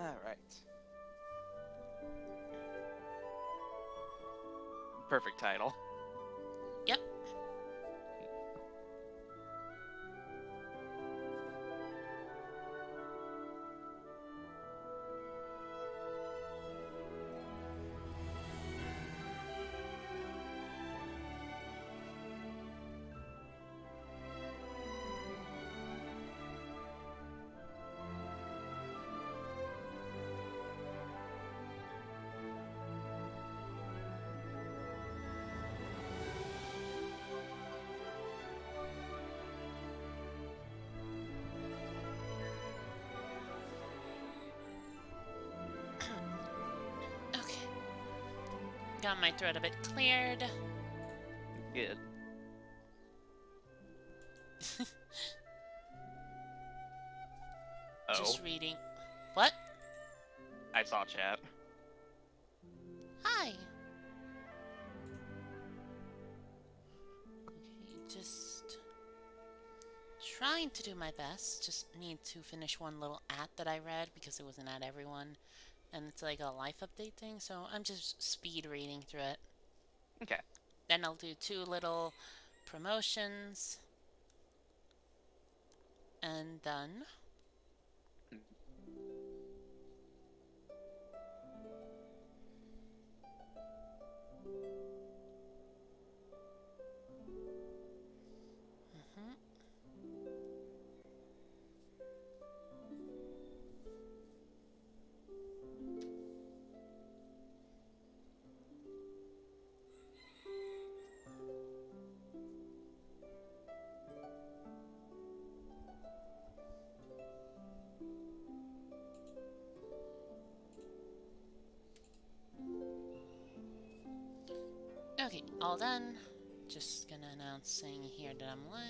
Alright. Perfect title. Yep. Okay. Got my throat a bit cleared. Good. Just reading. What? I saw chat. Hi. Okay, just trying to do my best. Just need to finish one little ad that I read because it was an ad everyone, and it's like a life update thing. So I'm just speed reading through it. Okay. Then I'll do 2 little promotions, and done. Okay, all done. Just gonna announce saying here that I'm live.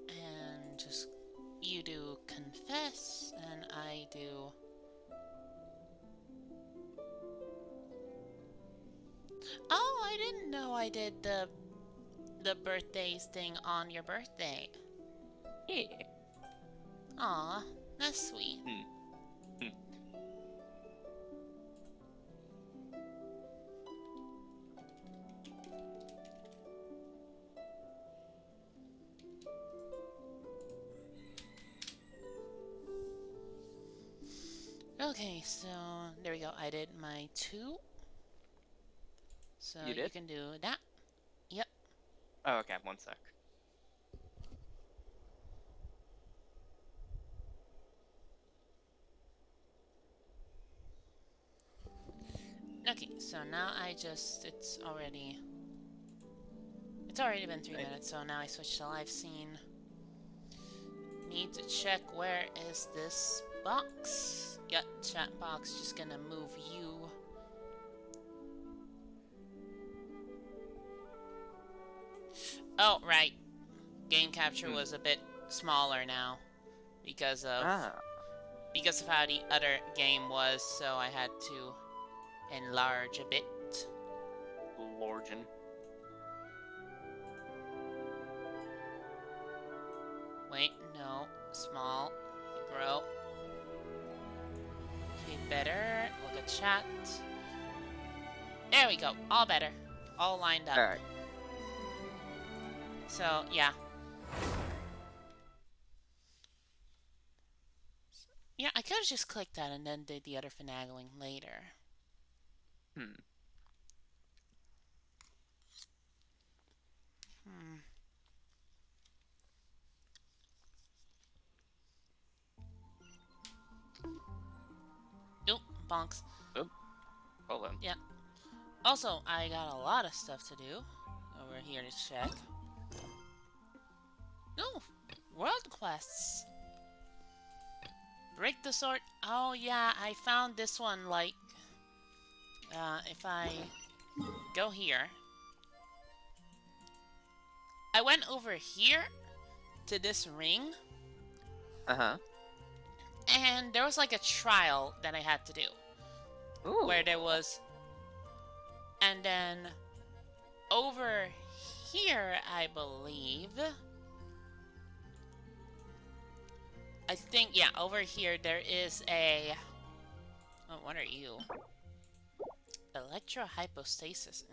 And just, you do confess, and I do... Oh, I didn't know I did the birthdays thing on your birthday. Yeah. Aw, that's sweet. Okay, so there we go. I did my 2. So you can do that. Yep. Oh, okay, 1 sec. Okay, so now I just, it's already been 3 minutes, so now I switch to live scene. Need to check where is this box. Yep, chat box, just gonna move you. Oh, right. Game capture was a bit smaller now because of how the other game was, so I had to enlarge a bit. Lorgen. Wait, no. Small. Grow. Okay, better. Look at chat. There we go. All better. All lined up. Alright. So, yeah. Yeah, I could have just clicked that and then did the other finagling later. Oop, bonks. Oh, hold on. Yeah. Also, I got a lot of stuff to do over here to check. No! World quests! Break the sword. Oh, yeah, I found this one, like... if I go here... I went over here to this ring. Uh-huh. And there was like a trial that I had to do. Ooh. Where there was... And then over here, I believe. I think, yeah, over here there is a... Oh, what are you? Electrohypostasis.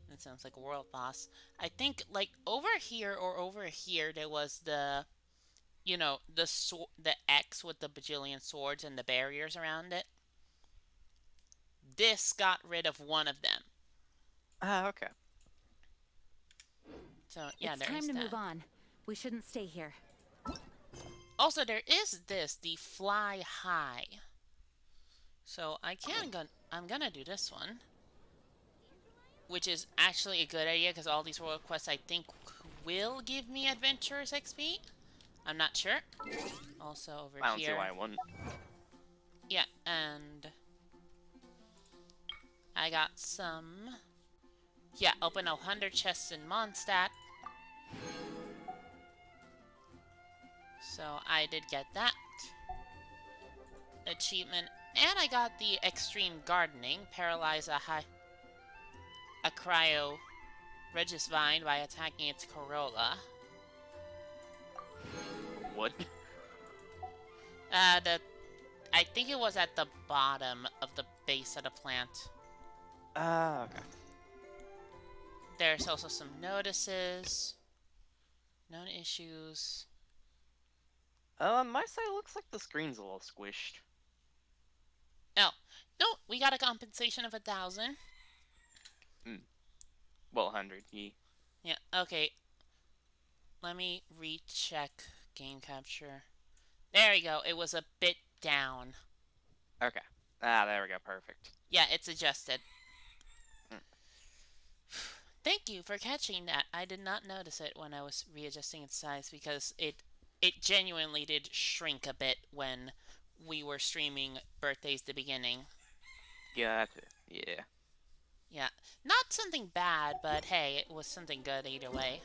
That sounds like a world boss. I think, like, over here or over here, there was the... You know, the X with the bajillion swords and the barriers around it. This got rid of one of them. Ah, okay. So, yeah, It's there time is to that. move on. We shouldn't stay here. Also, there is this, the fly high. So I'm gonna do this one, which is actually a good idea because all these world quests I think will give me adventurers XP. I'm not sure. Also over I don't see here, why I wouldn't. yeah, and I got some. Yeah, open 100 chests in Mondstadt. So I did get that achievement, and I got the extreme gardening, paralyze a cryo Regis vine by attacking its corolla. What? I think it was at the bottom of the base of the plant. Ah, okay. There's also some notices. Known issues. On my side, it looks like the screen's a little squished. Oh, no, we got a compensation of 1,000. Well, 100, yeah. Yeah, okay. Let me recheck game capture. There we go. It was a bit down. Okay. Ah, there we go, perfect. Yeah, it's adjusted. Thank you for catching that. I did not notice it when I was readjusting its size because it genuinely did shrink a bit when we were streaming Birthdays the Beginning. Gotcha. Yeah. Yeah, not something bad, but hey, it was something good either way.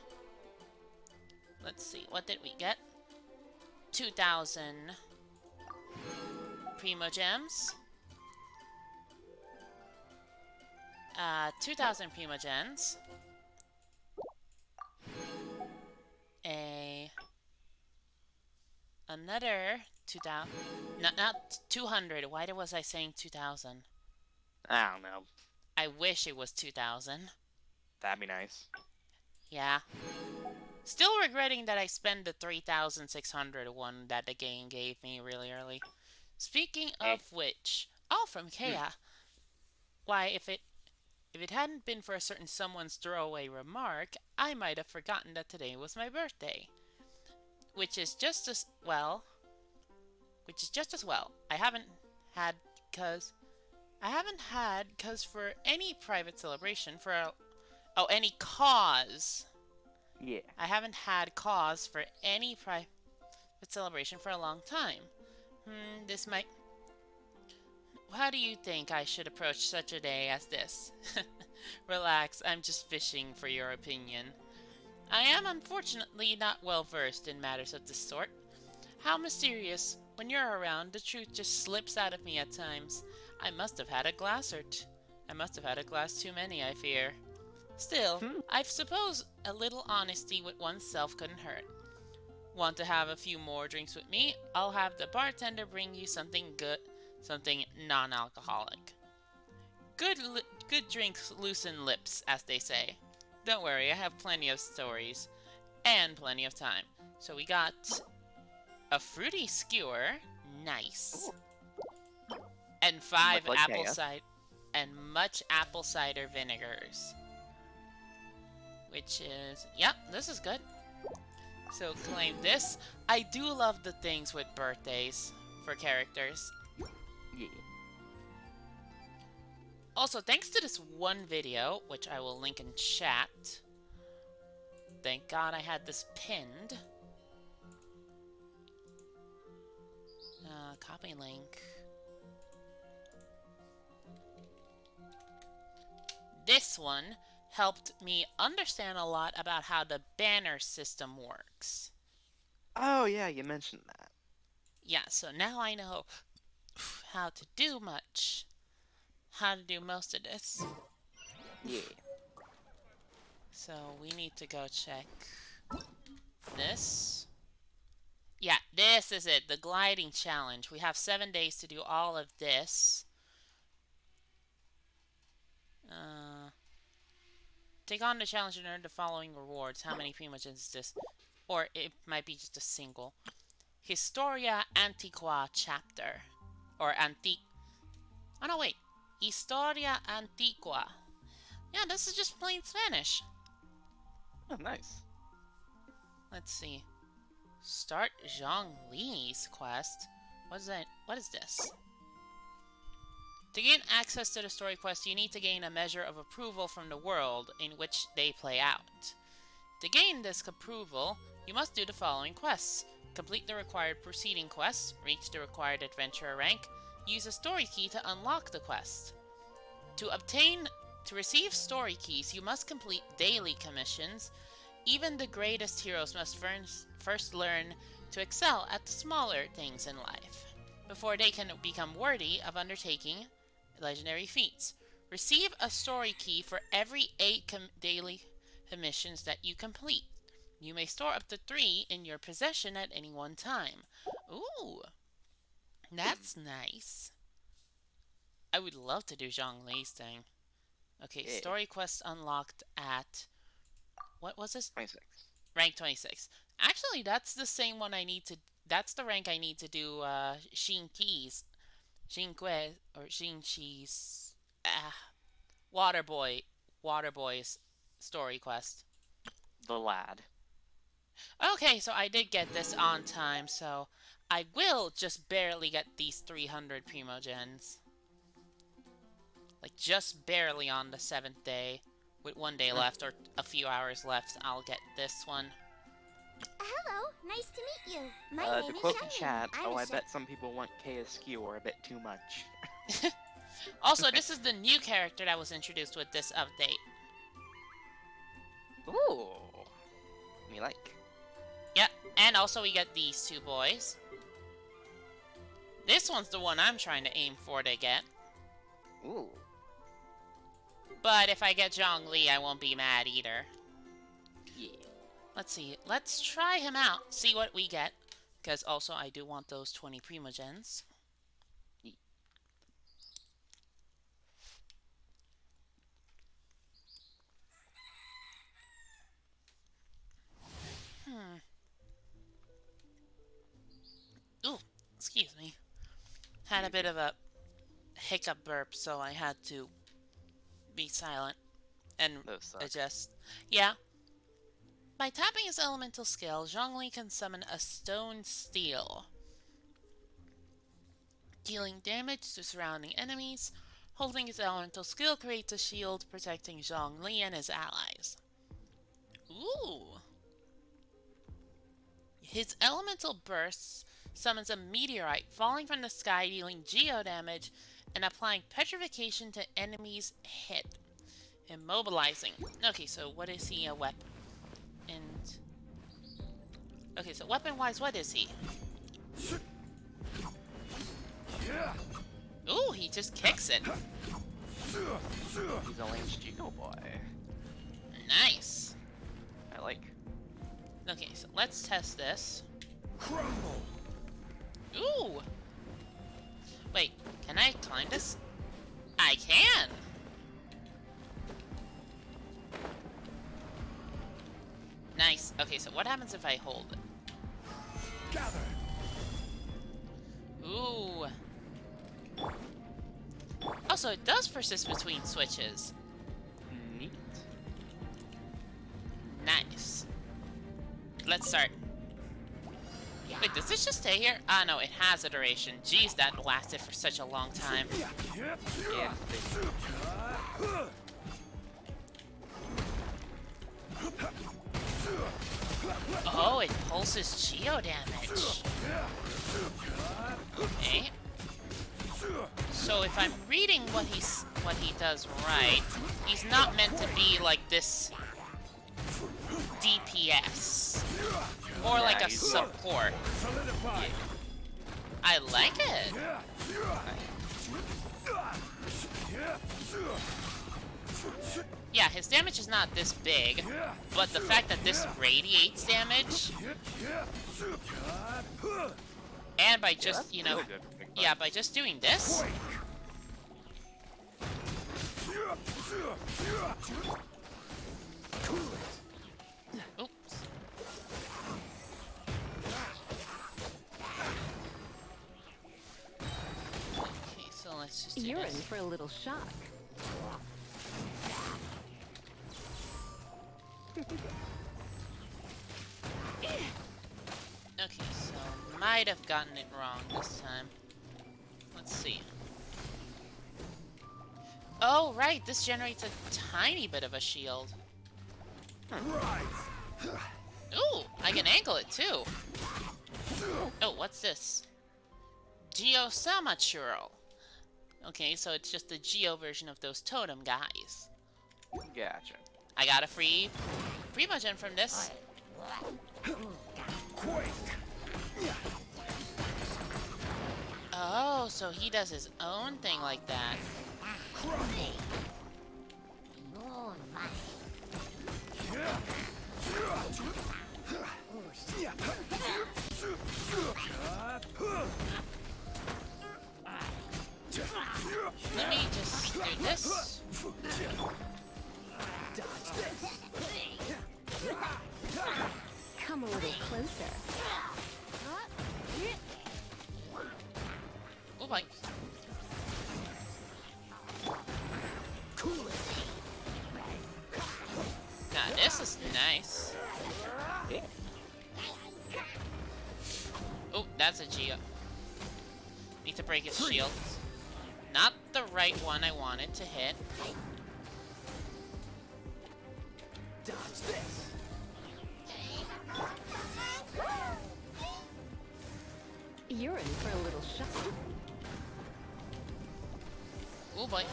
Let's see, what did we get? 2,000 Primo Gems. 2,000 Primo Gems. Another 2,000. Not 200. Why was I saying 2,000? I don't know. I wish it was 2,000. That'd be nice. Yeah. Still regretting that I spent the 3,600 one that the game gave me really early. Speaking of which, from Kea. Why, if it hadn't been for a certain someone's throwaway remark, I might have forgotten that today was my birthday. Which is just as well. I haven't had, cause for any private celebration any cause. Yeah. I haven't had cause for any private celebration for a long time. This might... How do you think I should approach such a day as this? Relax, I'm just fishing for your opinion. I am unfortunately not well versed in matters of this sort. How mysterious. When you're around, the truth just slips out of me at times. I must have had a glass too many, I fear. Still, I suppose a little honesty with oneself couldn't hurt. Want to have a few more drinks with me? I'll have the bartender bring you something good, something non-alcoholic. Good drinks loosen lips, as they say. Don't worry, I have plenty of stories. And plenty of time. So we got a fruity skewer. Nice. Ooh. And 5 like apple Kea. cider... And much apple cider vinegars. Which is... Yep, this is good. So claim this. I do love the things with birthdays for characters. Yeah. Also, thanks to this one video, which I will link in chat. Thank God I had this pinned. Copy link. This one helped me understand a lot about how the banner system works. Oh, yeah, you mentioned that. Yeah, so now I know how to do most of this. Yeah. So we need to go check this. Yeah, this is it. The gliding challenge. We have 7 days to do all of this. Take on the challenge and earn the following rewards. How many primogens is this? Or it might be just a single. Historia Antiqua chapter. Or Oh no, wait. Historia Antiqua. Yeah, this is just plain Spanish. Oh, nice. Let's see. Start Zhongli's quest. What is that? What is this? To gain access to the story quest, you need to gain a measure of approval from the world in which they play out. To gain this approval, you must do the following quests. Complete the required proceeding quests, reach the required adventurer rank, use a story key to unlock the quest. To receive story keys, you must complete daily commissions. Even the greatest heroes must first learn to excel at the smaller things in life, before they can become worthy of undertaking legendary feats. Receive a story key for every 8 daily commissions that you complete. You may store up to 3 in your possession at any one time. Ooh, that's nice. I would love to do Zhongli's thing. Okay, Yeah. story quest unlocked at... What was this? 26. Rank 26. Actually, that's the same one I need to... That's the rank I need to do Shinki's... Shinkwe... Or Shinchi's... Waterboy's story quest. The lad. Okay, so I did get this on time, so I will just barely get these 300 primogens. Like, just barely on the 7th day. With 1 day left, or a few hours left, I'll get this one. Hello, nice to meet you. My name To is quote the Shining. chat, I'm I a bet some people want KSQ or a bit too much. Also, this is the new character that was introduced with this update. Ooh. Me like. Yep, and also we get these 2 boys. This one's the one I'm trying to aim for to get. Ooh. But if I get Zhongli, I won't be mad either. Yeah. Let's see. Let's try him out. See what we get. Because also I do want those 20 primogens. Yeah. Ooh, excuse me. Had a bit of a hiccup burp, so I had to be silent and Those suck. adjust. Yeah. By tapping his elemental skill, Zhongli can summon a stone steel, dealing damage to surrounding enemies. Holding his elemental skill creates a shield protecting Zhongli and his allies. Ooh. His elemental bursts summons a meteorite falling from the sky, dealing geo damage and applying petrification to enemies hit. Immobilizing. Okay, so what is he? A weapon. And... Okay, so weapon-wise, what is he? Ooh, he just kicks it. He's a Lance Geo boy. Nice. I like. Okay, so let's test this. Crumble. Ooh! Wait, can I climb this? I can! Nice. Okay, so what happens if I hold it? Gather. Ooh. Also, it does persist between switches. Neat. Nice. Let's start. Wait, does this just stay here? Ah, no, it has a duration. Jeez, that lasted for such a long time. Yeah. Oh, it pulses geo damage. Okay. So if I'm reading what he does right, he's not meant to be like this DPS. More like a he's support. Solidify. I like it. Yeah, his damage is not this big, but the fact that this radiates damage, and by just, that's you know, really good for big yeah, fights. by just doing this, oops. Okay, so let's just do You're in this. for a little shock. Okay, so might have gotten it wrong this time. Let's see. Oh, right, this generates a tiny bit of a shield. Ooh, I can angle it too. Oh, what's this? Geosama churl. Okay, so it's just the Geo version of those totem guys. Gotcha. I got a free Primogen from this. Oh, so he does his own thing like that. Let me just do this. Come a little closer. Oh boy. Now this is nice. Oh, that's a Geo. Need to break his shield. Not the right one I wanted to hit. Dodge this. You're in for a little shock. Oh boy.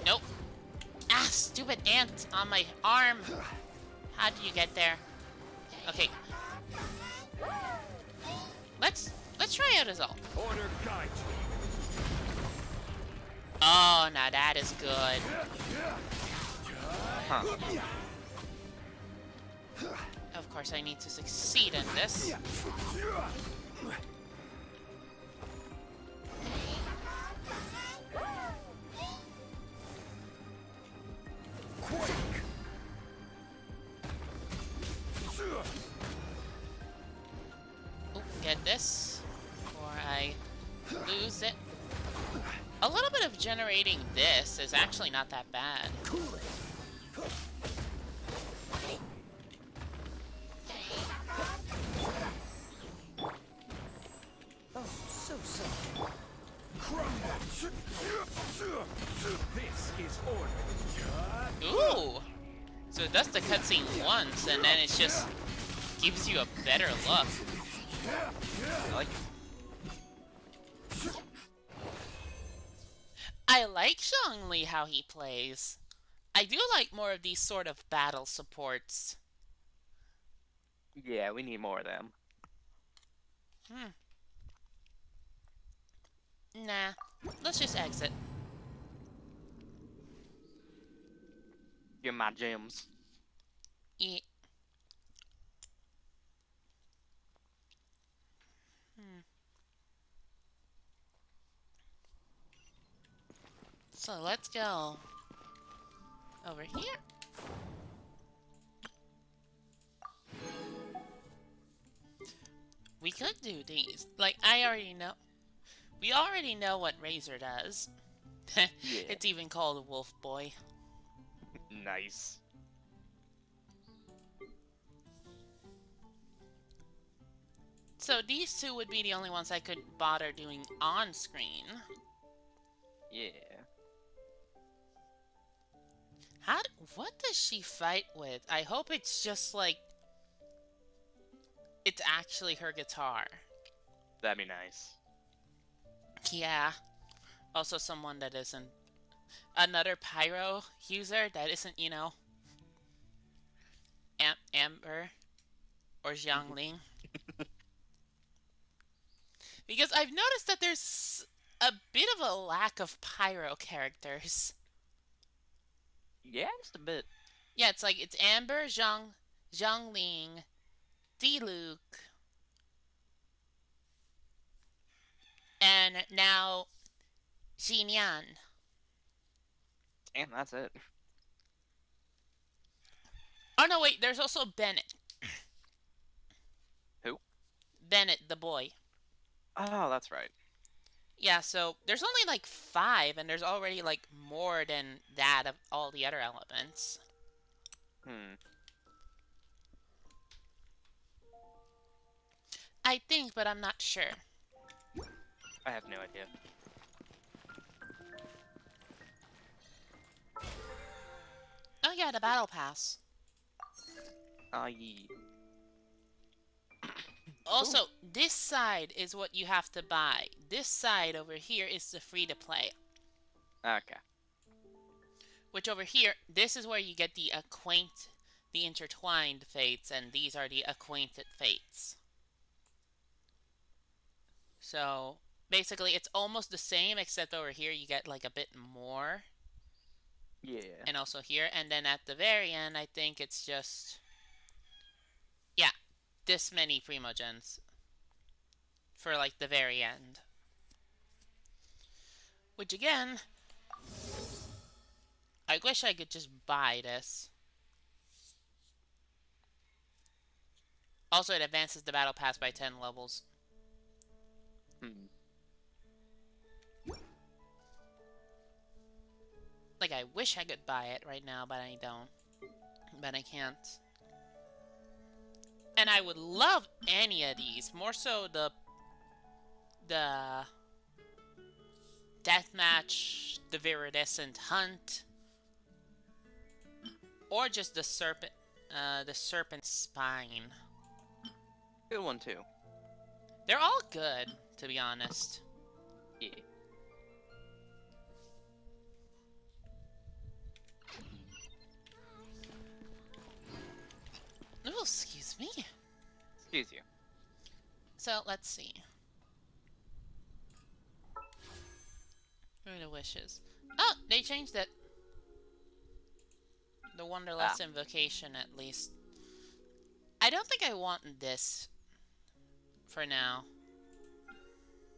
Nope. Ah, stupid ant on my arm. How did you get there? Okay. Let's try out his ult. Order guide Oh, now that is good. Huh. Of course, I need to succeed in this. Ooh, get this before I lose it. A little bit of generating this is actually not that bad. This is order. Ooh! So it does the cutscene once, and then it just gives you a better look. I like I like Zhongli how he plays. I do like more of these sort of battle supports. Yeah, we need more of them. Nah, let's just exit. Give my gems. Yeah. So let's go over here. We could do these. Like, I already know. We already know what Razor does. It's even called Wolf Boy. Nice. So these two would be the only ones I could bother doing on screen. Yeah. What does she fight with? I hope it's just like... It's actually her guitar. That'd be nice. Yeah. Also someone that isn't... Another pyro user that isn't, you know... Amber. Or Xiangling. Because I've noticed that there's a bit of a lack of pyro characters. Yeah, just a bit. Yeah, it's like it's Amber, Zhongling, Diluc, and now Xinyan. Damn, that's it. Oh no, wait, there's also Bennett. Who? Bennett, the boy. Oh, that's right. Yeah, so there's only like 5, and there's already like more than that of all the other elements. Hmm. I think, but I'm not sure. I have no idea. Oh yeah, the battle pass. Eyyy. Also, this side is what you have to buy. This side over here is the free to play. Okay. Which over here, this is where you get the the intertwined fates, and these are the acquainted fates. So, basically, it's almost the same, except over here you get like a bit more. Yeah. And also here, and then at the very end, I think it's just... yeah, this many Primogens. For like the very end. Which again... I wish I could just buy this. Also, it advances the battle pass by 10 levels. Hmm. Like, I wish I could buy it right now, but I don't. But I can't. And I would love any of these. More so the Deathmatch, the Viridescent Hunt, or just the Serpent Spine. Good one, too. They're all good, to be honest. Yeah. Oh, excuse me. Excuse you. So, let's see. Where are the wishes? Oh, they changed it. The Wanderlust Invocation, at least. I don't think I want this for now.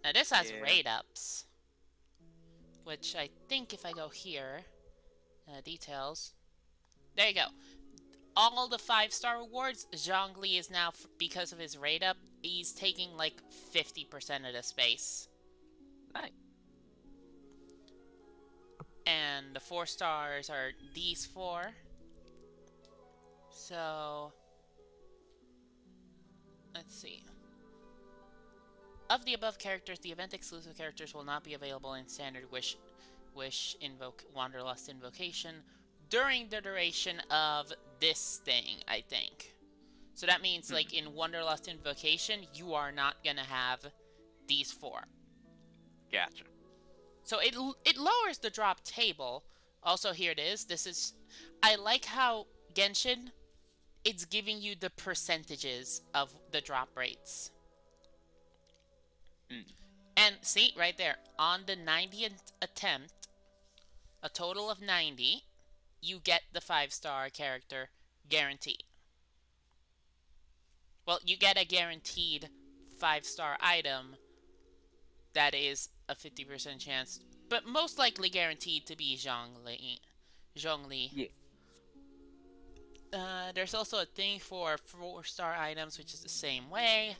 Now, this has raid ups. Which I think if I go here, details. There you go. All the 5-star rewards, Zhongli is now, because of his raid up, he's taking like 50% of the space. Nice. And the 4 stars are these 4. So, let's see. Of the above characters, the event-exclusive characters will not be available in Standard Wanderlust Invocation during the duration of this thing, I think. So that means, like, in Wanderlust Invocation, you are not gonna have these 4. Gotcha. So it lowers the drop table. Also, here it is. This is... I like how Genshin, it's giving you the percentages of the drop rates. And see, right there, on the 90th attempt, a total of 90, you get the 5-star character guaranteed. Well, you get a guaranteed 5-star item that is a 50% chance, but most likely guaranteed to be Zhongli. Yeah. There's also a thing for 4-star items, which is the same way.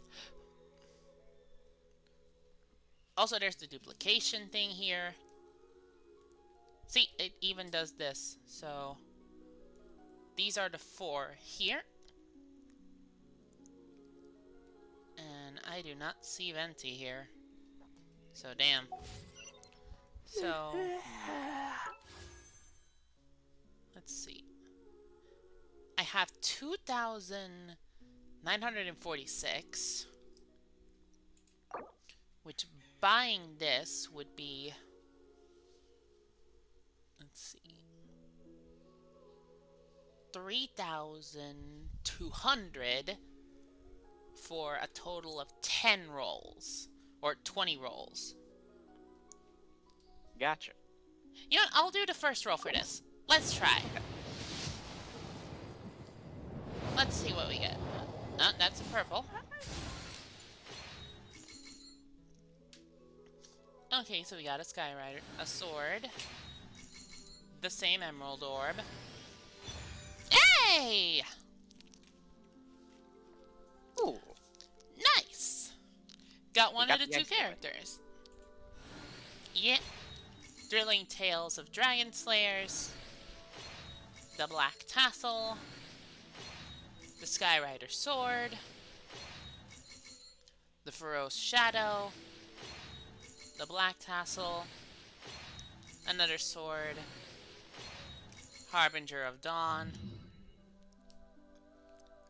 Also, there's the duplication thing here. See, it even does this. So, these are the 4 here. And I do not see Venti here. So, damn. So, let's see. I have 2,946. Which, buying this would be... let's see... 3,200 for a total of 10 rolls. Or 20 rolls. Gotcha. You know what? I'll do the first roll for this. Let's try. Let's see what we get. Oh, that's a purple. Okay, so we got a Skyrider, a sword, the same emerald orb. Hey! Ooh. Nice! Got one got of the the two extra one. characters. Yeah. Thrilling Tales of Dragon Slayers, the Black Tassel, the Skyrider Sword, the Feroz Shadow, the Black Tassel, another sword, Harbinger of Dawn.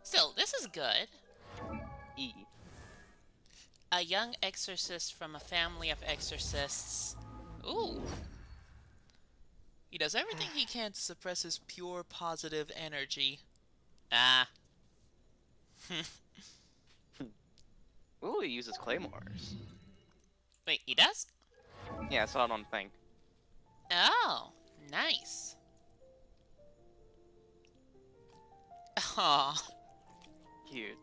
Still, this is good. E. A young exorcist from a family of exorcists. Ooh. He does everything he can to suppress his pure positive energy. Ah. Ooh, he uses claymores. Wait, he does? Yeah, I saw it on thing. Oh, nice. Aw. Cute.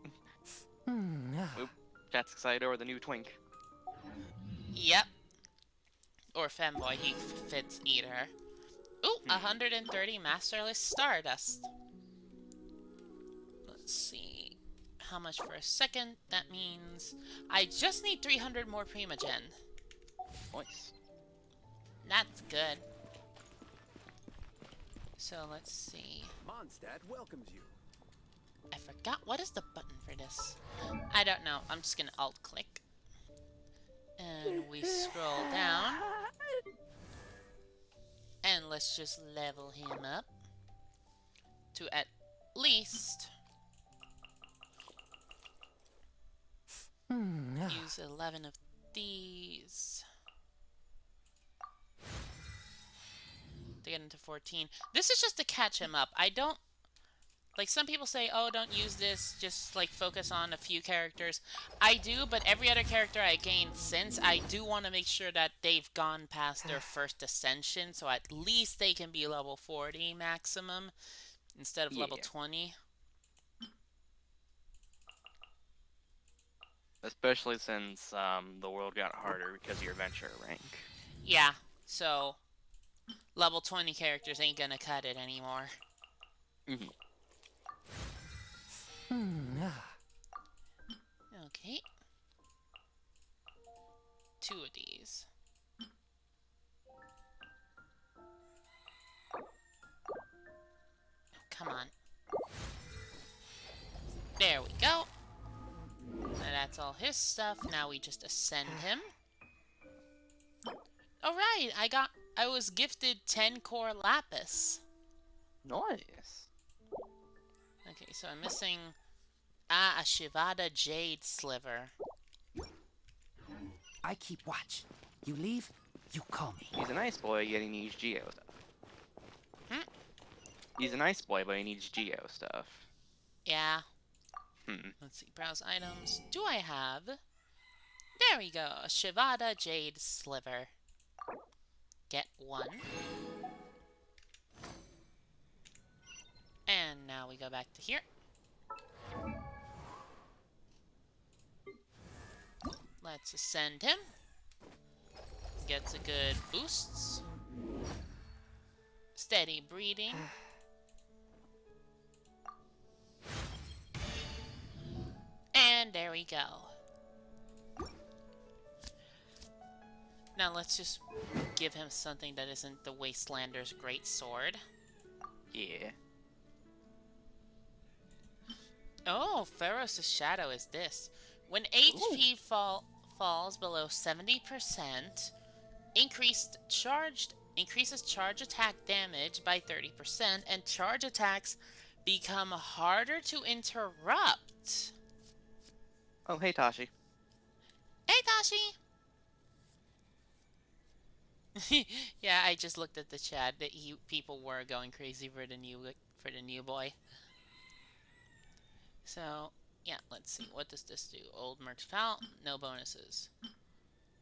Oop. Chat's excited over the new twink. Yep. Or femboy, he fits either. Ooh, 130 Masterless Stardust. Let's see. How much for a second? That means I just need 300 more Primogen. Nice. That's good. So let's see. Mondstadt welcomes you. I forgot. What is the button for this? I don't know. I'm just gonna alt-click. And we scroll down. And let's just level him up to at least use 11 of these to get into 14. This is just to catch him up. I don't like, some people say, oh, don't use this, just like focus on a few characters. I do, but every other character I gained since, I do want to make sure that they've gone past their first ascension, so at least they can be level 40 maximum instead of level 20. Especially since the world got harder because of your adventure rank. Yeah, so level 20 characters ain't gonna cut it anymore. Mhm. Okay. 2 of these. Come on. There we go. And that's all his stuff. Now we just ascend him. Alright, I was gifted 10 core lapis. Nice. Okay, so I'm missing a Shivada Jade Sliver. I keep watch. You leave, you call me. He's a nice boy, yet he needs Geo stuff. He's a nice boy, but he needs Geo stuff. Yeah. Let's see, browse items. Do I have? There we go, a Shivada Jade Sliver. Get 1. And now we go back to here. Let's ascend him. Gets a good boosts. Steady breathing. And there we go. Now let's just give him something that isn't the Wastelander's great sword. Yeah. Oh, Pharaoh's Shadow is this. When HP falls below 70%, increases charge attack damage by 30%, and charge attacks become harder to interrupt. Oh, hey, Tashi. Hey, Tashi! Yeah, I just looked at the chat that people were going crazy for the new boy. So, yeah, let's see. What does this do? Old Merch Pal? No bonuses.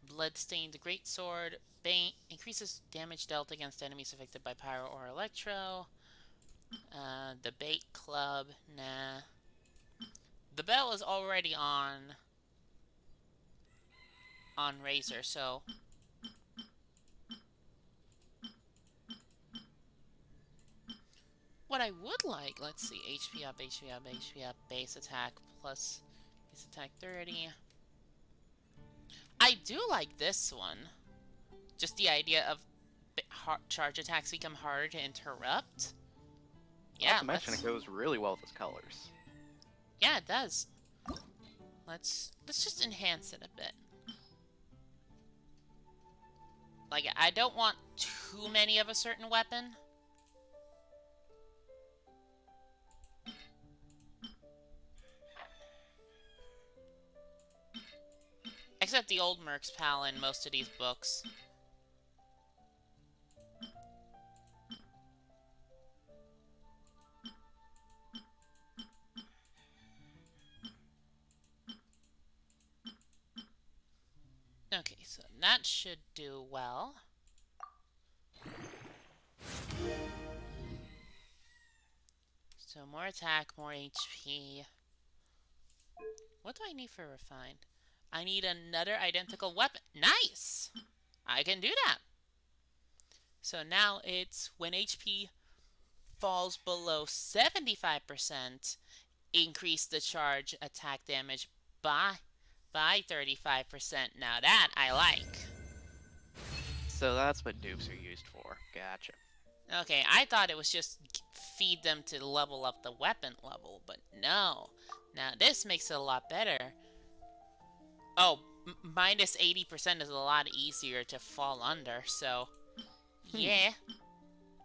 Bloodstained Greatsword. Bane increases damage dealt against enemies affected by Pyro or Electro. The Bait Club. Nah. The bell is already on Razor, so what I would like, let's see, HP up, HP up, HP up, base attack plus base attack 30. I do like this one. Just the idea of charge attacks become harder to interrupt. Yeah, Not to mention it goes really well with its colors. Yeah, it does. Let's just enhance it a bit. Like, I don't want too many of a certain weapon. Except the old Merc's pal in most of these books. Okay, so that should do well. So more attack, more HP. What do I need for refined? I need another identical weapon. Nice! I can do that. So now it's when HP falls below 75%, increase the charge attack damage by 35%. Now that I like. So that's what dupes are used for. Gotcha. Okay, I thought it was just feed them to level up the weapon level, but no. Now this makes it a lot better. Oh, minus 80% is a lot easier to fall under, so yeah.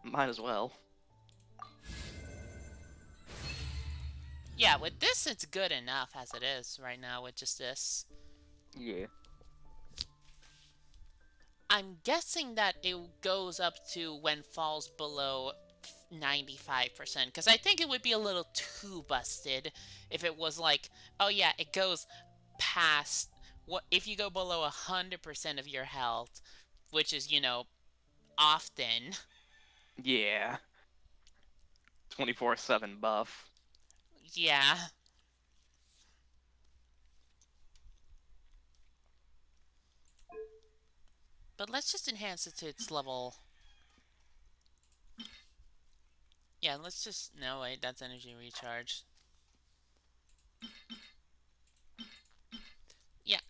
Might as well. Yeah, with this it's good enough as it is right now with just this. Yeah. I'm guessing that it goes up to when falls below 95%, because I think it would be a little too busted if it was like, oh yeah, it goes past, what if you go below 100% of your health, which is, you know, often. Yeah. 24/7 buff. Yeah. But let's just enhance it to its level. Yeah, let's just... No, wait, that's energy recharge. Yeah,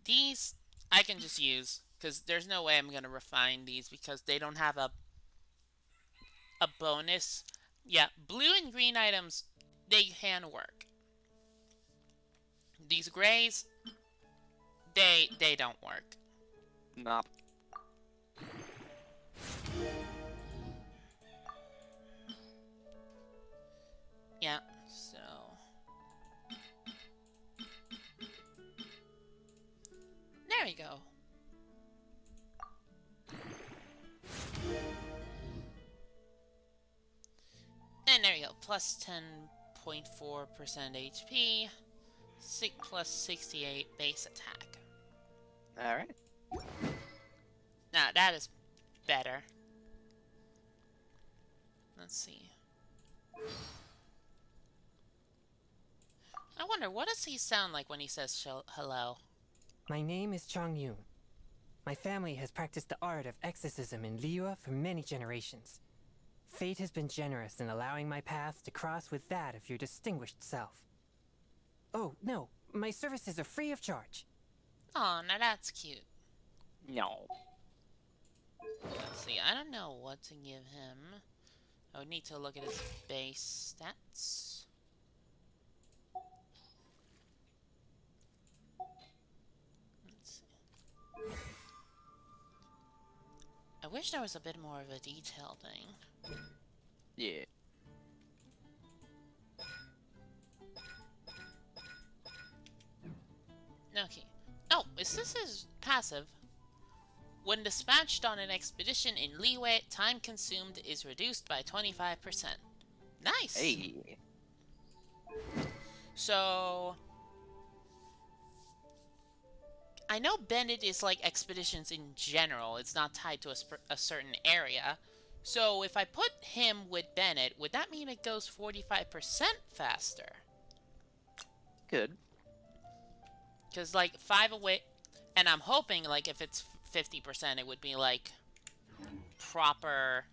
these I can just use, because there's no way I'm going to refine these, because they don't have a bonus. Yeah, blue and green items, they can work. These grays, they don't work. Nope. Yeah, so... There we go. And there we go. Plus 10.4% HP. Plus 68 base attack. Alright. Now, that is better. Let's see. I wonder, what does he sound like when he says hello? My name is Chang Yun. My family has practiced the art of exorcism in Liyue for many generations. Fate has been generous in allowing my path to cross with that of your distinguished self. Oh, no, my services are free of charge. Oh, now that's cute. No. Let's see, I don't know what to give him. I would need to look at his base stats. Let's see. I wish there was a bit more of a detail thing. Yeah. Okay. Oh, is this his passive? When dispatched on an expedition in Liyue, time consumed is reduced by 25%. Nice! Hey. So... I know Bennett is like expeditions in general. It's not tied to a certain area. So if I put him with Bennett, would that mean it goes 45% faster? Good. Because like 5 away, and I'm hoping like if it's 50%, it would be like proper,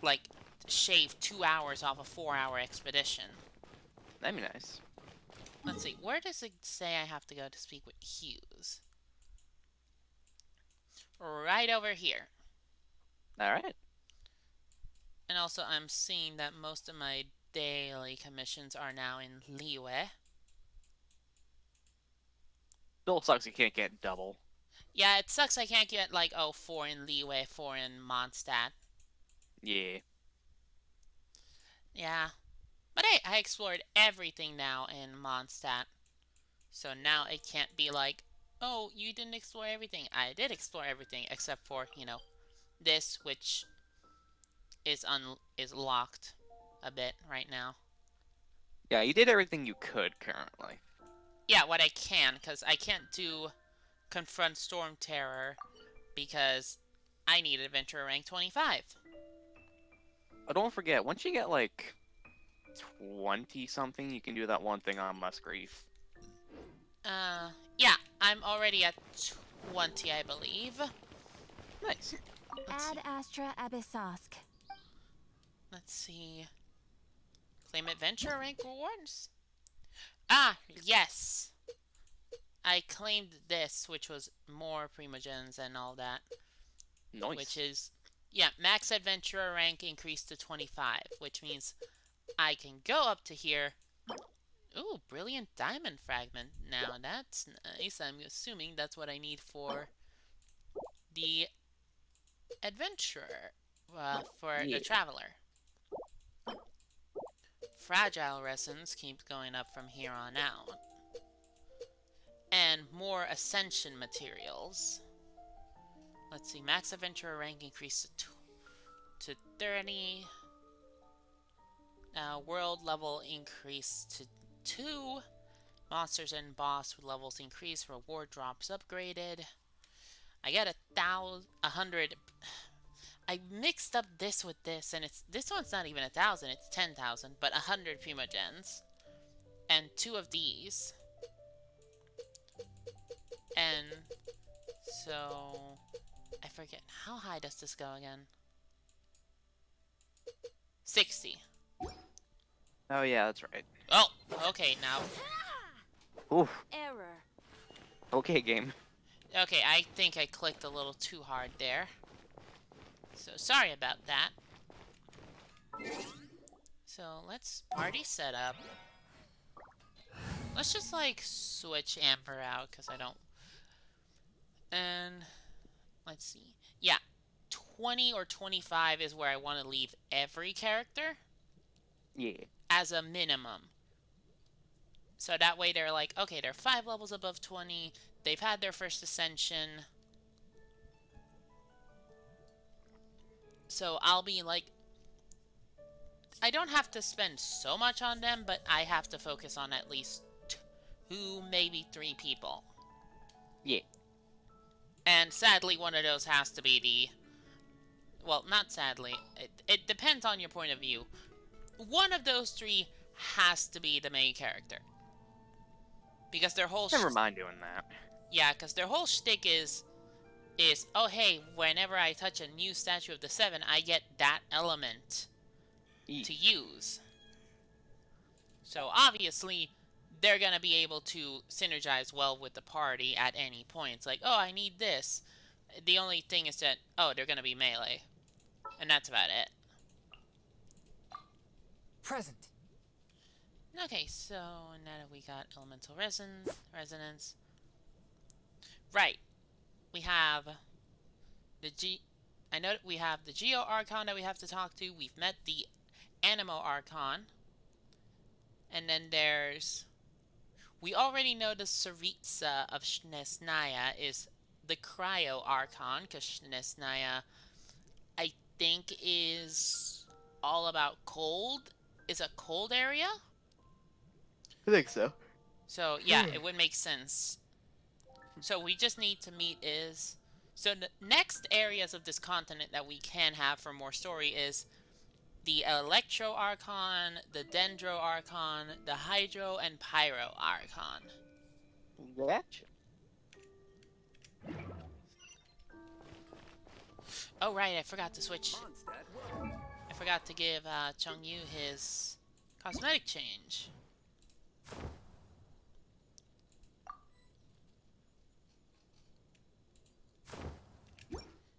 like shave 2 hours off a 4-hour expedition. That'd be nice. Let's see, where does it say I have to go to speak with Hughes? Right over here. Alright. And also, I'm seeing that most of my daily commissions are now in Liyue. Still sucks you can't get double. Yeah, it sucks I can't get, like, 4 in Liyue, 4 in Mondstadt. Yeah. Yeah. But hey, I explored everything now in Mondstadt. So now it can't be like, oh, you didn't explore everything. I did explore everything, except for, you know, this, which is locked a bit right now. Yeah, you did everything you could currently. Yeah, what I can, because I can't do Confront Storm Terror because I need Adventurer rank 25. But don't forget, once you get like 20 something, you can do that one thing on Musgrave. Yeah, I'm already at 20, I believe. Nice. Ad Astra Abyssosk. Let's see. Claim Adventurer rank rewards. Ah, yes. I claimed this, which was more Primogens and all that. Nice. Which is, yeah, max Adventurer rank increased to 25, which means I can go up to here. Ooh, Brilliant Diamond Fragment. Now, that's nice. I'm assuming that's what I need for the Adventurer, for the Traveler. Fragile Resins keeps going up from here on out. And more Ascension materials. Let's see, max Adventurer rank increased to 30. World level increased to 2. Monsters and boss levels increase. Reward drops upgraded. I get 100. I mixed up this with this, and this one's not even 1,000. It's 10,000, but 100 Primogens, and 2 of these. And so I forget how high does this go again? 60. Oh yeah, that's right. Oh, okay, now. Oof. Error. Okay, game. Okay, I think I clicked a little too hard there. So, sorry about that. So, let's party set up. Let's just, like, switch Amber out, because I don't... And, let's see. Yeah, 20 or 25 is where I want to leave every character. Yeah. As a minimum. So that way they're like, okay, they're 5 levels above 20. They've had their first ascension. So I'll be like, I don't have to spend so much on them, but I have to focus on at least 2, maybe 3 people. Yeah. And sadly, one of those has to be the... Well, not sadly. It depends on your point of view. One of those 3 has to be the main character. Because their whole... Never mind doing that. Yeah, because their whole shtick is, oh hey, whenever I touch a new statue of the 7, I get that element to use. So obviously, they're going to be able to synergize well with the party at any point. It's like, oh, I need this. The only thing is that, oh, they're going to be melee. And that's about it. Present. Okay, so now that we got elemental resonance. Right. We have the I know that we have the Geo Archon that we have to talk to. We've met the Animo Archon. And then there's... We already know the Saritsa of Shnesnaya is the Cryo Archon, because Shnesnaya, I think, is all about cold. Is a cold area? I think so. So, yeah, it would make sense. So we just need to meet is... So the next areas of this continent that we can have for more story is the Electro Archon, the Dendro Archon, the Hydro and Pyro Archon. Gotcha. Oh right, I forgot to switch. Mondstadt, welcome. I forgot to give Changyu his cosmetic change.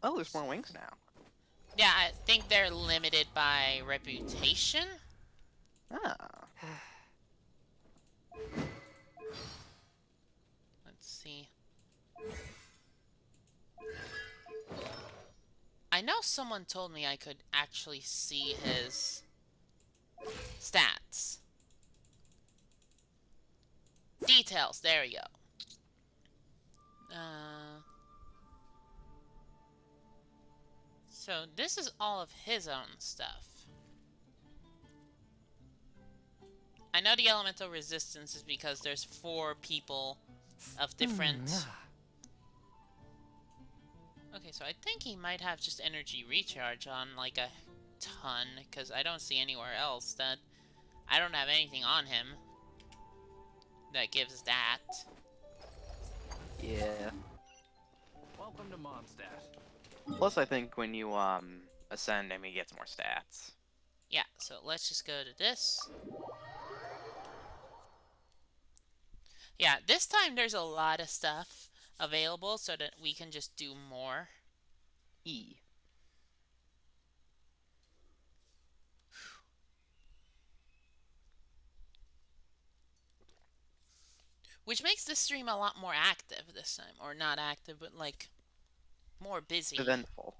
Oh, there's more wings now. Yeah, I think they're limited by reputation. Ah. Let's see. I know someone told me I could actually see his stats. Details, there we go. So this is all of his own stuff. I know the elemental resistance is because there's 4 people of different... Okay, so I think he might have just energy recharge on like a ton, because I don't see anywhere else that... I don't have anything on him that gives that. Yeah. Welcome to Mondstadt. Plus, I think when you ascend him, he gets more stats. Yeah, so let's just go to this. Yeah, this time there's a lot of stuff available so that we can just do more. E. Which makes this stream a lot more active this time. Or not active, but like more busy. Eventful.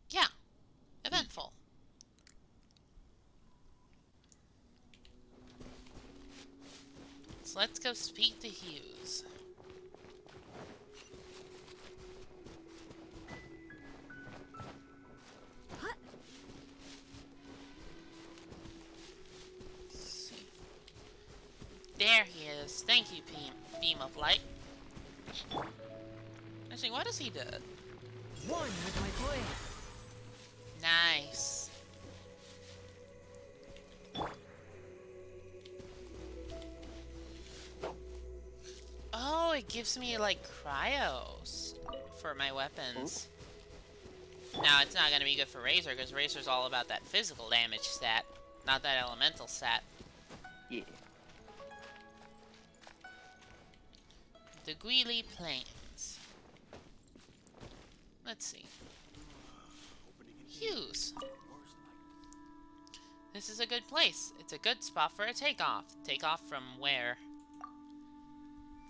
Yeah, eventful. So let's go speak to Hughes. Let's see. There he is. Thank you, Beam of Light. Actually, what does he do? One with my blade. Nice. Oh, it gives me like cryos for my weapons. Now it's not gonna be good for Razor because Razor's all about that physical damage stat, not that elemental stat. Yeah. The Guili Plains. Let's see. Hughes. This is a good place. It's a good spot for a takeoff. Takeoff from where?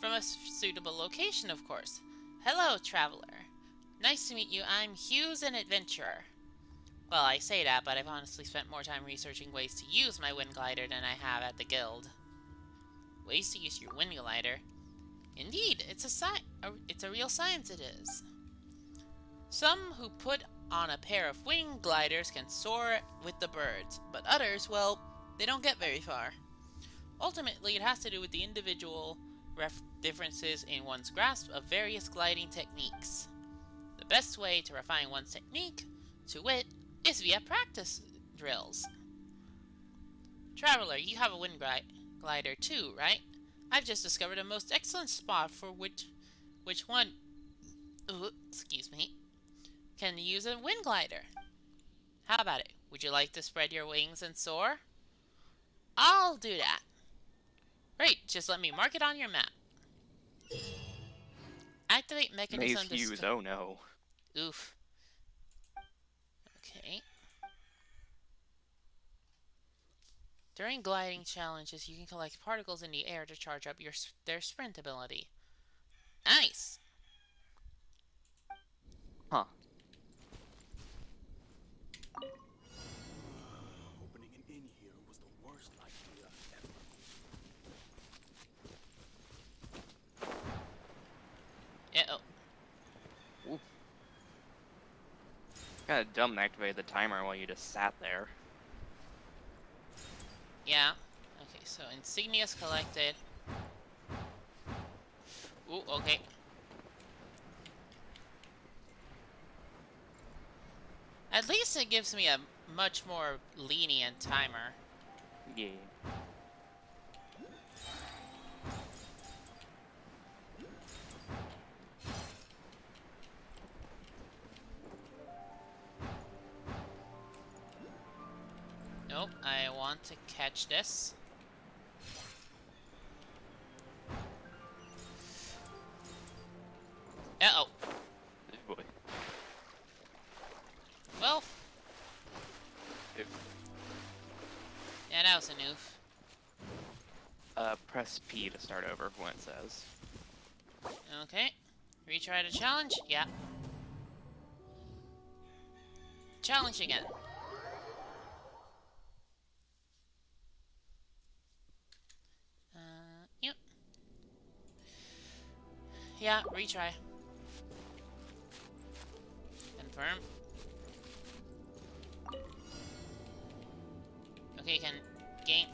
From a suitable location, of course. Hello, traveler. Nice to meet you. I'm Hughes, an adventurer. Well, I say that, but I've honestly spent more time researching ways to use my wind glider than I have at the guild. Ways to use your wind glider? Indeed, it's a real science it is. Some who put on a pair of wing gliders can soar with the birds, but others, well, they don't get very far. Ultimately, it has to do with the individual differences in one's grasp of various gliding techniques. The best way to refine one's technique, to wit, is via practice drills. Traveler, you have a wind glider too, right? I've just discovered a most excellent spot for which one, excuse me, can use a wind glider. How about it? Would you like to spread your wings and soar? I'll do that. Great, just let me mark it on your map. Activate mechanism Maze Hughes, oh no. Oof. Okay. During gliding challenges, you can collect particles in the air to charge up their sprint ability. Nice! Huh. Opening an inn here was the worst idea ever. Uh-oh. Kinda dumb to activate the timer while you just sat there. Yeah. Okay, so insignias collected. Ooh, okay. At least it gives me a much more lenient timer. Yeah. Nope, I want to catch this. Uh-oh. Oh boy. Well, Oof. yeah, that was an oof. Press P to start over when it says. Okay. Retry the challenge? Yeah. Challenge again. Yep. Yeah, retry. Confirm. Okay, you can gain.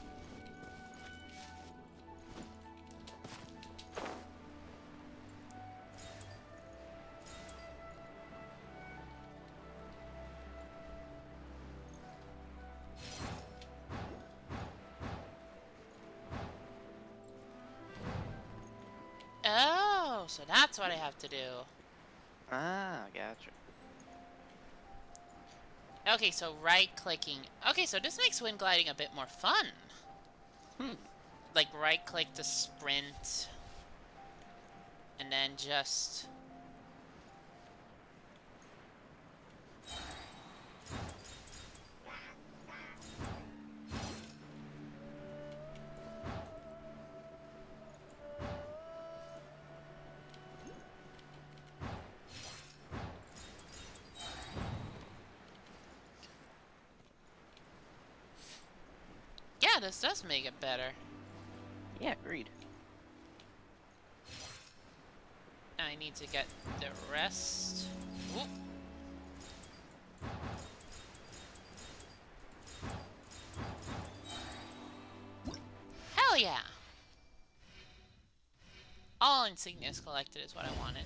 Oh, so that's what I have to do. Ah, gotcha. Okay, so right-clicking. Okay, so this makes wind gliding a bit more fun. Like, right-click to sprint. And then just... Yeah, this does make it better. Yeah, agreed. I need to get the rest. Whoop. Hell yeah! All insignias collected is what I wanted.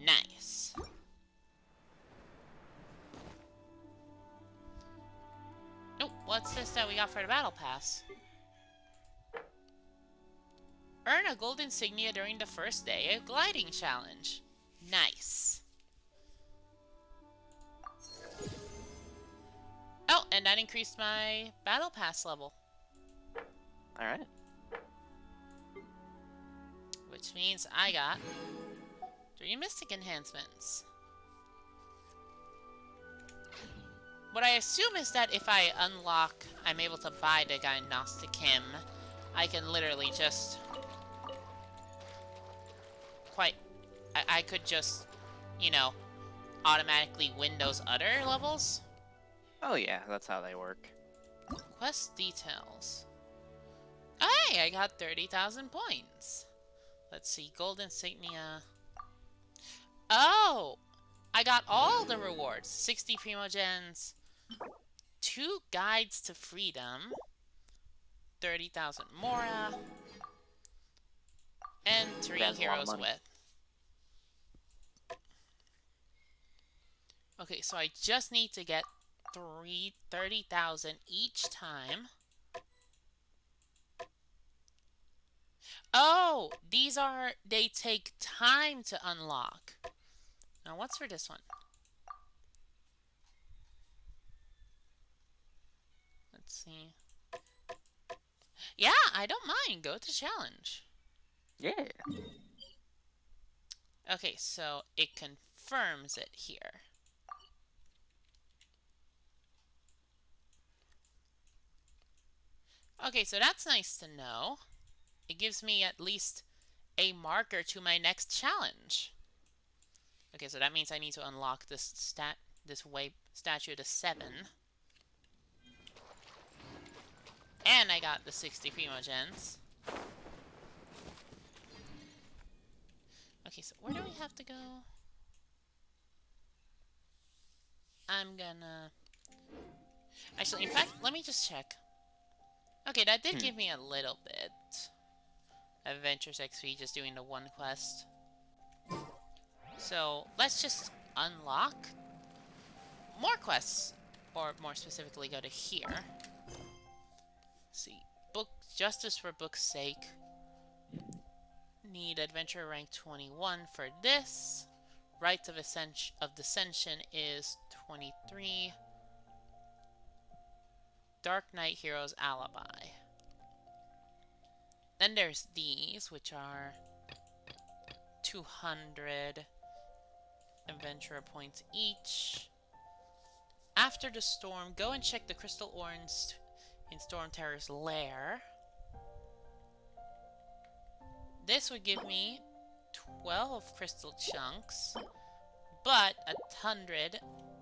Nice. Oh, what's this that we got for the battle pass? Earn a gold insignia during the first day of gliding challenge. Nice. Oh, and that increased my battle pass level. Alright. Which means I got 3 mystic enhancements. What I assume is that if I unlock, I'm able to buy the Diagnostic Hymn, I can literally just... I could just, you know, automatically win those other levels. Oh yeah, that's how they work. Quest details. Oh, hey, I got 30,000 points. Let's see, gold insignia. Oh! I got all the rewards. 60 primogens, 2 guides to freedom, 30,000 mora, and 3 That's a lot of heroes money. with. Okay, so I just need to get 30,000 each time. Oh, they take time to unlock. Now, what's for this one? Let's see. Yeah, I don't mind. Go to challenge. Yeah. Okay, so it confirms it here. Okay, so that's nice to know. It gives me at least a marker to my next challenge. Okay, so that means I need to unlock this statue to 7. And I got the 60 primogens. Okay, so where do we have to go? I'm gonna... Actually, in fact, let me just check. Okay, that did give me a little bit. Adventures XP just doing the one quest. So let's just unlock more quests, or more specifically, go to here. Let's see, book justice for book's sake. Need adventure rank 21 for this. Rites of Dissension is 23. Dark Knight Hero's Alibi. Then there's these, which are 200 adventurer points each. After the storm, go and check the crystal orange in Storm Terror's lair. This would give me 12 crystal chunks, but 100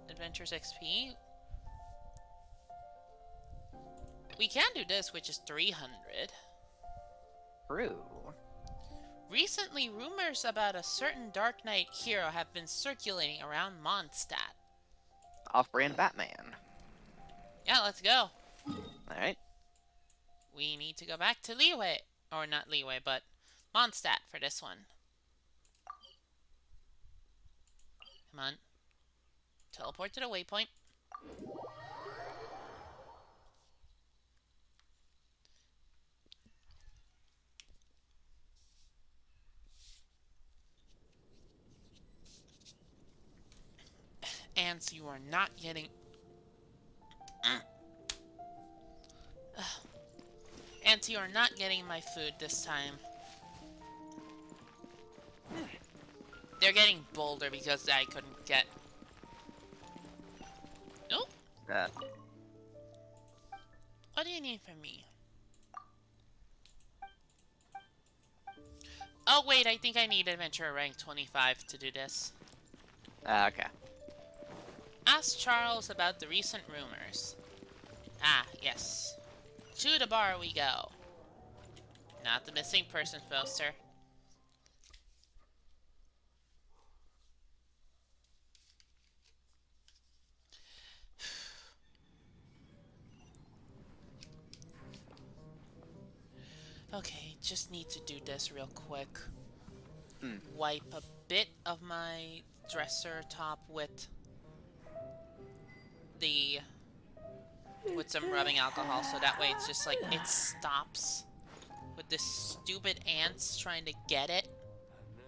adventures XP. We can do this, which is 300. True. Recently, rumors about a certain Dark Knight hero have been circulating around Mondstadt. Off-brand Batman. Yeah, let's go. Alright. We need to go back to Leeway. Or not Leeway, but Mondstadt for this one. Come on. Teleport to the waypoint. Ants, you are not getting... Ants, you are not getting my food this time. They're getting bolder because I couldn't get... Oh! That. What do you need from me? Oh wait, I think I need adventure rank 25 to do this. Okay. Ask Charles about the recent rumors. Ah, yes. To the bar we go. Not the missing persons poster. Okay, just need to do this real quick. Wipe a bit of my dresser top with some rubbing alcohol, so that way it's just like it stops with the stupid ants trying to get it.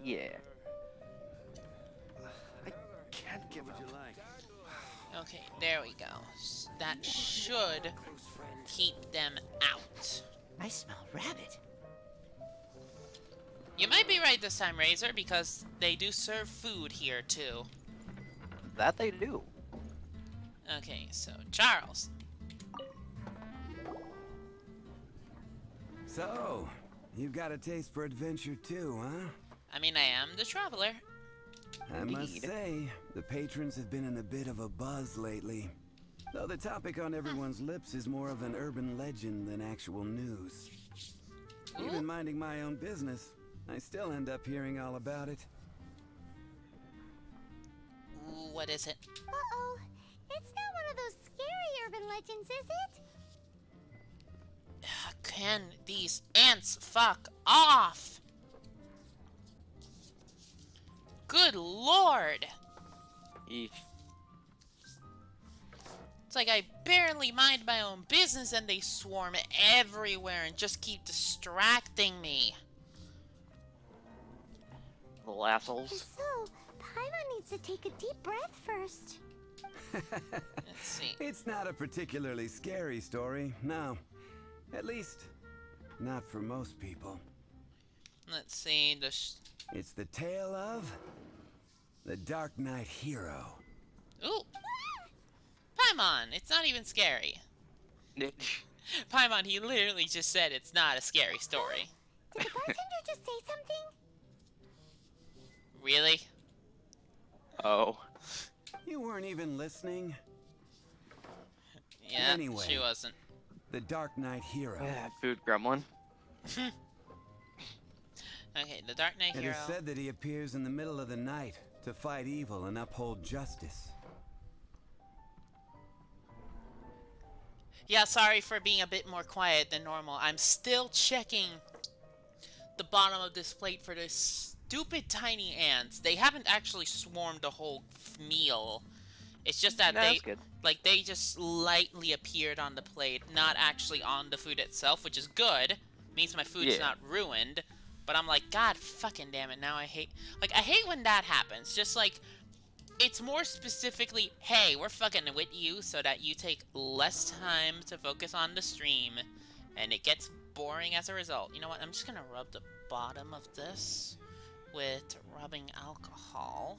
Yeah. I can't give up. Okay, there we go. That should keep them out. I smell rabbit. You might be right this time, Razor, because they do serve food here too. That they do. Okay, so Charles. So, you've got a taste for adventure too, huh? I mean, I am the traveler. I must Indeed. say, the patrons have been in a bit of a buzz lately. Though the topic on everyone's lips is more of an urban legend than actual news. Even minding my own business, I still end up hearing all about it. Ooh, what is it? Uh-oh. It's not one of those scary urban legends, is it? Can these ants fuck off? Good lord! Eesh. It's like I barely mind my own business and they swarm everywhere and just keep distracting me. Little assholes. So, Paimon needs to take a deep breath first. Let's see. It's not a particularly scary story, no. At least, not for most people. Let's see. It's the tale of the Dark Knight hero. Ooh! Paimon! It's not even scary. Paimon, he literally just said it's not a scary story. Did the bartender just say something? Really? Oh. You weren't even listening. Yeah, Anyway. she wasn't. The Dark Knight hero. Yeah, food gremlin. Okay, the Dark Knight It hero. is said that he appears in the middle of the night to fight evil and uphold justice. Yeah, sorry for being a bit more quiet than normal. I'm still checking the bottom of this plate for the stupid tiny ants. They haven't actually swarmed the whole meal. It's just that That's good. they just slightly appeared on the plate, not actually on the food itself, which is good. Means my food's not ruined. But I'm like, God fucking damn it, now I hate when that happens. Just like, it's more specifically, hey, we're fucking with you so that you take less time to focus on the stream, and it gets boring as a result. You know what, I'm just gonna rub the bottom of this with rubbing alcohol.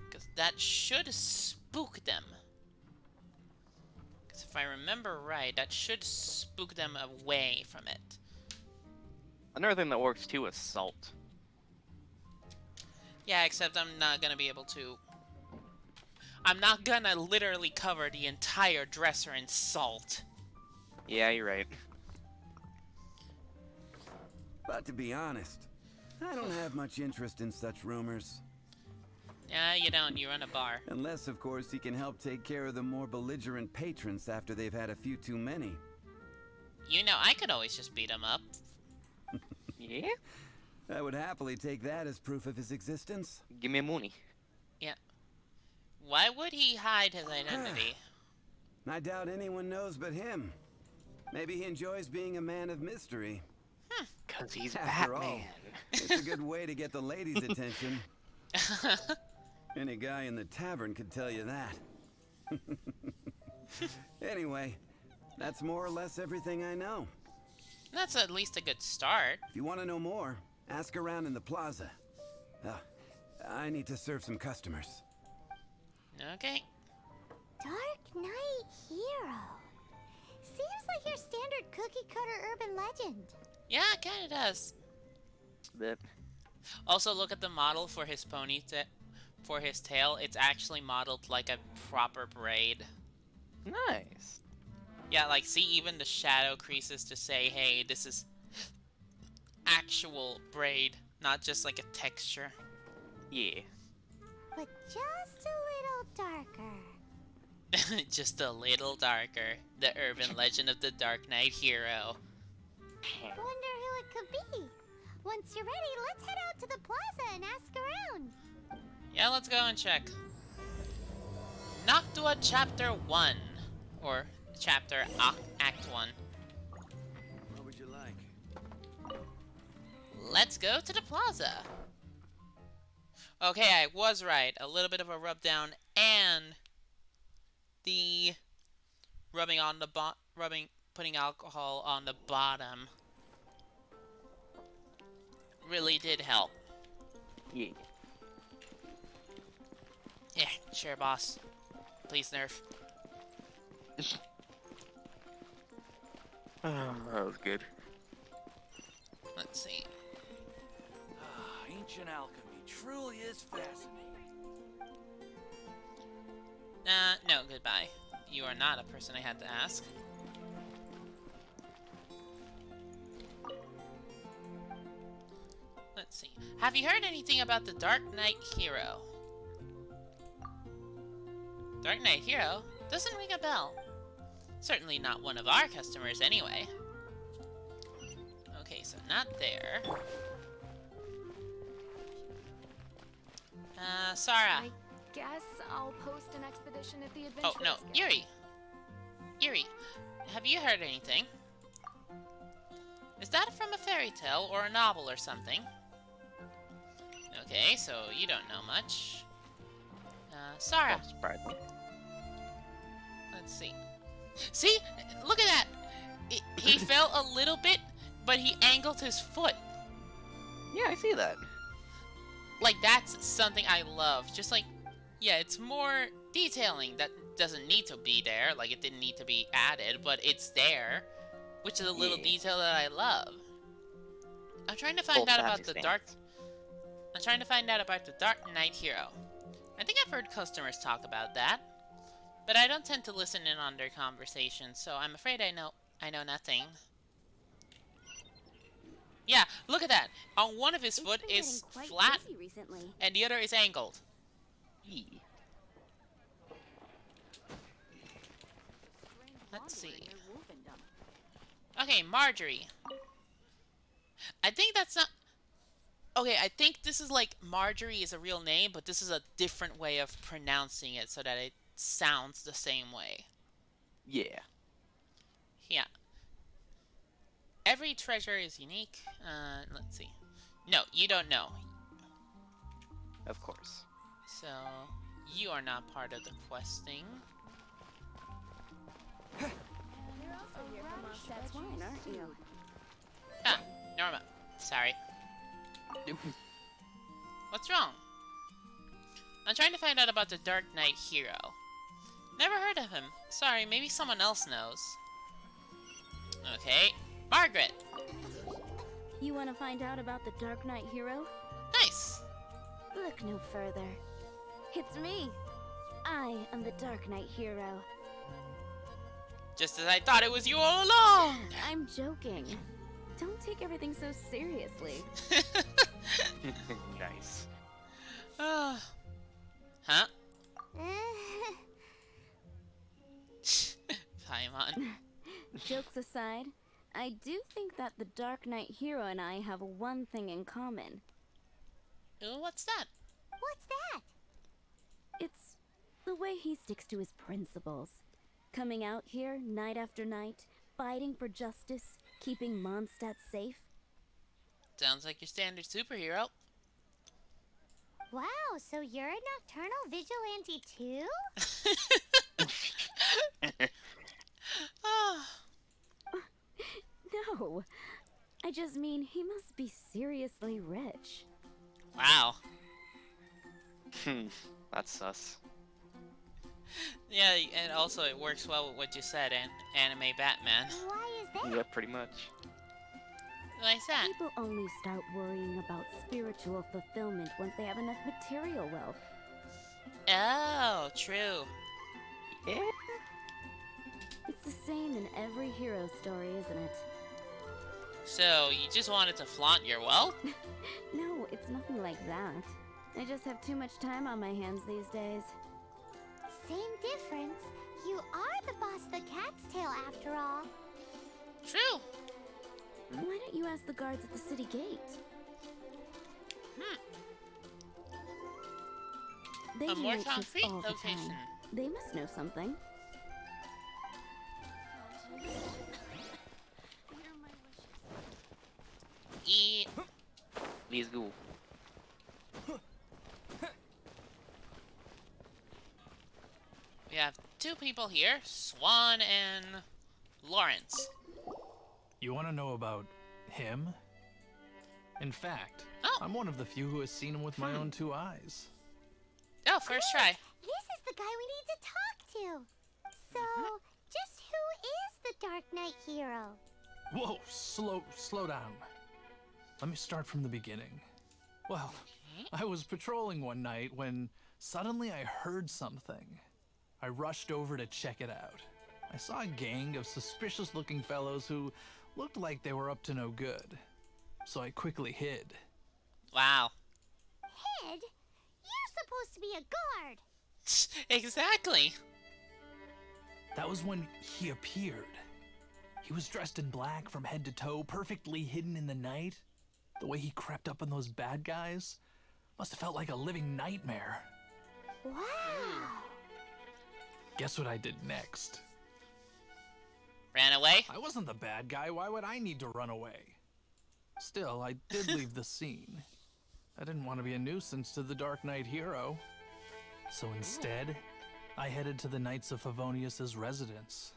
Because that should spook them. Because if I remember right, that should spook them away from it. Another thing that works too is salt. Yeah, except I'm not gonna be able to... I'm not gonna literally cover the entire dresser in salt. Yeah, you're right. But to be honest, I don't have much interest in such rumors. Yeah, you don't. You run a bar. Unless, of course, he can help take care of the more belligerent patrons after they've had a few too many. You know, I could always just beat him up. Yeah? I would happily take that as proof of his existence. Give me a money. Yeah. Why would he hide his identity? I doubt anyone knows but him. Maybe he enjoys being a man of mystery. Cause he's After Batman. all, it's a good way to get the ladies' attention. Any guy in the tavern could tell you that. Anyway, that's more or less everything I know. That's at least a good start. If you want to know more, ask around in the plaza. I need to serve some customers. Okay. Dark Knight Hero. Seems like your standard cookie-cutter urban legend. Yeah, it kinda does. Bit. Also, look at the model for his for his tail. It's actually modeled like a proper braid. Nice. Yeah, like, see, even the shadow creases to say, hey, this is actual braid, not just like a texture. Yeah. But just a little darker. Just a little darker. The urban legend of the Dark Knight Hero. Wonder who it could be. Once you're ready, let's head out to the plaza and ask around. Yeah, let's go and check. Noctua Chapter 1. Or Chapter Act 1. What would you like? Let's go to the plaza. Okay, I was right. A little bit of a rub down and the putting alcohol on the bottom really did help. Yeah. Yeah, sure, boss. Please nerf. Oh, that was good. Let's see. Ancient alchemy truly is fascinating. No, goodbye. You are not a person I had to ask. Let's see. Have you heard anything about the Dark Knight Hero? Dark Knight Hero? Doesn't ring a bell. Certainly not one of our customers anyway. Okay, so not there. Sarah. I guess I'll post an expedition at the Oh, Adventurers no, Guild. Eyyy. Eyyy, have you heard anything? Is that from a fairy tale or a novel or something? Okay, so you don't know much. Sarah. Don't surprise me. Let's see. See? Look at that! He fell a little bit, but he angled his foot. Yeah, I see that. Like, that's something I love. Just like, yeah, it's more detailing that doesn't need to be there. Like, it didn't need to be added, but it's there. Which is a little Yeah. detail that I love. I'm trying to find out about the Dark Knight Hero. I think I've heard customers talk about that. But I don't tend to listen in on their conversations, so I'm afraid I know nothing. Yeah, look at that. On one of his It's foot been is getting quite flat, busy recently. and the other is angled. Yeah. Let's see. Okay, Marjorie. I think that's not... Okay, I think this is like Marjorie is a real name, but this is a different way of pronouncing it so that it sounds the same way. Yeah. Yeah. Every treasure is unique. Let's see. No, you don't know. Of course. So, you are not part of the questing. You're also here from Mondstadt's wine, aren't you? Ah, Norma. Sorry. What's wrong? I'm trying to find out about the Dark Knight hero. Never heard of him. Sorry, maybe someone else knows. Okay. Margaret! You want to find out about the Dark Knight hero? Nice! Look no further. It's me. I am the Dark Knight hero. Just as I thought it was you all along! I'm joking. Don't take everything so seriously. Nice. Huh? Paimon. Jokes aside, I do think that the Dark Knight hero and I have one thing in common. Ooh, what's that? What's that? It's the way he sticks to his principles. Coming out here night after night, fighting for justice, keeping Mondstadt safe. Sounds like your standard superhero. Wow, so you're a nocturnal vigilante too? No. I just mean he must be seriously rich. Wow. That's sus. Yeah, and also it works well with what you said, anime Batman. Why is that? Yeah, pretty much. Why is that? People only start worrying about spiritual fulfillment once they have enough material wealth. Oh, true. Yeah. It's the same in every hero story, isn't it? So, you just wanted to flaunt your wealth? No, it's nothing like that. I just have too much time on my hands these days. Same difference. You are the boss of the Cat's Tail after all. True. Why don't you ask the guards at the city gate? They A more do night shifts concrete all the location. time. They must know something. Eat. Let's go. We have two people here, Swan and Lawrence. You want to know about him? In fact, Oh. I'm one of the few who has seen him with my own two eyes. Oh, first try. This is the guy we need to talk to. So, just who is the Dark Knight hero? Whoa, slow down. Let me start from the beginning. Well, I was patrolling one night when suddenly I heard something. I rushed over to check it out. I saw a gang of suspicious-looking fellows who looked like they were up to no good. So I quickly hid. Wow. Hid? You're supposed to be a guard. Exactly. That was when he appeared. He was dressed in black from head to toe, perfectly hidden in the night. The way he crept up on those bad guys must have felt like a living nightmare. Wow. Guess what I did next? Ran away? I wasn't the bad guy. Why would I need to run away? Still, I did leave the scene. I didn't want to be a nuisance to the Dark Knight hero. So instead, I headed to the Knights of Favonius's residence.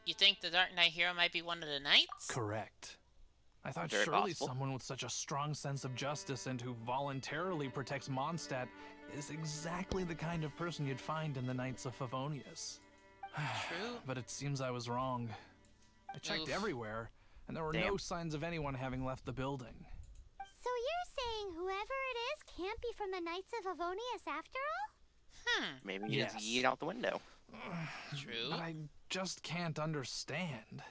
You think the Dark Knight hero might be one of the knights? Correct. I thought Very surely possible. someone with such a strong sense of justice and who voluntarily protects Mondstadt is exactly the kind of person you'd find in the Knights of Favonius. True. But it seems I was wrong. I checked Oof. everywhere, and there were Damn. no signs of anyone having left the building. So you're saying whoever it is can't be from the Knights of Avonius after all? Maybe you just Yes. yeet out the window. True. But I just can't understand.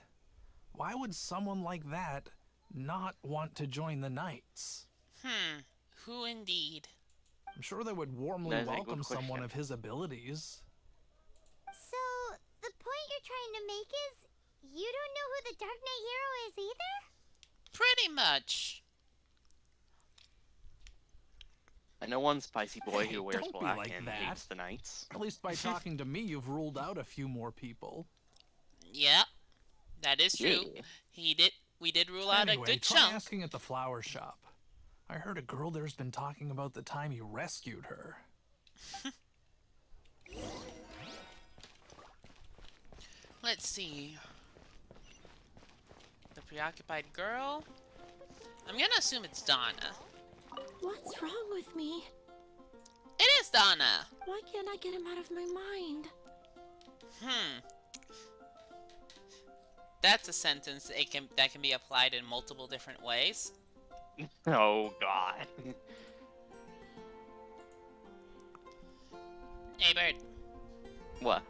Why would someone like that not want to join the Knights? Who indeed? I'm sure they would warmly That is a good welcome someone question. of his abilities. So, the point you're trying to make is you don't know who the Dark Knight hero is either? Pretty much. I know one spicy boy Hey, who wears don't be black like and that. hates the knights. At least by talking to me, you've ruled out a few more people. Yeah, that is true. Yeah. We did rule out Anyway, a good try chunk. asking at the flower shop. I heard a girl there's been talking about the time you rescued her. Let's see. The preoccupied girl. I'm gonna assume it's Donna. What's wrong with me? It is Donna. Why can't I get him out of my mind? That's a sentence that can be applied in multiple different ways. Oh god. Hey, Bird. What?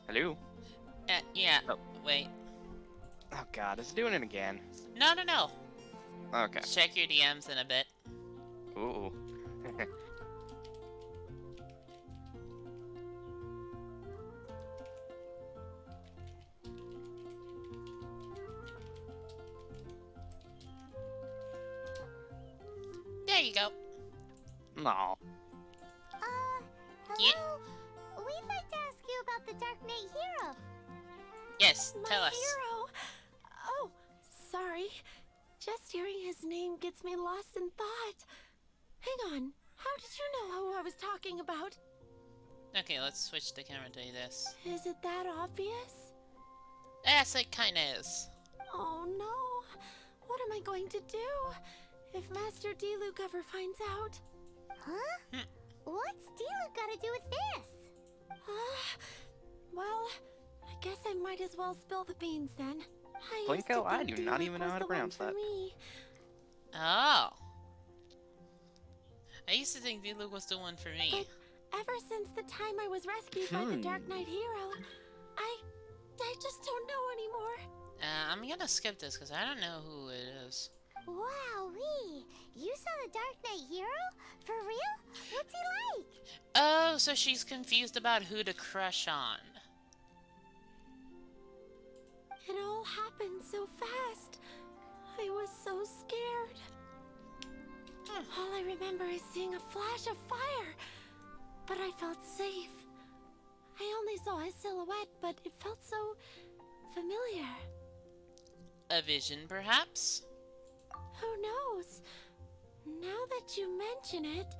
Hello? Yeah. Oh. Wait. Oh god, it's doing it again. No, no, no. Okay. Check your DMs in a bit. Ooh. There you go. No. Hello? Yeah. We'd like to ask you about the Dark Knight hero. Yes, My tell us. hero! Oh, sorry. Just hearing his name gets me lost in thought. Hang on. How did you know who I was talking about? Okay, let's switch the camera to this. Is it that obvious? Yes, it kinda is. Oh no. What am I going to do if Master D-Luke ever finds out? Huh? What's Diluc got to do with this? Well, I guess I might as well spill the beans then. Blinko, I do not even know how to pronounce that. Oh. I used to think D-Luke was the one for me. But ever since the time I was rescued by the Dark Knight hero, I just don't know anymore. I'm gonna skip this because I don't know who it is. Wowee! You saw the Dark Knight hero? For real? What's he like? Oh, so she's confused about who to crush on. It all happened so fast. I was so scared. All I remember is seeing a flash of fire, but I felt safe. I only saw his silhouette, but it felt so familiar. A vision, perhaps? Who knows? Now that you mention it,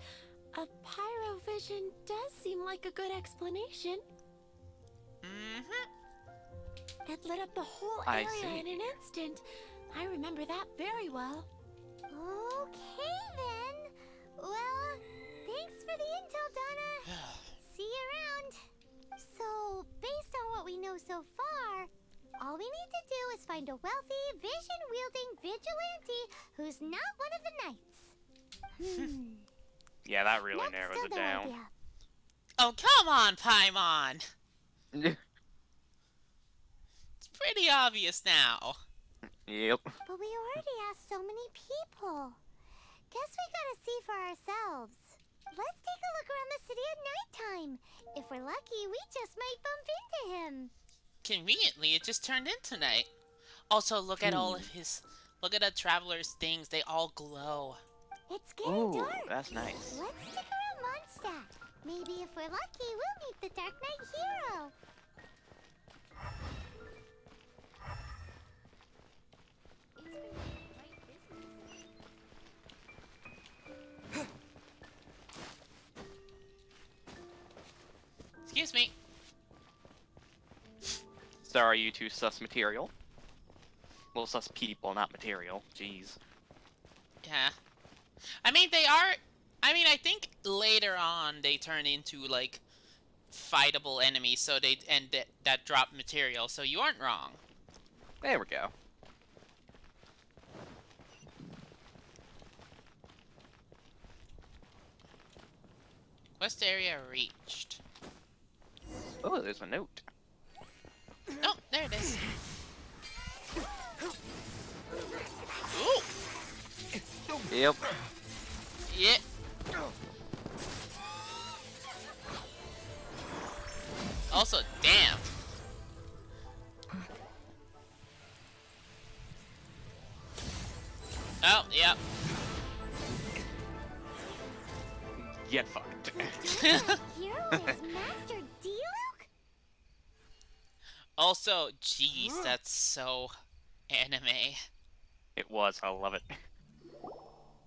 a pyrovision does seem like a good explanation. Mm-hmm. It lit up the whole I area see. in an instant. I remember that very well. Okay then. Well, thanks for the intel, Donna. See you around. So, based on what we know so far, all we need to do is find a wealthy, vision-wielding vigilante who's not one of the knights. Yeah, that really Next narrows it other down. idea. Oh, come on, Paimon! It's pretty obvious now. Yep. But we already asked so many people. Guess we gotta see for ourselves. Let's take a look around the city at nighttime. If we're lucky, we just might bump into him. Conveniently, it just turned into night. Also, look at all of his... Look at the traveler's things. They all glow. It's getting Ooh, dark. that's nice. Let's stick around Mondstadt. Maybe if we're lucky, we'll meet the Dark Knight hero. Excuse me. Sorry, you two sus material. Well, sus people, not material. Jeez. Yeah. I mean, they are... I mean, I think later on they turn into, like, fightable enemies, so they... And that drop material, so you aren't wrong. There we go. Quest area reached. Oh, there's a note. Oh, there it is. Ooh! Yep. Yeah. Also, damn. Oh, yep. Get fucked. The hero is Master D-Luke? Also, jeez, that's so anime. It was. I love it.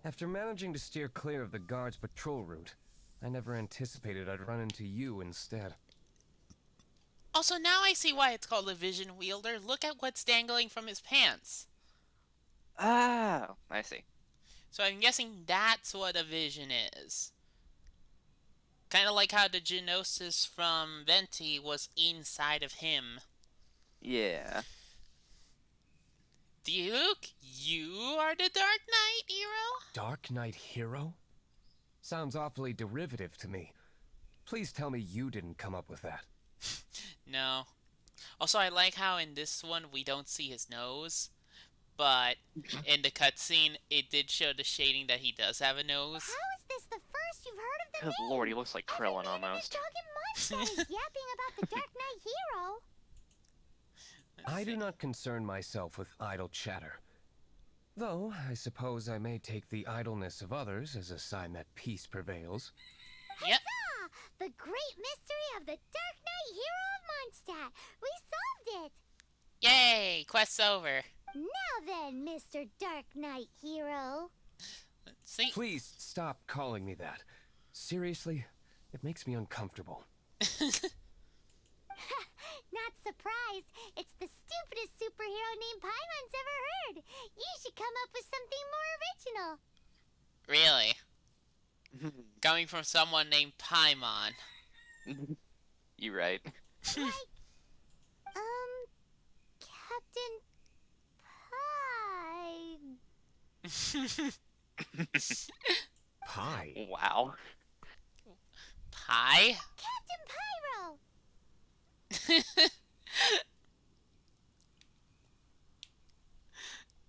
After managing to steer clear of the guard's patrol route, I never anticipated I'd run into you instead. Also, now I see why it's called a vision wielder. Look at what's dangling from his pants. Ah, I see. So I'm guessing that's what a vision is. Kind of like how the Genosis from Venti was inside of him. Yeah. Duke, you are the Dark Knight hero? Dark Knight hero? Sounds awfully derivative to me. Please tell me you didn't come up with that. No. Also, I like how in this one we don't see his nose, but in the cutscene it did show the shading that he does have a nose. How is this the first you've heard of the Good name? lord, he looks like Krillin Every man and almost. his dog and Mondstadt is yapping about the Dark Knight hero. I do not concern myself with idle chatter. Though, I suppose I may take the idleness of others as a sign that peace prevails. Yep. Huzzah! The great mystery of the Dark Knight hero of Mondstadt. We solved it. Yay! Quest's over. Now then, Mr. Dark Knight hero. Let's see. Please stop calling me that. Seriously, it makes me uncomfortable. Not surprised. It's the stupidest superhero name Paimon's ever heard. You should come up with something more original. Really? Coming from someone named Paimon. You right. Like, Captain Pie. Pie? Wow. Pie? Captain Pyro.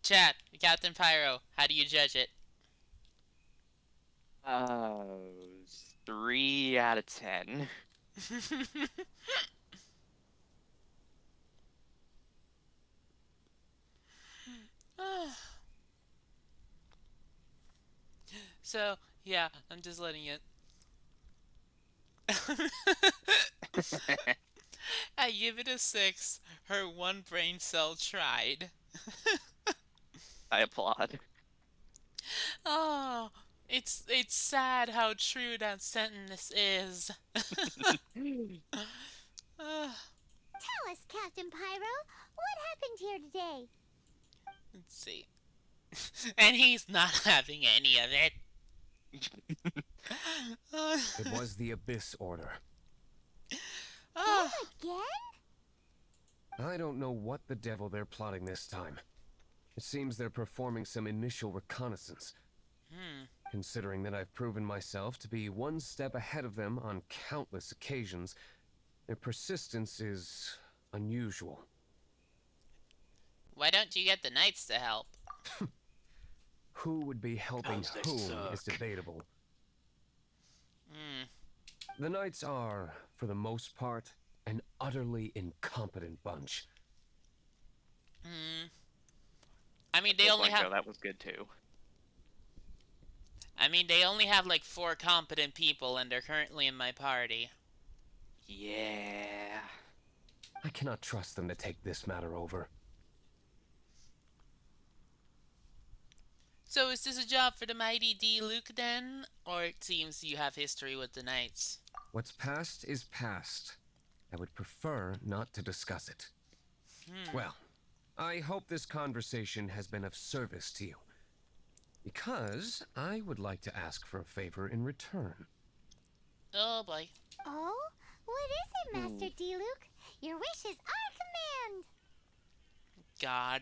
Chat, Captain Pyro, how do you judge it? 3 out of 10. So, yeah, I'm just letting it. I give it a 6. Her one brain cell tried. I applaud. Oh, it's sad how true that sentence is. Tell us, Captain Pyro, what happened here today? Let's see. And he's not having any of it. It was the Abyss Order. Oh, Again? I don't know what the devil they're plotting this time. It seems they're performing some initial reconnaissance. Considering that I've proven myself to be one step ahead of them on countless occasions, their persistence is unusual. why don't you get the knights to help? Who would be helping Cause they whom suck. is debatable. Hmm. The Knights are, for the most part, an utterly incompetent bunch. I mean, they Good only point, have. though, that was good too. I mean, they only have like 4 competent people, and they're currently in my party. Yeah. I cannot trust them to take this matter over. So is this a job for the mighty D. Luke then? Or it seems you have history with the knights? What's past is past. I would prefer not to discuss it. Well, I hope this conversation has been of service to you. Because I would like to ask for a favor in return. Oh boy. Oh? What is it, Master D-Luke? Your wish is our command. God,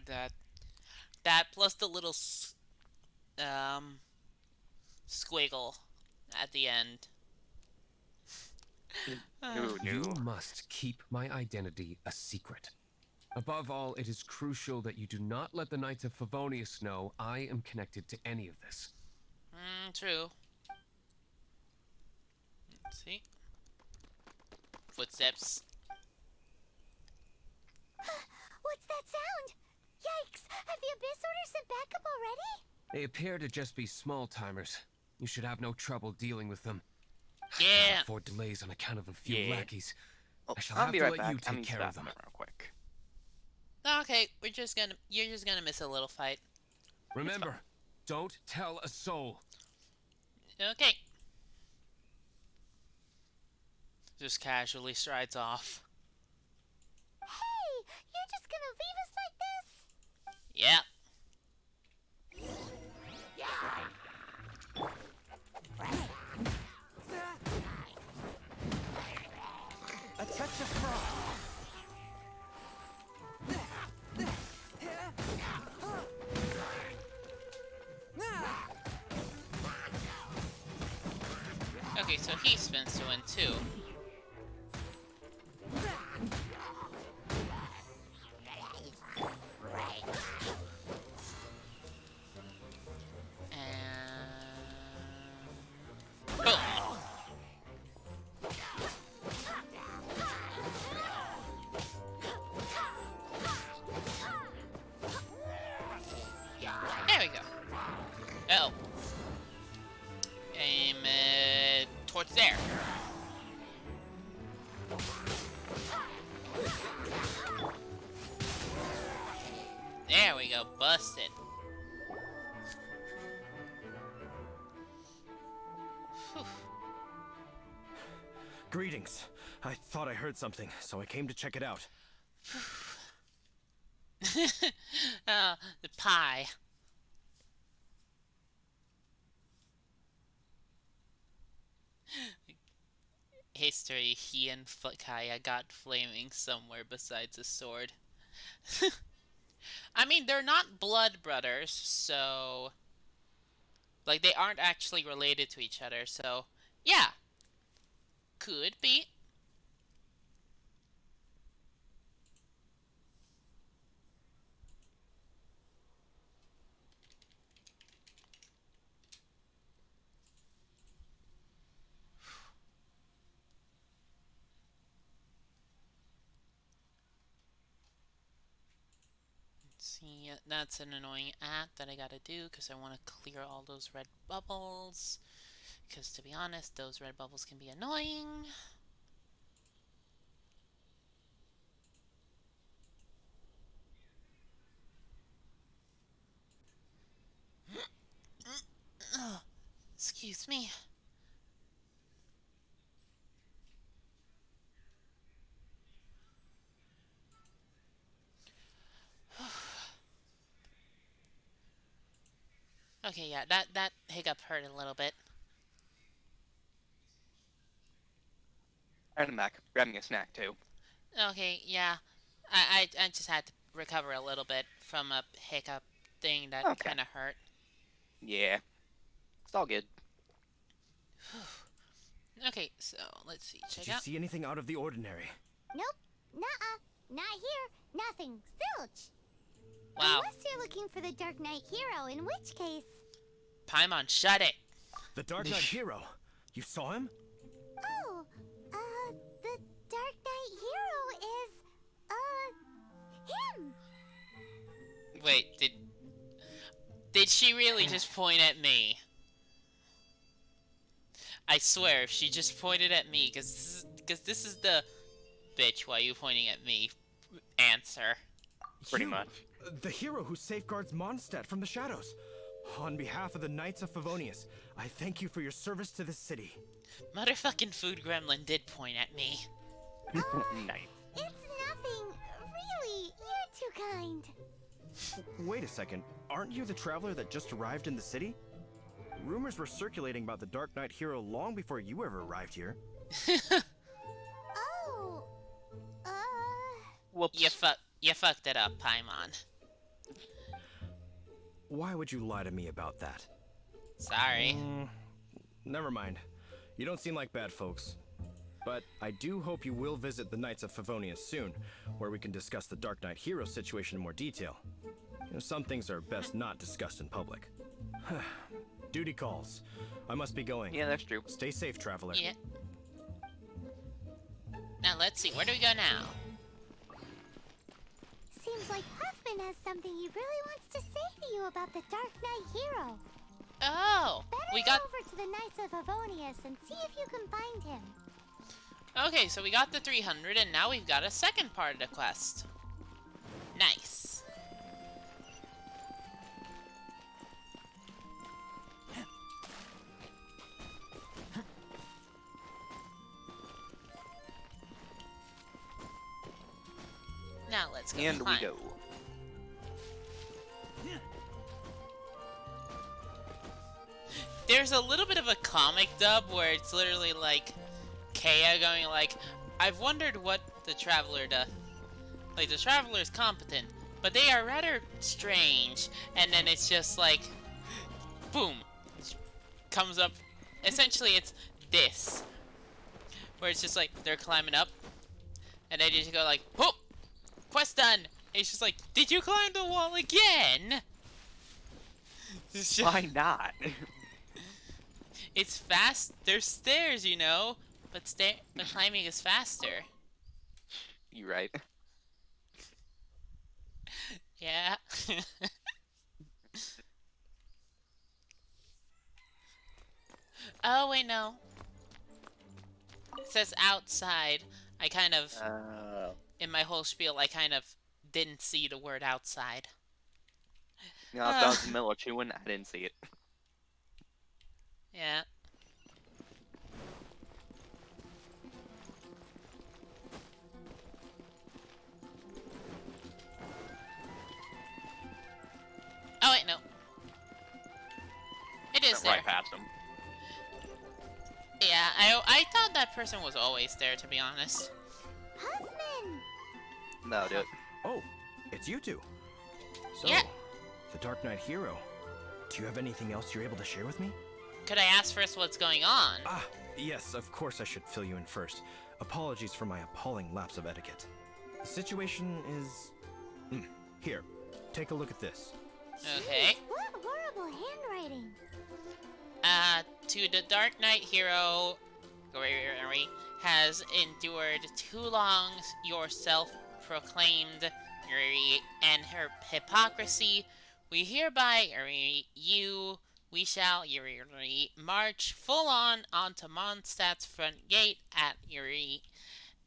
that plus the little squiggle at the end. Ooh, You no. must keep my identity a secret. Above all, it is crucial that you do not let the Knights of Favonius know I am connected to any of this. True. Let's see. Footsteps. What's that sound? Yikes! Have the Abyss Order sent backup already? They appear to just be small-timers. You should have no trouble dealing with them. Yeah. For delays on account of a few Yeah. lackeys. Oh, I shall I'll have be to right let back. you I'm take using care of the them. bathroom real quick. Okay, you're just gonna miss a little fight. Remember, don't tell a soul. Okay. Just casually strides off. Hey, you're just gonna leave us like this? Yeah. A touch of frost. Okay, so he spins to win too. And boom. There we go. Oh. Aim it towards there. There we go. Busted. Whew. Greetings. I thought I heard something, so I came to check it out. The pie. History, he and Kaya got flaming somewhere besides a sword. I mean, they're not blood brothers, so... Like, they aren't actually related to each other, so... Yeah. Could be. See, that's an annoying act that I gotta do because I want to clear all those red bubbles. Because to be honest, those red bubbles can be annoying. Excuse me. Okay, yeah, that hiccup hurt a little bit. Alright, I'm back. Grabbing a snack too. Okay, yeah. I just had to recover a little bit from a hiccup thing that Okay. kind of hurt. Yeah. It's all good. Okay, so let's see. Check Did you out. see anything out of the ordinary? Nope. Nuh-uh. Not here. Nothing. Zilch. Wow. Unless you're looking for the Dark Knight hero, in which case... Paimon, shut it. The Dark Knight hero. You saw him? Oh, the Dark Knight hero is, him. Wait, did she really just point at me? I swear, if she just pointed at me, because this is the bitch, why are you pointing at me answer. Pretty You, much. The hero who safeguards Mondstadt from the shadows. On behalf of the Knights of Favonius, I thank you for your service to this city. Motherfucking food gremlin did point at me. Nice. It's nothing. Really, you're too kind. Wait a second, aren't you the traveler that just arrived in the city? Rumors were circulating about the Dark Knight hero long before you ever arrived here. Oh, Whoops. You fucked it up, Paimon. Why would you lie to me about that? Sorry. Never mind. You don't seem like bad folks. But I do hope you will visit the Knights of Favonius soon, where we can discuss the Dark Knight hero situation in more detail. You know, some things are best not discussed in public. Duty calls. I must be going. Yeah, that's true. Stay safe, traveler. Yeah. Now let's see, where do we go now? seems like Huffman has something he really wants to say to you about the Dark Knight hero. Oh, Better we go got... over to the Knights of Favonius and see if you can find him. Okay, so we got the 300, and now we've got a second part of the quest. Nice. Now let's go And climb. we go. There's a little bit of a comic dub where it's literally like Kea going like, I've wondered what the Traveler does. Like, the Traveler is competent, but they are rather strange. And then it's just like, boom, comes up. Essentially, it's this, where it's just like they're climbing up, and they just go like, whoop, quest done. And it's just like, did you climb the wall again? It's just, Why not? it's fast. There's stairs, you know, but climbing is faster. You right. Yeah. Oh, wait, no. It says outside. I kind of, in my whole spiel, I kind of didn't see the word outside. You know, if that was the middle of chewing, I didn't see it. Yeah. Oh, wait, no. It is Went there. right past him. Yeah, I thought that person was always there, to be honest. Huffman! No, dude. Oh, it's you two. So, Yeah. the Dark Knight hero. Do you have anything else you're able to share with me? Could I ask first what's going on? Ah, yes, of course I should fill you in first. Apologies for my appalling lapse of etiquette. The situation is... Here, take a look at this. Okay. What horrible handwriting. To the Dark Knight hero, has endured too long your self-proclaimed and her hypocrisy. We hereby we shall march full on onto Mondstadt's front gate at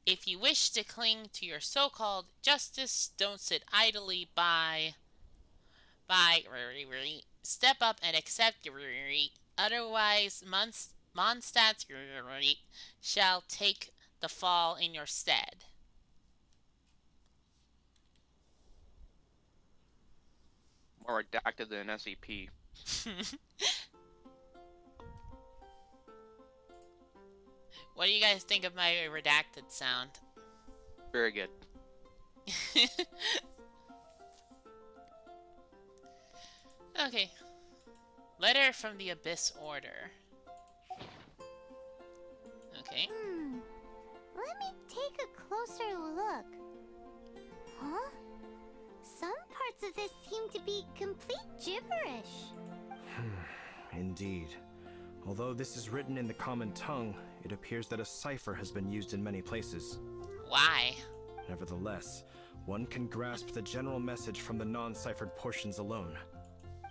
If you wish to cling to your so-called justice, don't sit idly by. Step up and accept otherwise Mondstadt's shall take the fall in your stead. More redacted than an SCP. What do you guys think of my redacted sound? Very good. Okay. Letter from the Abyss Order. Okay. Let me take a closer look. Huh? Some parts of this seem to be complete gibberish. Indeed. Although this is written in the common tongue, it appears that a cipher has been used in many places. Why? Nevertheless, one can grasp the general message from the non-ciphered portions alone.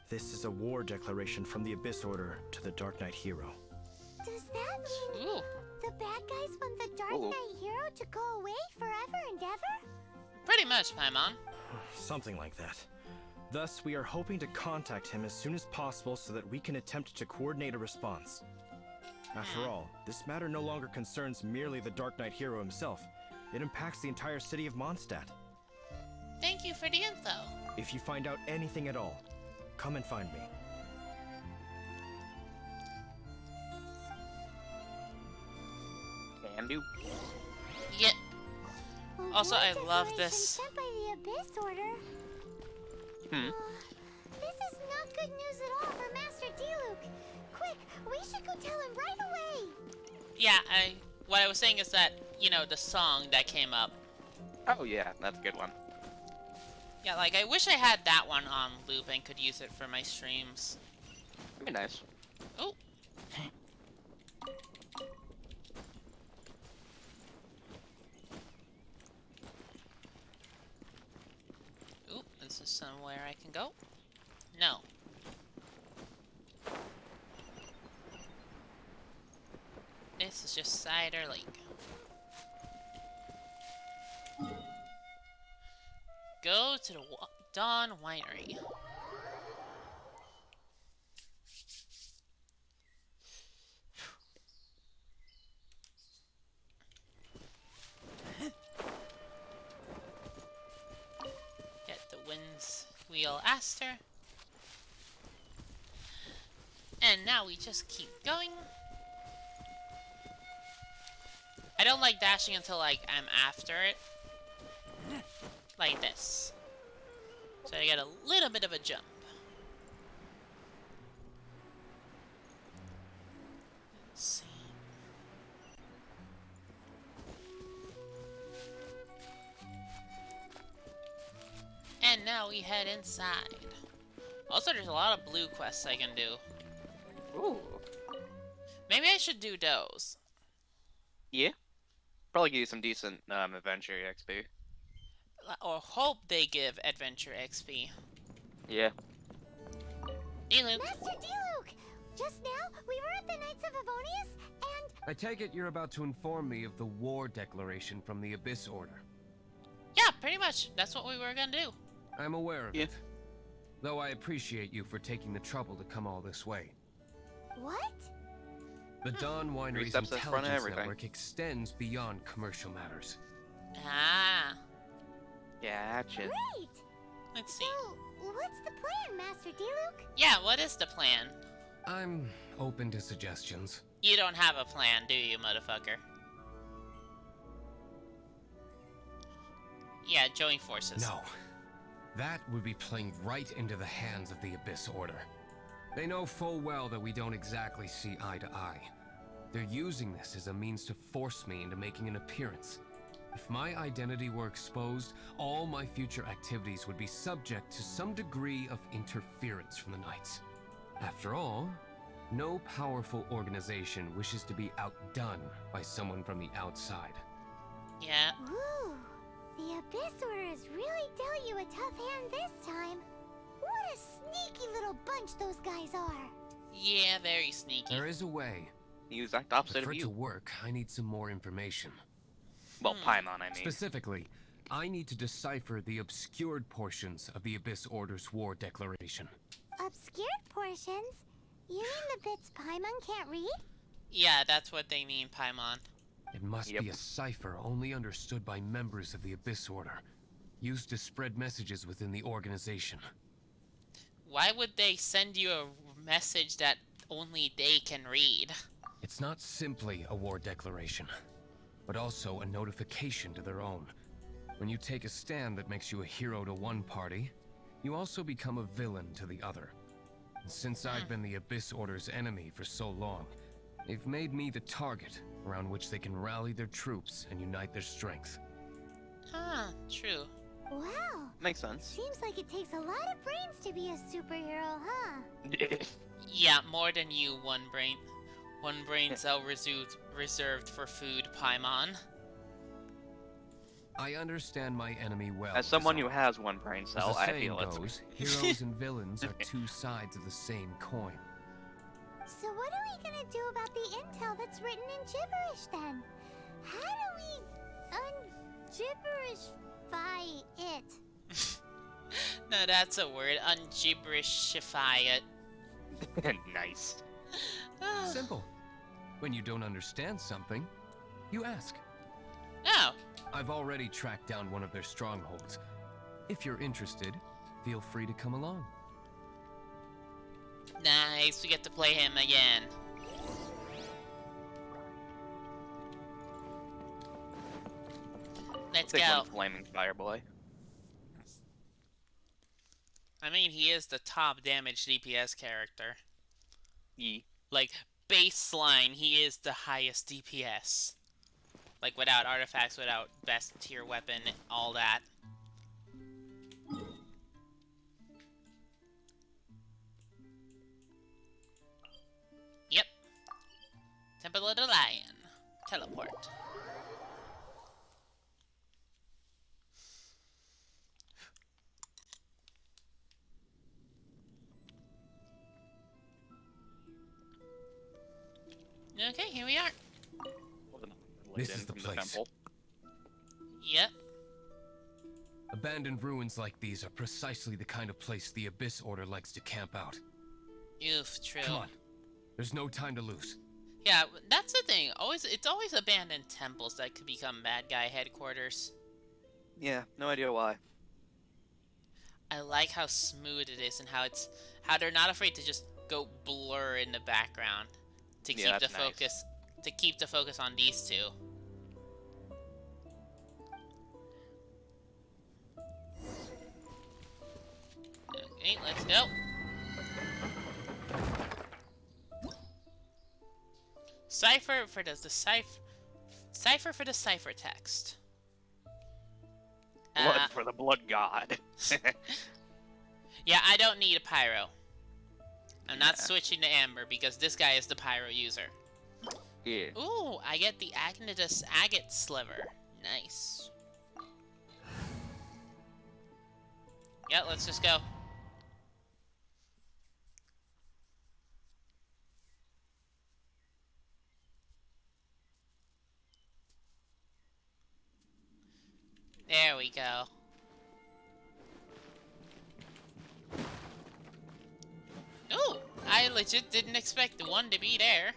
This is a war declaration from the Abyss Order to the Dark Knight hero. Does that mean the bad guys want the Dark Ooh. Knight hero to go away forever and ever? Pretty much, Paimon. Something like that. Thus, we are hoping to contact him as soon as possible so that we can attempt to coordinate a response. After all, this matter no longer concerns merely the Dark Knight hero himself. It impacts the entire city of Mondstadt. Thank you for the info. If you find out anything at all, come and find me. Can do. Yeah. A Also, war I love declaration this. Sent by the Abyss Order. This is not good news at all for Master Diluc. Quick, we should go tell him right away. Yeah, what I was saying is that, you know, the song that came up. Oh yeah, that's a good one. Yeah, like, I wish I had that one on loop and could use it for my streams. That'd be nice. Oh. somewhere I can go? No. This is just Cider Lake. Go to the Dawn Winery. Get the Wind's Wheel Aster. And now we just keep going. I don't like dashing until like I'm after it. Like this. So I get a little bit of a jump. Let's see. And now we head inside. Also, there's a lot of blue quests I can do. Ooh. Maybe I should do those. Yeah. Probably give you some decent adventure XP. Or hope they give adventure XP. Yeah. Diluc. Master Diluc! Just now, we were at the Knights of Avonius, and... I take it you're about to inform me of the war declaration from the Abyss Order. Yeah, pretty much. That's what we were gonna do. I'm aware of it. Though I appreciate you for taking the trouble to come all this way. What? The Dawn Winery's intelligence network extends beyond commercial matters. Ah. Gotcha. Great! Let's see. So, what's the plan, Master Diluc? Yeah, what is the plan? I'm open to suggestions. You don't have a plan, do you, motherfucker? Yeah, join forces. No. That would be playing right into the hands of the Abyss Order. They know full well that we don't exactly see eye to eye. They're using this as a means to force me into making an appearance. If my identity were exposed, all my future activities would be subject to some degree of interference from the Knights. After all, no powerful organization wishes to be outdone by someone from the outside. Yeah. Ooh, the Abyss Order has really dealt you a tough hand this time. What a sneaky little bunch those guys are. Yeah, very sneaky. There is a way. The exact opposite For of it you. to work, I need some more information. Well, Paimon, I mean. Specifically, I need to decipher the obscured portions of the Abyss Order's war declaration. Obscured portions? You mean the bits Paimon can't read? Yeah, that's what they mean, Paimon. It must be a cipher only understood by members of the Abyss Order, used to spread messages within the organization. Why would they send you a message that only they can read? It's not simply a war declaration, but also a notification to their own. When you take a stand that makes you a hero to one party, you also become a villain to the other. And since I've been the Abyss Order's enemy for so long, they've made me the target around which they can rally their troops and unite their strength. Ah, true. Wow. Makes sense. Seems like it takes a lot of brains to be a superhero, huh? Yeah, more than you, One Brain. One Brain cell reserved for food, Paimon. I understand my enemy well. As someone who has one brain cell, As the I saying feel it's... goes, heroes and villains are two sides of the same coin. So what are we gonna do about the intel that's written in gibberish then? How do we un-gibberishify it? No, that's a word. Ungibberishify it. Nice. Simple. When you don't understand something, you ask. Oh. I've already tracked down one of their strongholds. If you're interested, feel free to come along. Nice, we get to play him again. Let's Take go. one flaming fireboy. I mean, he is the top damage DPS character. Yee. Like, baseline, he is the highest DPS. Like, without artifacts, without best tier weapon, all that. Yep. Temple of the Lion. Teleport. Okay, here we are. This is the place. temple. Yep. Abandoned ruins like these are precisely the kind of place the Abyss Order likes to camp out. Oof, true. Come on. There's no time to lose. Yeah, that's the thing. It's always abandoned temples that could become bad guy headquarters. Yeah, no idea why. I like how smooth it is and how they're not afraid to just go blur in the background to keep the focus on these two. Okay, let's go. Cipher for the ciphertext. Blood for the blood god. Yeah, I don't need a pyro. I'm not switching to Amber because this guy is the pyro user. Yeah. Ooh, I get the Agnetus agate sliver. Nice. Yeah, let's just go. There we go. Ooh, I legit didn't expect the one to be there.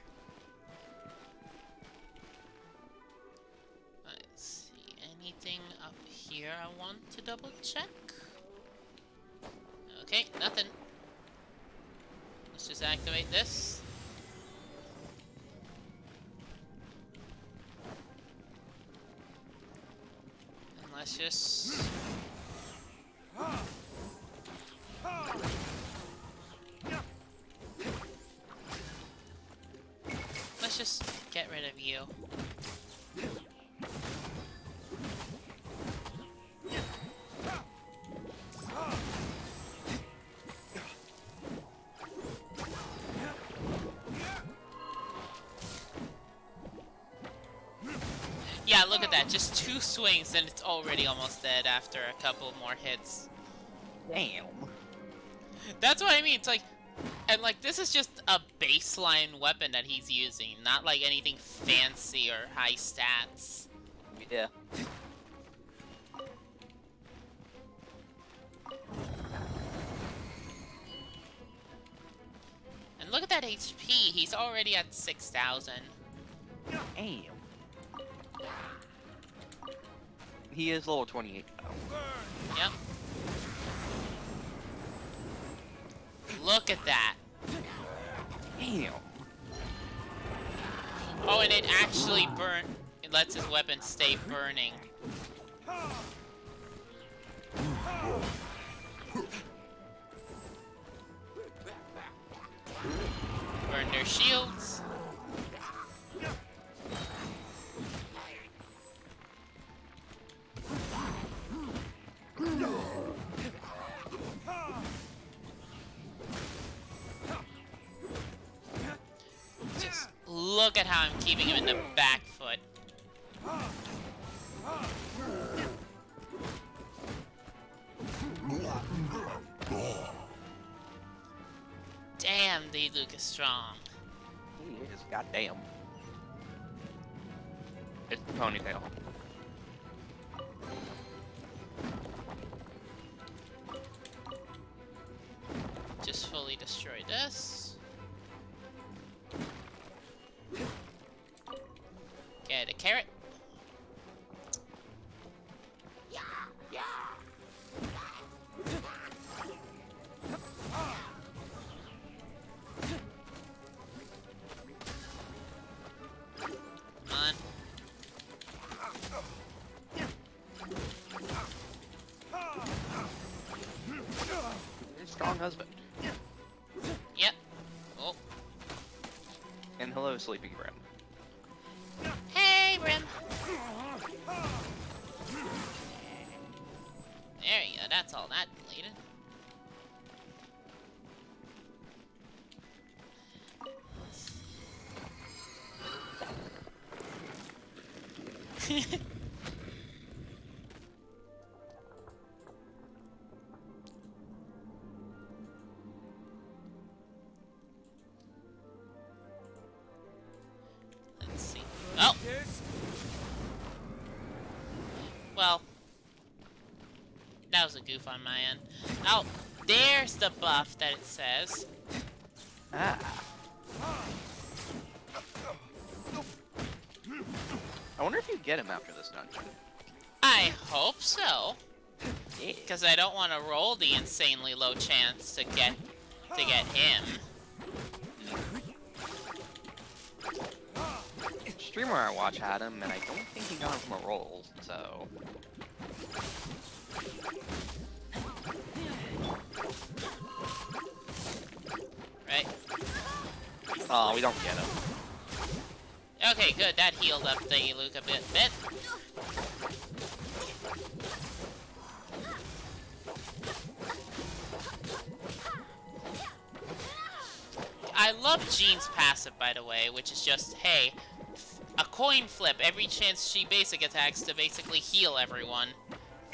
Let's see, anything up here I want to double check? Okay, nothing. Let's just activate this. And let's just... Let's just get rid of you. Yeah, look at that. Just 2 swings and it's already almost dead after a couple more hits. Damn. That's what I mean. It's like... And, like, this is just a baseline weapon that he's using. Not, like, anything fancy or high stats. Yeah. And look at that HP. He's already at 6,000. Damn. He is level 28. Yep. Look at that. Damn. Oh, and it actually it lets his weapon stay burning. Burn their shields. Just look at how I'm keeping him in the back foot. Damn, the Luke is strong. He is, goddamn. It's the ponytail. Just fully destroy this. Get a carrot. Come on. Strong husband. Yep. Oh. And hello, Sleepy Brim. Hey, Brim. There you go. That's all that deleted. Oh! Well, that was a goof on my end. Oh, there's the buff that it says. Ah. I wonder if you get him after this dungeon. I hope so. Yeah. Because I don't want to roll the insanely low chance to get him. Streamer I watch had him, and I don't think he got him from a roll, so... Right? Oh, we don't get him. Okay, good. That healed up the Luke a bit. I love Jean's passive, by the way, which is just, hey, a coin flip every chance she basic attacks to basically heal everyone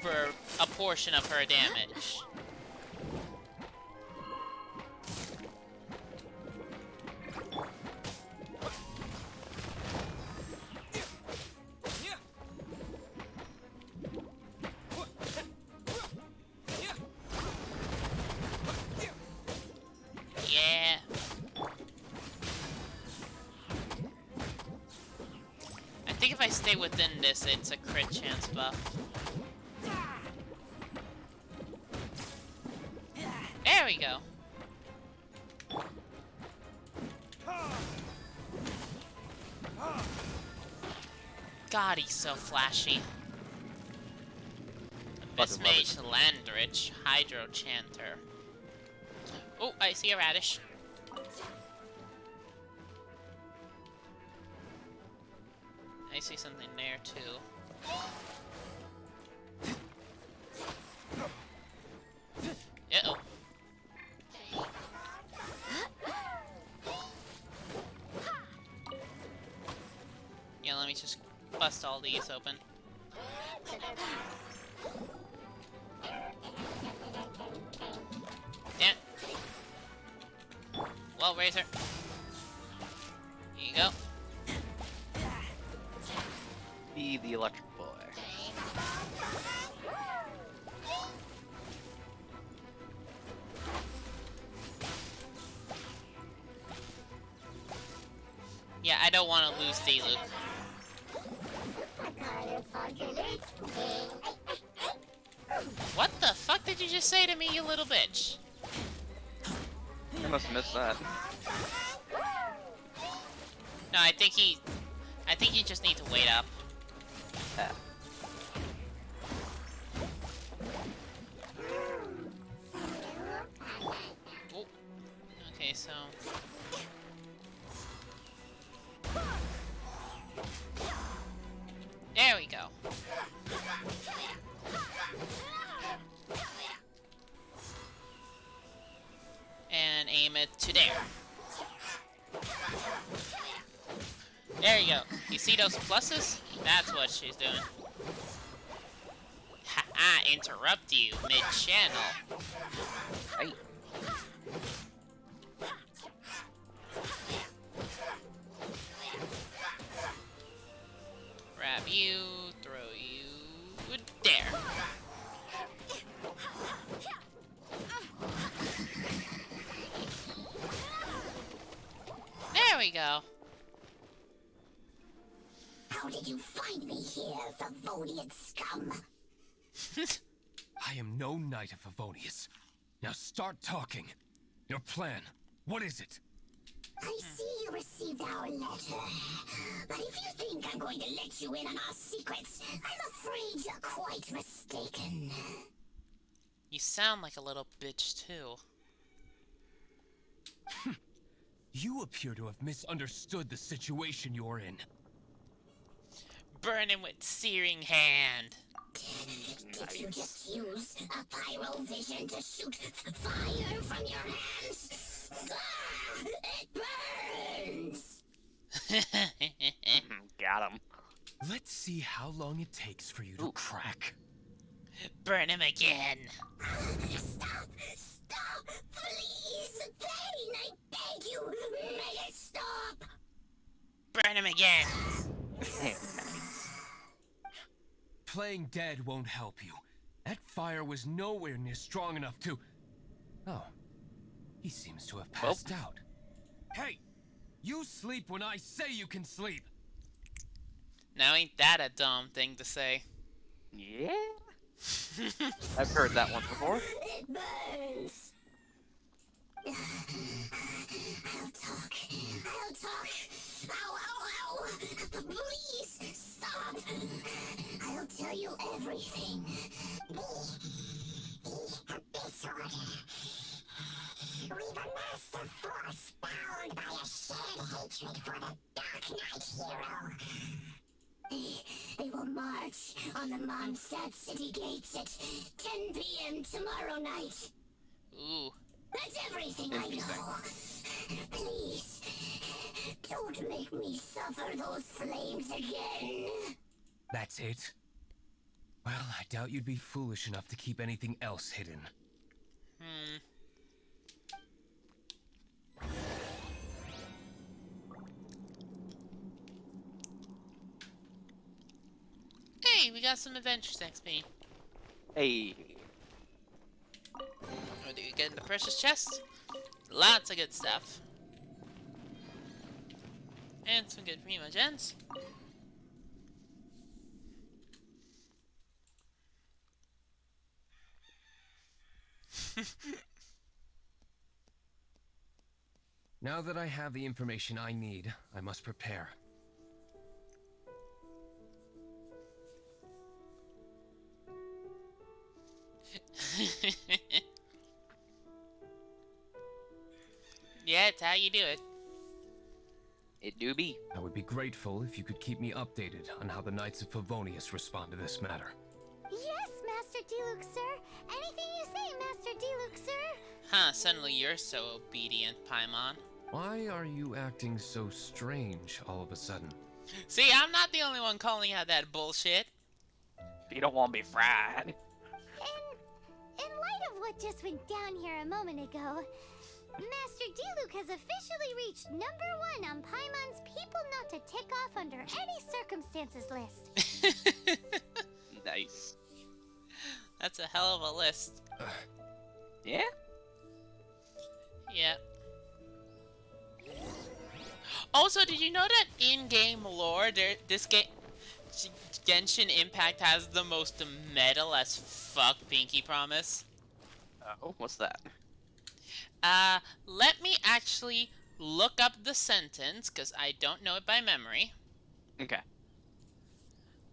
for a portion of her damage. Yeah. I think if I stay within this, it's a crit chance buff. There we go. God, he's so flashy. Abyss Mage Landrich, Hydro Chanter. Oh, I see a radish. I see something there too. Uh-oh. Yeah, let me just bust all these open. Damn. Well, Razor. Here you go. Be the electric boy. Yeah, I don't want to lose D-Luke. What the fuck did you just say to me, you little bitch? I must have missed that. No, I think you just need to wait up. Oh. Okay, so... There we go. And aim it to there. There you go. You see those pluses? That's what she's doing. Ha-ha, interrupt you mid-channel. Hey. Grab you, throw you there. There we go. How did you find me here, Favonian scum? I am no knight of Favonius. Now start talking. Your plan, what is it? I see you received our letter. But if you think I'm going to let you in on our secrets, I'm afraid you're quite mistaken. You sound like a little bitch, too. You appear to have misunderstood the situation you're in. Burn him with searing hand. Did you just use a pyrovision to shoot fire from your hands? Ah, it burns! Got him. Let's see how long it takes for you to crack. Burn him again. Stop! Stop! Please! Pain, I beg you! Make it stop! Burn him again. Damn knights. Playing dead won't help you. That fire was nowhere near strong enough to... Oh. He seems to have passed out. Hey! You sleep when I say you can sleep! Now ain't that a dumb thing to say? Yeah? I've heard that one before. It burns. I'll talk. I'll talk. Ow, ow, ow. Please, stop. I'll tell you everything. Disorder. We've amassed a force bound by a shared hatred for the Dark Knight hero. They will march on the Mondstadt city gates at 10 p.m. tomorrow night. Ooh. That's everything I know. Please, don't make me suffer those flames again. That's it? Well, I doubt you'd be foolish enough to keep anything else hidden. Hey, we got some adventures XP. Hey. What do you get in the precious chest? Lots of good stuff. And some good primo gens. Now that I have the information I need, I must prepare. Yeah, it's how you do it. It do be. I would be grateful if you could keep me updated on how the Knights of Favonius respond to this matter. Yes, Master Diluc, sir. Anything you say, Master Diluc, sir. Huh, suddenly you're so obedient, Paimon. Why are you acting so strange all of a sudden? See, I'm not the only one calling out that bullshit. You don't want to be fried. In light of what just went down here a moment ago, Master Diluc has officially reached #1 on Paimon's people not to tick off under any circumstances list. Nice. That's a hell of a list. Yeah? Yeah. Also, did you know that in-game lore, this game, Genshin Impact has the most metal as fuck Pinky Promise? Oh, what's that? Let me actually look up the sentence, because I don't know it by memory. Okay.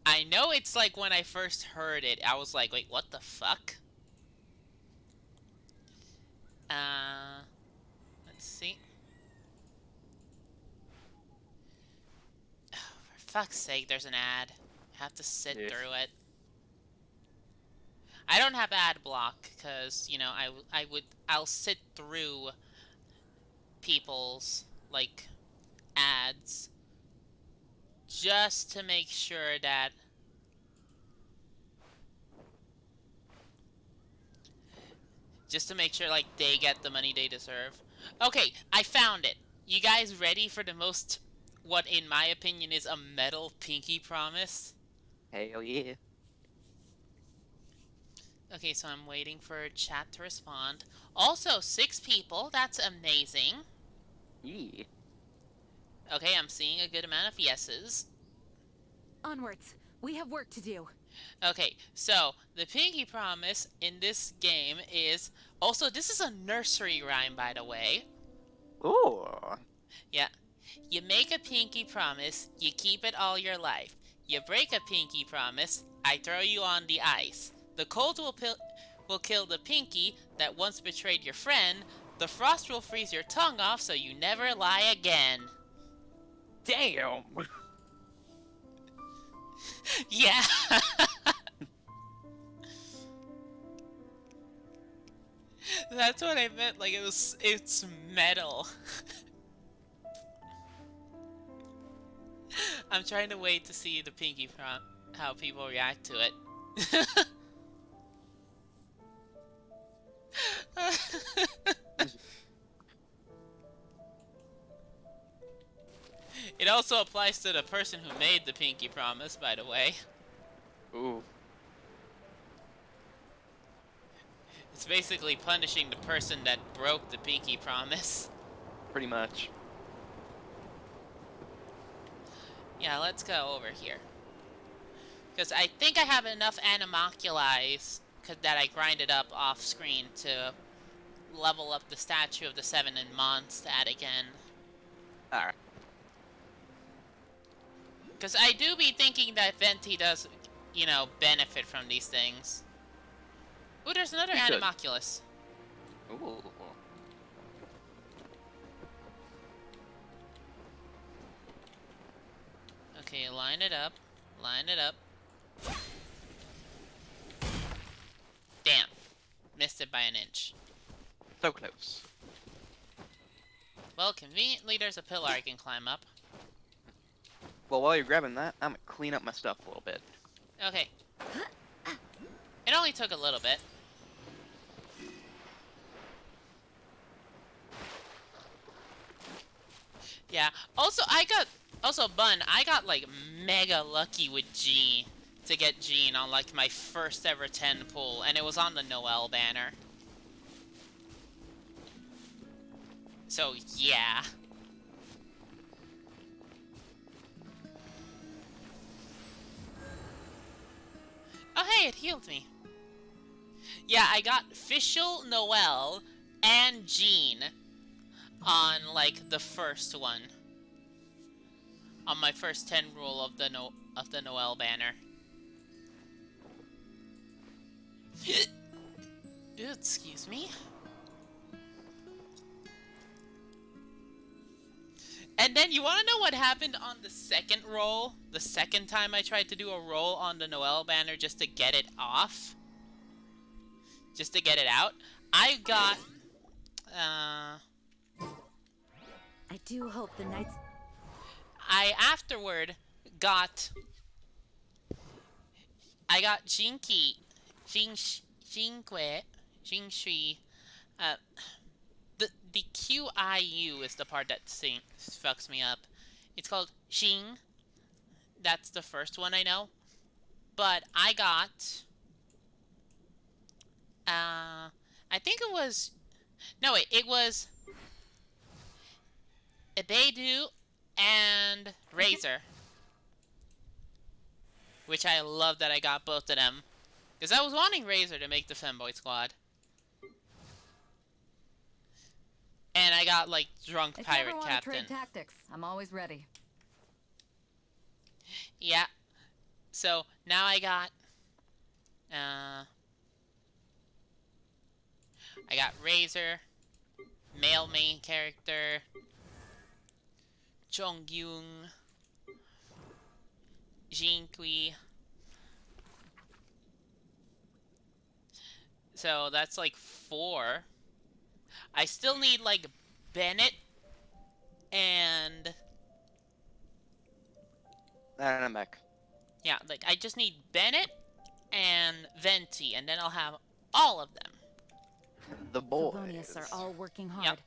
I know it's like when I first heard it, I was like, wait, what the fuck? Let's see. Oh, for fuck's sake, there's an ad. I have to sit through it. I don't have ad block, because, you know, I'll sit through people's, like, ads just to make sure that like they get the money they deserve. Okay, I found it. You guys ready for the most, what in my opinion is a metal Pinky Promise? Hell yeah. Okay, so I'm waiting for chat to respond. Also, 6 people. That's amazing. Yeah. Okay, I'm seeing a good amount of yeses. Onwards. We have work to do. Okay, so the Pinky Promise in this game is... Also, this is a nursery rhyme, by the way. Ooh. Yeah. You make a Pinky Promise, you keep it all your life. You break a Pinky Promise, I throw you on the ice. The cold will kill the Pinky that once betrayed your friend. The frost will freeze your tongue off so you never lie again. Damn. Yeah. That's what I meant, like it's metal. I'm trying to wait to see the Pinky how people react to it. It also applies to the person who made the pinky promise, by the way. Ooh. It's basically punishing the person that broke the pinky promise. Pretty much. Yeah, let's go over here. Because I think I have enough animalculies that I grinded up off screen to level up the statue of the 7 and Mondstadt again. Alright. Because I do be thinking that Venti does, you know, benefit from these things. Ooh, there's another animalculus. Ooh. Okay, line it up. Line it up. Damn. Missed it by an inch. So close. Well, conveniently there's a pillar I can climb up. Well, while you're grabbing that, I'm gonna clean up my stuff a little bit. Okay. It only took a little bit. Yeah. Also, Bun, I got like mega lucky with G to get Jean on like my first ever 10 pull, and it was on the Noel banner. So, yeah. Oh, hey, it healed me. Yeah, I got Fischl, Noel, and Jean on, like, the first one. On my first 10 rule of the Noel banner. Excuse me. And then, you want to know what happened on the second roll? The second time I tried to do a roll on the Noel banner just to get it off? Just to get it out? I got... I do hope the knights... I afterward got... I got Jinky... Jinshui... The QIU is the part that fucks me up. It's called Xing. That's the first one I know. But I got... I think it was... No, wait, it was... Ebedu and Razor. Which I love that I got both of them. Because I was wanting Razor to make the Femboy squad. And I got, like, drunk If pirate you ever want captain. to trade tactics, I'm always ready. Yeah. So, now I got... I got Razor. Male main character. Chongyun. Jinkui. So, that's, like, 4. I still need, like, Bennett and... And I'm back. Yeah, like, I just need Bennett and Venti, and then I'll have all of them. The boys. Favonius are all working hard. Yep.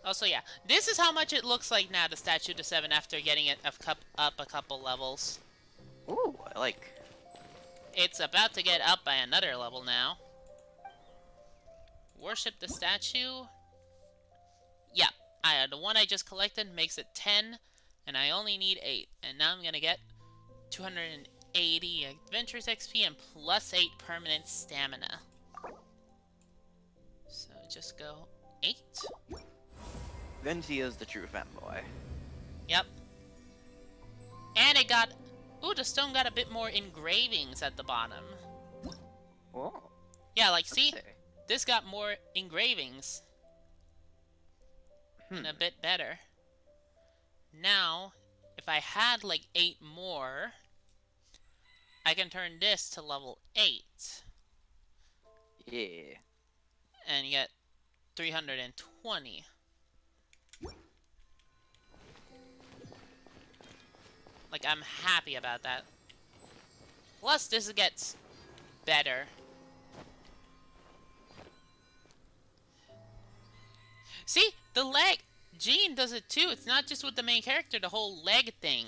Also, yeah, this is how much it looks like now, the Statue to 7, after getting it up a couple levels. Ooh, I like. It's about to get up by another level now. Worship the statue. Yeah, the one I just collected makes it 10, and I only need 8. And now I'm gonna get 280 Adventures XP and plus 8 permanent stamina. So just go 8. Venti is the true fanboy. Yep. And it got... Ooh, the stone got a bit more engravings at the bottom. Whoa. Yeah, like, see? This got more engravings. And a bit better. Now, if I had like 8 more, I can turn this to level 8. Yeah. And get 320. Like, I'm happy about that. Plus, this gets better. See? The leg... Jean does it too. It's not just with the main character, the whole leg thing.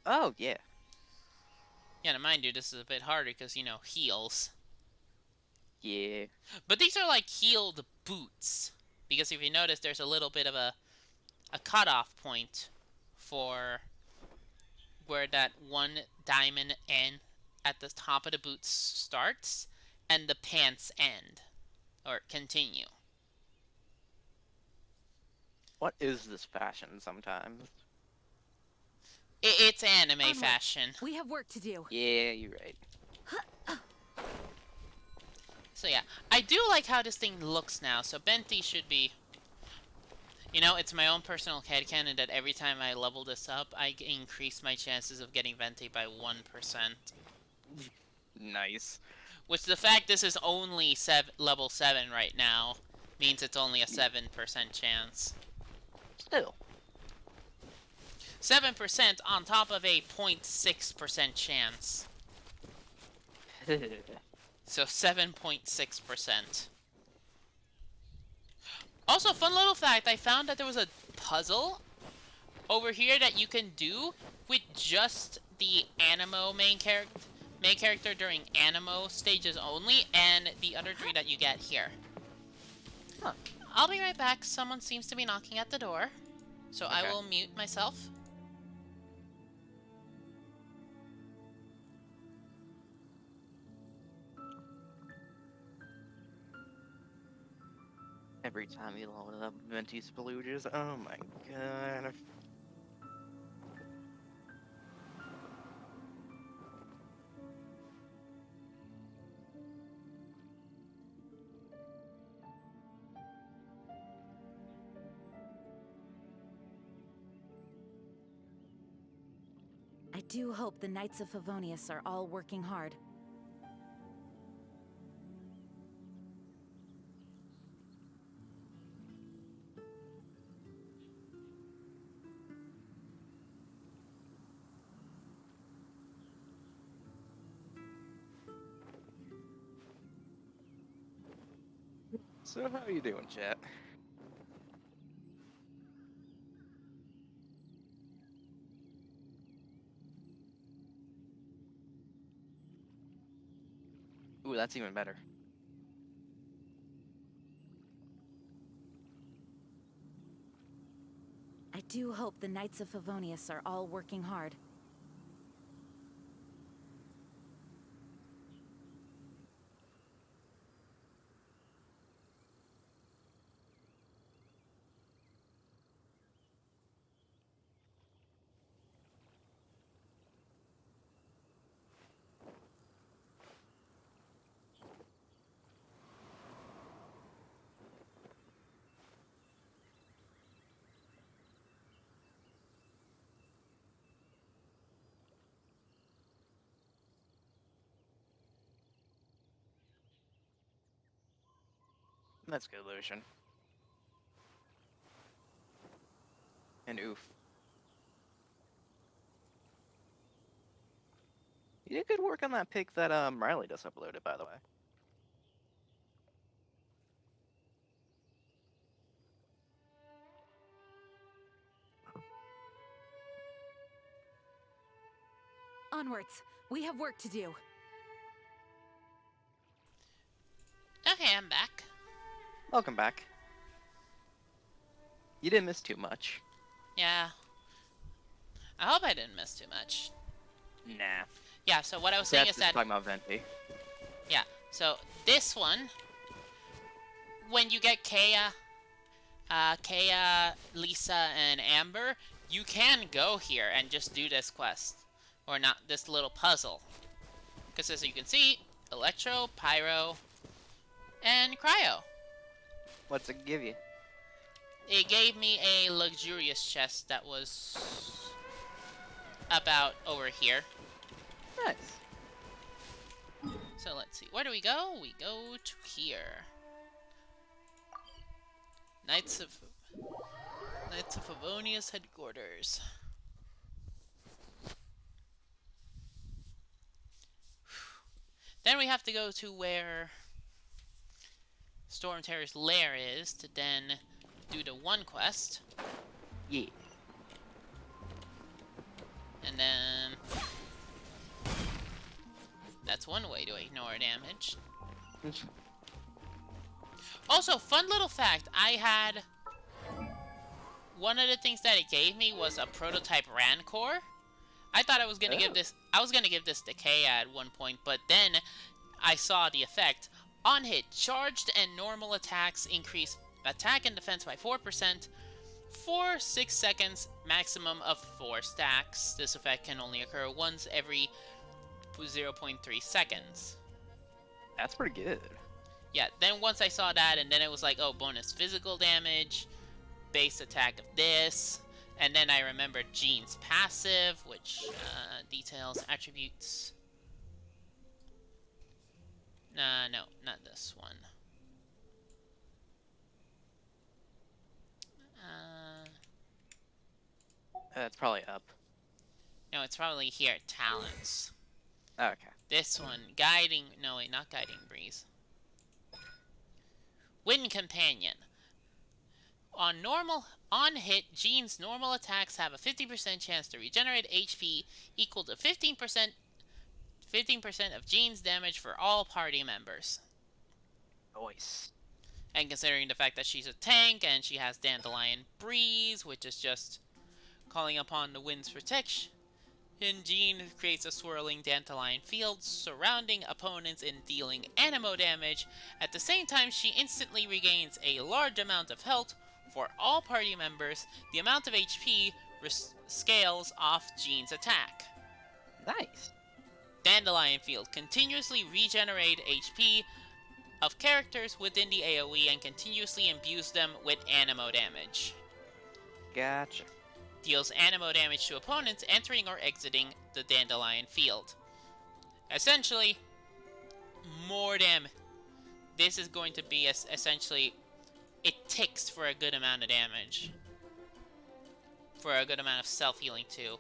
Oh, yeah. Yeah, now mind you, this is a bit harder because, you know, heels. Yeah. But these are like heeled boots. Because if you notice, there's a little bit of a cutoff point for where that one diamond end at the top of the boots starts and the pants end. Or continue. What is this fashion sometimes? It's anime Onward. fashion. We have work to do. Yeah, you're right. So yeah, I do like how this thing looks now. So Benti should be... You know, it's my own personal headcanon that every time I level this up, I increase my chances of getting Venti by 1%. Nice. Which the fact this is only level 7 right now means it's only a 7% chance. Still. 7% on top of a 0.6% chance. So 7.6%. Also, fun little fact, I found that there was a puzzle over here that you can do with just the Animo main character during Animo stages only, and the other 3 that you get here. Huh. I'll be right back. Someone seems to be knocking at the door. So Okay. I will mute myself. Every time you load up Venti Spalooges, oh my god. I do hope the Knights of Favonius are all working hard. So how you doing, chat? Ooh, that's even better. I do hope the Knights of Favonius are all working hard. That's good, Lucian. And oof. You did good work on that pic that Riley just uploaded, by the way. Onwards. We have work to do. Okay, I'm back. Welcome back. You didn't miss too much. Yeah. I hope I didn't miss too much. Nah. Yeah, so what I was saying That's is just that... talking about Venti. Yeah, so this one, when you get Kea, Lisa, and Amber, you can go here and just do this quest. Or not, this little puzzle. Because as you can see, Electro, Pyro, and Cryo. What's it give you? It gave me a luxurious chest that was about over here. Nice. So let's see, where do we go? We go to here. Knights of Favonius headquarters. Then we have to go to where Storm Terror's lair is to then do the one quest. Yeah. And then... That's one way to ignore damage. Also, fun little fact, I had... One of the things that it gave me was a prototype Rancor. I thought I was gonna give this... I was gonna give this Decay at one point, but then I saw the effect. On hit, charged and normal attacks increase attack and defense by 4%. For 6 seconds, maximum of 4 stacks. This effect can only occur once every 0.3 seconds. That's pretty good. Yeah, then once I saw that, and then it was like, oh, bonus physical damage, base attack of this, and then I remembered Jean's passive, which details attributes. No, not this one. That's probably up. No, it's probably here, talents. Okay. This one, guiding, no wait, not guiding breeze. Wind Companion. On hit, Jean's normal attacks have a 50% chance to regenerate HP equal to 15% of Jean's damage for all party members. Nice. And considering the fact that she's a tank and she has Dandelion Breeze, which is just calling upon the wind's protection, Jean creates a swirling dandelion field surrounding opponents and dealing anemo damage. At the same time, she instantly regains a large amount of health for all party members. The amount of HP scales off Jean's attack. Nice. Dandelion field continuously regenerate HP of characters within the AoE and continuously imbues them with anemo damage. Gotcha. Deals anemo damage to opponents entering or exiting the dandelion field. Essentially, more damage. This is going to be essentially, it ticks for a good amount of damage. For a good amount of self-healing too.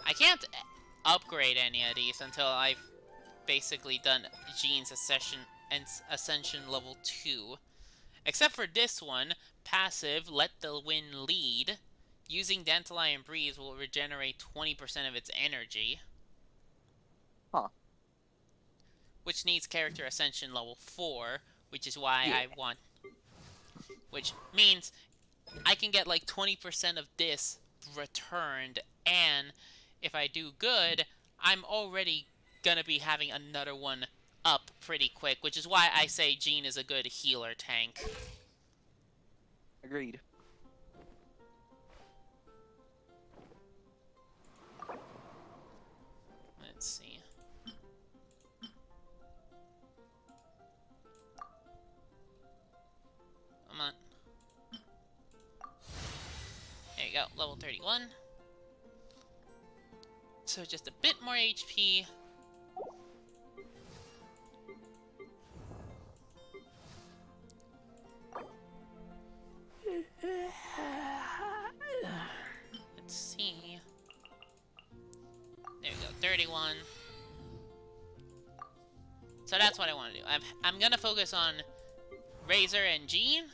I can't upgrade any of these until I've basically done Jean's Ascension level 2. Except for this one, passive, Let the Wind Lead. Using Dandelion Breeze will regenerate 20% of its energy. Huh. Which needs character Ascension level 4, which is why I want... Which means I can get like 20% of this returned, and if I do good, I'm already gonna be having another one up pretty quick, which is why I say Jean is a good healer tank. Agreed. Let's see. Come on. There you go, level 31. So just a bit more HP. Let's see. There we go, 31. So that's what I want to do. I'm gonna focus on Razor and Jean,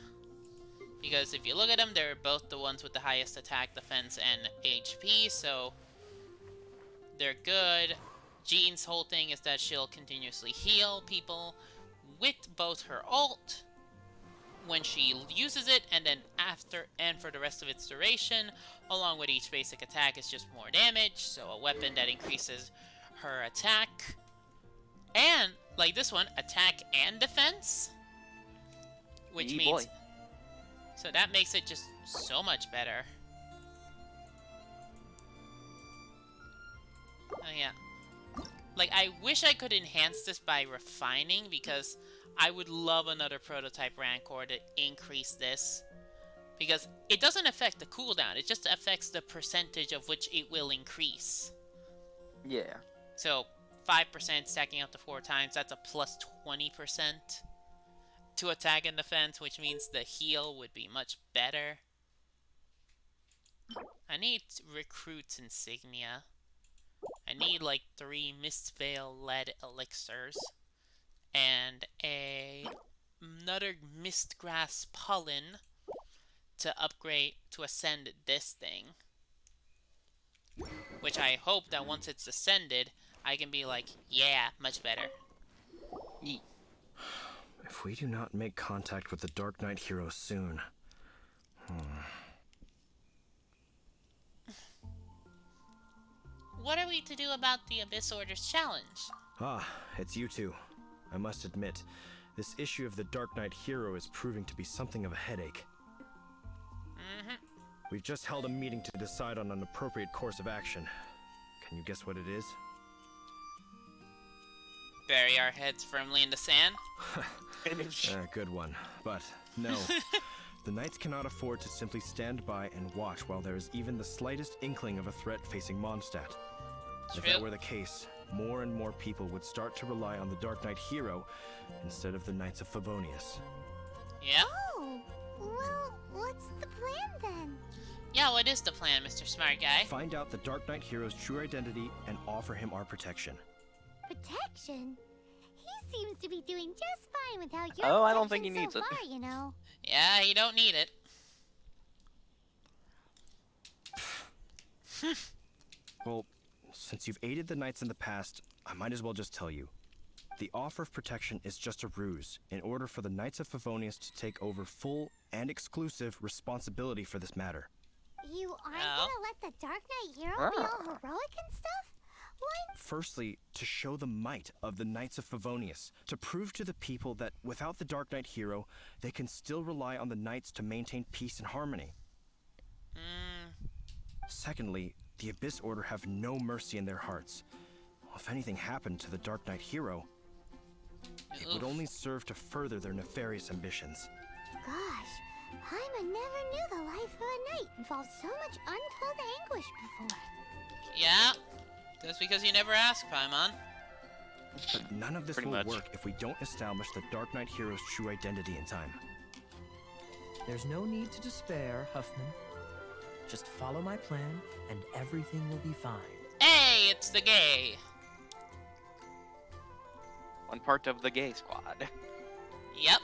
because if you look at them, they're both the ones with the highest attack, defense, and HP, so they're good. Jean's whole thing is that she'll continuously heal people with both her ult when she uses it, and then after and for the rest of its duration, along with each basic attack, is just more damage, so a weapon that increases her attack, and, like this one, attack and defense, which means... So that makes it just so much better. Oh yeah. Like, I wish I could enhance this by refining, because I would love another prototype Rancor to increase this. Because it doesn't affect the cooldown, it just affects the percentage of which it will increase. Yeah. So, 5% stacking up to 4 times, that's a plus 20% to attack and defense, which means the heal would be much better. I need Recruit's Insignia. I need like 3 Mistveil lead elixirs. And another Mistgrass pollen. to upgrade, to ascend this thing. Which I hope that once it's ascended, I can be like, yeah, much better. If we do not make contact with the Dark Knight hero soon... What are we to do about the Abyss Order's challenge? Ah, it's you two. I must admit, this issue of the Dark Knight hero is proving to be something of a headache. We've just held a meeting to decide on an appropriate course of action. Can you guess what it is? Bury our heads firmly in the sand? Good one. But no. The Knights cannot afford to simply stand by and watch while there is even the slightest inkling of a threat facing Mondstadt. If that were the case, more and more people would start to rely on the Dark Knight hero instead of the Knights of Favonius. Yeah? Oh, well, what's the plan then? Yeah, what is the plan, Mr. Smart Guy? Find out the Dark Knight hero's true identity and offer him our protection. Protection? He seems to be doing just fine without your I don't think he needs so it. far, you know. Yeah, he don't need it. Well, since you've aided the Knights in the past, I might as well just tell you. The offer of protection is just a ruse in order for the Knights of Favonius to take over full and exclusive responsibility for this matter. You aren't gonna let the Dark Knight hero be all heroic and stuff? Why? Firstly, to show the might of the Knights of Favonius, to prove to the people that without the Dark Knight hero, they can still rely on the Knights to maintain peace and harmony. Secondly, the Abyss Order have no mercy in their hearts. If anything happened to the Dark Knight hero, it would only serve to further their nefarious ambitions. Gosh, Paimon never knew the life of a knight involved so much untold anguish before. Yeah, that's because you never asked, Paimon. But none of this will work if we don't establish the Dark Knight hero's true identity in time. There's no need to despair, Huffman. Just follow my plan, and everything will be fine. Hey, it's the gay. One part of the gay squad. Yep.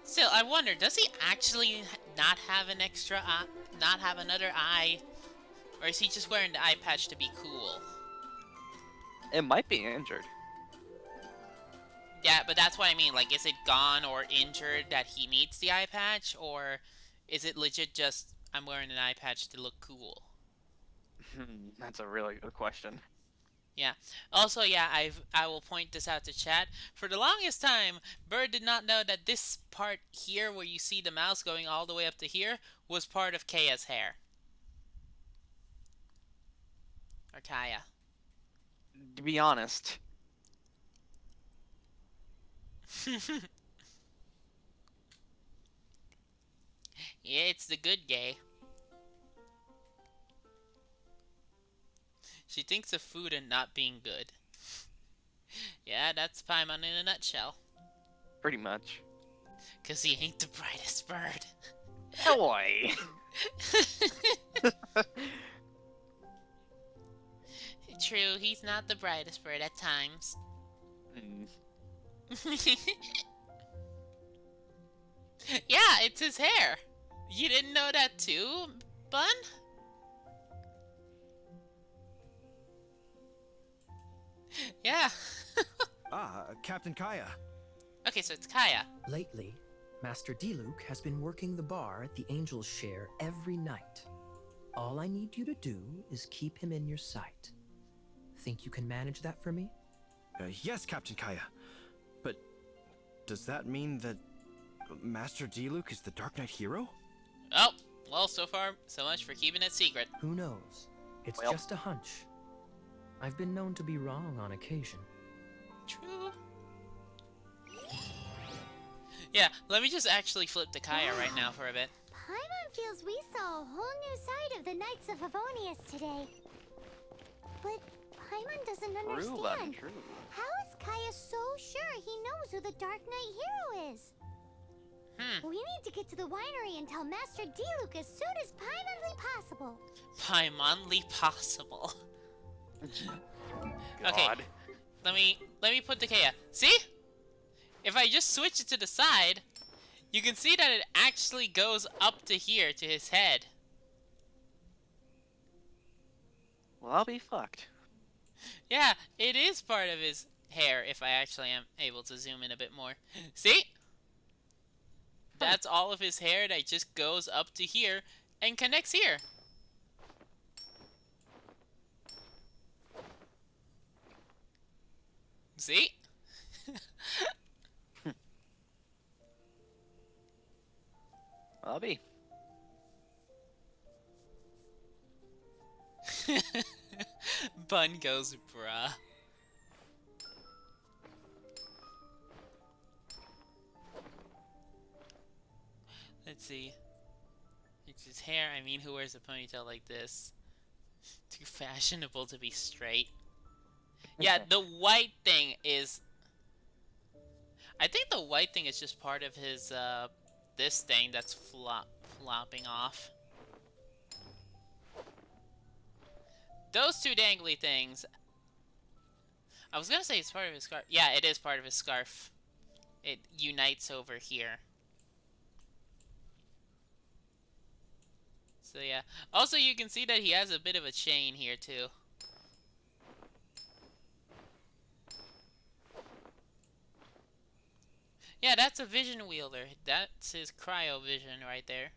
Still, I wonder, does he actually not have an extra eye, not have another eye? Or is he just wearing the eye patch to be cool? It might be injured. Yeah, but that's what I mean. Like, is it gone or injured that he needs the eye patch? Or is it legit just, I'm wearing an eye patch to look cool? That's a really good question. Yeah. Also, yeah, I will point this out to chat. For the longest time, Bird did not know that this part here, where you see the mouse going all the way up to here, was part of Kaya's hair. Or Kaya. To be honest. Yeah, it's the good gay. She thinks of food and not being good. Yeah, that's Paimon in a nutshell. Pretty much. 'Cause he ain't the brightest bird. Boy. True, he's not the brightest bird at times. Yeah, it's his hair. You didn't know that too, Bun? Yeah. Captain Kaya. Okay, so it's Kaya. Lately, Master D-Luke has been working the bar at the Angel's Share every night. All I need you to do is keep him in your sight. Think you can manage that for me? Yes, Captain Kaya. But does that mean that Master D-Luke is the Dark Knight hero? Oh, well, so far, so much for keeping it secret. Who knows? It's Well. just a hunch. I've been known to be wrong on occasion. True. Yeah, let me just actually flip to Kaya right now for a bit. Paimon feels we saw a whole new side of the Knights of Favonius today. But Paimon doesn't understand. True. How is Kaya so sure he knows who the Dark Knight hero is? We need to get to the winery and tell Master D-Luke as soon as Paimonly possible. Paimonly possible. Okay, let me put the Kaya. See? If I just switch it to the side, You can see that it actually goes up to here, to his head. Well, I'll be fucked. Yeah, it is part of his hair, if I actually am able to zoom in a bit more. See? That's all of his hair that just goes up to here and connects here. See? I'll be. Bun goes, bruh. Let's see. It's his hair. I mean, who wears a ponytail like this? Too fashionable to be straight. Yeah, the white thing is... I think the white thing is just part of his, this thing that's flopping off. Those two dangly things... I was gonna say it's part of his scarf. Yeah, it is part of his scarf. It unites over here. So yeah. Also, you can see that he has a bit of a chain here, too. Yeah, that's a vision wielder. That's his cryo vision right there.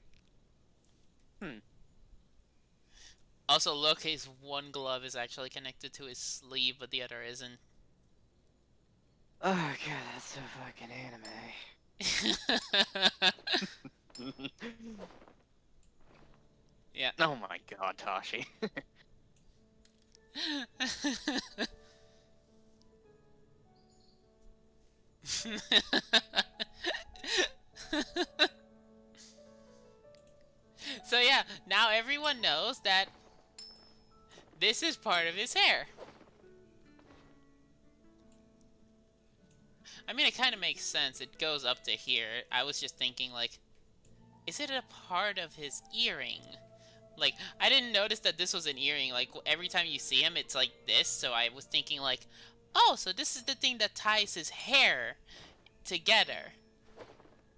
Also, look, his one glove is actually connected to his sleeve, but the other isn't. Oh god, that's so fucking anime. Yeah. Oh my god, Tashi. So yeah, now everyone knows that this is part of his hair. I mean, it kind of makes sense. It goes up to here. I was just thinking, like, is it a part of his earring? Like, I didn't notice that this was an earring. Like, every time you see him, it's like this. So I was thinking, like, oh, so this is the thing that ties his hair together.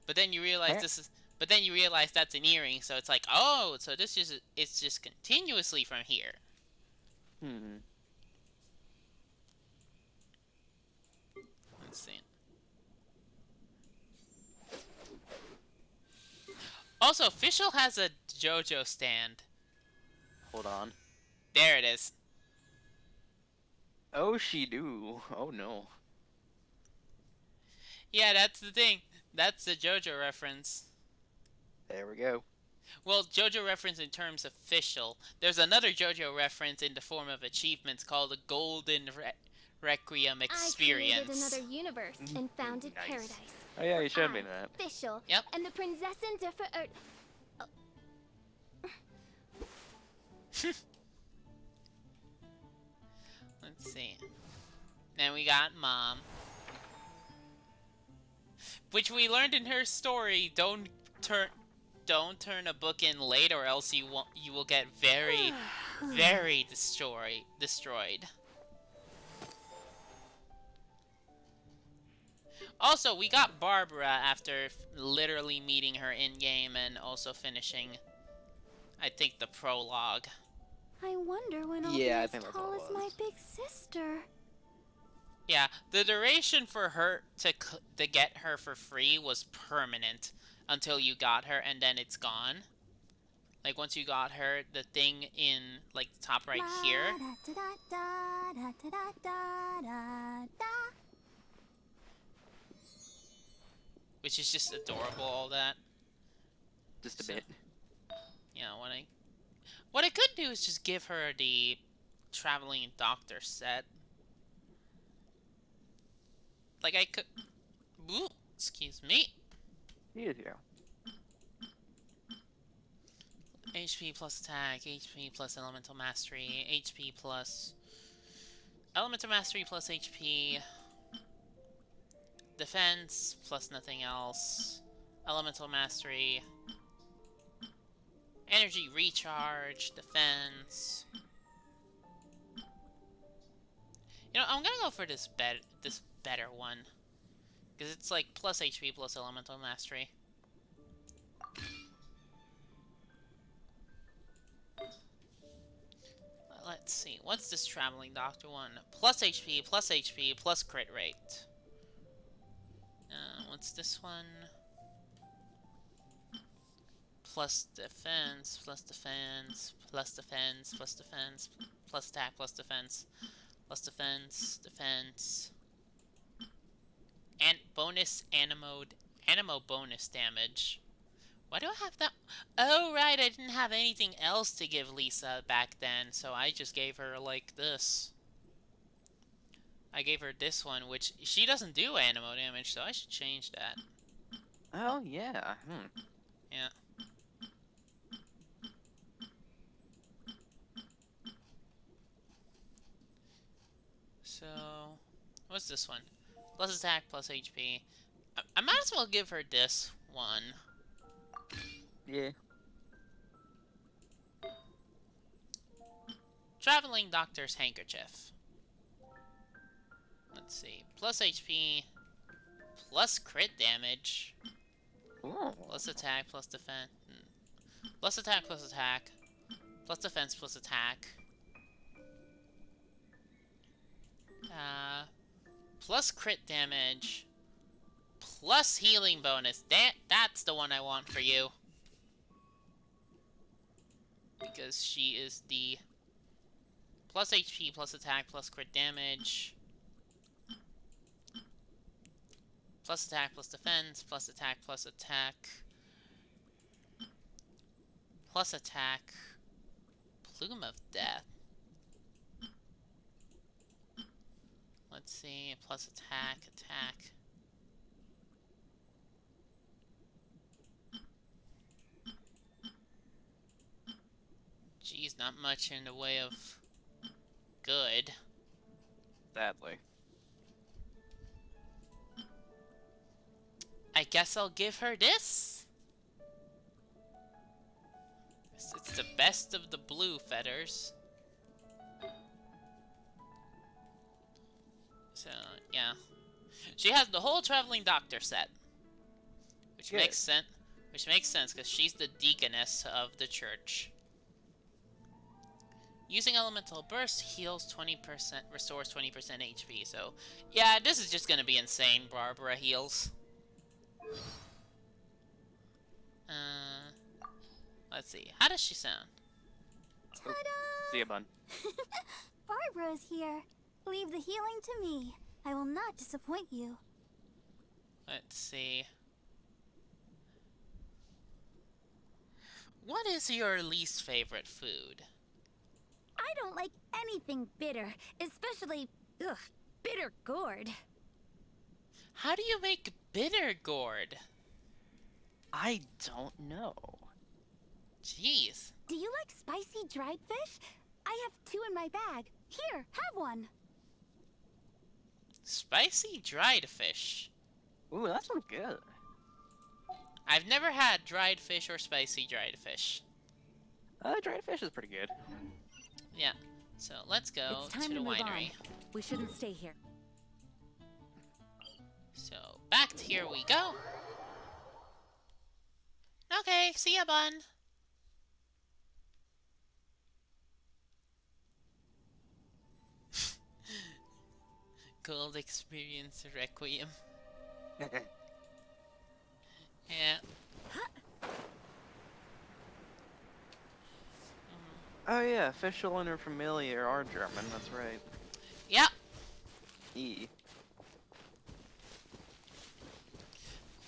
But then you realize this is... But then you realize that's an earring, so it's like, oh, so this is... It's just continuously from here. Let's see. Also, Fischl has a JoJo stand. Hold on. There it is. Oh, she do. Oh no. Yeah, that's the thing. That's the JoJo reference. There we go. Well, JoJo reference in terms of Fischl. There's another JoJo reference in the form of achievements called the Golden Requiem Experience. I created another universe and founded paradise. Oh yeah, you showed me that. Fischl. Yep. And the Prinzessin differ. Let's see. Then we got Mom. Which we learned in her story, don't turn a book in late or else you will get very, very destroyed. Also, we got Barbara after literally meeting her in-game and also finishing, I think, the prologue. I wonder when I'll be as tall as my big sister. Yeah, the duration for her to get her for free was permanent until you got her, and then it's gone. Like, once you got her, the thing in, like, the top right here. Which is just adorable, all that. Just a bit. Yeah, what I could do is just give her the traveling doctor set. Like, I could... Ooh, excuse me. Easier. HP plus attack, HP plus elemental mastery, HP plus... Elemental mastery plus HP... Defense plus nothing else. Elemental mastery... Energy recharge, defense... You know, I'm gonna go for this better one. Because it's like plus HP plus elemental mastery. see. What's this traveling doctor one? Plus HP, plus crit rate. What's this one? Plus defense, plus defense, plus defense, plus defense, plus attack, plus defense, plus defense, defense. And bonus animo bonus damage. Why do I have that? Oh, right, I didn't have anything else to give Lisa back then, so I just gave her, like, this. I gave her this one, which she doesn't do animo damage, so I should change that. Oh, yeah. Yeah. So, what's this one? Plus attack, plus HP. I might as well give her this one. Yeah. Traveling Doctor's Handkerchief. Let's see. Plus HP, plus crit damage, plus attack, plus defense. Plus attack, plus attack. Plus defense, plus attack. Plus crit damage. Plus healing bonus. That's the one I want for you. Because she is the plus HP, plus attack, plus crit damage. Plus attack, plus defense, plus attack, plus attack. Plus attack. Plume of Death. Let's see, plus attack, attack. Geez, not much in the way of good. Sadly. I guess I'll give her this. It's the best of the blue feathers. So, yeah. She has the whole traveling doctor set. Which makes sense. Which makes sense, because she's the deaconess of the church. Using elemental burst heals 20%, restores 20% HP. So, yeah, this is just gonna be insane. Barbara heals. Let's see. How does she sound? Ta-da! See ya, bun. Barbara's here. Leave the healing to me. I will not disappoint you. Let's see. What is your least favorite food? I don't like anything bitter, especially, bitter gourd. How do you make bitter gourd? I don't know. Jeez. Do you like spicy dried fish? I have 2 in my bag. Here, have one. Spicy dried fish. Ooh, that sounds good. I've never had dried fish or spicy dried fish. Dried fish is pretty good. Yeah. So let's go It's time to the move winery. on. We shouldn't stay here. So back to here we go. Okay, see ya, bun. Gold experience requiem. Yeah. Oh yeah, official and familiar are German, that's right. Yep. E.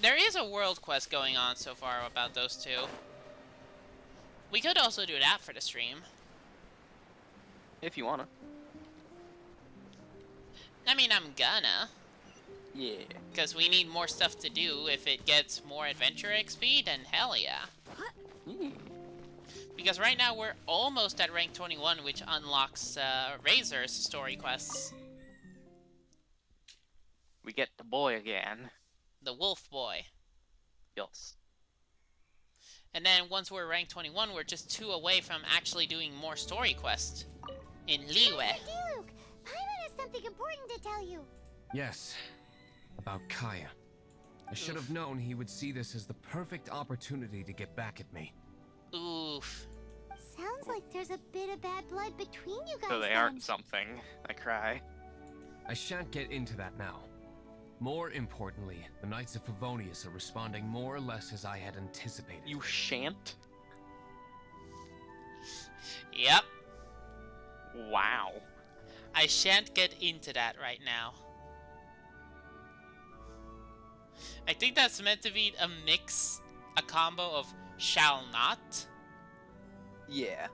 There is a world quest going on so far about those two. We could also do that for the stream. If you wanna. I mean, I'm gonna. Yeah. Because we need more stuff to do. If it gets more adventure XP, then hell yeah. Because right now we're almost at rank 21, which unlocks Razor's story quests. We get the boy again. The Wolf Boy. Yes. And then once we're rank 21, we're just 2 away from actually doing more story quests in Liyue. Mr. Diluc, Paimon has something important to tell you. Yes, about Kaya. I should have known he would see this as the perfect opportunity to get back at me. Oof. Sounds like there's a bit of bad blood between you guys. So they then. aren't something. I cry. I shan't get into that now. More importantly, the Knights of Favonius are responding more or less as I had anticipated. You shan't? Yep. Wow. I shan't get into that right now. I think that's meant to be a mix, a combo of shall not. Yeah.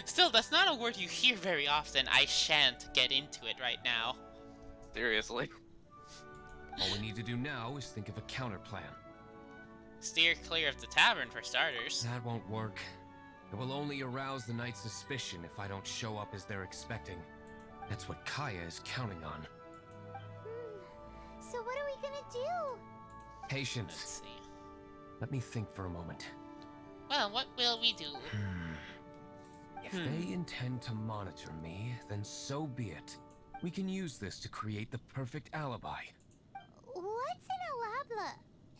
Still, that's not a word you hear very often. I shan't get into it right now. Seriously. All we need to do now is think of a counter plan. Steer clear of the tavern for starters. That won't work. It will only arouse the Knight's suspicion if I don't show up as they're expecting. That's what Kaya is counting on. So what are we gonna do? Patience. Let's see. Let me think for a moment. Well, what will we do? If they intend to monitor me, then so be it. We can use this to create the perfect alibi. What's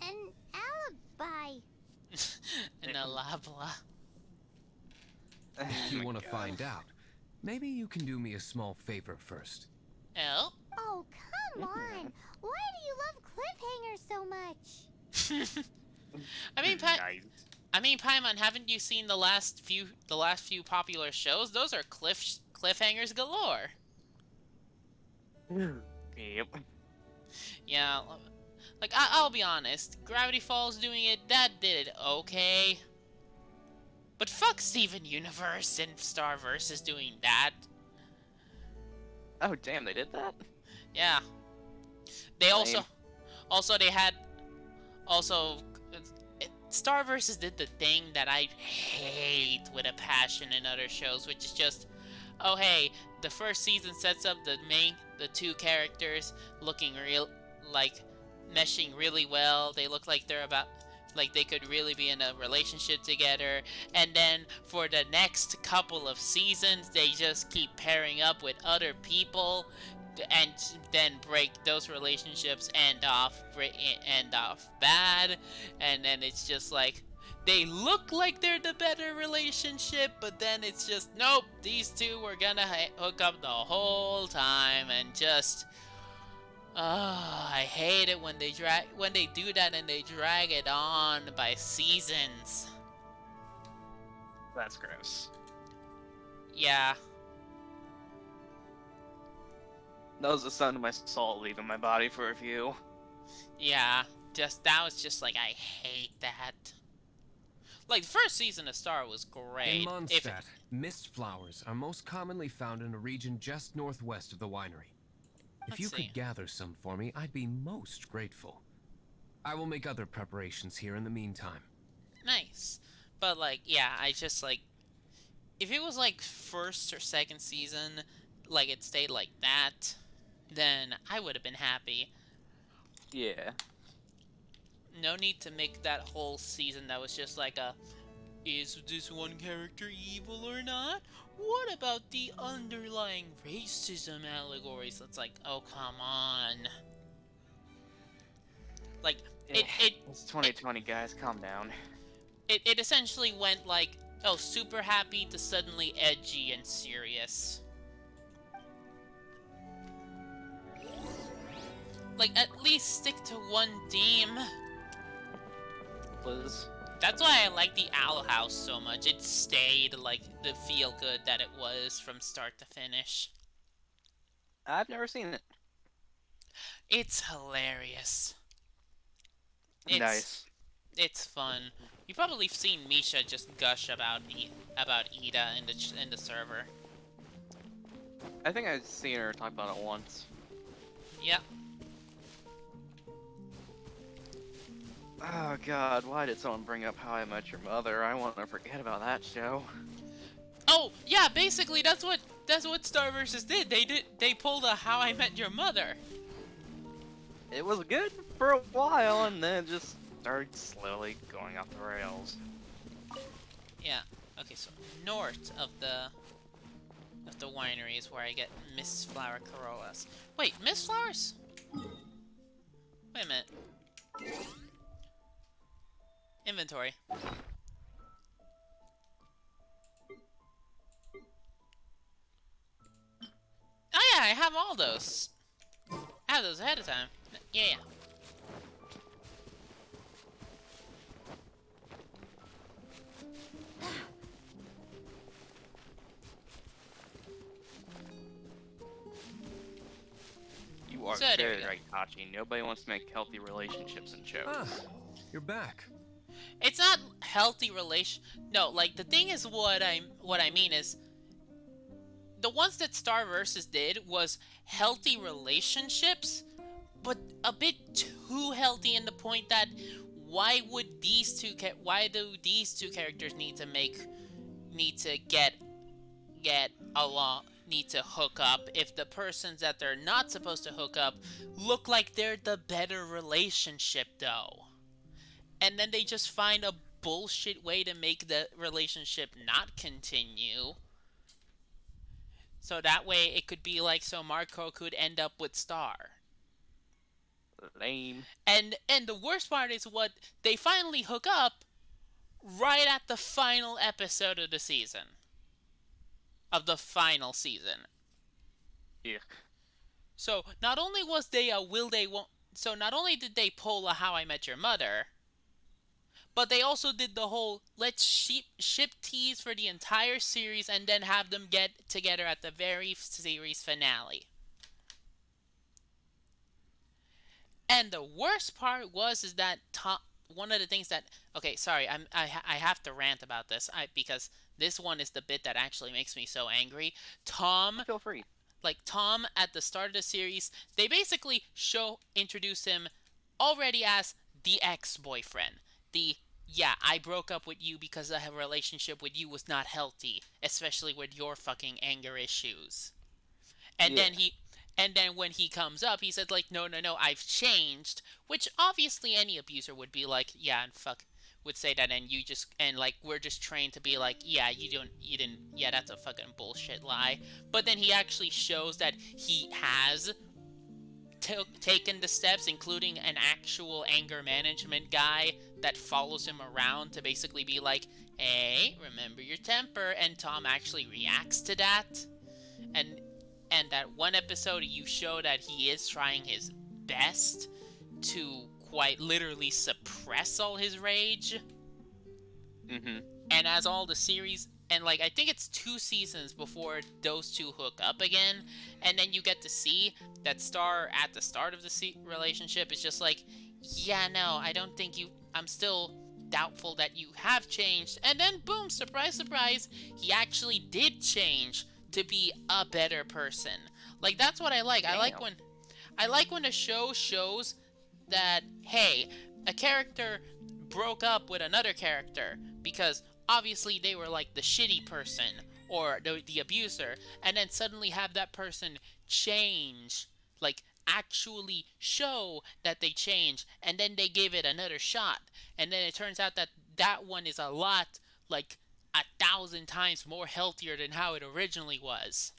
an alibi? An alabla. If you want to find out, maybe you can do me a small favor first. Oh? Oh, come on! Why do you love cliffhangers so much? I mean, Paimon, haven't you seen the last few popular shows? Those are cliffhangers galore. Yep. Yeah, like I'll be honest, Gravity Falls doing it, that did it okay. But fuck Steven Universe and Starverse is doing that. Oh damn, they did that? Yeah. They Lame. Starverse did the thing that I hate with a passion in other shows, which is just, oh hey, the first season sets up the two characters looking meshing really well. They look like they could really be in a relationship together, and then for the next couple of seasons they just keep pairing up with other people and then break those relationships end off bad, and then it's just like they look like they're the better relationship, but then it's just nope, these two were gonna hook up the whole time, and just I hate it when they do that and they drag it on by seasons. That's gross. Yeah. That was the sound of my salt leaving my body for a few. Yeah. That was just like, I hate that. Like, the first season of Star was great. In Mondstadt, mist flowers are most commonly found in a region just northwest of the winery. If you could gather some for me, I'd be most grateful. I will make other preparations here in the meantime. Nice. But, like, yeah, I just, like, if it was, like, first or second season, like, it stayed like that, then I would have been happy. Yeah. No need to make that whole season that was just like is this one character evil or not? What about the underlying racism allegories? It's like, oh, come on. Like, It's 2020, guys. Calm down. It essentially went like, oh, super happy to suddenly edgy and serious. Like, at least stick to one theme. Please. That's why I like the Owl House so much. It stayed like the feel good that it was from start to finish. I've never seen it. It's hilarious. Nice. It's fun. You've probably seen Misha just gush about Ida in the server. I think I've seen her talk about it once. Yep. Oh god, why did someone bring up How I Met Your Mother? I want to forget about that show. Oh, yeah, basically that's what Starversus did. They pulled a How I Met Your Mother. It was good for a while, and then it just started slowly going off the rails. Yeah. Okay, so north of the winery is where I get Mist Flower Corollas. Wait, Mist Flowers? Wait a minute. Inventory. I have all those. I have those ahead of time. Yeah. You are So there very we go. right, Hachi. Nobody wants to make healthy relationships in shows. Ah, you're back. It's not healthy relation. No, like the thing is, what I mean is, the ones that Star vs did was healthy relationships, but a bit too healthy in the point that why do these two characters need to get along, need to hook up if the persons that they're not supposed to hook up look like they're the better relationship though? And then they just find a bullshit way to make the relationship not continue. So that way it could be like, so Marco could end up with Star. Lame. And the worst part is what they finally hook up right at the final episode of the season. Of the final season. Yeah. So not only was they a will they won't, so not only did they pull a How I Met Your Mother, but they also did the whole let's ship tease for the entire series and then have them get together at the very series finale. And the worst part is that one of the things that, okay, sorry, I have to rant about this because this one is the bit that actually makes me so angry. Tom, feel free. Like Tom at the start of the series, they basically introduce him already as the ex-boyfriend. Yeah, I broke up with you because a relationship with you was not healthy, especially with your fucking anger issues. And Yeah. then when he comes up, he says like, no, I've changed, which obviously any abuser would be like, yeah, and would say that, and like we're just trained to be like, yeah, you didn't, yeah, that's a fucking bullshit lie. But then he actually shows that he has taken the steps, including an actual anger management guy that follows him around to basically be like, hey, remember your temper, and Tom actually reacts to that. And that one episode you show that he is trying his best to quite literally suppress all his rage. Mm-hmm. And as all the series, and like I think it's 2 seasons before those two hook up again, and then you get to see that Star at the start of the relationship is just like, yeah, no, I don't think I'm still doubtful that you have changed. And then boom, surprise, surprise, he actually did change to be a better person. Like that's what I like. Damn. I like when a show shows that, hey, a character broke up with another character because obviously they were like the shitty person or the abuser, and then suddenly have that person change, like actually show that they change, and then they give it another shot, and then it turns out that that one is a lot, like 1,000 times more healthier than how it originally was.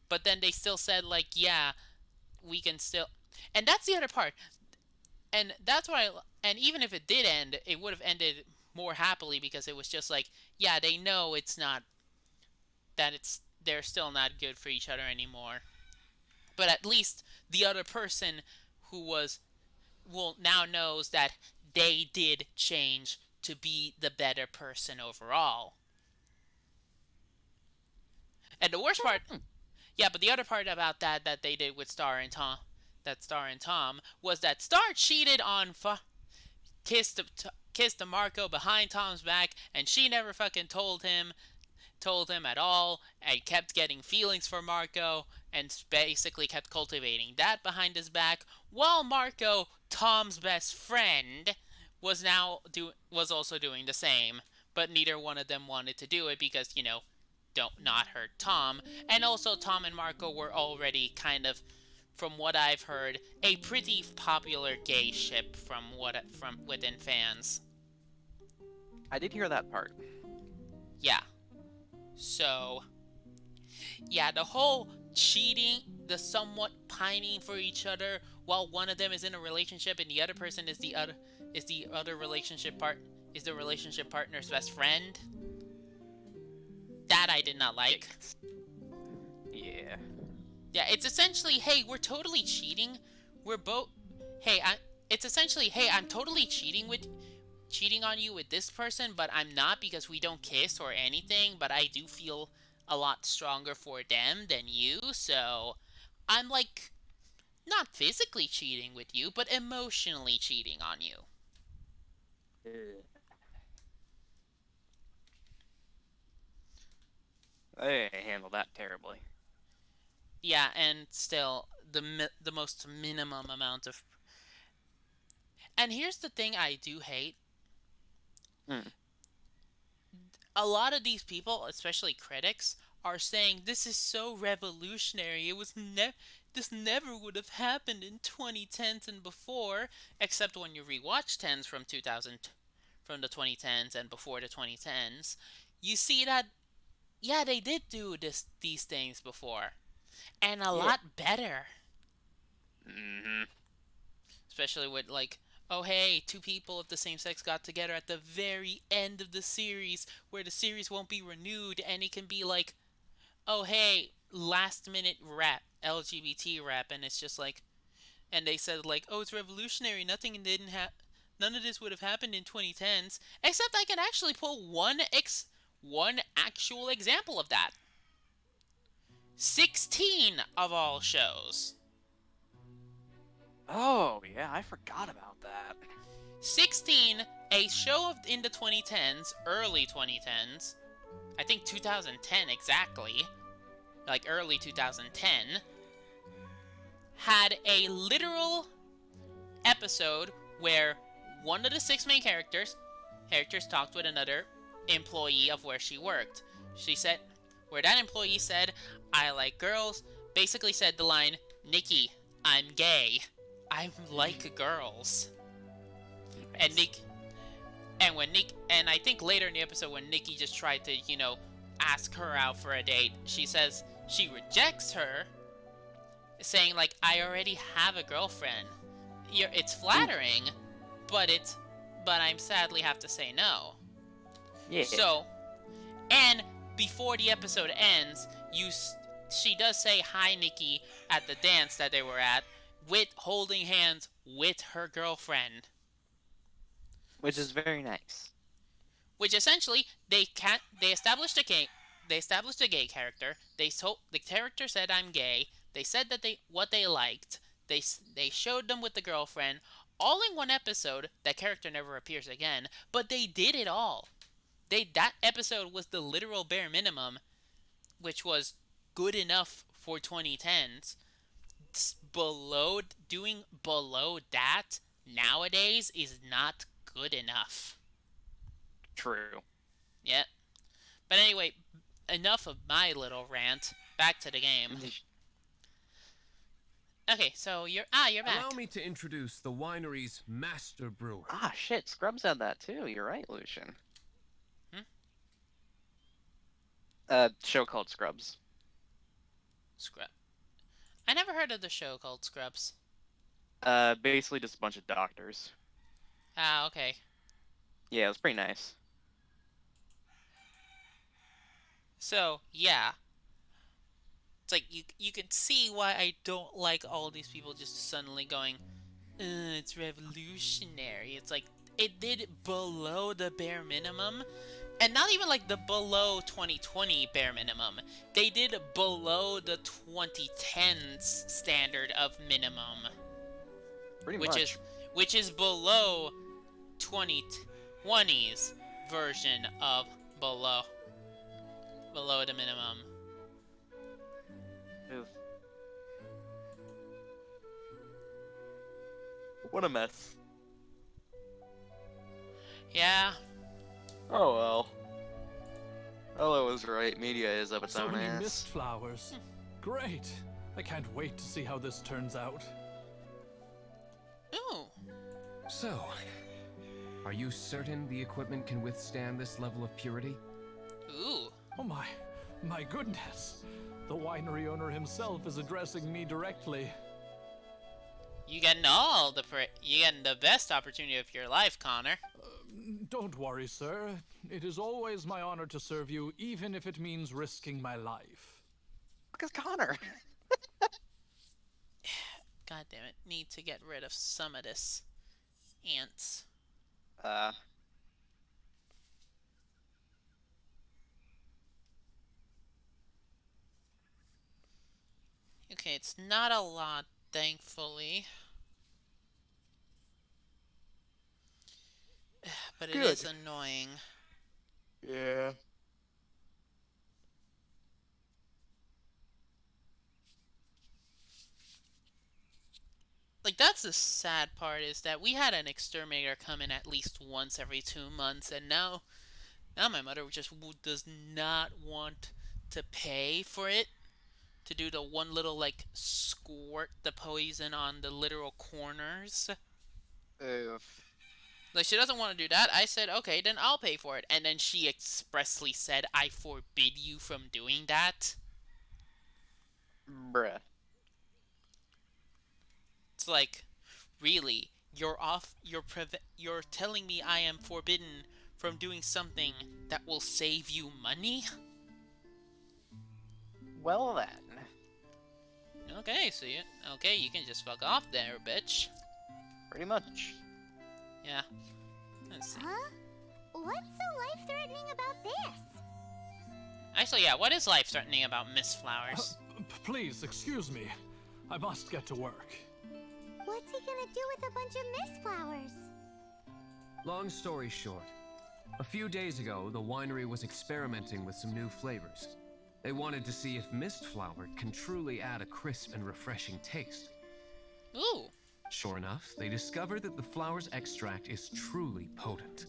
But then they still said like, yeah, we can still, and that's the other part. And that's why, and even if it did end, it would have ended more happily because it was just like, yeah, they know it's not, they're still not good for each other anymore. But at least the other person now knows that they did change to be the better person overall. And the worst part, yeah, but the other part about that they did with Star and Tom, was that Star cheated on kissed Marco behind Tom's back, and she never fucking told him at all, and kept getting feelings for Marco, and basically kept cultivating that behind his back, while Marco, Tom's best friend, was also doing the same, but neither one of them wanted to do it because, don't not hurt Tom, and also Tom and Marco were already kind of, from what I've heard, a pretty popular gay ship from within fans. I did hear that part. Yeah. So, yeah, the whole cheating, the somewhat pining for each other while one of them is in a relationship and the other person is the relationship partner's best friend. That I did not like. Yeah. Yeah, it's essentially, hey, we're totally cheating. We're both... It's essentially, hey, I'm totally cheating on you with this person, but I'm not because we don't kiss or anything, but I do feel a lot stronger for them than you, so I'm, like, not physically cheating with you, but emotionally cheating on you. They handle that terribly. Yeah, and still, the most minimum amount of... And here's the thing I do hate. A lot of these people, especially critics, are saying this is so revolutionary. This never would have happened in 2010s and before, except when you rewatch 10s from from the 2010s and before the 2010s. You see that, yeah, they did do these things before, and a lot better. Especially with, like, oh hey, two people of the same sex got together at the very end of the series, where the series won't be renewed, and it can be like, oh hey, last minute rap, LGBT rap, and it's just like, and they said like, oh, it's revolutionary, none of this would have happened in 2010s, except I can actually pull one actual example of that. 16 of all shows. Oh, yeah, I forgot about that. 16, a show in the 2010s, early 2010s, I think 2010 exactly, like early 2010, had a literal episode where one of the 6 main characters talked with another employee of where she worked. She said, where that employee said, I like girls, basically said the line, Nikki, I'm gay. I like girls. And I think later in the episode when Nikki just tried to, ask her out for a date, she says she rejects her, saying like, I already have a girlfriend. It's flattering, but I'm sadly have to say no. Yeah. So, and before the episode ends, she does say hi, Nikki, at the dance that they were at, with holding hands with her girlfriend, which is very nice. Which essentially they established a gay character. The character said I'm gay. They said that what they liked. They showed them with the girlfriend, all in one episode. That character never appears again, but they did it all. That episode was the literal bare minimum, which was good enough for 2010s. Doing below that nowadays is not good enough. True. Yeah. But anyway, enough of my little rant. Back to the game. Okay, so you're back. Allow me to introduce the winery's master brewer. Ah, shit, Scrubs had that too. You're right, Lucian. Show called Scrubs. I never heard of the show called Scrubs. Basically just a bunch of doctors. Ah, okay. Yeah, it was pretty nice. So, yeah. It's like, you can see why I don't like all these people just suddenly going, it's revolutionary. It's like, it did below the bare minimum. And not even like the below 2020 bare minimum. They did below the 2010s standard of minimum. Pretty much. Which is below 2020's version of below the minimum. Oof. What a mess. Yeah. Oh well. Ella was right. Media is up its So own many ass. mist flowers. Great. I can't wait to see how this turns out. Ooh. So, are you certain the equipment can withstand this level of purity? Ooh. Oh my goodness. The winery owner himself is addressing me directly. You getting the best opportunity of your life, Connor. Don't worry, sir. It is always my honor to serve you, even if it means risking my life. Look at Connor. God damn it. Need to get rid of some of this ants. Okay, it's not a lot, thankfully. But it is annoying. Yeah. Like, that's the sad part, is that we had an exterminator come in at least once every 2 months, and now my mother just does not want to pay for it, to do the one little, like, squirt the poison on the literal corners. Oof. Like, she doesn't want to do that. I said, okay, then I'll pay for it. And then she expressly said, I forbid you from doing that. Bruh. It's like, really? You're telling me I am forbidden from doing something that will save you money? Well then. Okay, so you can just fuck off there, bitch. Pretty much. Yeah. Let's see. Huh? What's so life-threatening about this? Actually, yeah, what is life-threatening about Miss Flowers? Please, excuse me. I must get to work. What's he gonna do with a bunch of mist flowers? Long story short, a few days ago, the winery was experimenting with some new flavors. They wanted to see if mist flower can truly add a crisp and refreshing taste. Ooh. Sure enough, they discovered that the flower's extract is truly potent.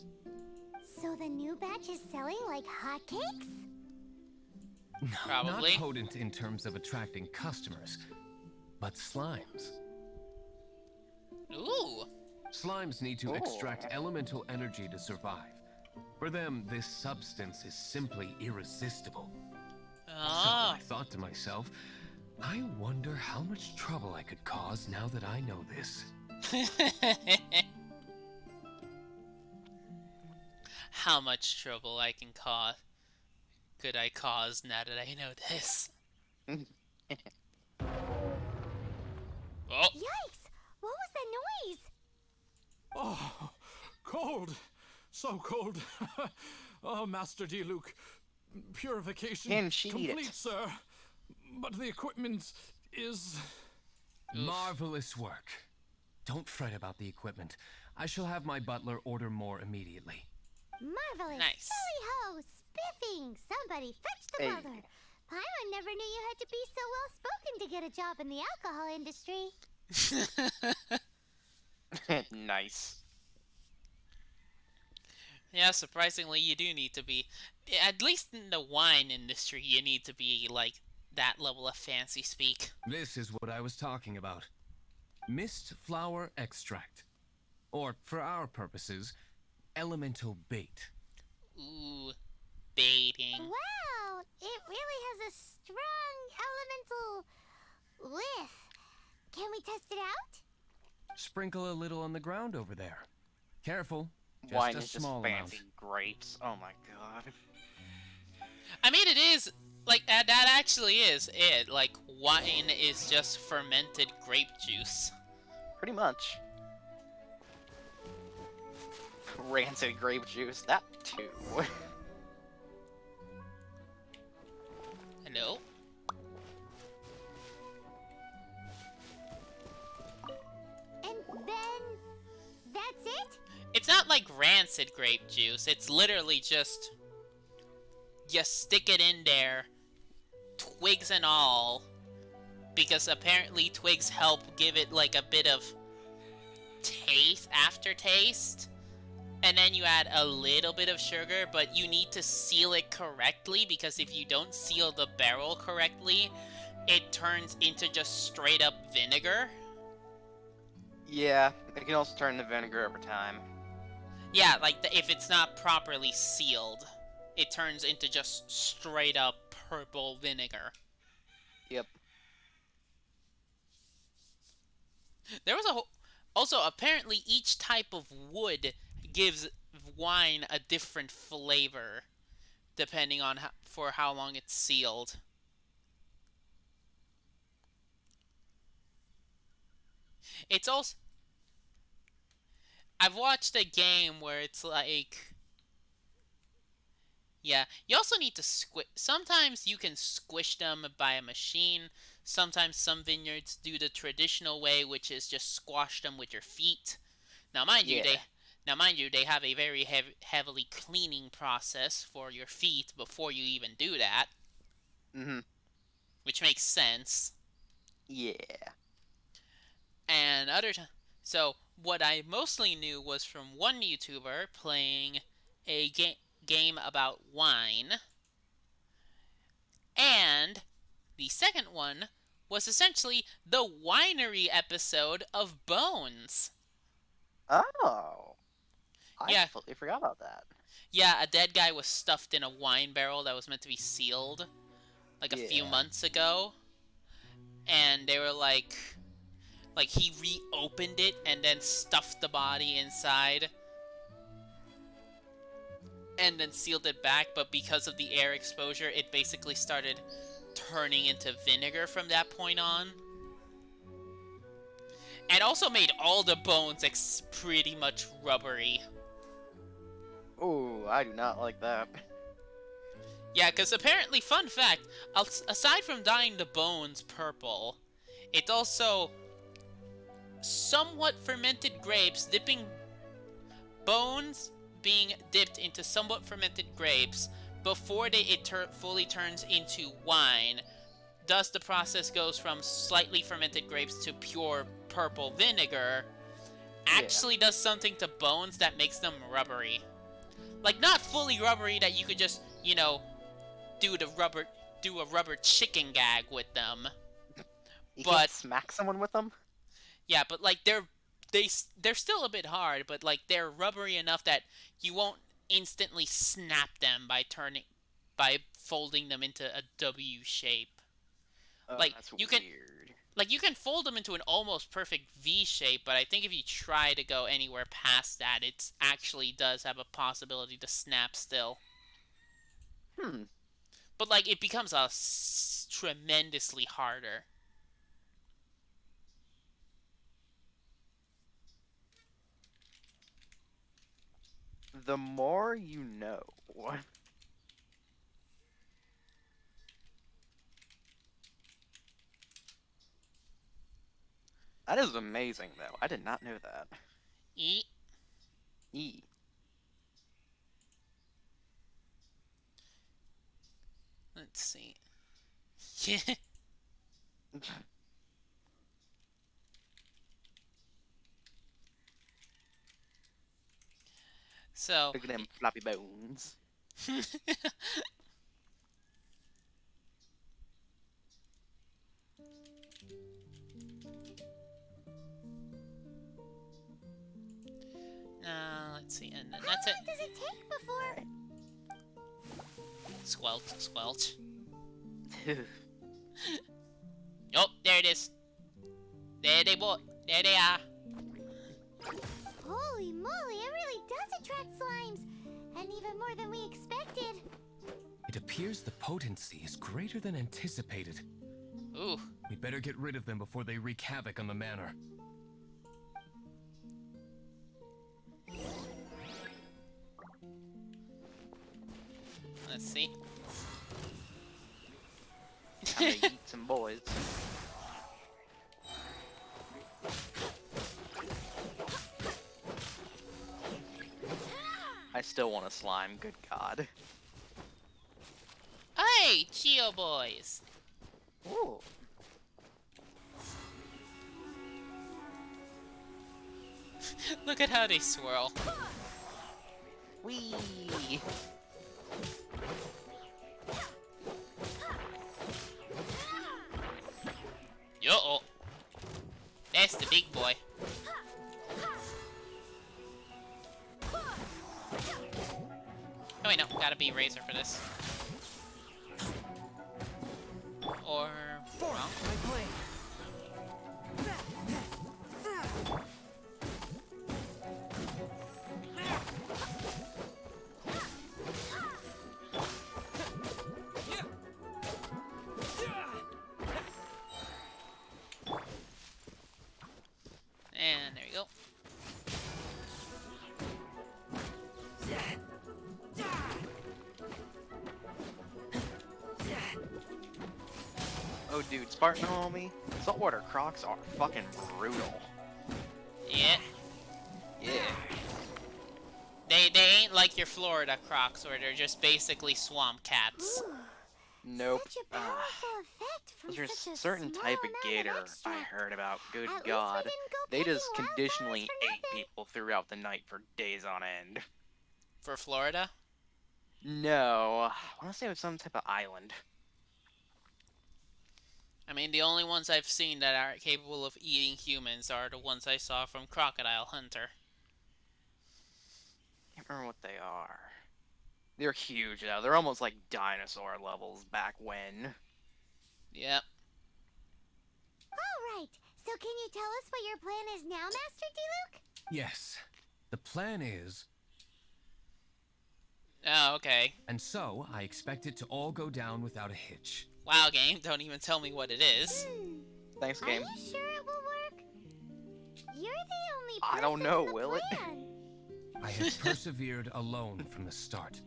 So the new batch is selling like hotcakes? Probably. Not potent in terms of attracting customers, but slimes. Ooh. Slimes need to extract elemental energy to survive. For them, this substance is simply irresistible. So I thought to myself, I wonder how much trouble I could cause now that I know this. How much trouble could I cause now that I know this? Oh. Yikes! What was that noise? Oh, cold. So cold. Oh, Master D-Luke. Purification Can she eat complete, it? sir. But the equipment is... Marvelous work. Don't fret about the equipment. I shall have my butler order more immediately. Marvelous! Nice. Silly ho! Spiffing! Somebody fetch the Hey. butler! Paimon never knew you had to be so well-spoken to get a job in the alcohol industry. Nice. Yeah, surprisingly, you do need to be, at least in the wine industry, you need to be, like, that level of fancy speak. This is what I was talking about. Mist flower extract. Or, for our purposes, elemental bait. Ooh, baiting. Wow! It really has a strong elemental whiff. Can we test it out? Sprinkle a little on the ground over there. Careful. Just Wine a is just small fancy amount. grapes. Oh my god. I mean, it is, like, that actually is it. Like, wine is just fermented grape juice. Pretty much. Rancid grape juice, that too. Hello? And then... that's it? It's not like rancid grape juice. It's literally just... you stick it in there, twigs and all, because apparently twigs help give it like a bit of aftertaste, and then you add a little bit of sugar, but you need to seal it correctly, because if you don't seal the barrel correctly, it turns into just straight up vinegar. Yeah, it can also turn to vinegar over time. Yeah, like if it's not properly sealed, it turns into just straight up purple vinegar. Yep. There was also, apparently each type of wood gives wine a different flavor depending on for how long it's sealed. It's also... I've watched a game where it's like... Yeah, you also need to squish... Sometimes you can squish them by a machine. Sometimes some vineyards do the traditional way, which is just squash them with your feet. Now, mind you, they have a very heavily cleaning process for your feet before you even do that. Mm-hmm. Which makes sense. Yeah. And so what I mostly knew was from one YouTuber playing a game about wine. And the second one was essentially the winery episode of Bones. Oh. I Yeah. fully forgot about that. Yeah, a dead guy was stuffed in a wine barrel that was meant to be sealed like a few months ago. And they were like he reopened it and then stuffed the body inside. And then sealed it back, but because of the air exposure, it basically started turning into vinegar from that point on. And also made all the bones pretty much rubbery. Oh, I do not like that. Yeah, because apparently, fun fact, aside from dyeing the bones purple, it also somewhat fermented grapes, bones being dipped into somewhat fermented grapes before it fully turns into wine. Thus, the process goes from slightly fermented grapes to pure purple vinegar. Actually does something to bones that makes them rubbery. Like, not fully rubbery that you could just, you know, do a rubber chicken gag with them. You but can't smack someone with them? Yeah, but like they're still a bit hard, but like they're rubbery enough that you won't instantly snap them by folding them into a W shape. Oh, like that's you weird. can fold them into an almost perfect V shape, but I think if you try to go anywhere past that, it actually does have a possibility to snap still. But like it becomes tremendously harder. The more you know. That is amazing, though. I did not know that. E. Let's see. Yeah. So look at them floppy bones. Let's see, and then that's it. How long does it take before? Squelch, squelch. Oh, there it is. There they are. Holy moly, it really does attract slimes! And even more than we expected. It appears the potency is greater than anticipated. Ooh. We'd better get rid of them before they wreak havoc on the manor. Let's see. I'm gonna eat some boys. I still want a slime, good god. Hey, Geo boys! Ooh. Look at how they swirl. Whee! Yo-oh. That's the big boy. Oh wait, no, gotta be Razor for this. Or... well... Oh, dude, Spartan homie, saltwater crocs are fucking brutal. Yeah. Yeah. They ain't like your Florida crocs, where they're just basically swamp cats. Ooh, Nope. such a powerful effect from There's such a a certain small type of amount gator I extract. heard about. Good At least we God. didn't go They picking just wildflowers conditionally for ate nothing. people throughout the night for days on end. For Florida? No. I want to say it was some type of island. I mean, the only ones I've seen that are capable of eating humans are the ones I saw from Crocodile Hunter. Can't remember what they are. They're huge though. They're almost like dinosaur levels back when. Yep. Alright, so can you tell us what your plan is now, Master D-Luke? Yes. The plan is... Oh, okay. And so, I expect it to all go down without a hitch. Wow, game, don't even tell me what it is. Thanks, Are game. you sure it will work? You're the only I person don't know, in the will it? plan. I have persevered alone from the start.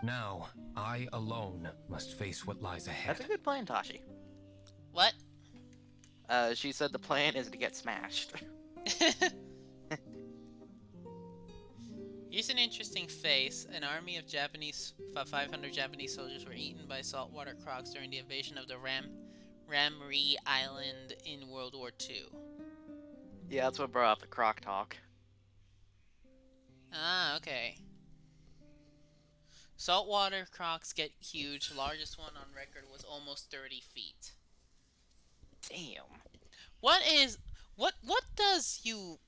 Now, I alone must face what lies ahead. That's a good plan, Tashi. What? She said the plan is to get smashed. Here's an interesting face. An army of 500 Japanese soldiers were eaten by saltwater crocs during the invasion of the Ramree Island in World War II. Yeah, that's what brought up the croc talk. Ah, okay. Saltwater crocs get huge. The largest one on record was almost 30 feet. Damn. What does you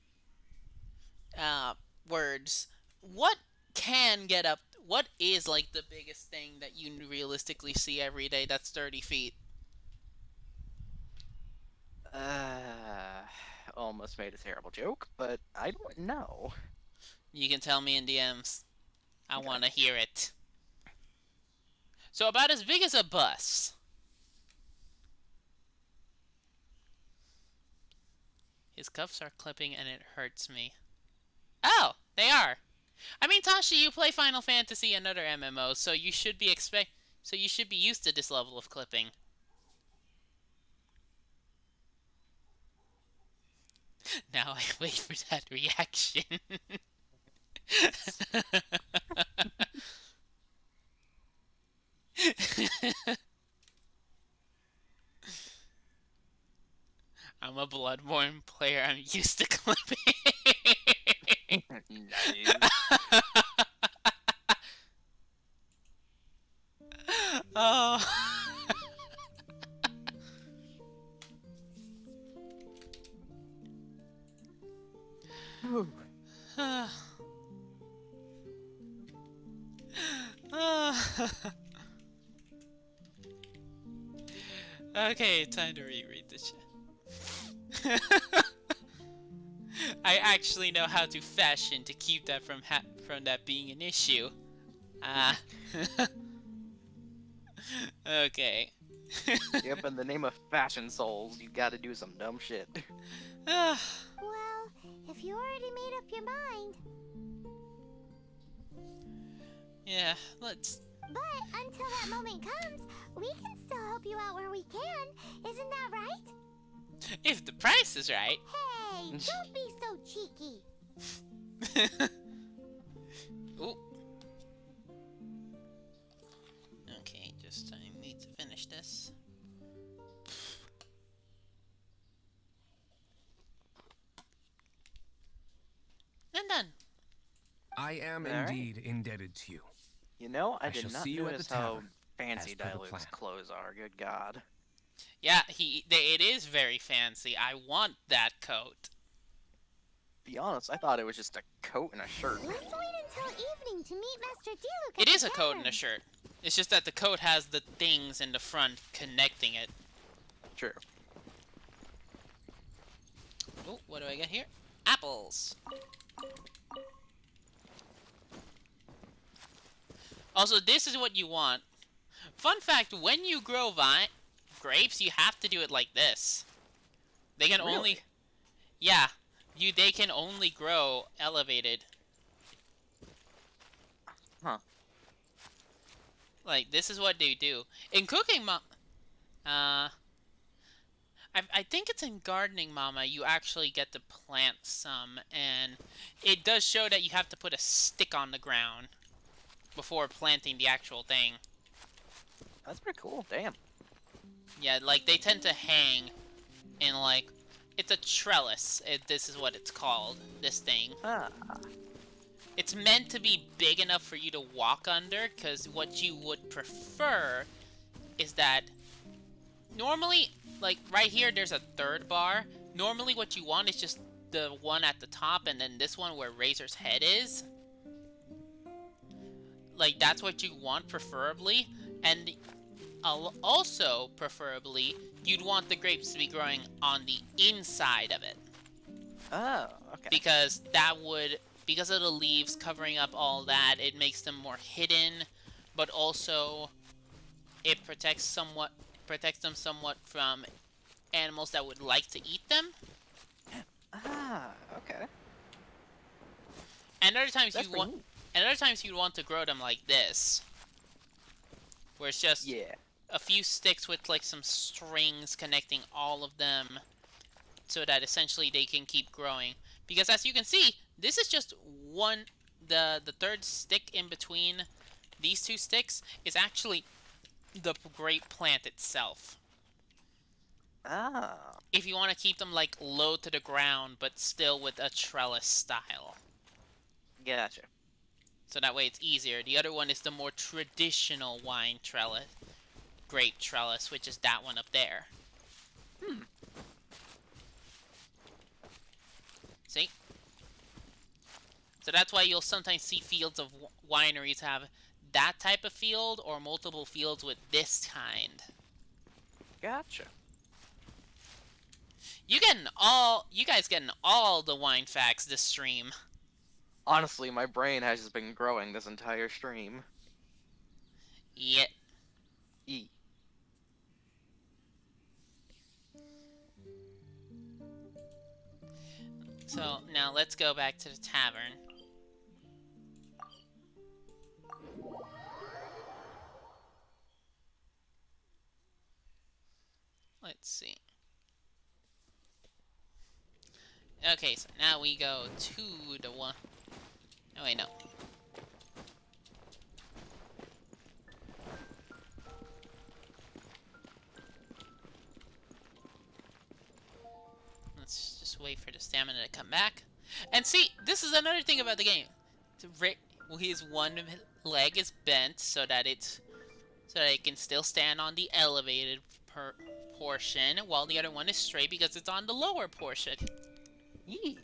words, what can get up, what is like the biggest thing that you realistically see every day that's 30 feet? Almost made a terrible joke, but I don't know. You can tell me in DMs. I want to hear it. So about as big as a bus. His cuffs are clipping and it hurts me. Oh, they are. I mean, Tashi, you play Final Fantasy and other MMOs, so you should be used to this level of clipping. Now I wait for that reaction. I'm a Bloodborne player. I'm used to clipping. Nice. Oh. Okay, time to reread this shit. I actually know how to fashion to keep that from that being an issue. Okay. Yep, in the name of Fashion Souls, you gotta do some dumb shit. Well, if you already made up your mind. Yeah, let's... But until that moment comes, we can still help you out where we can. Isn't that right? If the price is right. Hey, don't be so cheeky. Ooh. Okay, just I need to finish this. And done. I am All right. indeed indebted to you. You know, I I shall did not see you at notice the how tavern, fancy as per the Diluc's plan. clothes are. Good God. Yeah, it is very fancy. I want that coat. Be honest, I thought it was just a coat and a shirt. Let's wait until evening to meet Master D-Luke. It is a coat and a shirt. It's just that the coat has the things in the front connecting it. True. Oh, what do I get here? Apples. Also, this is what you want. Fun fact, when you grow grapes, you have to do it like this. They can Really? only... Yeah. They can only grow elevated. Huh. Like, this is what they do. In cooking I think it's in Gardening Mama you actually get to plant some, and it does show that you have to put a stick on the ground before planting the actual thing. That's pretty cool. Damn. Yeah, like they tend to hang in like it's a trellis. This is what it's called. This thing. Ah. It's meant to be big enough for you to walk under, because what you would prefer is that normally, like right here, there's a third bar. Normally, what you want is just the one at the top, and then this one where Razor's head is. Like that's what you want, preferably, and also preferably, you'd want the grapes to be growing on the inside of it. Oh, okay. Because that would, because of the leaves covering up all that, it makes them more hidden, but also it protects them somewhat from animals that would like to eat them. Ah, okay. And other times you'd want to grow them like this, where it's just a few sticks with like some strings connecting all of them, so that essentially they can keep growing. Because as you can see, this is just one. The third stick in between these two sticks is actually the grape plant itself. Ah. If you want to keep them like low to the ground, but still with a trellis style. Gotcha. So that way it's easier. The other one is the more traditional wine trellis, grape trellis, which is that one up there. See? So that's why you'll sometimes see fields of wineries have that type of field, or multiple fields with this kind. Gotcha. You guys getting all the wine facts this stream. Honestly, my brain has just been growing this entire stream. Yeah. E. So now let's go back to the tavern. Let's see. Okay, so now we go to the one. Oh wait, no. Let's just wait for the stamina to come back. And see, this is another thing about the game. His one leg is bent so that it can still stand on the elevated portion, while the other one is straight because it's on the lower portion. Yee.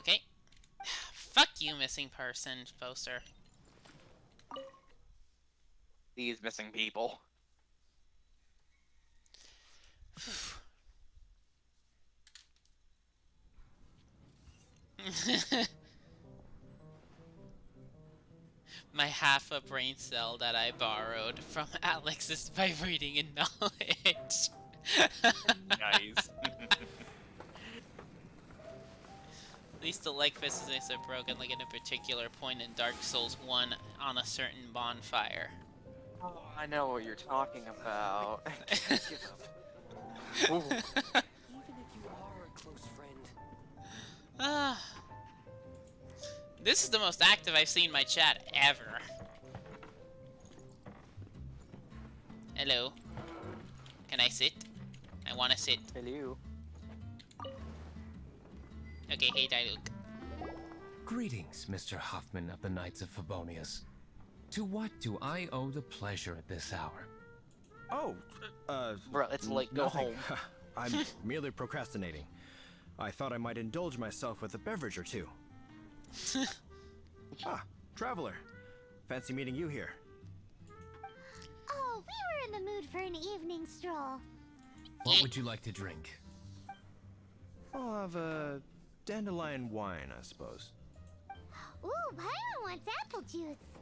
Okay. Fuck you, missing person poster. These missing people. My half a brain cell that I borrowed from Alex's vibrating in knowledge. Nice. At least the leg physics are broken, like at a particular point in Dark Souls 1 on a certain bonfire. Oh, I know what you're talking about. I can't give up. Ooh. Even if you are a close friend. This is the most active I've seen my chat ever. Hello. Can I sit? I wanna sit. Hello. Okay, hey Diluc. Greetings, Mr. Hoffman of the Knights of Favonius. To what do I owe the pleasure at this hour? Oh, Bro, it's late. Go nothing. home. I'm merely procrastinating. I thought I might indulge myself with a beverage or two. Ah, traveler. Fancy meeting you here. Oh, we were in the mood for an evening stroll. What would you like to drink? I'll have a dandelion wine, I suppose. Ooh, Paimon wants apple juice.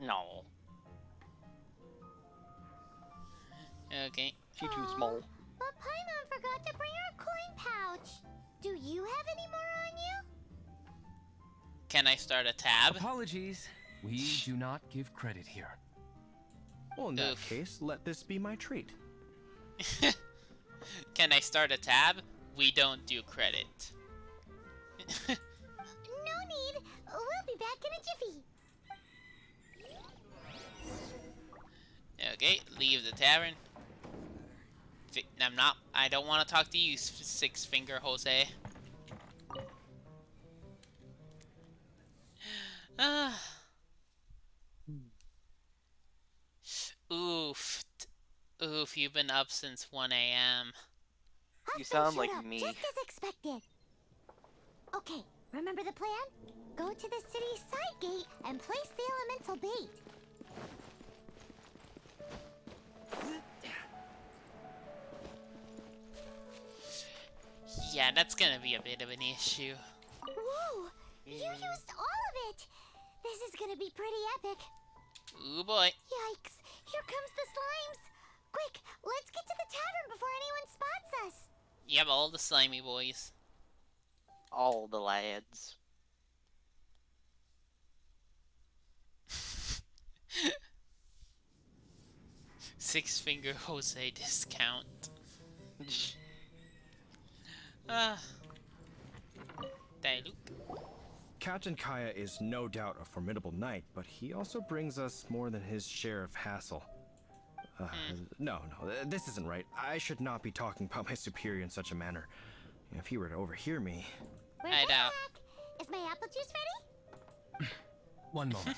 No. Okay. She too small. But Paimon forgot to bring her coin pouch. Do you have any more on you? Can I start a tab? Apologies. We do not give credit here. Well, in that case, let this be my treat. Can I start a tab? We don't do credit. No need. We'll be back in a jiffy. Okay, leave the tavern. I don't want to talk to you, Six Finger Jose. Oof. Oof, you've been up since 1 a.m. You sound like me. Just as expected. Okay, remember the plan? Go to the city's side gate and place the elemental bait. Yeah, that's gonna be a bit of an issue. Whoa! You used all of it! This is gonna be pretty epic. Ooh boy. Yikes! Here comes the slimes! Quick, let's get to the tavern before anyone spots us! Yep, all the slimy boys. All the lads. Six Finger Jose discount. Captain Kaya is no doubt a formidable knight, but he also brings us more than his share of hassle. No, this isn't right. I should not be talking about my superior in such a manner. If he were to overhear me... I doubt. Is my apple juice ready? One moment.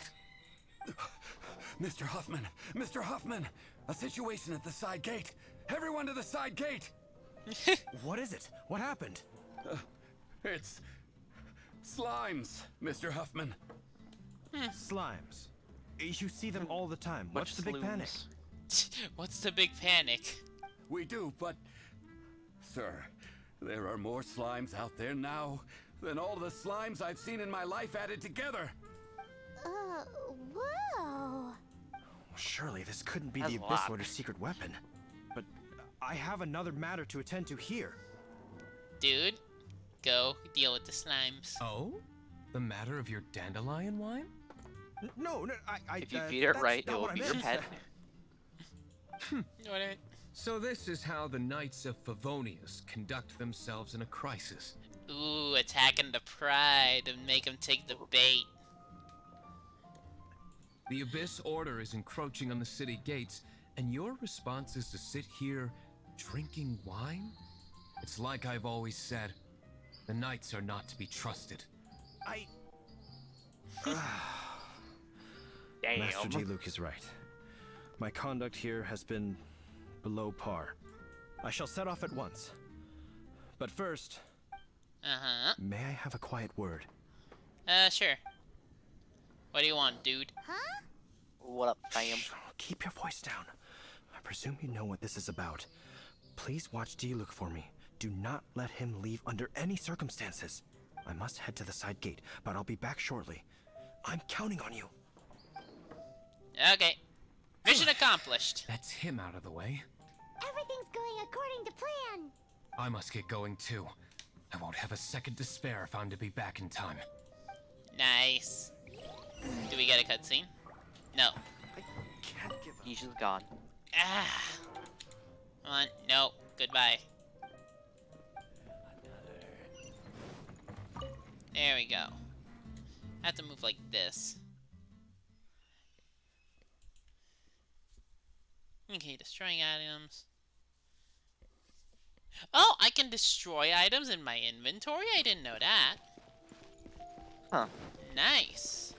Mr. Huffman! Mr. Huffman! A situation at the side gate! Everyone to the side gate! What is it? What happened? It's... slimes, Mr. Huffman. Slimes. You see them all the time. What's the big panic? What's the big panic? We do, but... Sir, there are more slimes out there now than all the slimes I've seen in my life added together. Whoa. Surely this couldn't be That's the a Abyss lot. Lord's secret weapon. But I have another matter to attend to here. Dude, go deal with the slimes. Oh? The matter of your dandelion wine? No, If you feed it right, it will be your pet. So this is how the Knights of Favonius conduct themselves in a crisis. Ooh, attacking the pride and make them take the bait. The Abyss Order is encroaching on the city gates, and your response is to sit here drinking wine? It's like I've always said, the Knights are not to be trusted. Master G. Luke is right. My conduct here has been below par. I shall set off at once. But first, may I have a quiet word? Sure. What do you want, dude? Huh? What up, fam? Keep your voice down. I presume you know what this is about. Please watch D. Luke for me. Do not let him leave under any circumstances. I must head to the side gate, but I'll be back shortly. I'm counting on you. Okay. Mission accomplished. That's him out of the way. Everything's going according to plan. I must get going too. I won't have a second to spare if I'm to be back in time. Nice. Do we get a cutscene? No. He's just gone. Ah. Come on. No. Goodbye. There we go. I have to move like this. Okay, destroying items. Oh, I can destroy items in my inventory? I didn't know that. Huh. Nice.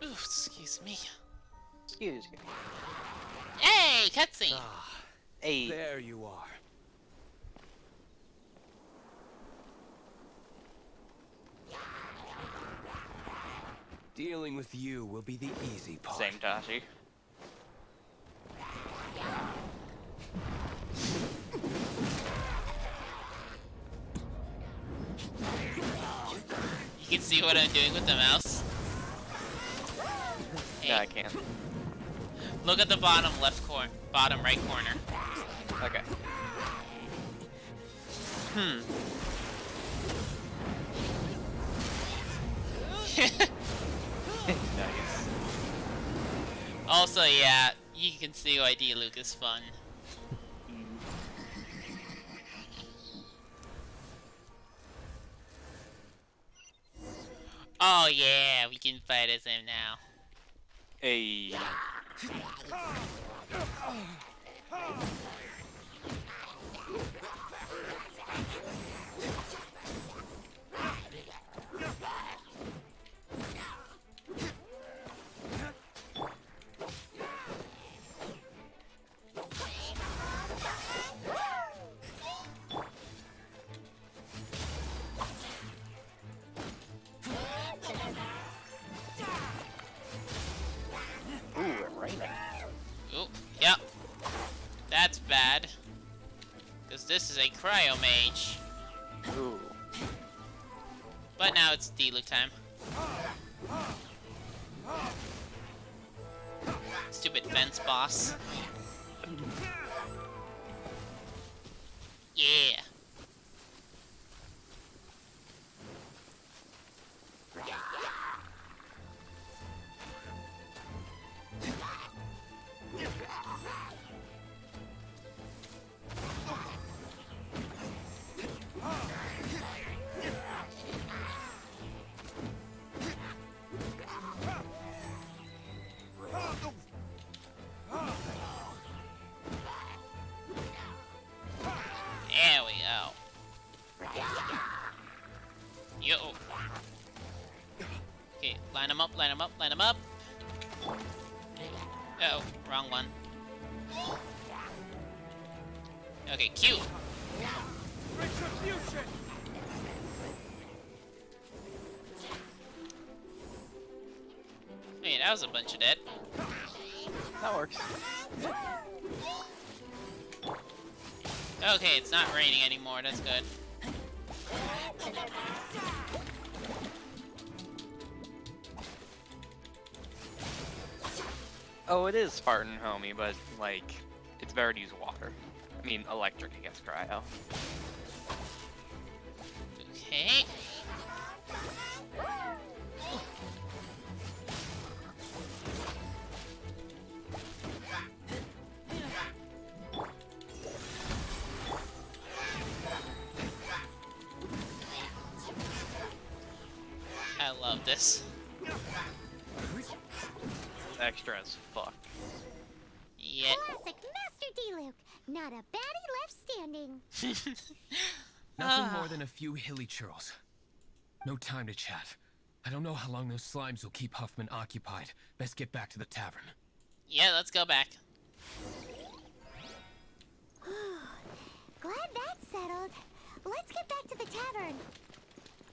Ooh, excuse me. Excuse me. Hey, cutscene. Hey. There you are. Dealing with you will be the easy part. Same, Tashi. You can see what I'm doing with the mouse. Hey. Yeah, I can. Look at the bottom left corner, bottom right corner. Okay. Nice. Also, yeah, you can see why D-Luke is fun. Oh yeah, we can fight as him now. Eyyy. Ooh, it's raining. Ooh, yep. That's bad. Because this is a cryo mage. Ooh. But now it's D-Luke time. Stupid fence boss. Yeah. There we go. Yo. Okay, line them up, line them up, line them up. Uh oh, wrong one. Okay, Q. Hey, that was a bunch of dead. That works. Okay, it's not raining anymore, that's good. Oh, it is Spartan, homie, but, like, it's better to use water. I mean, electric against cryo. Okay. I love this. Extra as fuck. Yeah. Classic Master D-Luke. Not a baddie left standing. Nothing more than a few hilly churls. No time to chat. I don't know how long those slimes will keep Huffman occupied. Best get back to the tavern. Yeah, let's go back. Glad that's settled. Let's get back to the tavern.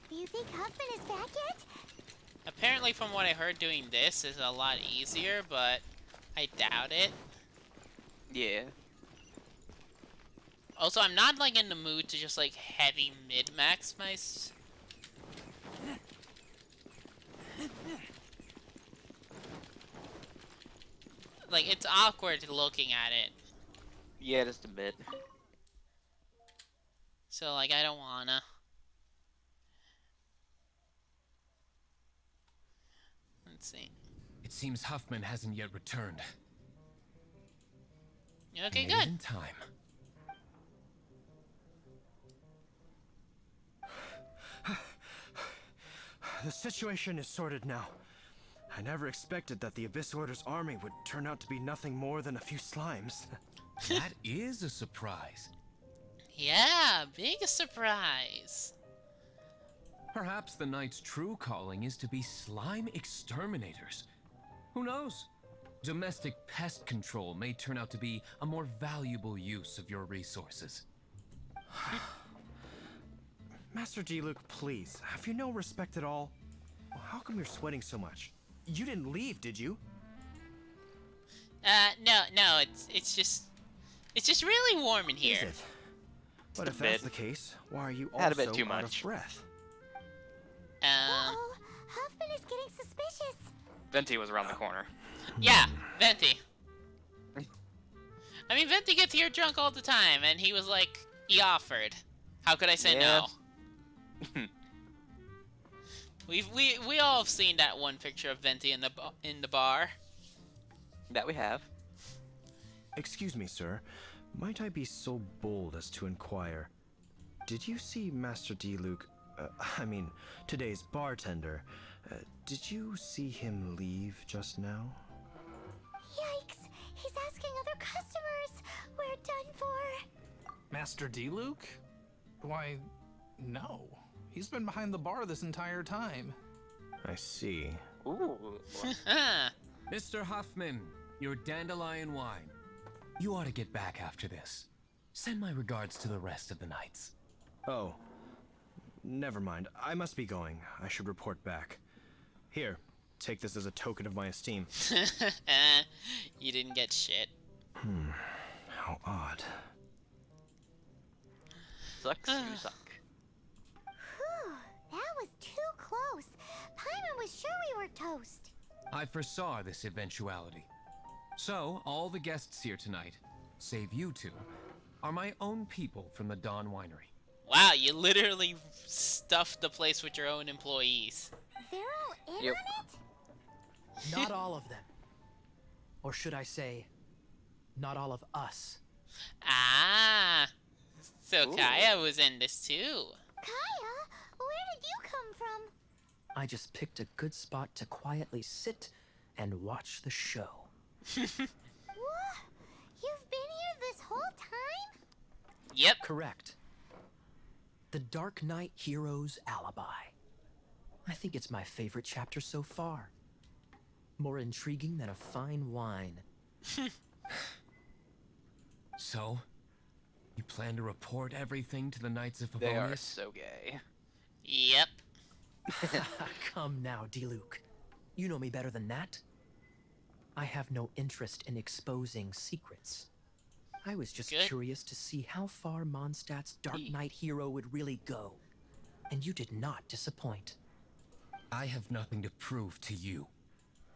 Do you think Huffman is back yet? Apparently, from what I heard, doing this is a lot easier, but I doubt it. Yeah. Also, I'm not, like, in the mood to just, like, heavy mid-max my... Like, it's awkward looking at it. Yeah, just a bit. So, like, I don't wanna. Let's see. It seems Huffman hasn't yet returned. Okay, Made it good. in time. The situation is sorted now. I never expected that the Abyss Order's army would turn out to be nothing more than a few slimes. That is a surprise. Yeah, big surprise. Perhaps the Knight's true calling is to be slime exterminators. Who knows? Domestic pest control may turn out to be a more valuable use of your resources. Master D-Luke, please, have you no respect at all? How come you're sweating so much? You didn't leave, did you? No, it's just really warm in here. Is it? But if that's the case, why are you Had also a bit too out much. of breath? Uh-oh, Huffman is getting suspicious. Venti was around the corner. Yeah, Venti. I mean, Venti gets here drunk all the time, and he was like, he offered. How could I say no? We all have seen that one picture of Venti in the bar. That we have. Excuse me, sir. Might I be so bold as to inquire? Did you see Master D-Luke, I mean, today's bartender, did you see him leave just now? Yikes! He's asking other customers! We're done for! Master D-Luke? Why, no. He's been behind the bar this entire time. I see. Ooh. Mr. Huffman, your dandelion wine. You ought to get back after this. Send my regards to the rest of the knights. Oh. Never mind. I must be going. I should report back. Here, take this as a token of my esteem. You didn't get shit. How odd. Sucks, you suck. Whew, that was too close. Paimon was sure we were toast. I foresaw this eventuality. So, all the guests here tonight, save you two, are my own people from the Dawn Winery. Wow, you literally stuffed the place with your own employees. They're all in on it? Not all of them. Or should I say, not all of us. Ah, so Kaya was in this too. Kaya, where did you come from? I just picked a good spot to quietly sit and watch the show. What? You've been here this whole time? Yep. Correct. The Dark Knight Hero's Alibi. I think it's my favorite chapter so far. More intriguing than a fine wine. So, you plan to report everything to the Knights of Favonius? They are so gay. Yep. Come now, D-Luke. You know me better than that. I have no interest in exposing secrets. I was just curious to see how far Mondstadt's Dark Knight hero would really go. And you did not disappoint. I have nothing to prove to you.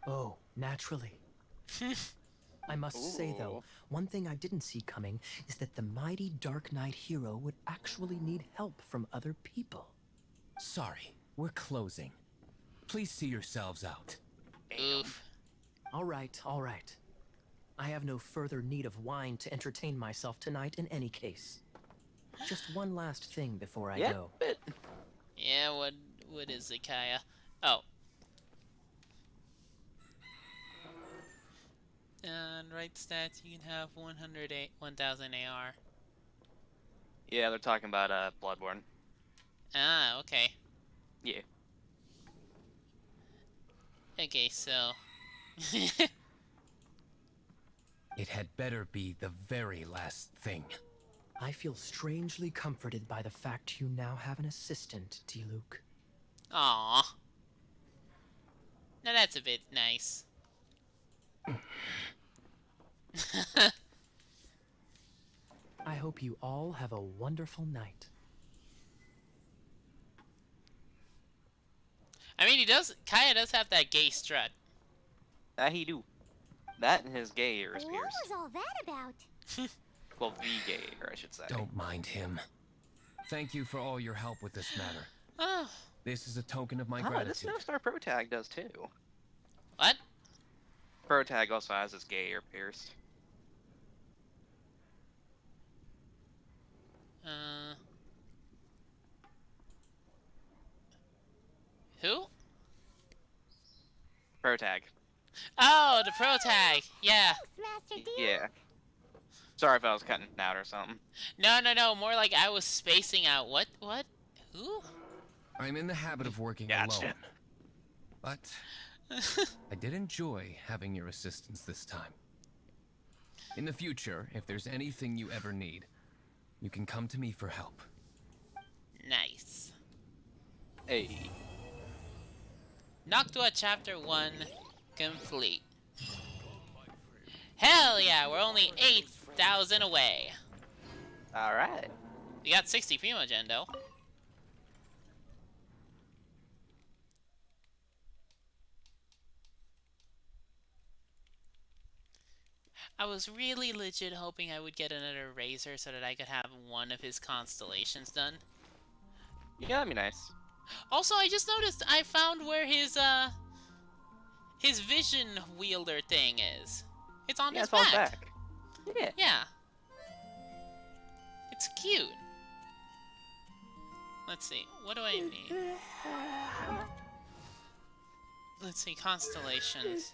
Oh, naturally. I must say, though, one thing I didn't see coming is that the mighty Dark Knight hero would actually need help from other people. Sorry, we're closing. Please see yourselves out. Oof. All right, all right. I have no further need of wine to entertain myself tonight in any case. Just one last thing before I go. Yeah, what is it, Kaya? Oh. On right stats, you can have 1,000 AR. Yeah, they're talking about Bloodborne. Ah, okay. Yeah. Okay, so... It had better be the very last thing. I feel strangely comforted by the fact you now have an assistant, D-Luke. Aww. Now that's a bit nice. I hope you all have a wonderful night. I mean, Kaya does have that gay strut. That he do. That and his gay ears What pierced. was all that about? Well, the gay ear, I should say. Don't mind him. Thank you for all your help with this matter. Oh. This is a token of my This gratitude. no-star Protag does too. What? Protag also has his gay ear pierced. Who? Protag. Oh, the Protag. Yeah. Thanks, Master D. Yeah. Sorry if I was cutting out or something. No. More like I was spacing out. What? Who? I'm in the habit of working alone. But I did enjoy having your assistance this time. In the future, if there's anything you ever need, you can come to me for help. Nice. Hey. Noctua Chapter 1 complete. Hell yeah, we're only 8,000 away. Alright. We got 60 Primogen though. I was really legit hoping I would get another Razor so that I could have one of his constellations done. Yeah, that'd be nice. Also, I just noticed I found where his vision wielder thing is. It's on his it's on his back. back. Yeah. Yeah. It's cute. Let's see. What do I need? Let's see. Constellations.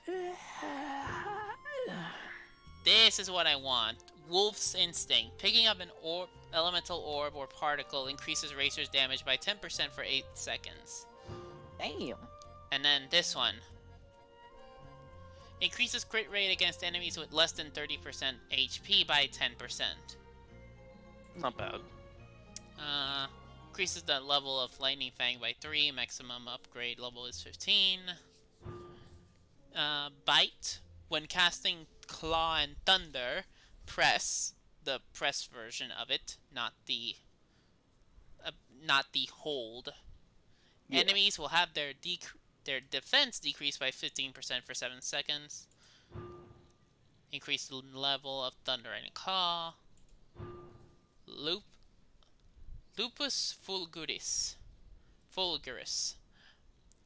This is what I want. Wolf's Instinct. Picking up an elemental orb or particle increases Razor's damage by 10% for 8 seconds. Damn. And then this one. Increases crit rate against enemies with less than 30% HP by 10%. Not bad. Increases the level of Lightning Fang by 3. Maximum upgrade level is 15. Bite. When casting Claw and Thunder, press, the press version of it, not the hold. Yeah. Enemies will have their defense decreased by 15% for 7 seconds. Increase the level of Thunder and Claw. Lupus Fulguris.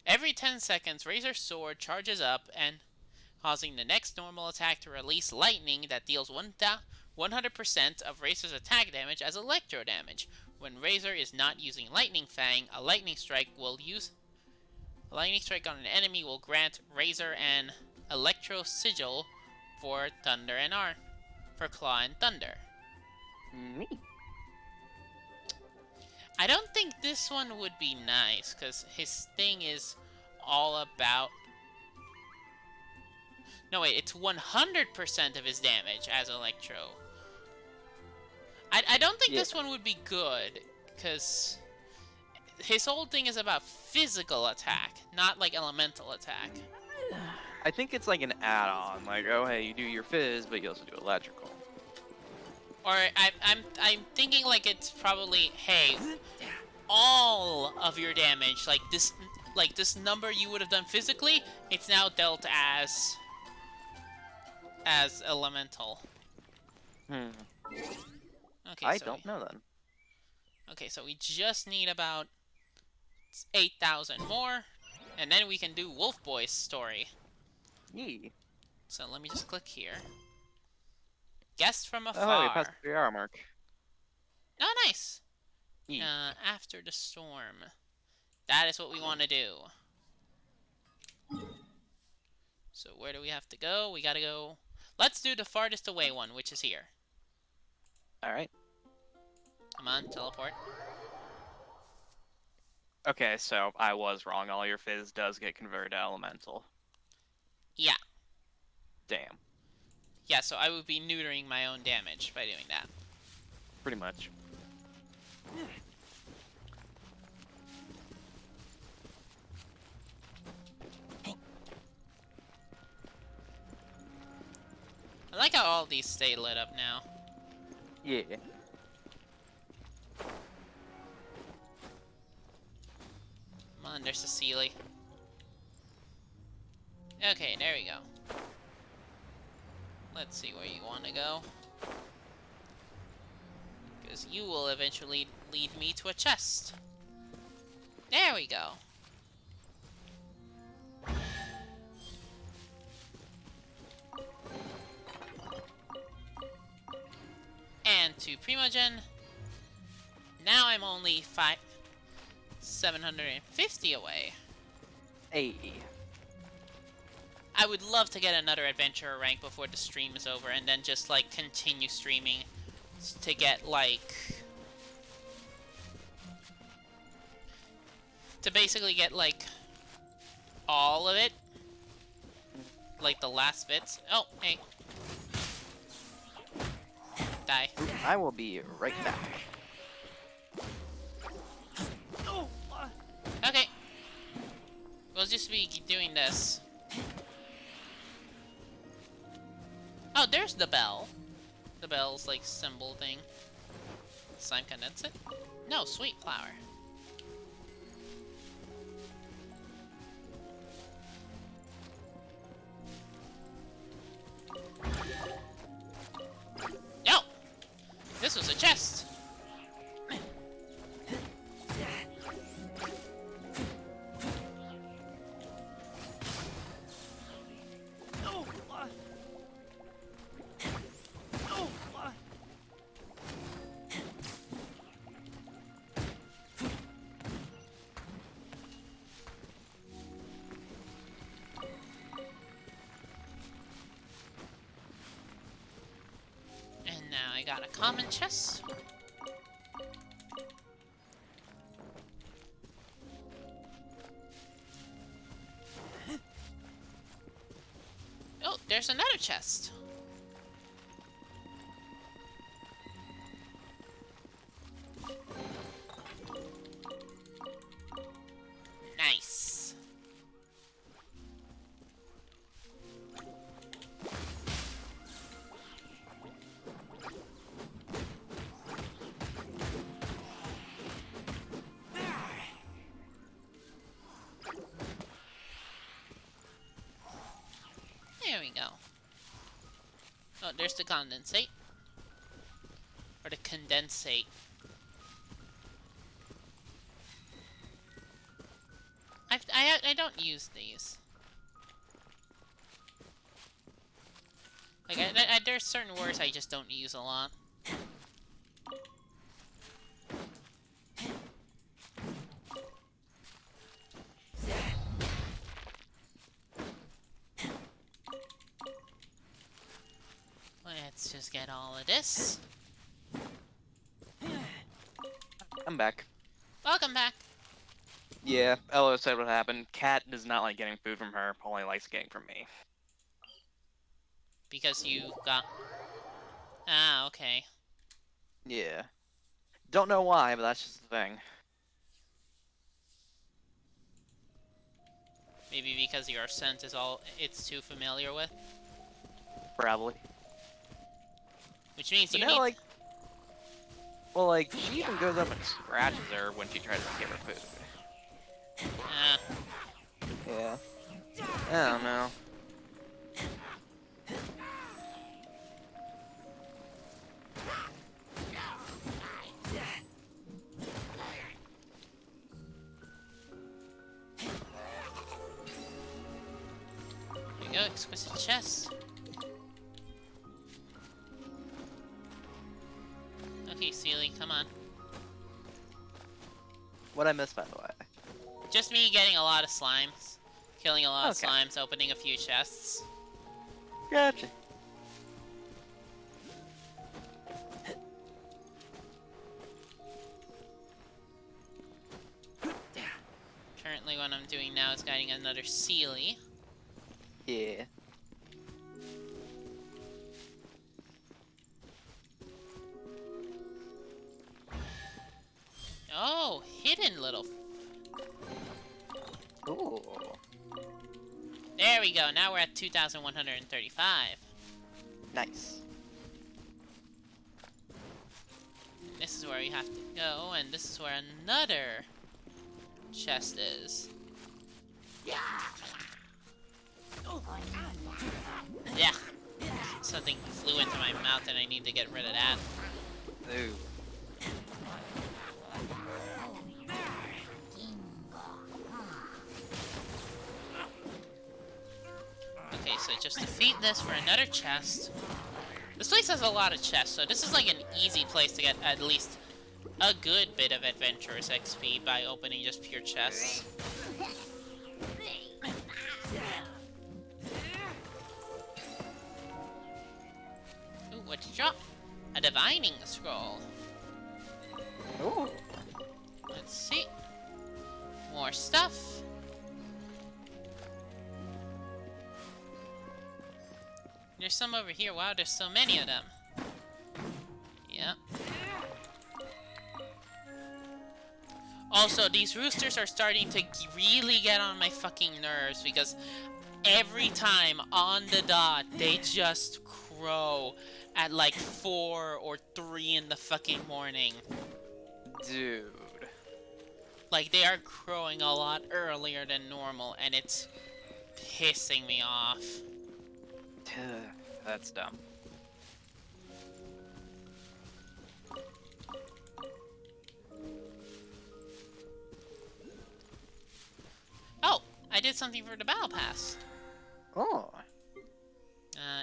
Every 10 seconds, Razor Sword charges up and causing the next normal attack to release lightning that deals 100% of Razor's attack damage as electro damage. When Razor is not using Lightning Fang, a lightning strike on an enemy will grant Razor an electro sigil for for Claw and Thunder. I don't think this one would be nice, because his thing is all about... No, wait, it's 100% of his damage as Electro. I don't think this one would be good, because his whole thing is about physical attack, not like elemental attack. I think it's like an add-on, like, oh hey, you do your fizz, but you also do electrical. Or I'm thinking like it's probably, hey, all of your damage, like this number you would have done physically, it's now dealt as elemental. Okay, I don't know then. Okay, so we just need about 8,000 more, and then we can do Wolf Boy's story. Yee. So let me just click here. Guest from Oh, afar. we passed the 3-hour mark. Oh, nice. After the storm. That is what we want to do. So where do we have to go? We gotta go... Let's do the farthest away one, which is here. Alright. Come on, teleport. Okay, so I was wrong. All your fizz does get converted to elemental. Yeah. Damn. Yeah, so I would be neutering my own damage by doing that. Pretty much. I like how all these stay lit up now. Yeah. Come on, there's Cecily. Okay, there we go. Let's see where you want to go. Because you will eventually lead me to a chest. There we go. And to Primogen. Now I'm only 750 away. Hey. I would love to get another adventurer rank before the stream is over, and then just like continue streaming to get like basically get like all of it, like the last bits. Oh, hey. Die. I will be right back. Okay. We'll just be doing this. Oh, there's the bell. The bell's like symbol thing. Slime condensate? No, sweet flower. I got a common chest. Oh, there's another chest. Nice. There we go. Oh, there's the condensate. Or the condensate. I don't use these. Like, there's certain words I just don't use a lot. Let's just get all of this. I'm back. Welcome back. Yeah, Ella said what happened. Cat does not like getting food from her, only likes getting from me. Because you got... Ah, okay. Yeah. Don't know why, but that's just the thing. Maybe because your scent is all it's too familiar with? Probably. Which means But you now, need... like... Well, like, she even goes up and scratches her when she tries to give her food. Ah. Yeah. I don't know. There you go, exquisite chest. Okay, Sealy, come on. What'd I miss, by the way? Just me getting a lot of slimes. Killing a lot of Okay. slimes, opening a few chests. Gotcha. Currently what I'm doing now is guiding another Sealy. Yeah. Oh, hidden little... Ooh. There we go, now we're at 2,135. Nice. This is where we have to go, and this is where another chest is. Yeah. Something flew into my mouth and I need to get rid of that. Ooh. Okay, so just defeat this for another chest. This place has a lot of chests, so this is like an easy place to get at least a good bit of adventurous XP by opening just pure chests. Ooh, what'd you drop? A divining scroll. Ooh. Let's see. More stuff. There's some over here. Wow, there's so many of them. Yep. Also, these roosters are starting to really get on my fucking nerves because every time on the dot, they just crow at like 4 or 3 in the fucking morning. Dude. Like, they are crowing a lot earlier than normal, and it's pissing me off. That's dumb. Oh, I did something for the battle pass. Oh.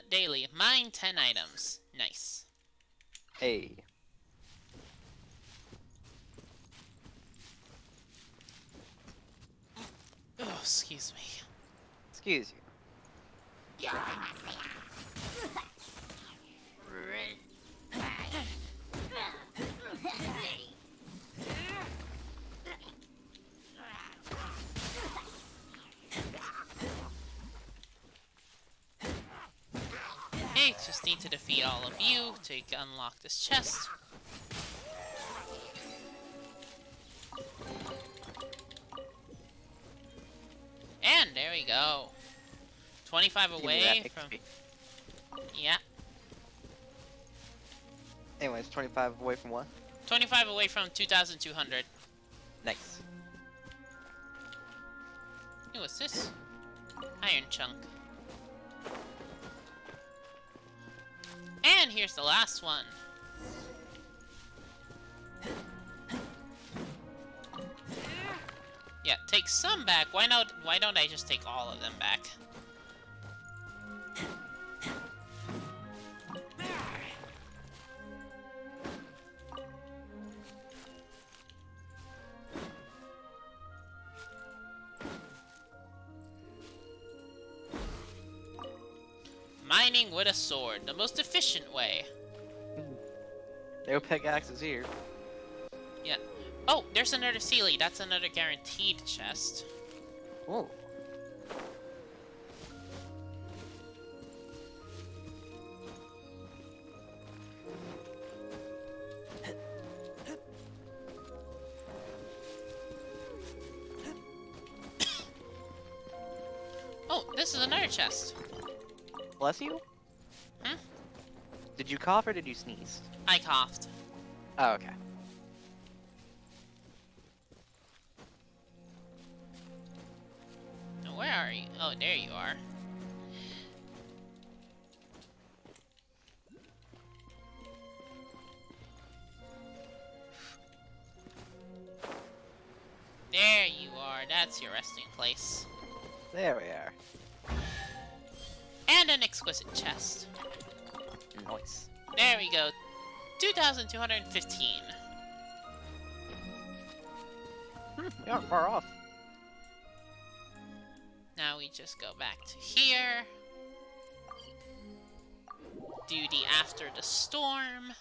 Daily. Mine 10 items. Nice. Hey. Oh, excuse me. Excuse you. Okay, just need to defeat all of you to unlock this chest. And there we go. 25 away from... Yeah. Anyways, 25 away from what? 25 away from 2,200. Nice. Hey, what's this? Iron chunk. And here's the last one. Yeah, take some back. Why don't I just take all of them back? Mining with a sword, the most efficient way. No pickaxes here. Yeah. Oh, there's another Sealy. That's another guaranteed chest. Oh. Oh, this is another chest. Bless you? Hmm? Did you cough or did you sneeze? I coughed. Oh, okay. Now, where are you? Oh, there you are. There you are. That's your resting place. There we are. And an exquisite chest. Nice. There we go. 2,215. You aren't far off. Now we just go back to here. Do the after the storm.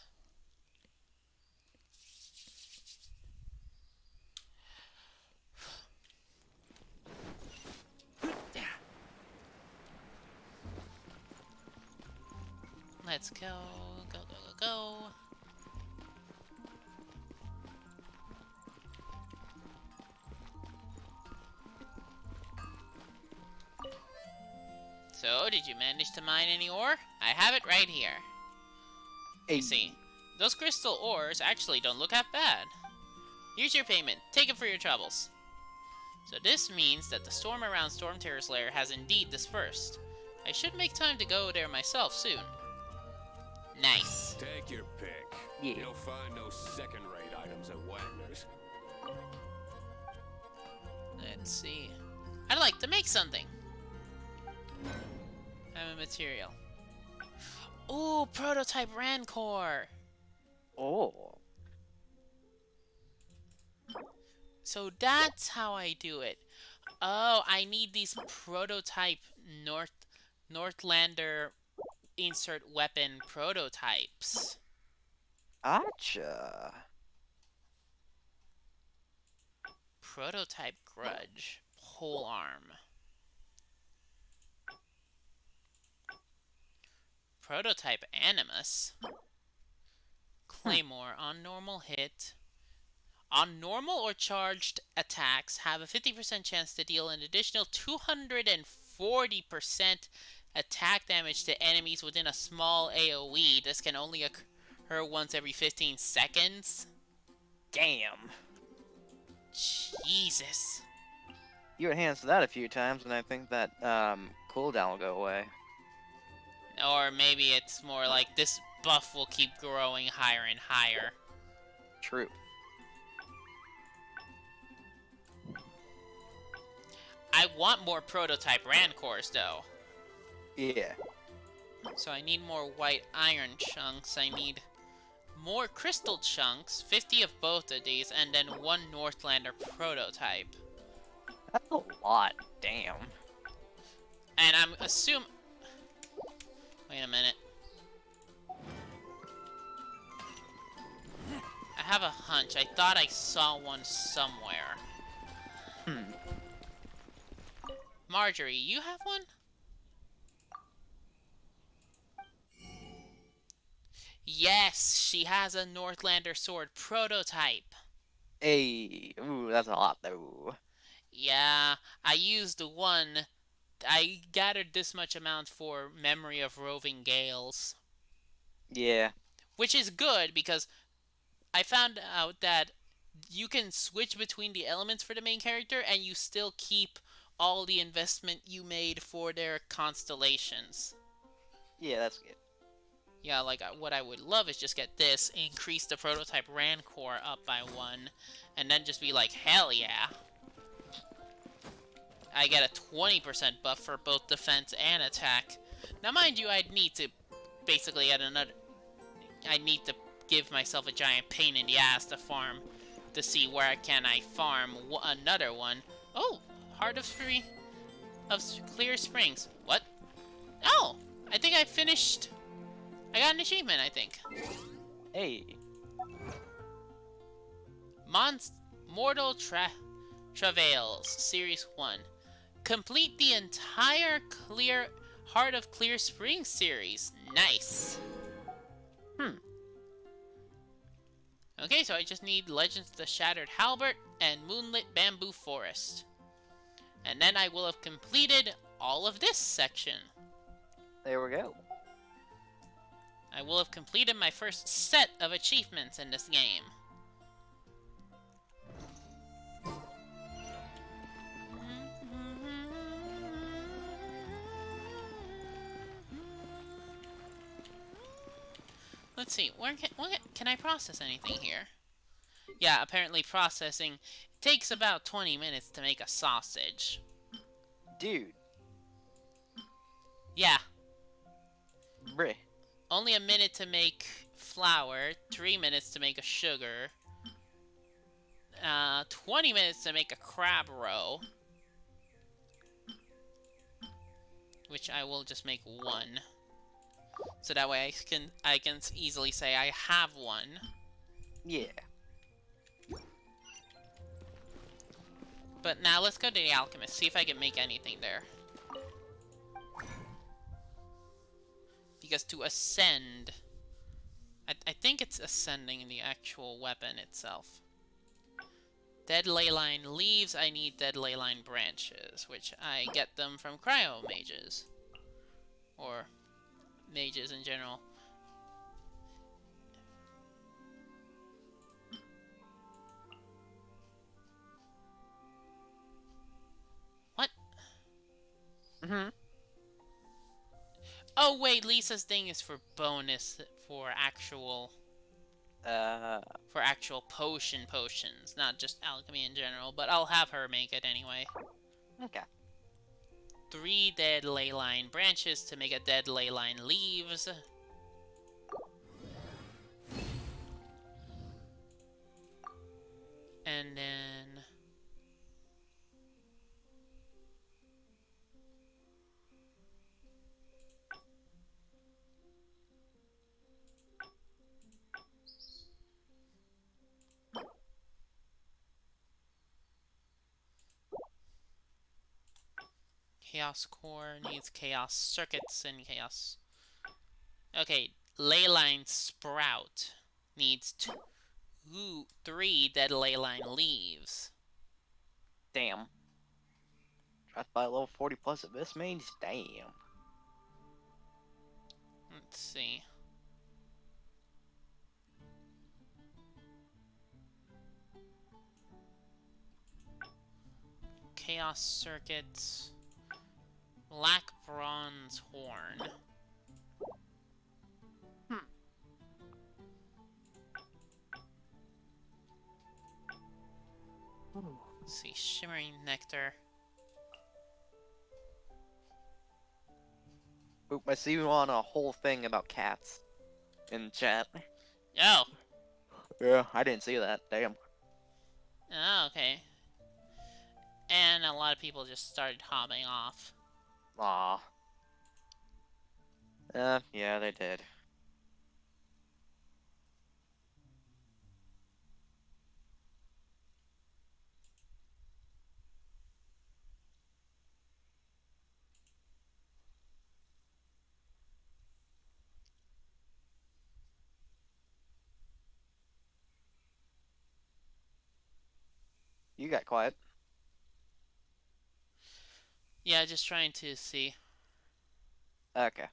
Let's go, go, go, go, go. So, did you manage to mine any ore? I have it right here. You see, those crystal ores actually don't look that bad. Here's your payment. Take it for your troubles. So this means that the storm around Storm Terror's lair has indeed dispersed. I should make time to go there myself soon. Nice. Take your pick. Yeah. You'll find no second-rate items at Wagner's. Let's see. I'd like to make something. I'm a material. Ooh, prototype Rancor. Oh. So that's how I do it. Oh, I need these prototype Northlander insert weapon prototypes. Gotcha. Prototype Grudge. Pole arm. Prototype Animus. Claymore on normal hit. On normal or charged attacks, have a 50% chance to deal an additional 240% attack damage to enemies within a small AoE. This can only occur once every 15 seconds. Damn. Jesus. You enhanced that a few times, and I think that cooldown will go away. Or maybe it's more like this buff will keep growing higher and higher. True. I want more prototype Rancors, though. Yeah. So I need more white iron chunks. I need more crystal chunks, 50 of both of these, and then one Northlander prototype. That's a lot. Damn. And I'm Wait a minute. have a hunch. I thought I saw one somewhere. Marjorie, you have one? Yes, she has a Northlander sword prototype. Hey, ooh, that's a lot though. Yeah, I used one. I gathered this much amount for Memory of Roving Gales. Yeah. Which is good, because I found out that you can switch between the elements for the main character, and you still keep all the investment you made for their constellations. Yeah, that's good. Yeah, like, what I would love is just get this, increase the prototype Rancor up by 1, and then just be like, hell yeah. I get a 20% buff for both defense and attack. Now, mind you, I'd need to basically add another... I need to give myself a giant pain in the ass to farm, to see where can I farm another one. Oh, Heart of Clear Springs. What? Oh, I think I finished... I got an achievement, I think. Hey. Mortal Travails, Series 1. Complete the entire Heart of Clear Springs series. Nice. Okay, so I just need Legends of the Shattered Halberd and Moonlit Bamboo Forest. And then I will have completed all of this section. There we go. I will have completed my first set of achievements in this game. Let's see, can I process anything here? Yeah, apparently processing takes about 20 minutes to make a sausage. Dude. Yeah. Bruh. Only a minute to make flour, 3 minutes to make a sugar, 20 minutes to make a crab roe, which I will just make one. So that way I can easily say I have one. Yeah. But now let's go to the alchemist, see if I can make anything there. Because to ascend, I think it's ascending in the actual weapon itself. Dead leyline leaves, I need dead leyline branches, which I get them from cryo mages. Or mages in general. What? Oh wait, Lisa's thing is for bonus, for actual potions, not just alchemy in general, but I'll have her make it anyway. Okay. 3 dead leyline branches to make a dead leyline leaves. And then... Chaos Core needs Chaos Circuits and Chaos... Okay, Leyline Sprout needs 3 dead leyline leaves. Damn. Dropped by level 40 plus of this means damn. Let's see. Chaos Circuits. Black Bronze Horn. Let's see, Shimmering Nectar. Oop, I see you on a whole thing about cats in chat. Oh! Yeah, I didn't see that. Damn. Oh, okay. And a lot of people just started hopping off. Aw. Yeah, they did. You got quiet. Yeah, just trying to see. Okay.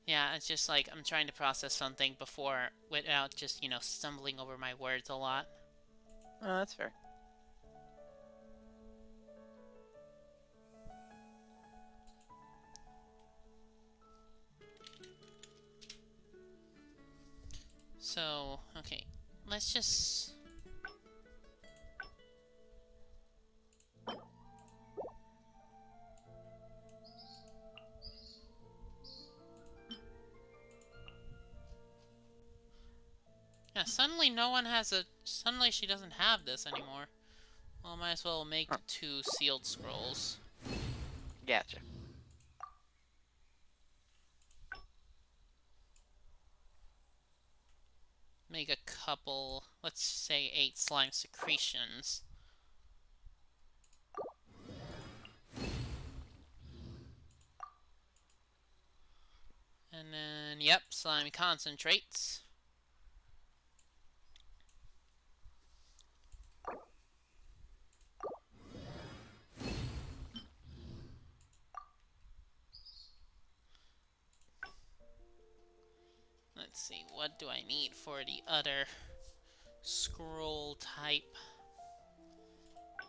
Yeah, it's just like I'm trying to process something before without just, you know, stumbling over my words a lot. That's fair. So, okay, let's just... Yeah, suddenly no one has a... Suddenly she doesn't have this anymore. Well, might as well make 2 sealed scrolls. Gotcha. Make a couple, let's say 8 slime secretions. And then, yep, slime concentrates. Let's see, what do I need for the other scroll type?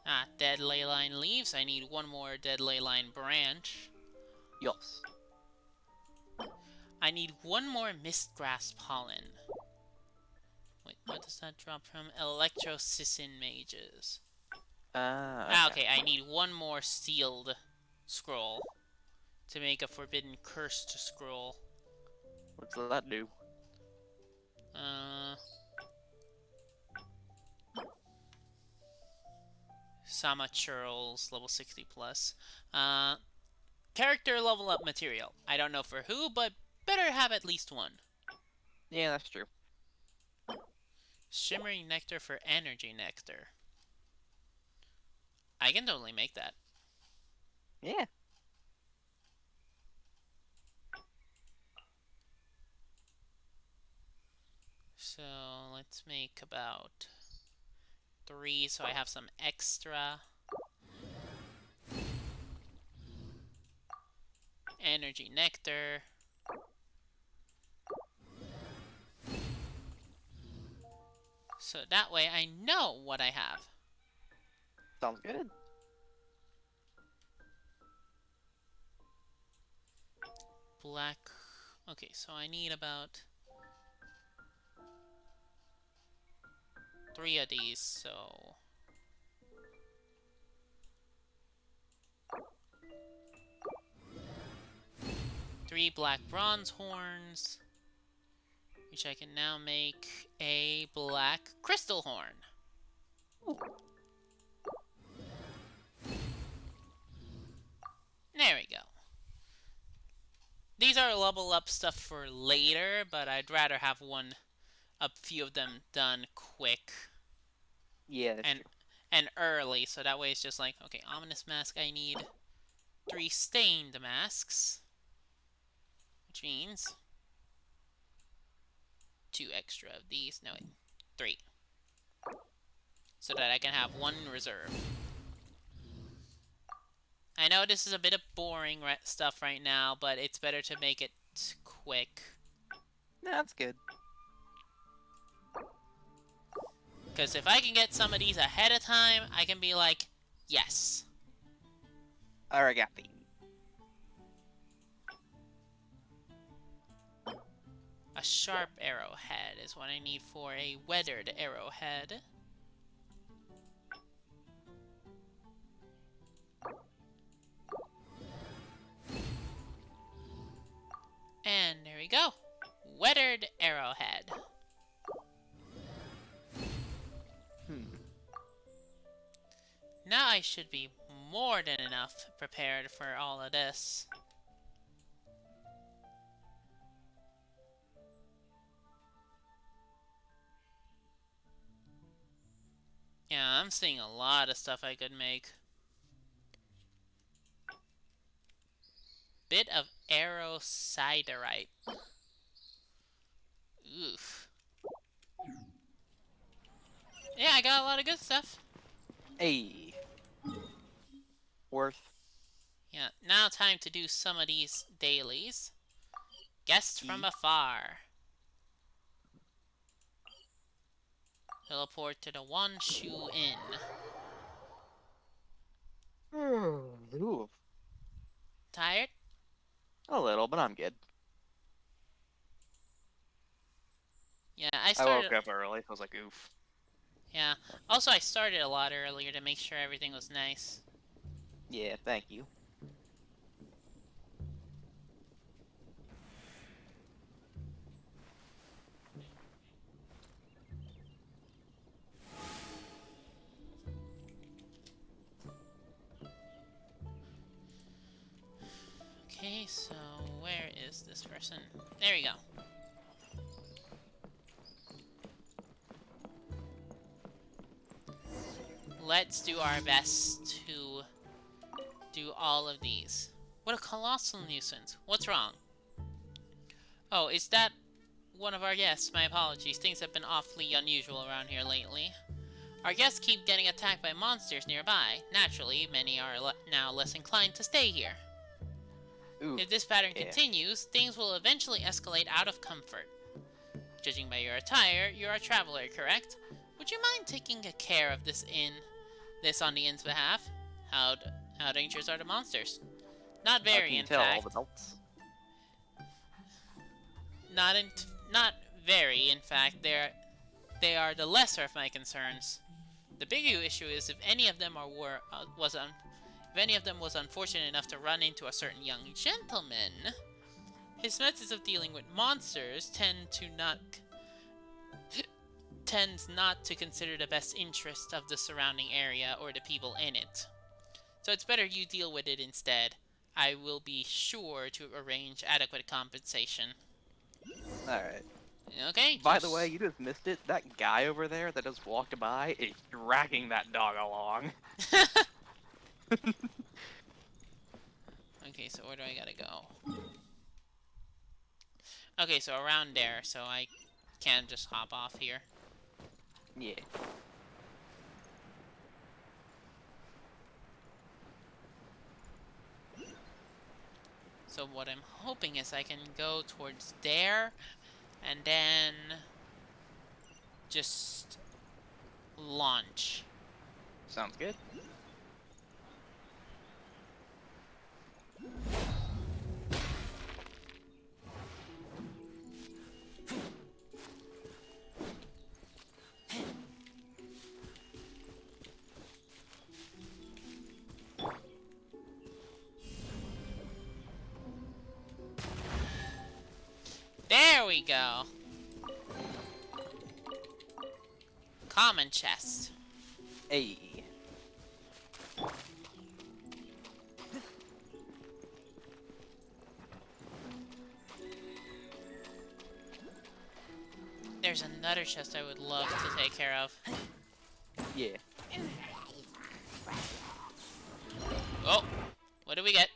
Ah, dead ley line leaves. I need 1 more dead ley line branch. Yes. I need 1 more mistgrass pollen. Wait, what does that drop from? Electrocyssin mages. Okay, I need 1 more sealed scroll to make a forbidden cursed scroll. What's that do? Sama Churls, level 60 plus. Character level up material. I don't know for who, but better have at least 1. Yeah, that's true. Shimmering nectar for energy nectar. I can totally make that. Yeah. So let's make about 3 so I have some extra. Energy nectar. So that way I know what I have. Sounds good. Black. Okay, so I need about 3 of these, so... Three black bronze horns, which I can now make a black crystal horn. Ooh. There we go. These are level up stuff for later, but I'd rather have a few of them done quick. Yeah, that's true. And early, so that way it's just like, okay, ominous mask, I need 3 stained masks. Which means 2 extra of these. No, wait, 3. So that I can have 1 reserve. I know this is a bit of boring stuff right now, but it's better to make it quick. That's good. Because if I can get some of these ahead of time, I can be like, yes. Arigato. A sharp arrowhead is what I need for a weathered arrowhead. And there we go. Weathered arrowhead. Now I should be more than enough prepared for all of this. Yeah, I'm seeing a lot of stuff I could make. bit of aerosiderite. Oof. Yeah, I got a lot of good stuff. Eyyy. Worth. Yeah, now time to do some of these dailies. Guests from afar. Teleport to the One Shoe Inn. Ooh. Tired? A little, but I'm good. Yeah, I woke up early, so I was like, oof. Yeah. Also, I started a lot earlier to make sure everything was nice. Yeah, thank you. Okay, so where is this person? There we go. Let's do our best to do all of these. What a colossal nuisance. What's wrong? Oh, is that one of our guests? My apologies. Things have been awfully unusual around here lately. Our guests keep getting attacked by monsters nearby. Naturally, many are now less inclined to stay here. Ooh, if this pattern continues, things will eventually escalate out of comfort. Judging by your attire, you're a traveler, correct? Would you mind taking care of this on the inn's behalf? How dangerous are the monsters? Not very, in fact. Not very, in fact. They are the lesser of my concerns. The bigger issue is if any of them was unfortunate enough to run into a certain young gentleman, his methods of dealing with monsters tends not to consider the best interest of the surrounding area or the people in it. So it's better you deal with it instead. I will be sure to arrange adequate compensation. Alright. Okay. By the way, you just missed it. That guy over there that just walked by is dragging that dog along. Okay, so where do I gotta go? Okay, so around there, so I can just hop off here. Yeah. So what I'm hoping is I can go towards there, and then just launch. Sounds good. There we go. Common chest. Eyyy. There's another chest I would love to take care of. Yeah. Oh, what do we get?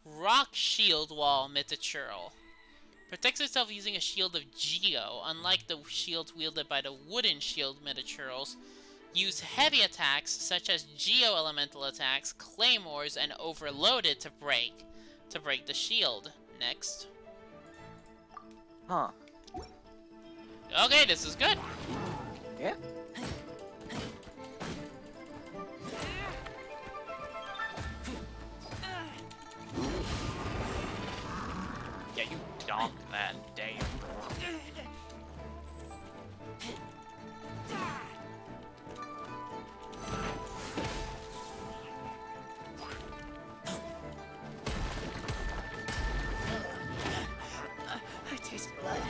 Rock shield wall miniatural. Protects itself using a shield of Geo, unlike the shields wielded by the wooden shield miniaturals. Use heavy attacks such as Geo elemental attacks, claymores, and overloaded to break the shield. Next. Huh. Okay, this is good. Yeah. Yeah, you donked that, damn. I taste blood.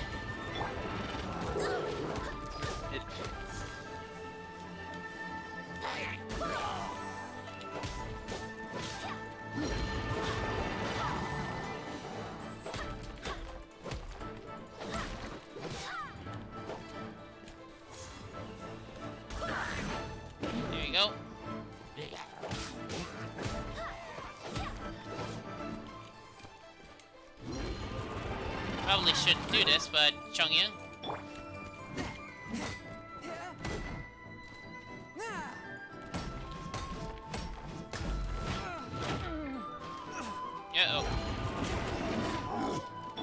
Probably shouldn't do this, but Chongyun. Uh-oh.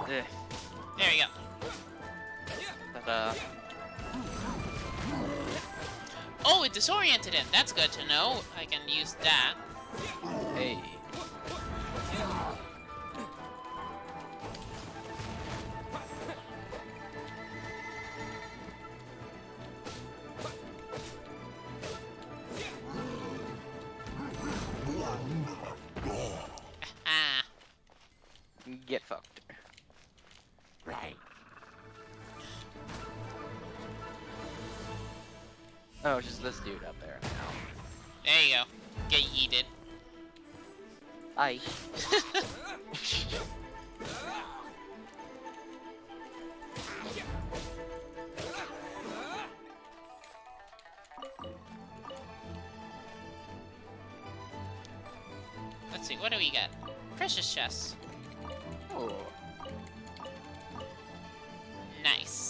There we go. Oh, it disoriented him. That's good to know. I can use that. Hey. Ah. Get fucked. Right. Oh, it's just this dude up there now. There you go. Get yeeted. Aye. Let's see, what do we get? Precious chests. Oh. Nice.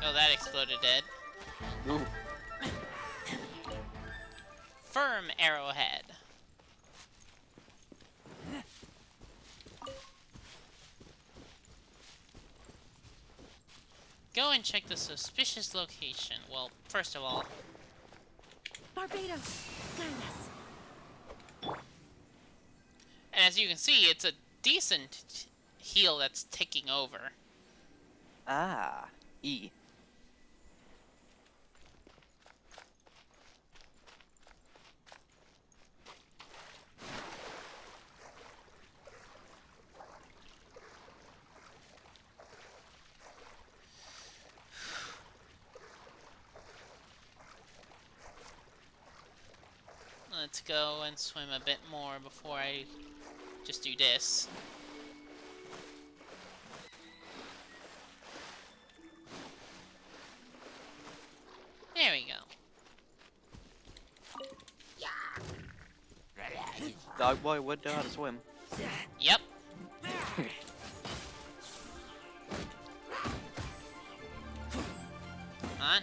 Oh, that exploded dead. Ooh. Firm arrowhead. Go and check the suspicious location. Well, first of all... Barbados, goodness. And as you can see, it's a decent heal that's taking over. Ah. E. Let's go and swim a bit more before I just do this. There we go. Dog boy would know how to swim. Yep. Come on.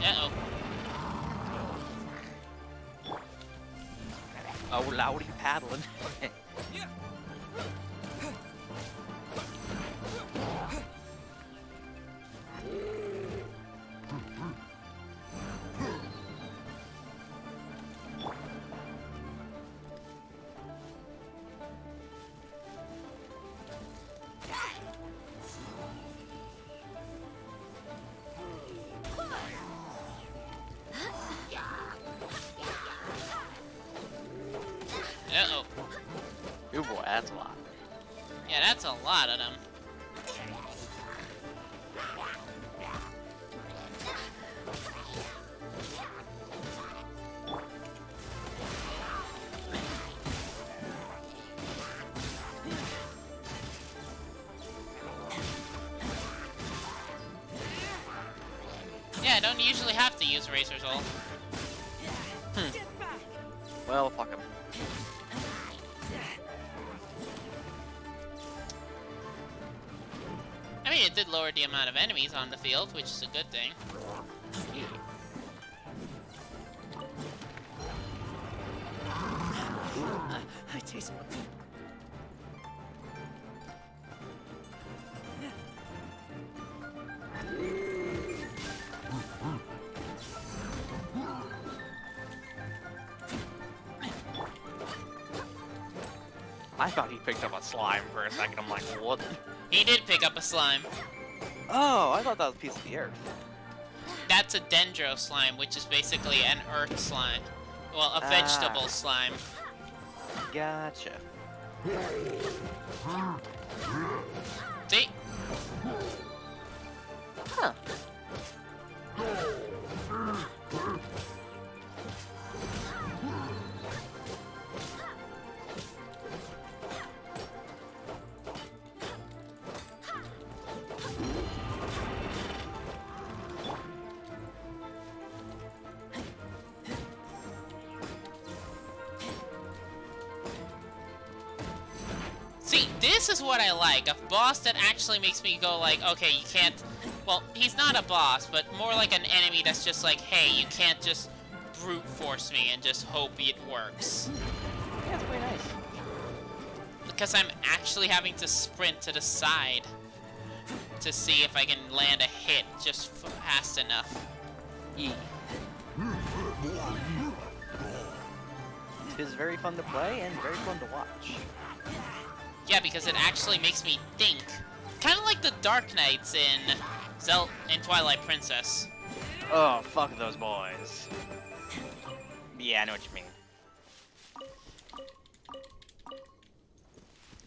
Uh-oh. Oh, Lowdy paddling. Uh-oh. Ooh boy, that's a lot. Yeah, that's a lot of them. Yeah, I don't usually have to use Razor's ult. Well, fuck him. I mean, it did lower the amount of enemies on the field, which is a good thing. I taste. I thought he picked up a slime for a second. I'm like, what? He did pick up a slime. Oh, I thought that was a piece of the earth. that's a dendro slime, which is basically an earth slime. Well, a vegetable slime. Gotcha. See? Huh. See, this is what I like. A boss that actually makes me go like, okay, you can't... Well, he's not a boss, but more like an enemy that's just like, hey, you can't just brute force me and just hope it works. Yeah, it's pretty nice. Because I'm actually having to sprint to the side to see if I can land a hit just fast enough. Eyyy. It is very fun to play and very fun to watch. Yeah, because it actually makes me think. Kind of like the Dark Knights in Twilight Princess. Oh, fuck those boys. Yeah, I know what you mean.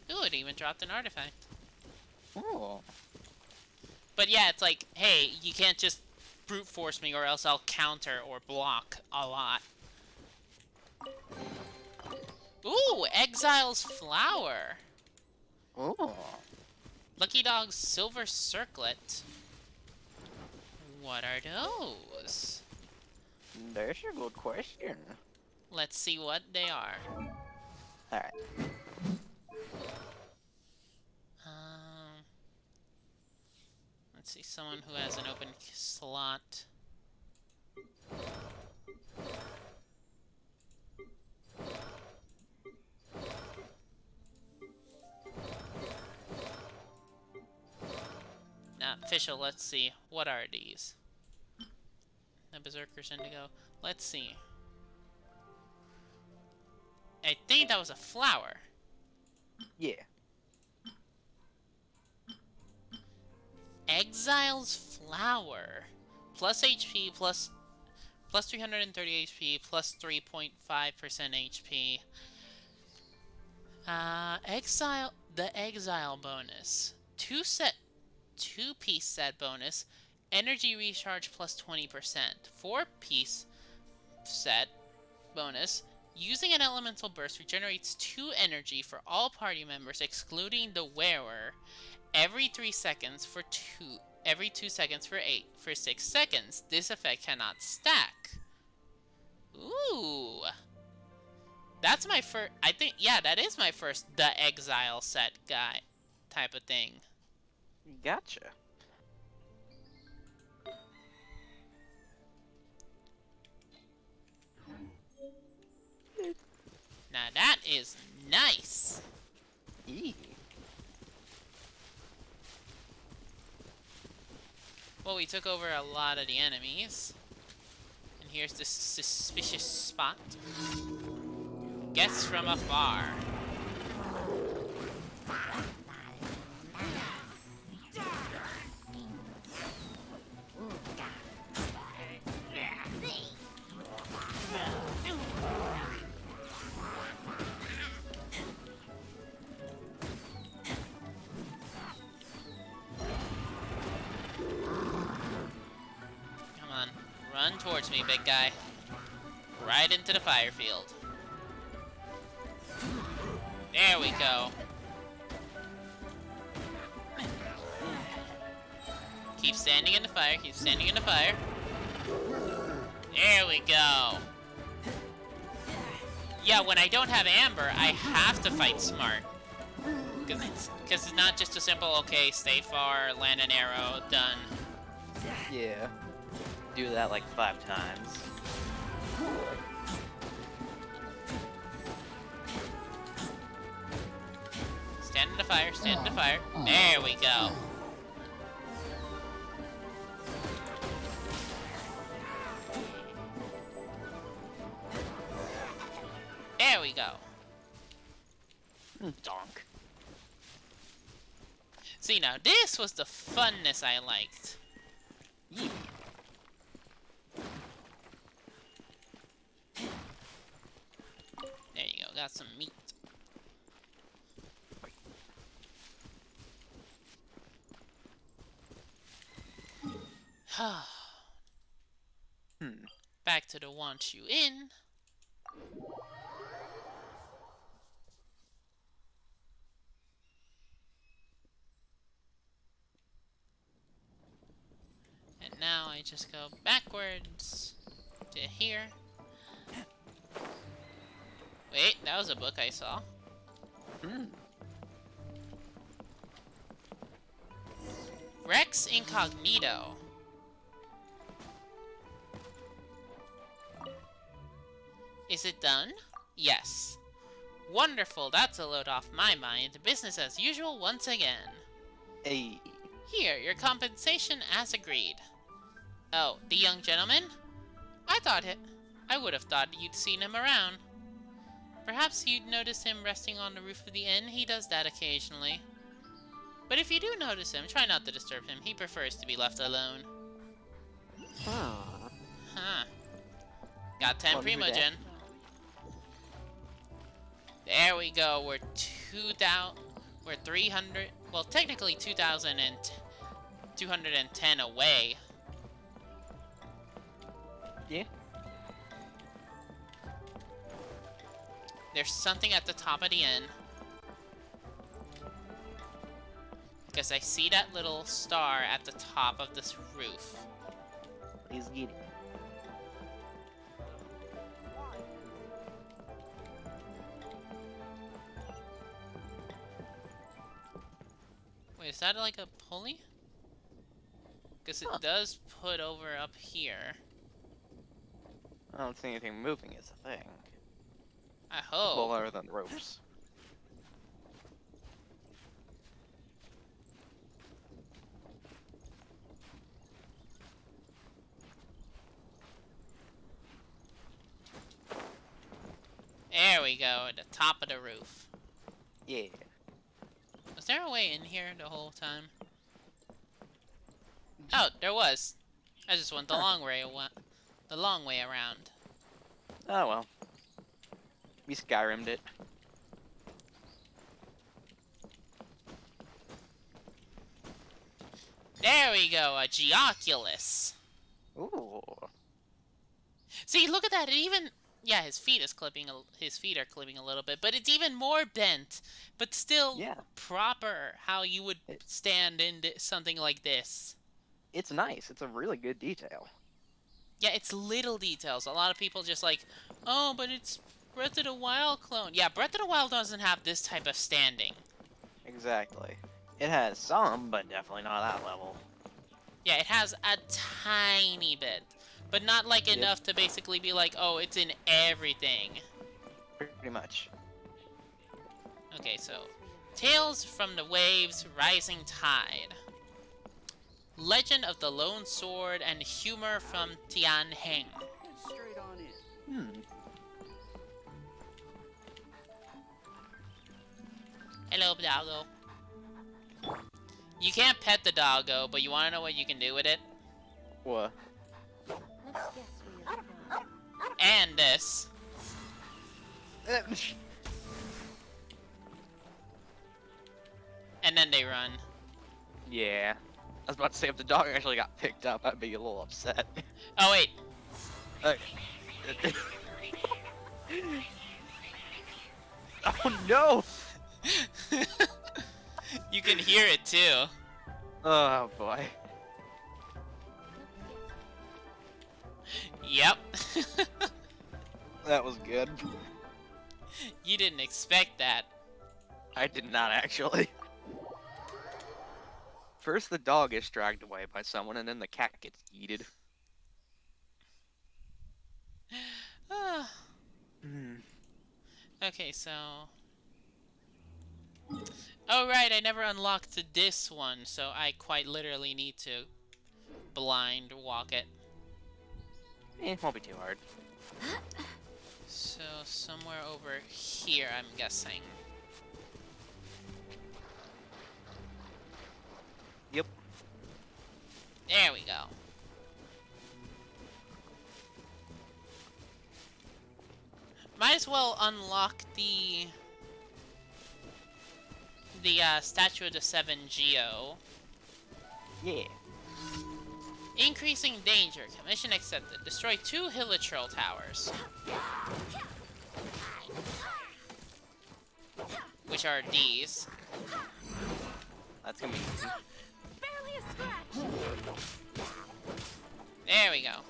Ooh, it even dropped an artifact. Ooh. But yeah, it's like, hey, you can't just brute force me or else I'll counter or block a lot. Ooh, Exile's Flower. Ooh. Lucky Dog's Silver Circlet. What are those? That's a good question. Let's see what they are. Alright. Let's see, someone who has an open slot. Not official, let's see. What are these? The Berserker's Indigo. Let's see. I think that was a flower. Yeah. Exile's Flower. Plus HP, plus 330 HP, plus 3.5% HP. The Exile bonus. Two-piece set bonus. Energy recharge plus 20%. 4-piece set bonus. Using an elemental burst regenerates 2 energy for all party members, excluding the wearer, every 3 seconds for 2 seconds for 6 seconds. This effect cannot stack. Ooh. That's my first, I think, yeah, that is my first The Exile set guy type of thing. Gotcha. Now that is nice. Eyyy. Well, we took over a lot of the enemies. And here's this suspicious spot. Guests from afar. Run towards me, big guy. Right into the fire field. There we go. Keep standing in the fire, keep standing in the fire. There we go. Yeah, when I don't have Amber, I have to fight smart. Because it's not just a simple, okay, stay far, land an arrow, done. Yeah. Do that like 5 times. Stand in the fire, stand in the fire. There we go. There we go. Donk. See, now this was the funness I liked. got some meat. Back to the want you in. And now I just go backwards to here. Wait, that was a book I saw. Rex Incognito. Is it done? Yes. Wonderful, that's a load off my mind. Business as usual once again. Eyyy. Here, your compensation as agreed. Oh, the young gentleman? I would have thought you'd seen him around. Perhaps you'd notice him resting on the roof of the inn. He does that occasionally. But if you do notice him, try not to disturb him. He prefers to be left alone. Huh. Got 10 Primogen. There we go. We're 300. Well, technically 2,210 away. Yeah. There's something at the top of the inn. Because I see that little star at the top of this roof. Please get it. Wait, is that like a pulley? Because it does put over up here. I don't see anything moving is a thing. I hope. Well, other than ropes. There we go, at the top of the roof. Yeah. Was there a way in here the whole time? Oh, there was. I just went the long way around. Oh well. We Skyrim'd it. There we go, a Geoculus. Ooh. See, look at that. It even, yeah, his feet are clipping a little bit, but it's even more bent, but still proper how you would stand in something like this. It's nice. It's a really good detail. Yeah, it's little details. A lot of people just like, oh, but it's Breath of the Wild clone. Yeah, Breath of the Wild doesn't have this type of standing. Exactly. It has some, but definitely not that level. Yeah, it has a tiny bit, but not like enough to basically be like, oh, it's in everything. Pretty much. Okay, so Tales from the Waves, Rising Tide. Legend of the Lone Sword and humor from Tian Heng. Straight on in. Hello, doggo. You can't pet the doggo, but you want to know what you can do with it? What? And this. And then they run. Yeah. I was about to say, if the dog actually got picked up, I'd be a little upset. Oh, wait. Oh, no! You can hear it, too. Oh, boy. Yep. That was good. You didn't expect that. I did not, actually. First the dog gets dragged away by someone, and then the cat gets yeeted. Okay, so... Oh, right, I never unlocked this one, so I quite literally need to blind walk it. It won't be too hard. So, somewhere over here, I'm guessing. Yep. There we go. Might as well unlock the Statue of the Seven Geo. Yeah. Increasing danger. Commission accepted. Destroy 2 Hilichurl towers. Which are these. That's gonna be easy. Barely a scratch. There we go.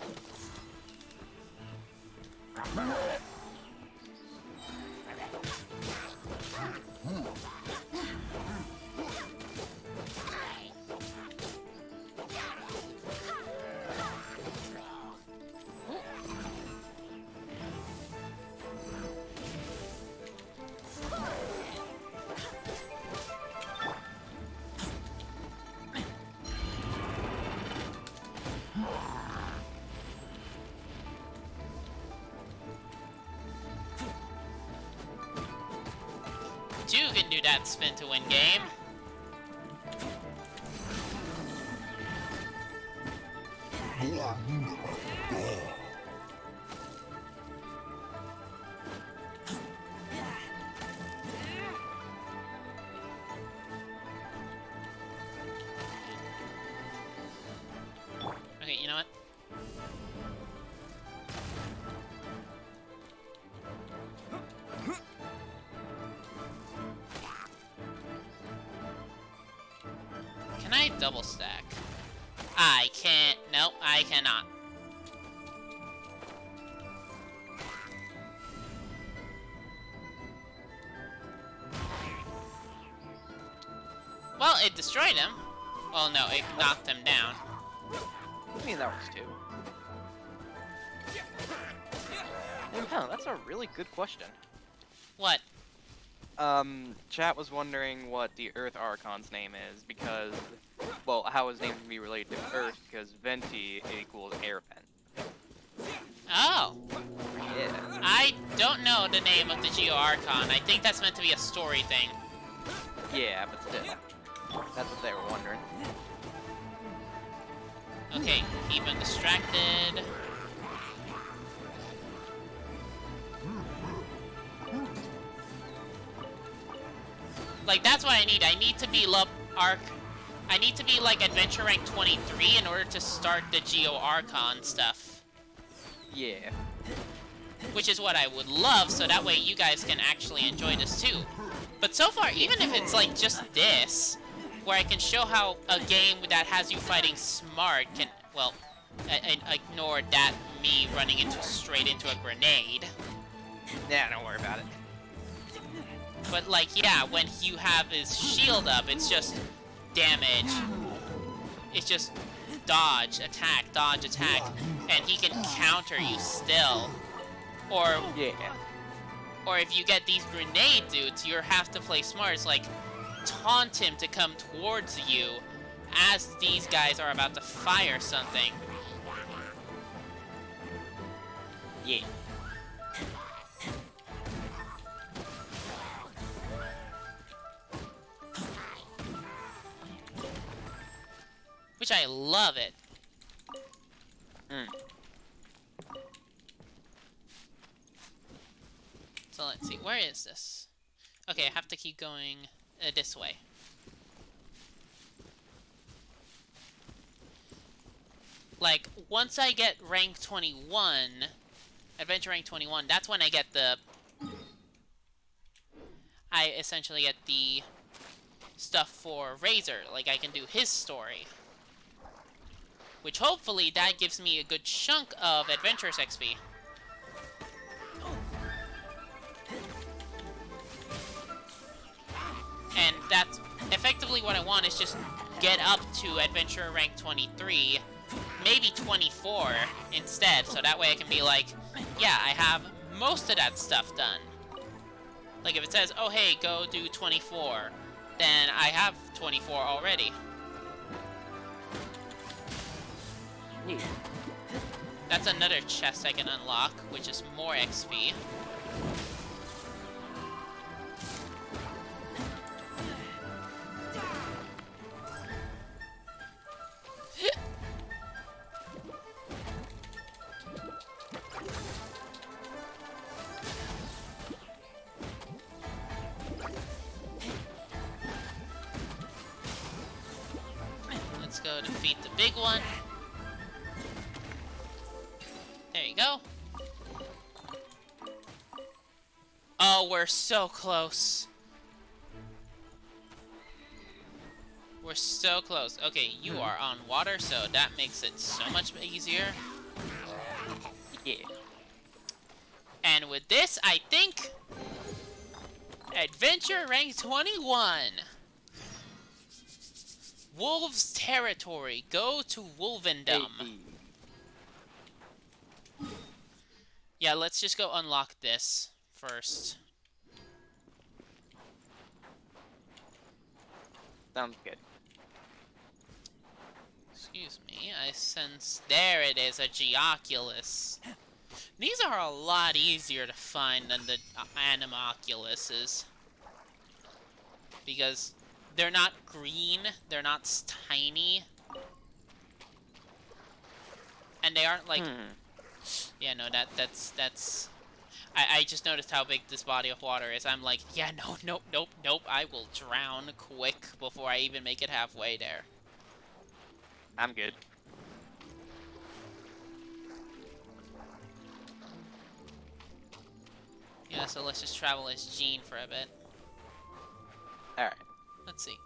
Two can do that spin to win game. Okay, you know what? Can I double stack? I can't. Nope, I cannot. Well, it destroyed him. Well, no, it knocked him down. I mean, that works too. Yeah, that's a really good question. What? Chat was wondering what the Earth Archon's name is because, well, how his name can be related to Earth because Venti equals air vent. Oh. Yeah. I don't know the name of the Geo Archon. I think that's meant to be a story thing. Yeah, but still. That's what they were wondering. Okay, keep him distracted. Like, that's what I need. I need to be I need to be like adventure rank 23 in order to start the Geo Archon stuff. Yeah. Which is what I would love, so that way you guys can actually enjoy this too. But so far, even if it's like just this, where I can show how a game that has you fighting smart can, well, ignore that me running straight into a grenade. Yeah, don't worry about it. But like, yeah, when you have his shield up, it's just damage. It's just dodge, attack, and he can counter you still. Or yeah. Or if you get these grenade dudes, you have to play smart. It's like taunt him to come towards you as these guys are about to fire something. Yeah. Which I love it. So let's see, where is this? Okay, I have to keep going this way. Like, once I get rank 21, adventure rank 21, that's when I get the... I essentially get the stuff for Razor. Like, I can do his story. Which hopefully that gives me a good chunk of Adventures XP. And that's effectively what I want, is just get up to Adventure rank 23, maybe 24 instead, so that way I can be like, yeah, I have most of that stuff done. Like if it says, oh hey, go do 24, then I have 24 already. That's another chest I can unlock, which is more XP. go defeat the big one. There you go. Oh, we're so close. We're so close. Okay, you are on water, so that makes it so much easier. Yeah. And with this, I think... Adventure rank 21. Wolves territory. Go to Wolvendom. Yeah, let's just go unlock this first. Sounds good. Excuse me, I sense... There it is, a Geoculus. These are a lot easier to find than the Animoculuses. Because they're not green, they're not tiny. And they aren't like... Yeah, no, that's... I just noticed how big this body of water is. I'm like, yeah, nope. I will drown quick before I even make it halfway there. I'm good. Yeah, so let's just travel as Jean for a bit. Alright. Let's see.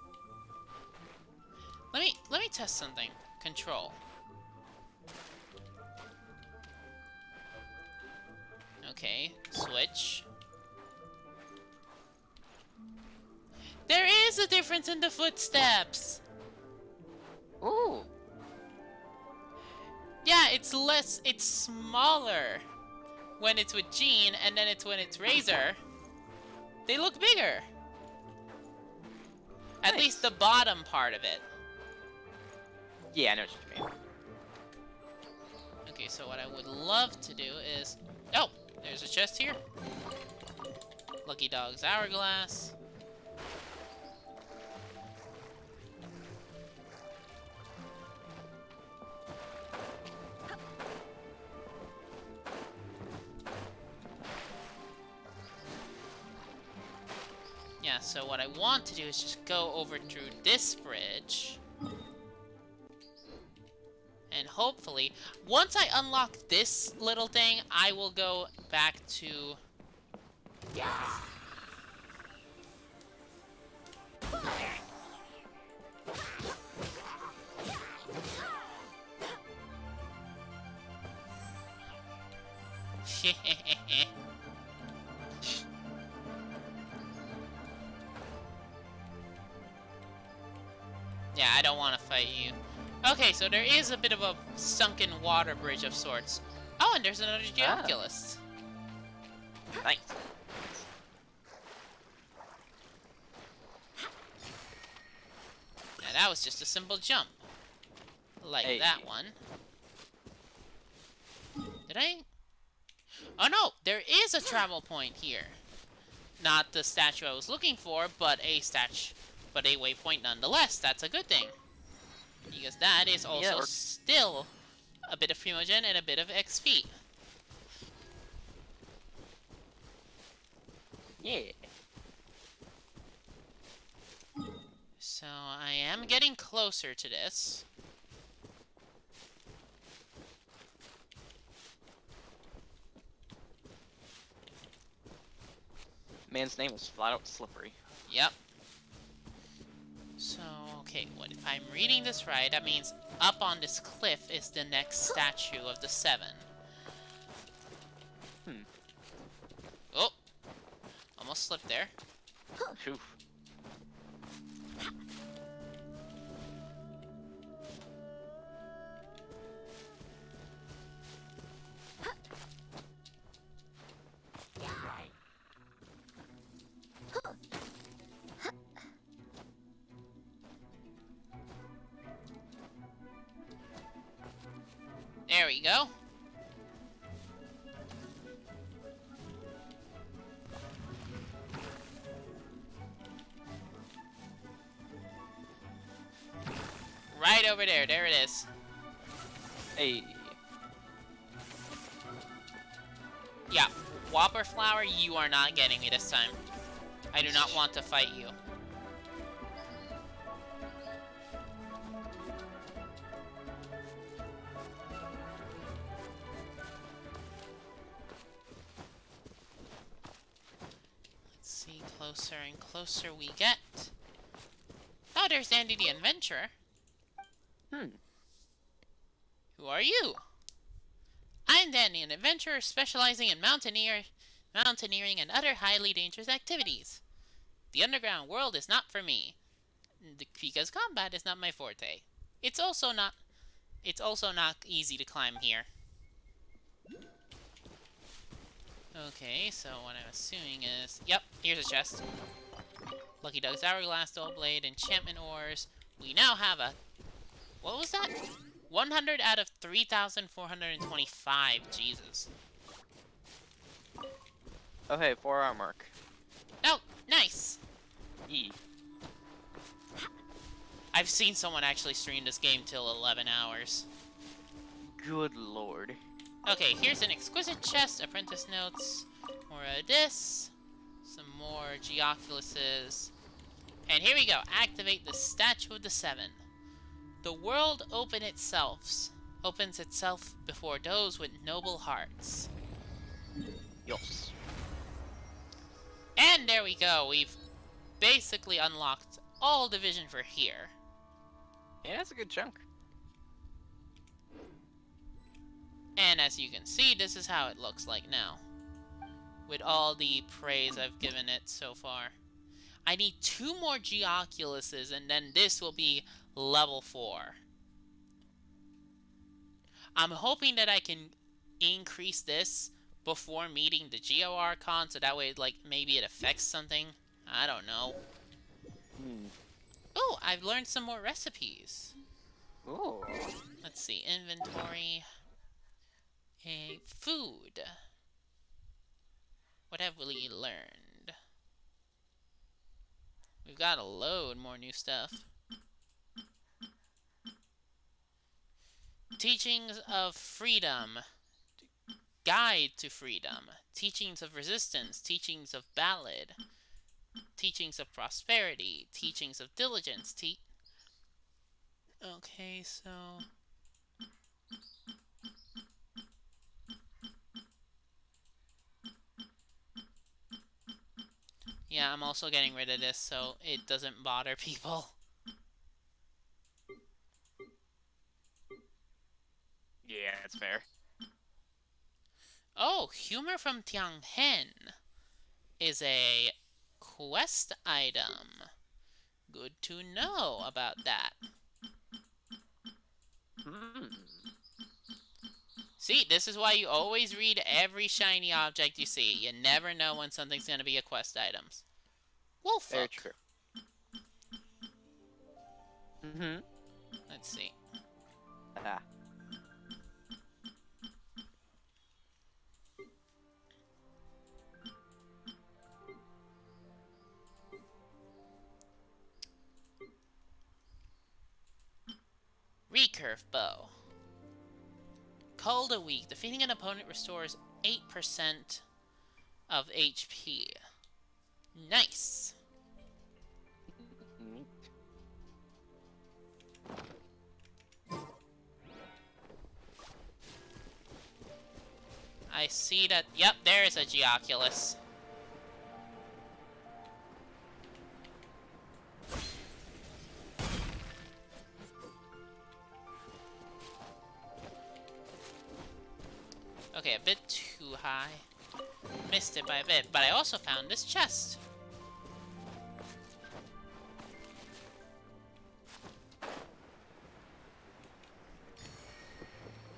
Let me test something. Control. Okay, switch. There is a difference in the footsteps! Ooh! Yeah, it's smaller when it's with Jean, and then when it's Razor, they look bigger. At least the bottom part of it. Yeah, I know what you mean. Okay, so what I would love to do is... Oh! There's a chest here. Lucky Dog's Hourglass. Yeah, so what I want to do is just go over through this bridge. And hopefully, once I unlock this little thing, I will go back to... Yeah. Yeah, I don't want to fight you. Okay, so there is a bit of a sunken water bridge of sorts. Oh, and there's another Geoculus. Nice. Now that was just a simple jump. Like that one. Did I? Oh no, there is a travel point here. Not the statue I was looking for, but a waypoint nonetheless. That's a good thing. Because that is also still a bit of Primogen and a bit of XP. Yeah. So I am getting closer to this. Man's name is flat out Slippery. Yep. So, okay, what if I'm reading this right? That means up on this cliff is the next statue of the 7. Oh! Almost slipped there. Oof. There we go. Right over there. There it is. Hey. Yeah, Whopper Flower, you are not getting me this time. I do not want to fight you. closer and closer we get. Oh, there's Andy the Adventurer. Who are you? I'm Danny, an adventurer specializing in mountaineering and other highly dangerous activities. The underground world is not for me, because combat is not my forte. It's also not easy to climb here. Okay, so what I'm assuming is, yep, here's a chest. Lucky Doug's Hourglass Dull Blade, Enchantment Ores. We now have a, what was that? 100 out of 3,425, Jesus. Oh hey, 4-hour mark. Oh, nice! Eyyy. I've seen someone actually stream this game till 11 hours. Good lord. Okay, here's an exquisite chest, apprentice notes, more of this, some more Geoculuses, and here we go, activate the Statue of the Seven. The world opens itself before those with noble hearts. Yes. And there we go, we've basically unlocked all division for here. Yeah, that's a good chunk. And as you can see, this is how it looks like now. With all the praise I've given it so far. I need 2 more Geoculuses and then this will be level 4. I'm hoping that I can increase this before meeting the Geo Archon, so that way, like, maybe it affects something. I don't know. Oh, I've learned some more recipes. Ooh. Let's see, inventory. Food. What have we learned? We've got a load more new stuff. Teachings of Freedom. Guide to Freedom. Teachings of Resistance. Teachings of Ballad. Teachings of Prosperity. Teachings of Diligence. Okay, so... yeah, I'm also getting rid of this so it doesn't bother people. Yeah, that's fair. Oh, Humor from Tianghen is a quest item. Good to know about that. See, this is why you always read every shiny object you see. You never know when something's going to be a quest item. Wolf Very hook. true. Let's see. Ah. Recurve bow. Called a weak. Defeating an opponent restores 8% of HP. Nice. I see that. Yep, there's a Geoculus. Okay, a bit too high. Missed it by a bit, but I also found this chest.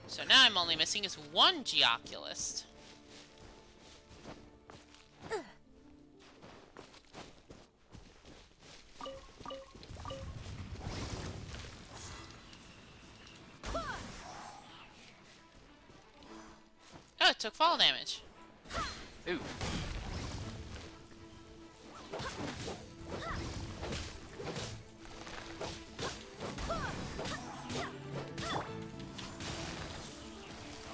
So now I'm only missing is 1 Geoculus. Oh, it took fall damage. Ooh.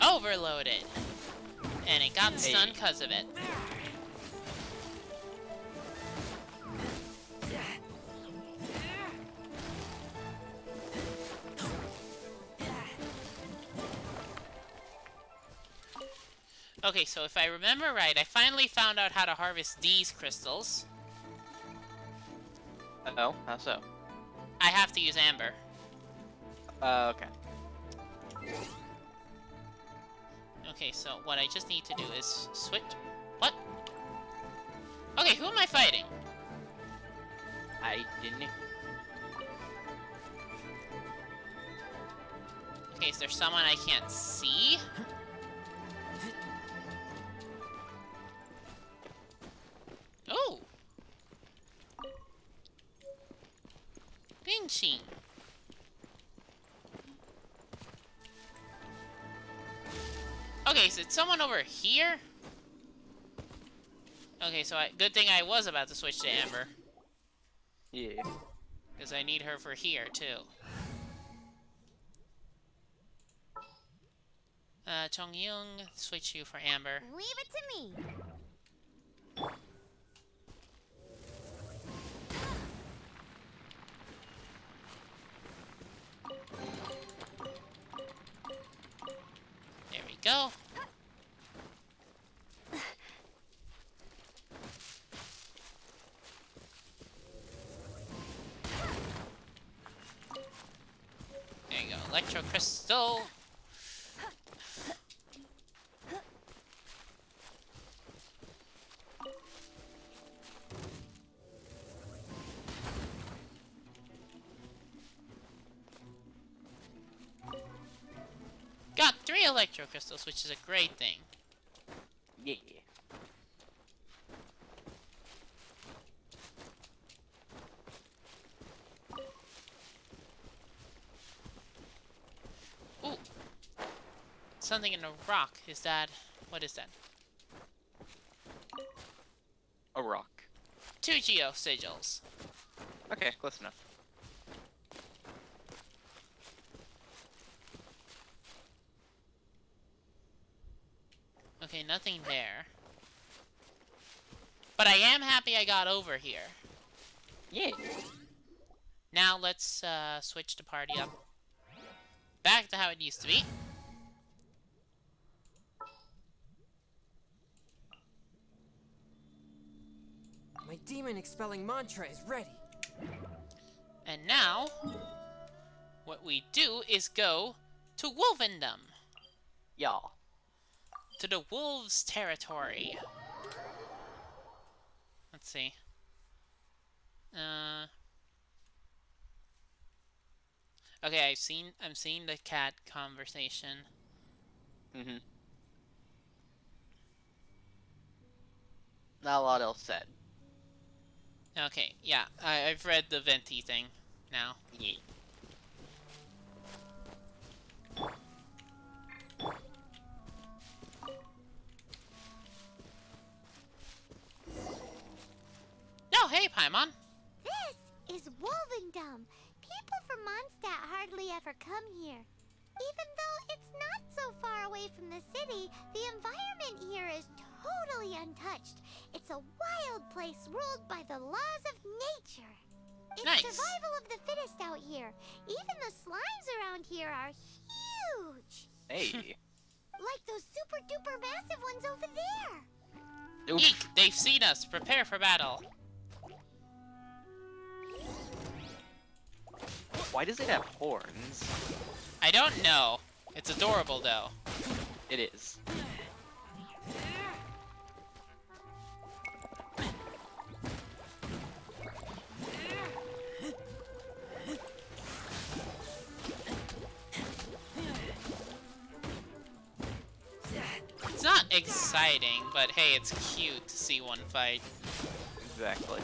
Overloaded. And it got stunned because of it. Okay, so if I remember right, I finally found out how to harvest these crystals. Oh, how so? I have to use amber. Okay. Okay, so what I just need to do is switch. What? Okay, who am I fighting? I didn't. Okay, is there someone I can't see? Oh! Pinchy. Okay, is it someone over here? Okay, so good thing I was about to switch to Amber. Yeah. Because I need her for here, too. Chong Yung, switch you for Amber. Leave it to me. There we go. There you go, Electro Crystal. Got 3 Electro Crystals, which is a great thing. Yeah. Ooh. Something in a rock. Is that... what is that? A rock. 2 Geo Sigils. Okay, close enough. Okay, nothing there. But I am happy I got over here. Yeah. Now let's switch the party up. Back to how it used to be. My demon expelling mantra is ready. And now, what we do is go to Wolvendom. Yeah. To the wolves' territory. Let's see. Okay, I'm seeing the cat conversation. Mm-hmm. Not a lot else said. Okay, yeah, I've read the Venti thing now. Yeah. Oh, hey, Paimon. This is Wolvendom. People from Mondstadt hardly ever come here. Even though it's not so far away from the city, the environment here is totally untouched. It's a wild place ruled by the laws of nature. It's nice. Survival of the fittest out here. Even the slimes around here are huge. Hey. Like those super duper massive ones over there. Eek, they've seen us. Prepare for battle. Why does it have horns? I don't know. It's adorable, though. It is. It's not exciting, but hey, it's cute to see one fight. Exactly.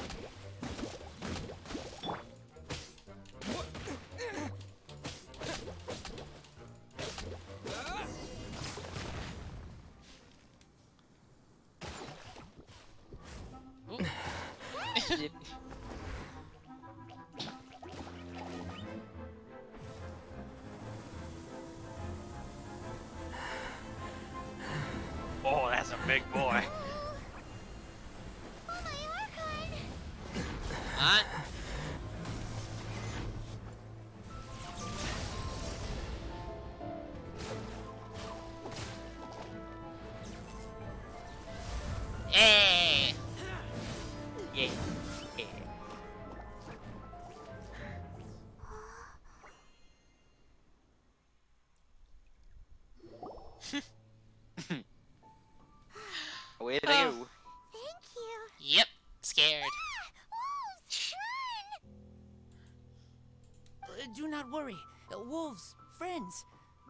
Oh, that's a big boy. Oh, my Archon! Huh? Hey! Yeah. Yeah. Way to go. Thank you. Yep, scared. Do not worry. Wolves, friends.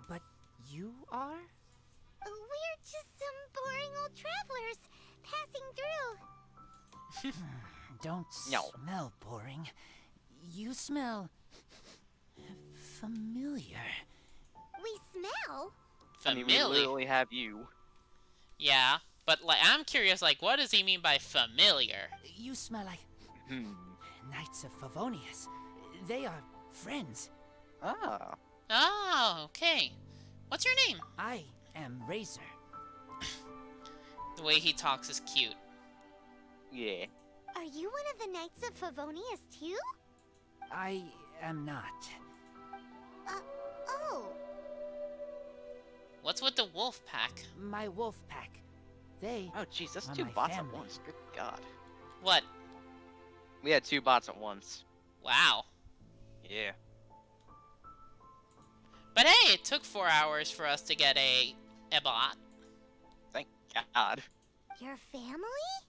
But you are? We're just some boring old travelers passing through. Don't smell boring. You smell familiar. We smell? I mean, we literally have you. Yeah, but like, I'm curious, like, what does he mean by familiar? You smell like Knights of Favonius. They are friends. Ah. Oh, okay. What's your name? I am Razor. The way he talks is cute. Yeah. Are you one of the Knights of Favonius too? I am not. Oh. What's with the wolf pack? My wolf pack. They Oh, jeez, that's are 2 my bots family. at once. Good God. What? We had 2 bots at once. Wow. Yeah. But hey, it took 4 hours for us to get a bot. Thank God. Your family?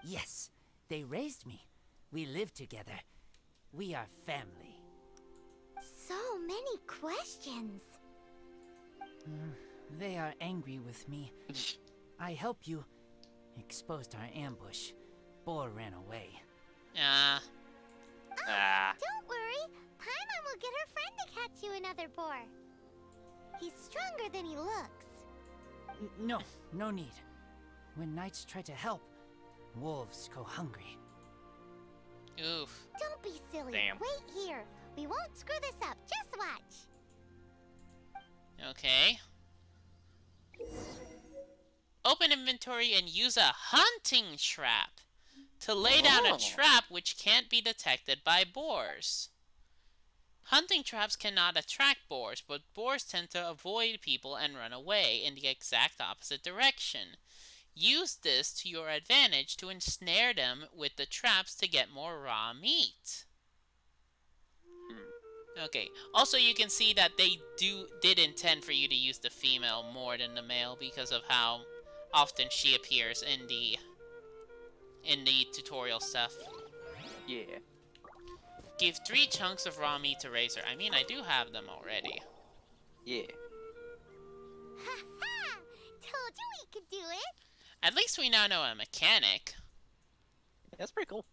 Yes, they raised me. We live together. We are family. So many questions. They are angry with me. I helped you. Exposed our ambush. Boar ran away. Don't worry. Paimon will get her friend to catch you another boar. He's stronger than he looks. No, no need. When knights try to help, wolves go hungry. Oof. Don't be silly. Damn. Wait here. We won't screw this up. Just watch. Okay. Open inventory and use a hunting trap to lay down a trap which can't be detected by boars. Hunting traps cannot attract boars, but boars tend to avoid people and run away in the exact opposite direction. Use this to your advantage to ensnare them with the traps to get more raw meat. Okay. Also, you can see that they did intend for you to use the female more than the male because of how often she appears in the tutorial stuff. Yeah. Give 3 chunks of raw meat to Razor. I mean, I do have them already. Yeah. Ha ha! Told you we could do it. At least we now know a mechanic. That's pretty cool.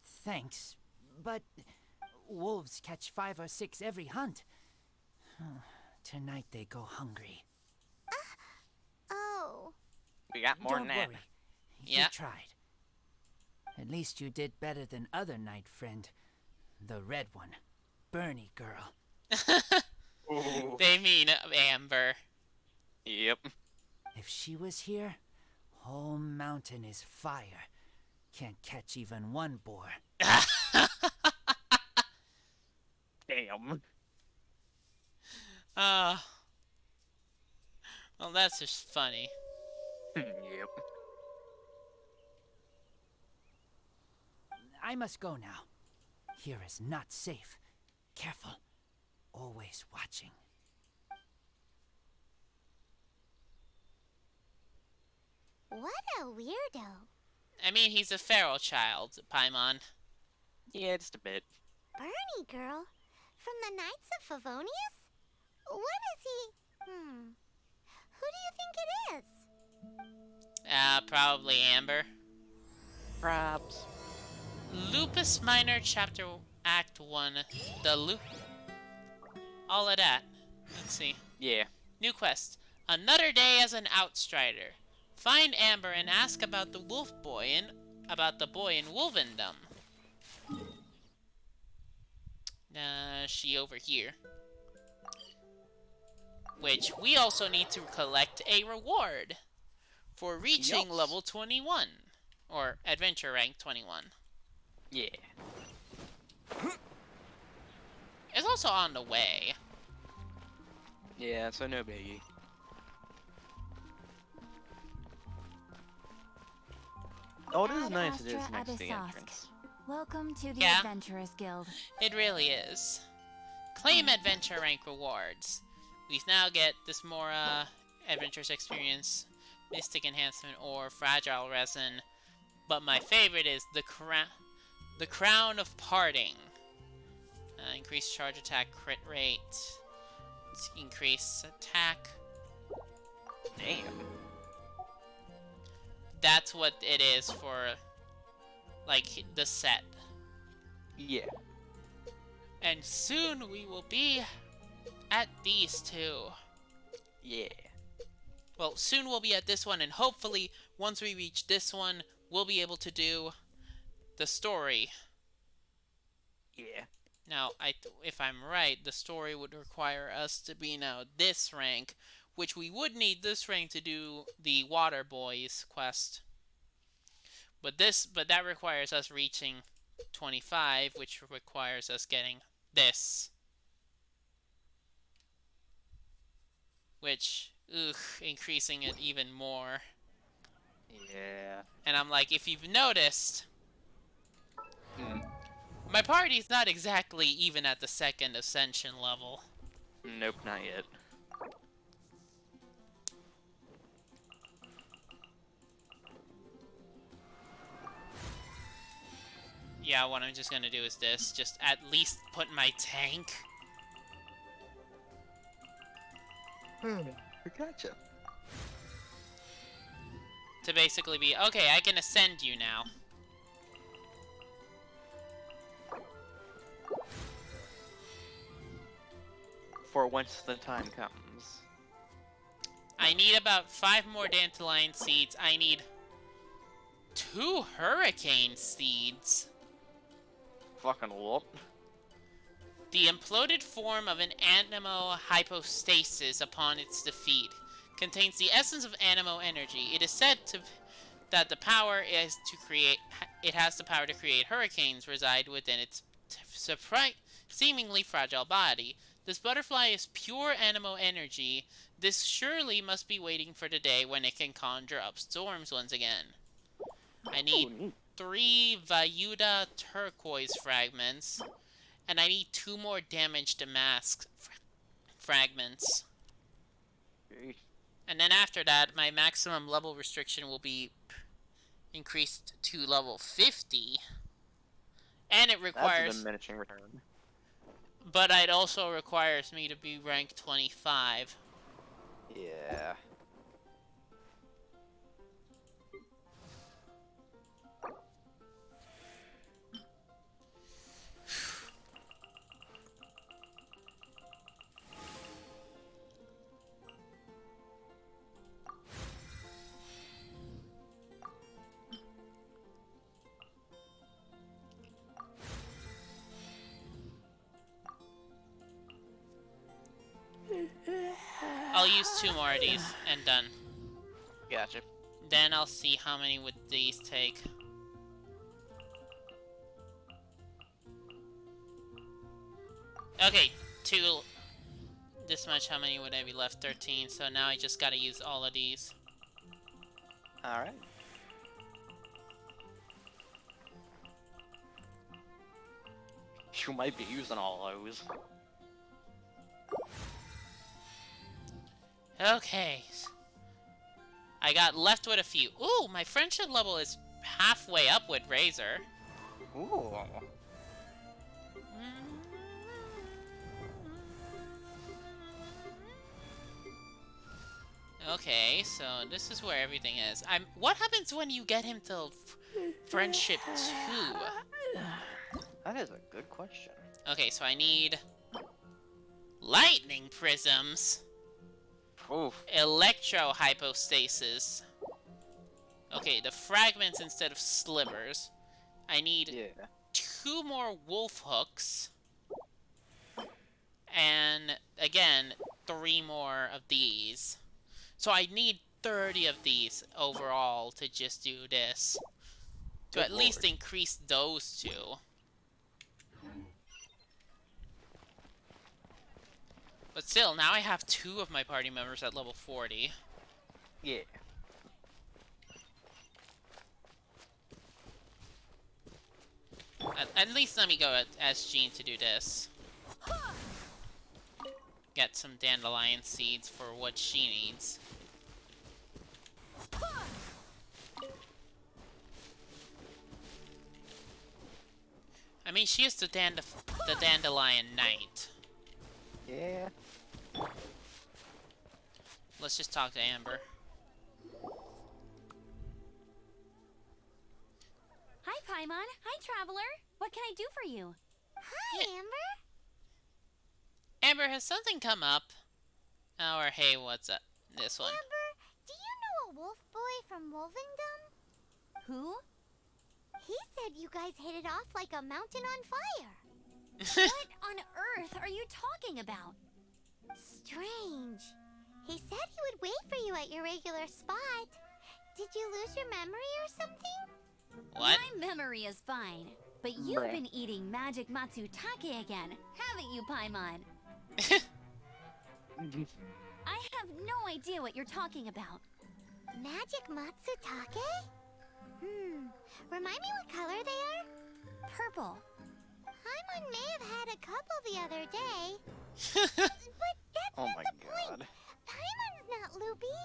Thanks, but wolves catch 5 or 6 every hunt. Tonight they go hungry. Oh. We got more Don't than that. worry. Yeah. You tried. At least you did better than other knight friend. The red one. Bernie girl. They mean Amber. Yep. If she was here, whole mountain is fire. Can't catch even one boar. Damn. Well, that's just funny. Yep. I must go now. Here is not safe. Careful. Always watching. What a weirdo. I mean, he's a feral child, Paimon. Yeah, just a bit. Bernie girl? From the Knights of Favonius? What is he? Who do you think it is? Probably Amber. Probs. Lupus Minor Chapter Act 1. All of that. Let's see. Yeah. New quest. Another day as an outsider. Find Amber and ask about the wolf boy and about the boy in Wolvendom. She over here. Which we also need to collect a reward for reaching level 21 or adventure rank 21. Yeah. It's also on the way. Yeah, so no biggie. Oh, it is nice it is next to the entrance. Welcome to the Adventurers Guild. It really is. Claim adventure rank rewards. We now get this more adventurous experience, mystic enhancement, or fragile resin. But my favorite is the crown of parting. Increased charge attack crit rate. Increase attack. Damn. That's what it is for, like, the set. Yeah. And soon we will be at these two. Yeah. Well, soon we'll be at this one, and hopefully, once we reach this one, we'll be able to do the story. Yeah. Now, if I'm right, the story would require us to be now this rank, which we would need this rank to do the Water Boys quest. But that requires us reaching 25, which requires us getting this. Which, increasing it even more. Yeah. And I'm like, if you've noticed, my party's not exactly even at the second ascension level. Nope, not yet. Yeah, what I'm just gonna do is this. Just at least put my tank. Gotcha. To basically be, okay, I can ascend you now. For once the time comes. I need about 5 more dandelion seeds. I need 2 hurricane seeds. Fucking what? The imploded form of an animo hypostasis upon its defeat contains the essence of animo energy. It is said that the power is to create. It has the power to create hurricanes reside within its seemingly fragile body. This butterfly is pure animo energy. This surely must be waiting for the day when it can conjure up storms once again. I need 3 Vayuda turquoise fragments, and I need 2 more damage to mask fragments. And then after that, my maximum level restriction will be increased to level 50. And it requires... That's a diminishing return. But it also requires me to be rank 25. Yeah. I'll use 2 more of these and done. Gotcha. Then I'll see how many would these take. Okay, 2. This much, how many would I be left? 13. So now I just gotta use all of these. Alright. You might be using all those. Okay. I got left with a few. Ooh, my friendship level is halfway up with Razor. Ooh. Okay, so this is where everything is. What happens when you get him to friendship 2? That is a good question. Okay, so I need lightning prisms. Oof. Electro hypostasis. Okay, the fragments instead of slivers. I need 2 more wolf hooks. And again, 3 more of these. So I need 30 of these overall to just do this. To at least increase those 2. But still, now I have 2 of my party members at level 40. Yeah. At least let me go as Gene to do this. get some dandelion seeds for what she needs. I mean, she is the dandelion knight. Yeah. Let's just talk to Amber. Hi, Paimon. Hi, Traveler. What can I do for you? Hi, Amber. Amber, has something come up? Or hey, what's up? This one. Amber, do you know a wolf boy from Wolvendom? Who? He said you guys hit it off like a mountain on fire. What on earth are you talking about? Strange. He said he would wait for you at your regular spot. Did you lose your memory or something? What? My memory is fine. But you've been eating magic matsutake again, haven't you, Paimon? I have no idea what you're talking about. Magic matsutake? Remind me what color they are? Purple. Paimon may have had a couple the other day. But that's Oh not my the god. point. Paimon's not loopy.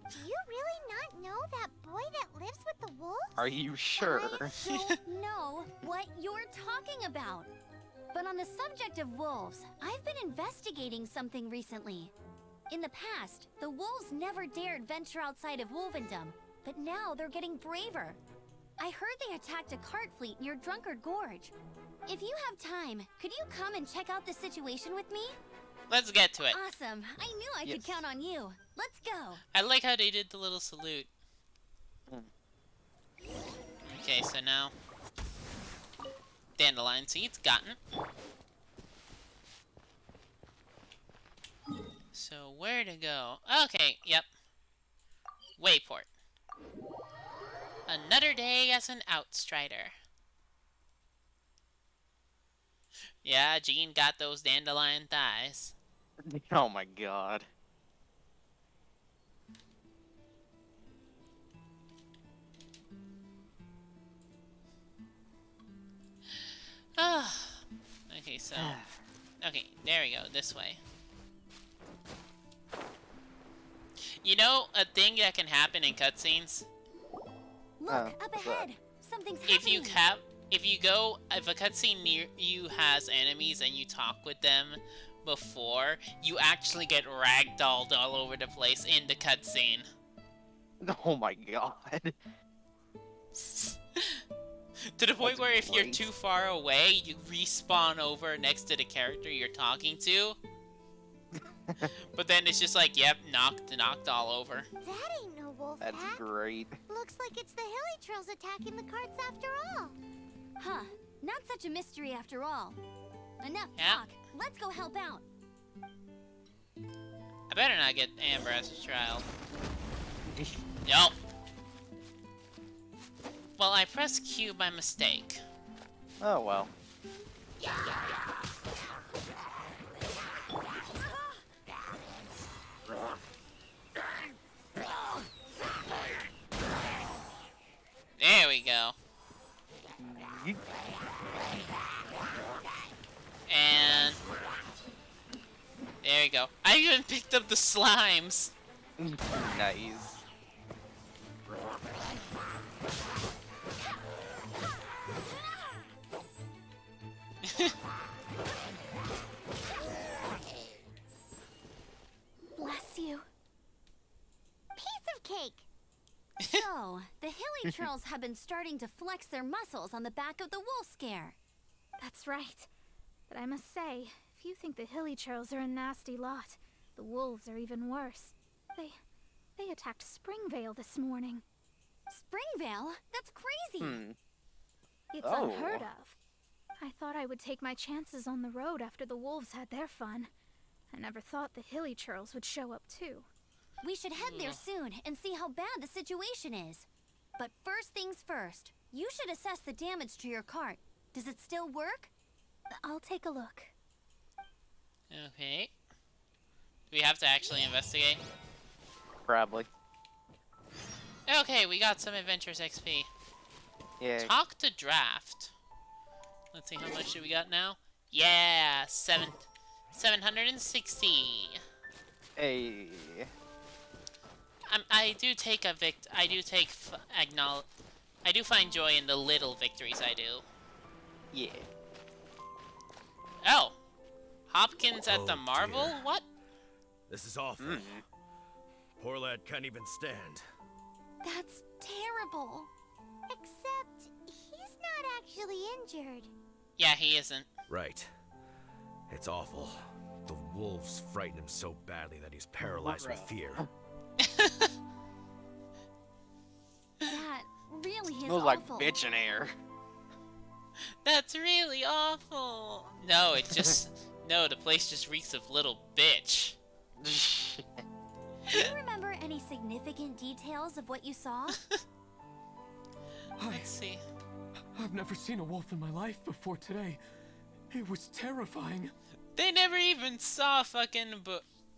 Do you really not know that boy that lives with the wolves? Are you sure? I don't know what you're talking about. But on the subject of wolves, I've been investigating something recently. In the past, the wolves never dared venture outside of Wolvendom, but now they're getting braver. I heard they attacked a cart fleet near Drunkard Gorge. If you have time, could you come and check out the situation with me? Let's get to it. Awesome. I knew I could count on you. Let's go. I like how they did the little salute. Okay, so now dandelion seeds gotten. So where to go? Okay, yep. Wayport. Another day as an outsider. Yeah, Jean got those dandelion thighs. Oh my god. Okay, so... Okay, there we go, this way. You know, a thing that can happen in cutscenes? Look, up ahead. Something's happening. If a cutscene near you has enemies and you talk with them before, you actually get ragdolled all over the place in the cutscene. Oh my god. To the point where if you're too far away, you respawn over next to the character you're talking to. But then it's just like, yep, knocked all over. That ain't no wolf That's pack. great. Looks like it's the hilly trails attacking the carts after all. Huh. Not such a mystery after all. Enough talk. Let's go help out. I better not get Amber as a child. Nope. Well, I pressed Q by mistake. Oh well. There we go. And there we go. I even picked up the slimes. Nice. Bless you. Piece of cake. So, the hilly trolls have been starting to flex their muscles on the back of the wolf scare. That's right. But I must say, if you think the hilly trolls are a nasty lot, the wolves are even worse. They attacked Springvale this morning. Springvale? That's crazy! It's unheard of. I thought I would take my chances on the road after the wolves had their fun. I never thought the hilly trolls would show up too. We should head there soon and see how bad the situation is. But first things first, you should assess the damage to your cart. Does it still work? I'll take a look. Okay. Do we have to actually investigate? Probably. Okay, we got some Adventures XP. Yeah. Talk to Draft. Let's see, how much do we got now? Yeah, 760. Hey. I do take I do find joy in the little victories I do. Yeah. Oh. Hopkins at the Marvel? Dear. What? This is awful. Poor lad can't even stand. That's terrible. Except he's not actually injured. Yeah, he isn't. Right. It's awful. The wolves frighten him so badly that he's paralyzed with fear. That really is Smells awful. like bitch in air. That's really awful. No, it just... no, the place just reeks of little bitch. Do you remember any significant details of what you saw? Let's see. I've never seen a wolf in my life before today. It was terrifying. They never even saw fucking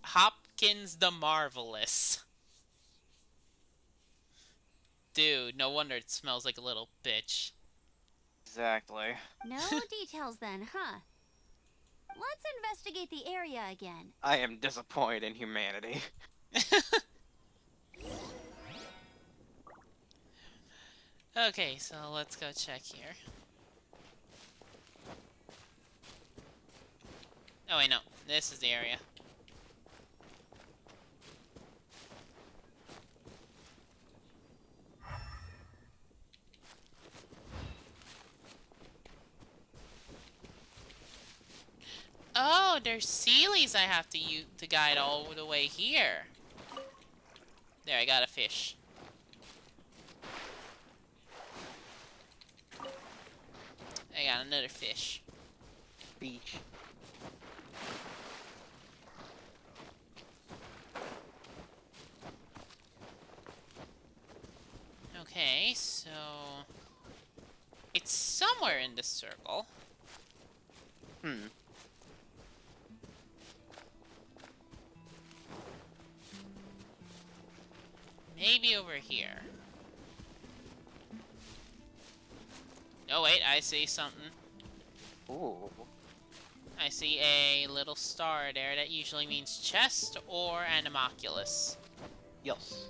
Hopkins the Marvelous. Dude, no wonder it smells like a little bitch. Exactly. No details then, huh? Let's investigate the area again. I am disappointed in humanity. Okay, so let's go check here. Oh wait, no. This is the area. Oh, there's Sealies I have to use to guide all the way here. There, I got a fish. I got another fish. Beach. Okay, so... it's somewhere in this circle. Maybe over here. Oh wait, I see something. Ooh. I see a little star there that usually means chest or animalculus. Yes.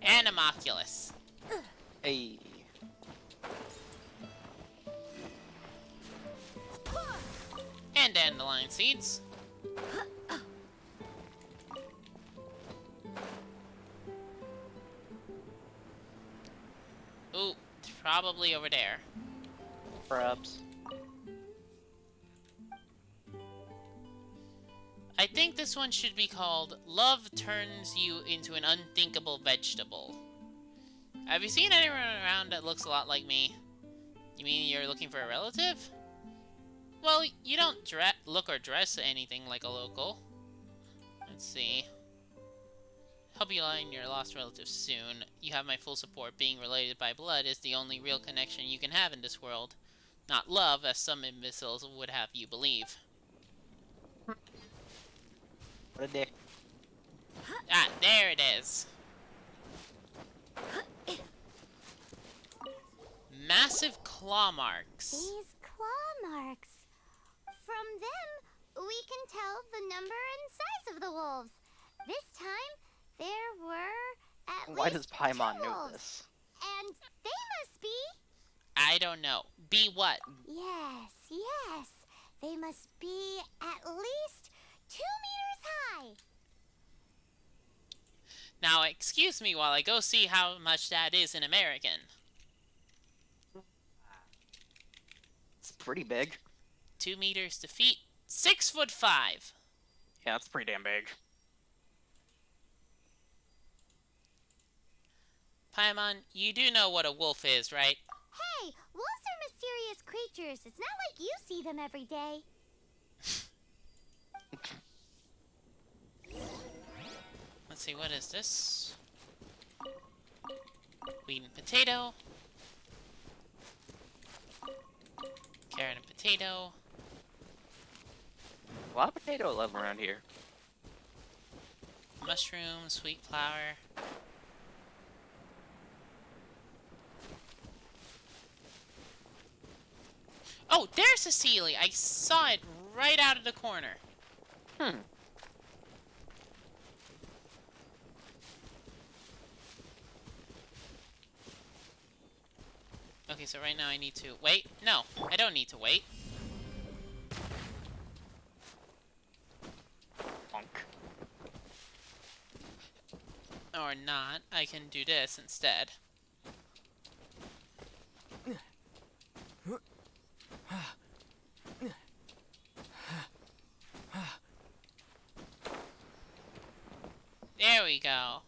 Animalculus. Hey. And dandelion seeds. Ooh, probably over there. Perhaps. I think this one should be called Love Turns You into an Unthinkable Vegetable. Have you seen anyone around that looks a lot like me? You mean you're looking for a relative? Well, you don't look or dress anything like a local. Let's see. Hope you find your lost relative soon. You have my full support. Being related by blood is the only real connection you can have in this world. Not love, as some imbeciles would have you believe. What a dick. Ah, there it is. Massive claw marks. These claw marks. From them, we can tell the number and size of the wolves. This time, there were at least Why does Paimon 2 know wolves. this? And they must be... I don't know. Be what? Yes, yes. They must be at least 2 meters high. Now, excuse me while I go see how much that is in American. It's pretty big. 2 meters to feet. 6'5". Yeah, that's pretty damn big. Paimon, you do know what a wolf is, right? Hey, wolves are mysterious creatures. It's not like you see them every day. Let's see, what is this? Wheat and potato. Carrot and potato. A lot of potato love around here. Mushroom, sweet flour. Oh, there's a Sealy! I saw it right out of the corner. Hmm. Okay, so right now I need to wait. No, I don't need to wait. Funk. Or not. I can do this instead. There we go.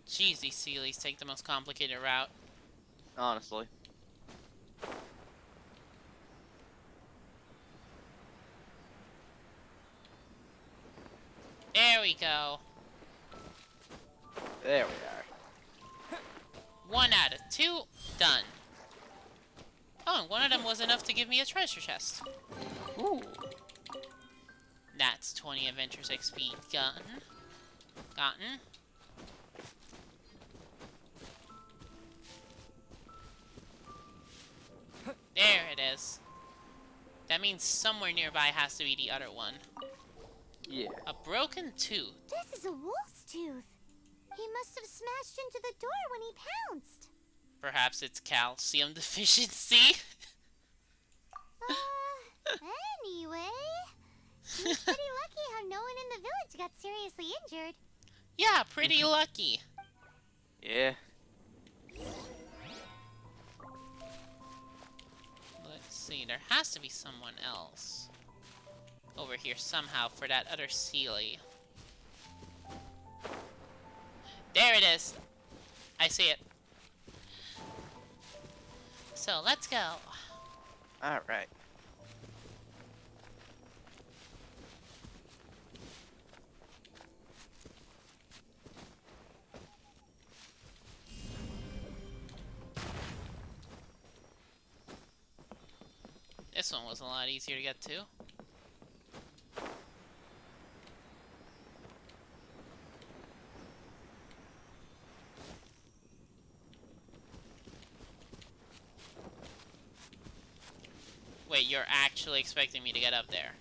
Jeez, these Sealies take the most complicated route. Honestly. There we go. There we are. 1 out of 2, done. Oh, and one of them was enough to give me a treasure chest. Ooh. That's 20 Adventures XP gotten. There it is. That means somewhere nearby has to be the other one. Yeah. A broken tooth. This is a wolf's tooth. He must have smashed into the door when he pounced. Perhaps it's calcium deficiency. Anyway, he's pretty lucky how no one in the village got seriously injured. Yeah, pretty lucky. Yeah. Let's see, there has to be someone else over here somehow for that other Sealy. There it is. I see it. So, let's go. Alright. This one was a lot easier to get to. Wait, you're actually expecting me to get up there?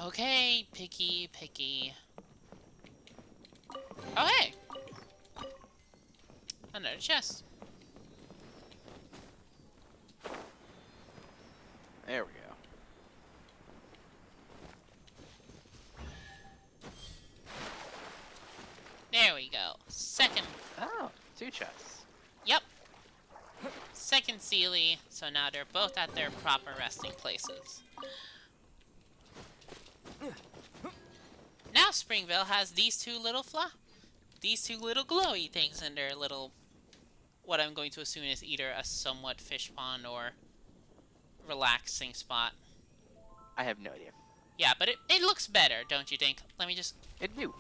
Okay, picky. Oh, hey! Another chest. There we go. There we go. Second. Oh, 2 chests. Yep. Second Sealy, so now they're both at their proper resting places. Now Springville has these two little glowy things in their little, what I'm going to assume is either a somewhat fish pond or relaxing spot. I have no idea. Yeah, but it looks better, don't you think? Let me just... It do.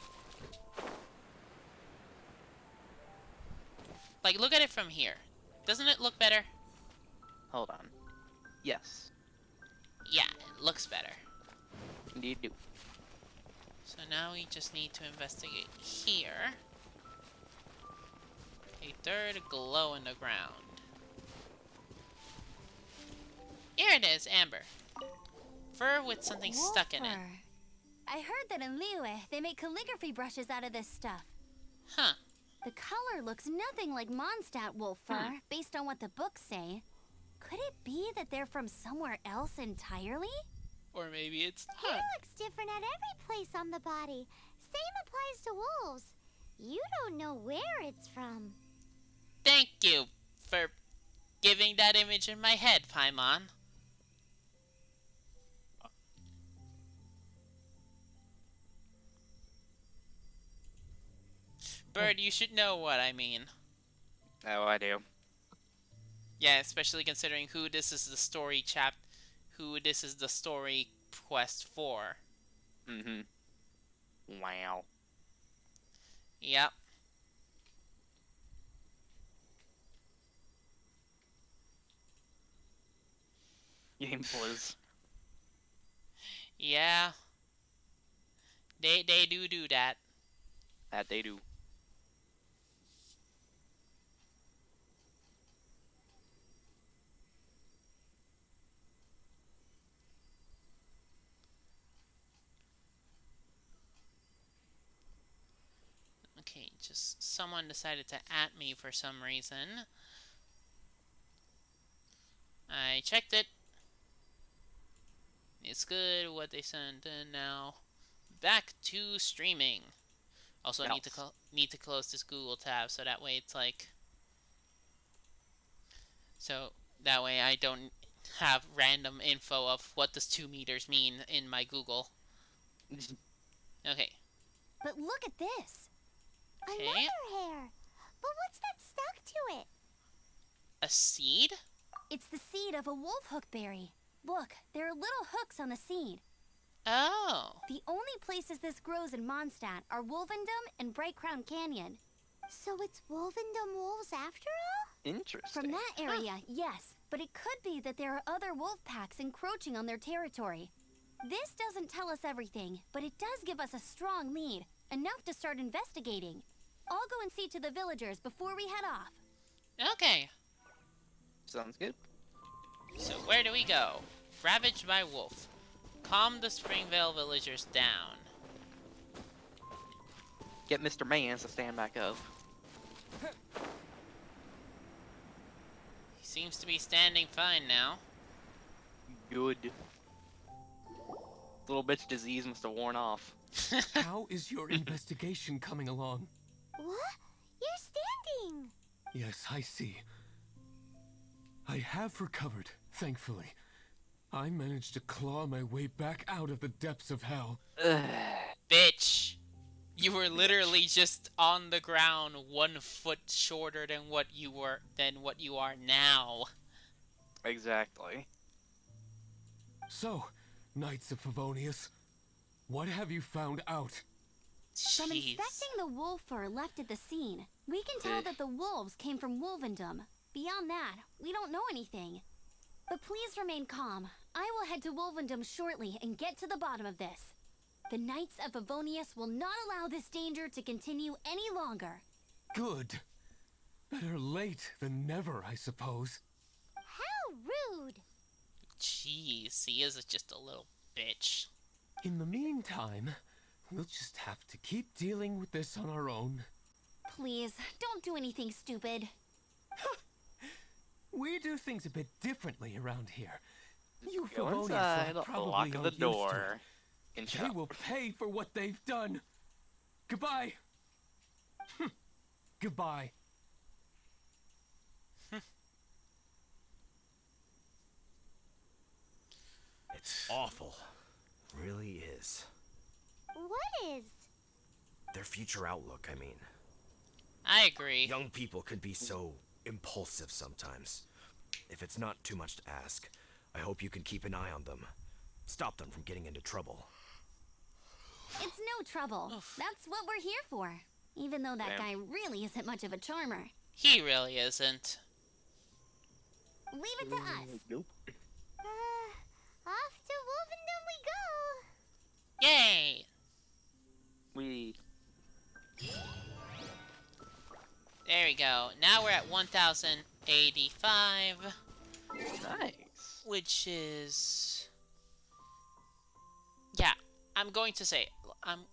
Like, look at it from here. Doesn't it look better? Hold on. Yes. Yeah, it looks better. Indeed do. So now we just need to investigate here. A third glow in the ground. Here it is, amber. Fur with something stuck in it. I heard that in Liyue, they make calligraphy brushes out of this stuff. Huh. The color looks nothing like Mondstadt wolf fur, based on what the books say. Could it be that they're from somewhere else entirely? Or maybe it's Hair not. looks different at every place on the body. Same applies to wolves. You don't know where it's from. Thank you for giving that image in my head, Paimon. Bird, you should know what I mean. Oh, I do. Yeah, especially considering who this is the story quest for. Mm-hmm. Wow. Yep. Game Blizz. Yeah. They do that. That they do. Okay, just someone decided to at me for some reason. I checked it. It's good what they sent, and now back to streaming. Also, I need to close this Google tab so that way it's like, so that way I don't have random info of what does 2 meters mean in my Google. Okay. But look at this. Okay. Another hair. But what's that stuck to it? A seed? It's the seed of a wolf hook berry. Look, there are little hooks on the seed. Oh. The only places this grows in Mondstadt are Wolvendom and Bright Crown Canyon. So it's Wolvendom wolves after all? Interesting. From that area, yes. But it could be that there are other wolf packs encroaching on their territory. This doesn't tell us everything, but it does give us a strong lead. Enough to start investigating. I'll go and see to the villagers before we head off. Okay. Sounds good. So where do we go? Ravaged by wolf. Calm the Springvale villagers down. Get Mr. Mans to stand back up. He seems to be standing fine now. Good. Little bitch disease must have worn off. How is your investigation coming along? What? You're standing! Yes, I see. I have recovered, thankfully. I managed to claw my way back out of the depths of hell. Bitch! You were literally just on the ground 1 foot shorter than what you are now. Exactly. So, Knights of Favonius, what have you found out? From inspecting the wolf fur left at the scene, we can tell that the wolves came from Wolvendom. Beyond that, we don't know anything. But please remain calm. I will head to Wolvendom shortly and get to the bottom of this. The Knights of Favonius will not allow this danger to continue any longer. Good. Better late than never, I suppose. How rude! Jeez, he is just a little bitch. In the meantime, we'll just have to keep dealing with this on our own. Please, don't do anything stupid. We do things a bit differently around here. You Go Favonius inside, are probably lock the unused to door. it. They will pay for what they've done. Goodbye. Goodbye. It's awful. Really is. What is? Their future outlook, I mean. I agree. Young people could be so impulsive sometimes. If it's not too much to ask, I hope you can keep an eye on them. Stop them from getting into trouble. It's no trouble. That's what we're here for. Even though that guy really isn't much of a charmer. He really isn't. Leave it to us. Nope. Off to Wolvendom we go. Yay! There we go. Now we're at 1,085. Nice. Which is... Yeah, I'm going to say... I'm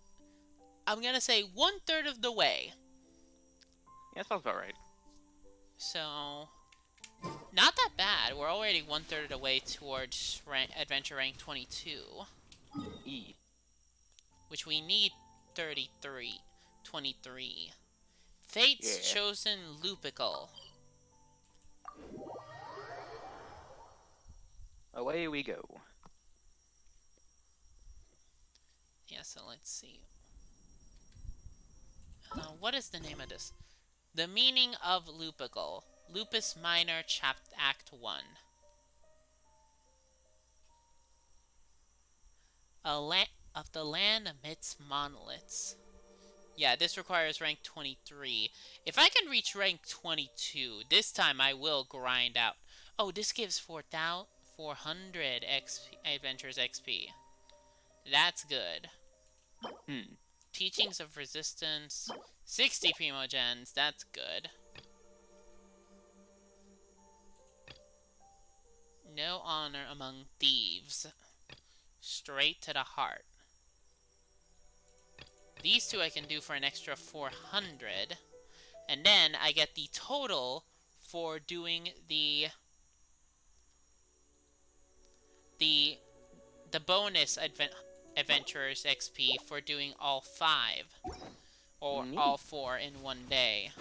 gonna say 1/3 of the way. Yeah, that sounds about right. So... Not that bad. We're already 1/3 of the way towards adventure rank 22. E. Which we need 23. Fate's chosen Lupical. Away we go. Yeah, so let's see. What is the name of this? The meaning of Lupical. Lupus Minor, Act 1. Of the land amidst monoliths. Yeah, this requires rank 23. If I can reach rank 22, this time I will grind out. Oh, this gives 400 XP, Adventures XP. That's good. Teachings of Resistance. 60 Primogens. That's good. No honor among thieves. Straight to the heart. These two I can do for an extra 400. And then I get the total for doing the bonus Adventurers XP for doing all 5. Or all 4 in one day.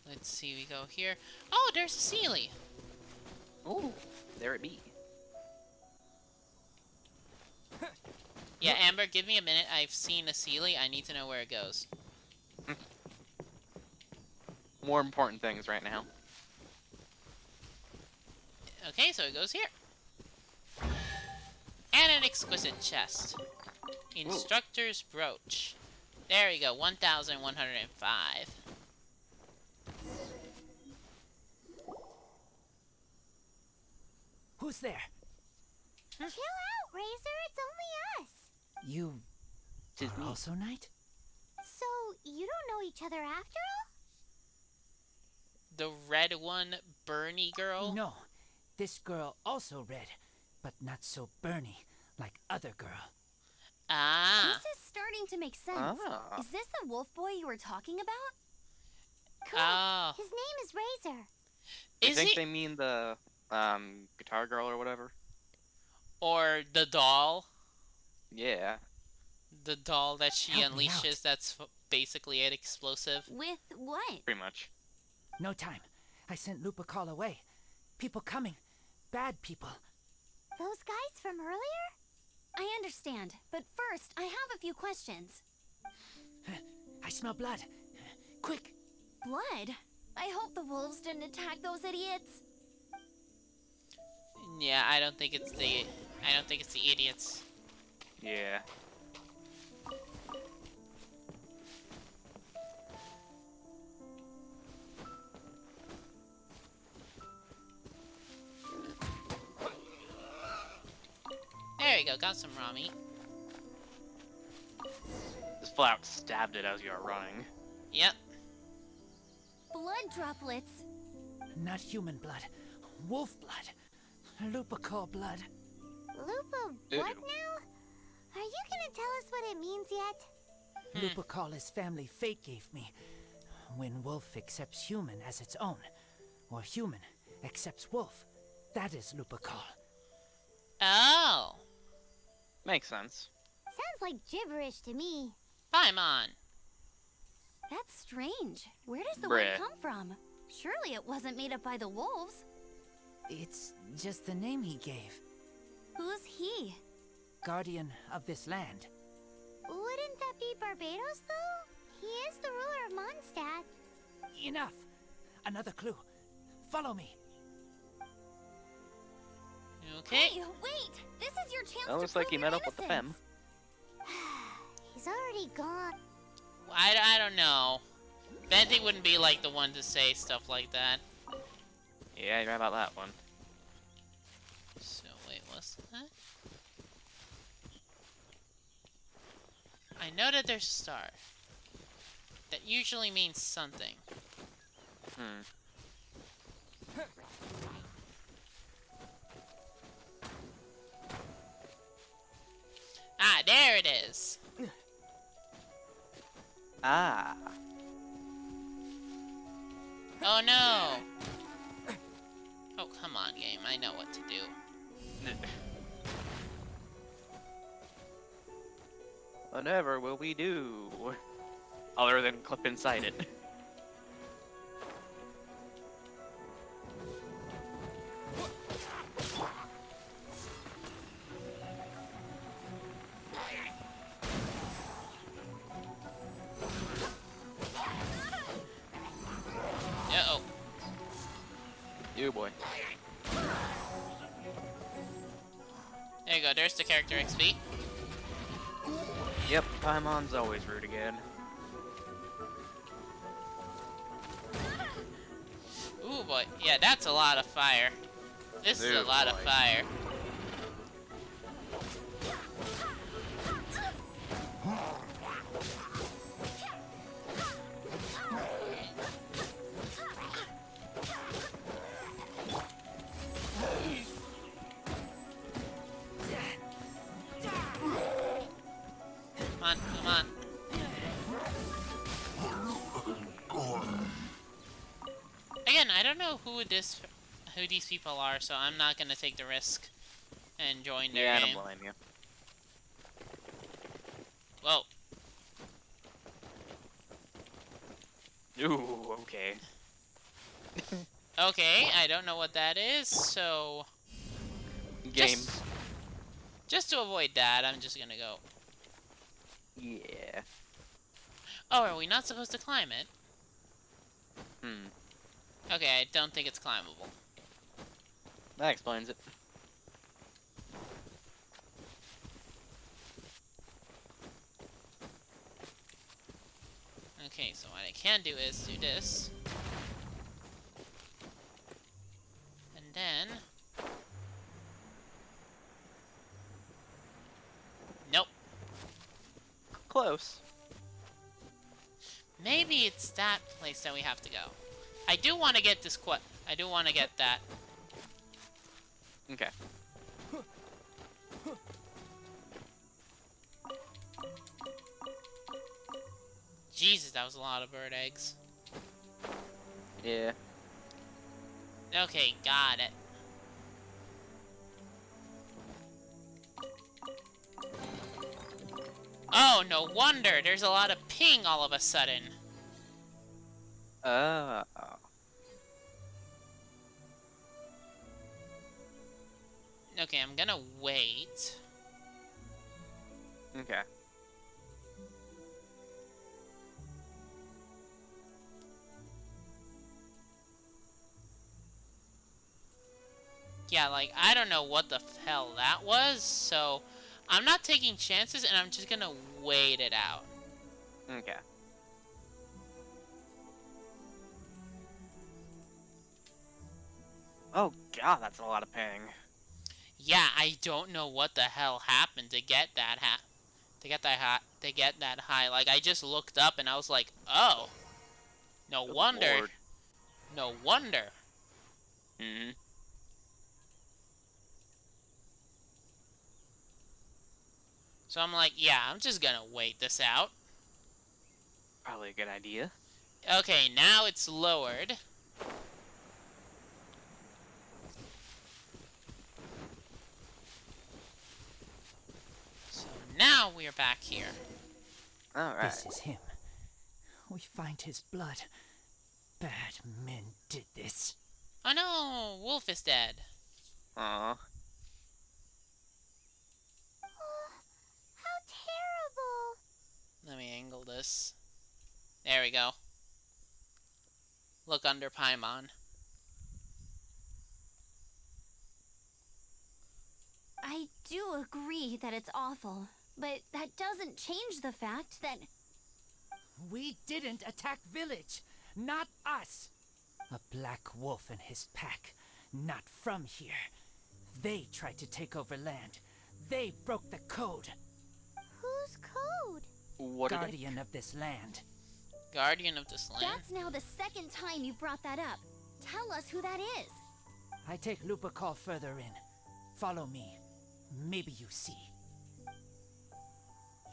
Let's see, we go here. Oh, there's a Sealy! Ooh, there it be. Yeah, Amber, give me a minute. I've seen a Sealy. I need to know where it goes. More important things right now. Okay, so it goes here. And an exquisite chest. Instructor's brooch. There we go, 1,105. Who's there? Chill out, Razor. It's only us. You are also Knight? So, you don't know each other after all? The red one, Bernie girl? No, this girl also red, but not so Bernie like other girl. Ah. This is starting to make sense. Ah. Is this the wolf boy you were talking about? Cool. Oh. His name is Razor. I think they mean the guitar girl or whatever. Or the doll? Yeah. The doll that she Help me unleashes that's basically an explosive? With what? Pretty much. No time. I sent Lupa call away. People coming. Bad people. Those guys from earlier? I understand, but first, I have a few questions. I smell blood. Quick. Blood? I hope the wolves didn't attack those idiots. Yeah, I don't think it's the idiots. Yeah. There you go, got some raw meat. Just flat out stabbed it as you were running. Yep. Blood droplets. Not human blood. Wolf blood. Lupa call blood. Lupa, what now? Are you gonna tell us what it means yet? Lupa call his family fate gave me. When wolf accepts human as its own, or human accepts wolf, that is Lupa call. Oh. Makes sense. Sounds like gibberish to me. Paimon. That's strange. Where does the Bruh. word come from? Surely it wasn't made up by the wolves. It's just the name he gave. Who's he? Guardian of this land. Wouldn't that be Barbados, though? He is the ruler of Mondstadt. Enough! Another clue. Follow me. Okay. Hey, wait! This is your chance That looks like he met up with the femme. He's already gone. I don't know. Venti wouldn't be like the one to say stuff like that. Yeah, you're right about that one. So, wait, what's that? I know that there's a star. That usually means something. Ah, there it is. Ah. Oh no. Oh, come on, game. I know what to do. Whatever will we do? Other than clip inside it. Uh-oh. You boy. There you go. There's the character XP. Yep, Paimon's always rude again. Ooh, boy. Yeah, that's a lot of fire. This is a lot of fire. Come on, come on. Again, I don't know who these people are, so I'm not gonna take the risk and join their game. I don't blame Whoa. you. Ooh, okay. Okay, I don't know what that is, so... Game. Just to avoid that, I'm just gonna go. Yeah. Oh, are we not supposed to climb it? Hmm. Okay, I don't think it's climbable. That explains it. Okay, so what I can do is do this. And then... Nope. Close. Maybe it's that place that we have to go. I do want to get this I do want to get that. Okay. Jesus, that was a lot of bird eggs. Yeah. Okay, got it. Oh, no wonder. There's a lot of ping all of a sudden. Oh. Okay, I'm gonna wait. Okay. Yeah, like, I don't know what the hell that was, so I'm not taking chances, and I'm just gonna wait it out. Okay. Oh god, that's a lot of ping. Yeah, I don't know what the hell happened to get that high. Like, I just looked up and I was like, oh. No wonder. Lord. No wonder. Hmm. So I'm like, yeah, I'm just gonna wait this out. Probably a good idea. Okay, now it's lowered. So now we're back here. Alright. This is him. We find his blood. Bad men did this. Oh no, Wolf is dead. Aw. How terrible. Let me angle this. There we go. Look under Paimon. I do agree that it's awful, but that doesn't change the fact that... We didn't attack village. Not us. A black wolf and his pack. Not from here. They tried to take over land. They broke the code. Whose code? What Guardian of this land. Guardian of this land? That's now the second time you've brought that up. Tell us who that is. I take Lupercal further in. Follow me. Maybe you see.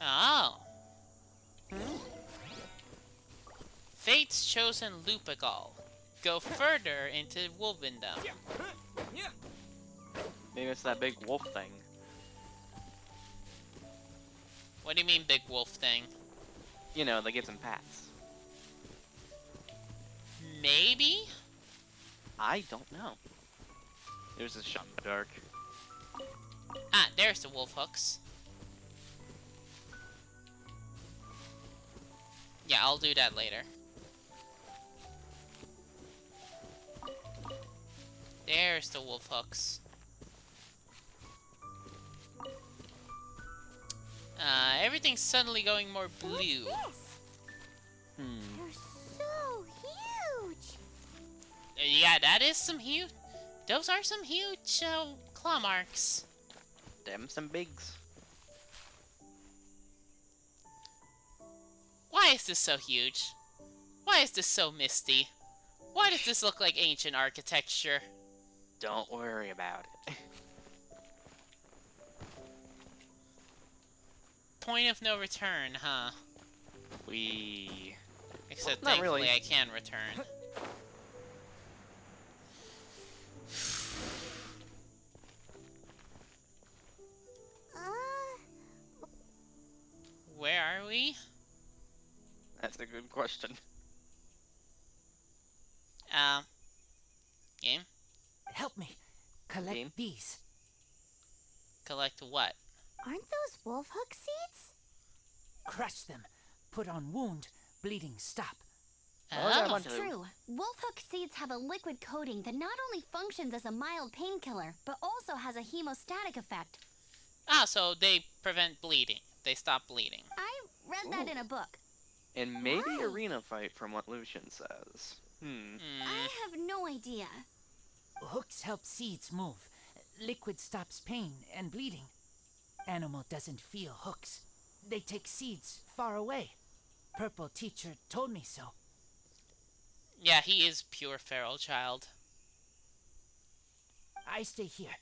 Oh. Fate's chosen Lupercal. Go further into Wolvendom. Maybe it's that big wolf thing. What do you mean, big wolf thing? You know, that gives him pats. Maybe? I don't know. There's this shot in the dark. Ah, there's the wolf hooks. Yeah, I'll do that later. There's the wolf hooks. Everything's suddenly going more blue. They're so huge. Yeah, that is some huge... Those are some huge claw marks. Them some bigs. Why is this so huge? Why is this so misty? Why does this look like ancient architecture? Don't worry about it. Point of no return, huh? Except Well, not thankfully really. I can return. Where are we? That's a good question. Game? Help me. Collect these. Collect what? Aren't those wolf hook seeds? Crush them. Put on wound. Bleeding stop. Oh. It's true. Wolf hook seeds have a liquid coating that not only functions as a mild painkiller, but also has a hemostatic effect. Ah, so they prevent bleeding. They stop bleeding. I read that in a book. And maybe arena fight from what Lucian says. I have no idea. Hooks help seeds move. Liquid stops pain and bleeding. Animal doesn't feel hooks. They take seeds far away. Purple teacher told me so. Yeah, he is pure feral child. I stay here.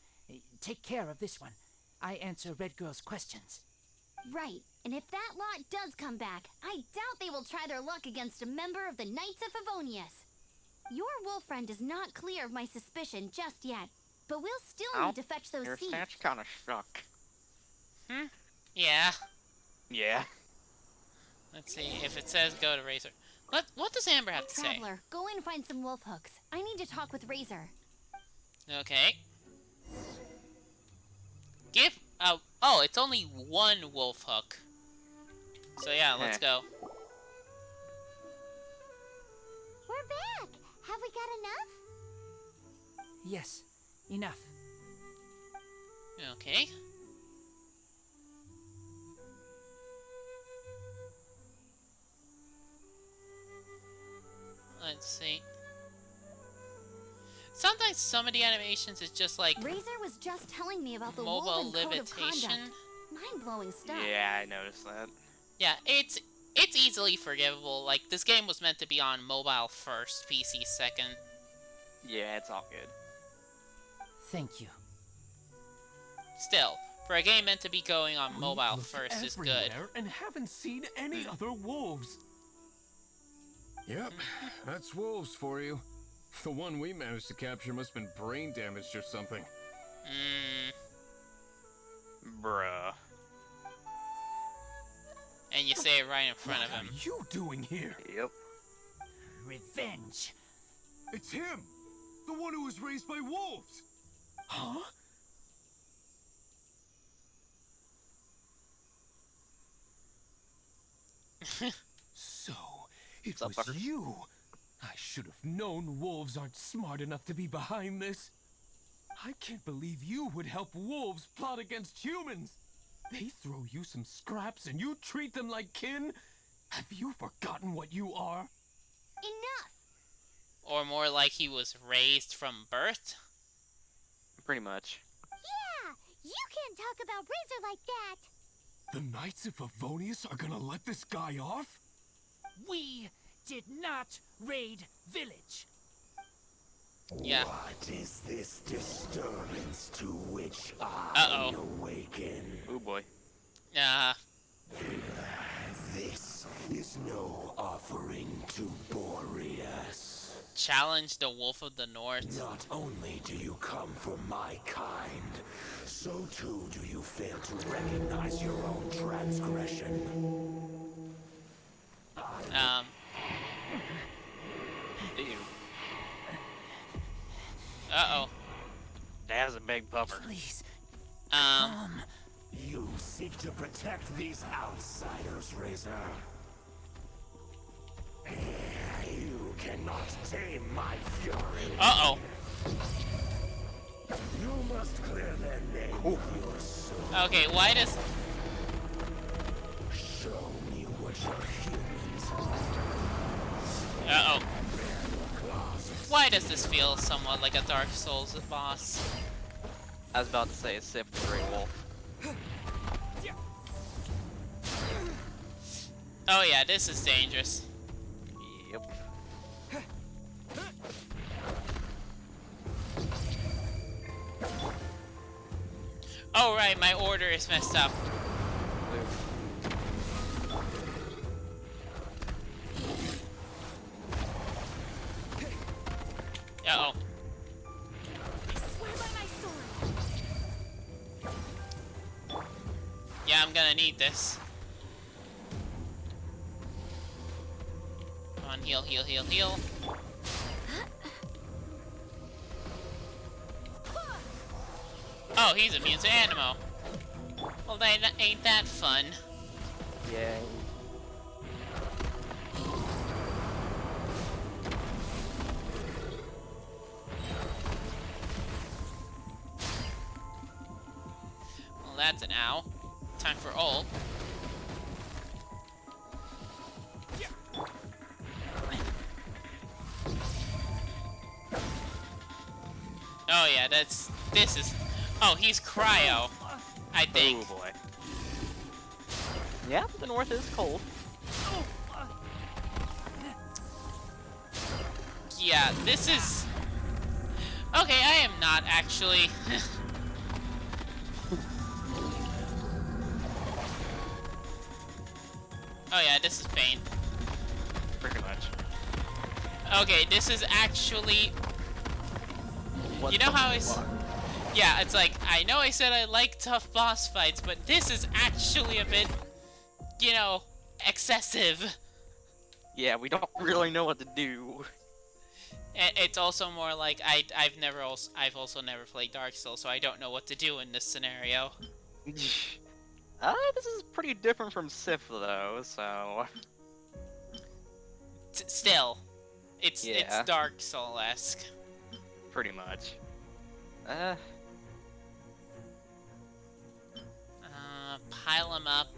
Take care of this one. I answer Red Girl's questions. Right, and if that lot does come back, I doubt they will try their luck against a member of the Knights of Favonius. Your wolf friend is not clear of my suspicion just yet, but we'll still need to fetch those Your seeds. stats kinda suck. Yeah. Yeah. Let's see, if it says go to Razor. What does Amber have to say? Traveler, go and find some wolf hooks. I need to talk with Razor. Okay. Give... Oh, it's only one wolf hook. So yeah, let's go. We're back! Have we got enough? Yes, enough. Okay. Let's see. Sometimes some of the animations is just like Razor was just telling me about the mobile wolf and code of limitation. conduct. Mind-blowing stuff. Yeah, I noticed that. Yeah, it's easily forgivable. Like, this game was meant to be on mobile first, PC second. Yeah, it's all good. Thank you. Still, for a game meant to be going on mobile first is good. Everywhere and haven't seen any other wolves. Yep, that's wolves for you. The one we managed to capture must have been brain damaged or something. Bruh. And you say it right in front of him. What are you doing here? Yep. Revenge. It's him! The one who was raised by wolves! Huh? So, it was you! I should have known wolves aren't smart enough to be behind this. I can't believe you would help wolves plot against humans. They throw you some scraps and you treat them like kin? Have you forgotten what you are? Enough! Or more like he was raised from birth? Pretty much. Yeah! You can't talk about Razor like that! The Knights of Favonius are gonna let this guy off? We did not raid village. Yeah. What is this disturbance to which I awaken? Oh boy. This is no offering to Boreas. Challenge the Wolf of the North. Not only do you come from my kind, so too do you fail to recognize your own transgression. Ew. Uh-oh. That's a big pupper. Please. You seek to protect these outsiders, Razor. You cannot tame my fury. Uh-oh. You must clear their name with your sword. Okay, why does... Show me what your humans Uh-oh. claws of Why does this feel somewhat like a Dark Souls boss? I was about to say Sif the Grey Wolf. Oh yeah, this is dangerous. Yep. Oh right, my order is messed up. Uh-oh. Yeah, I'm gonna need this. Come on, heal, heal, heal, heal. Oh, he's immune to Animo. Well, that ain't that fun. Yeah. Well, that's an ow. Time for ult. Oh yeah, this is. Oh, he's cryo. I think. Oh boy. Yeah, the north is cold. Yeah, this is. Okay, I am not actually. Oh yeah, this is pain. Pretty much. Okay, this is actually. What You know how I. fuck? Yeah, it's like, I know I said I like tough boss fights, but this is actually a bit, you know, excessive. Yeah, we don't really know what to do. It's also more like I've also never played Dark Souls, so I don't know what to do in this scenario. This is pretty different from Sif though, so. Still, it's Yeah. Dark Soul-esque. Pretty much. Pile them up.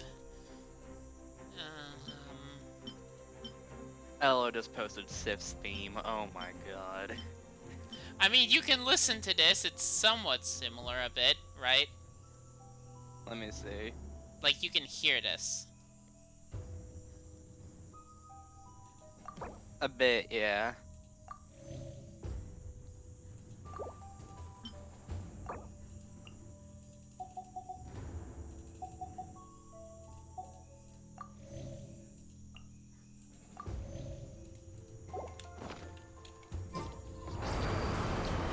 Elo just posted Sif's theme. Oh my god. I mean, you can listen to this. It's somewhat similar a bit, right? Let me see. Like, you can hear this. A bit, yeah.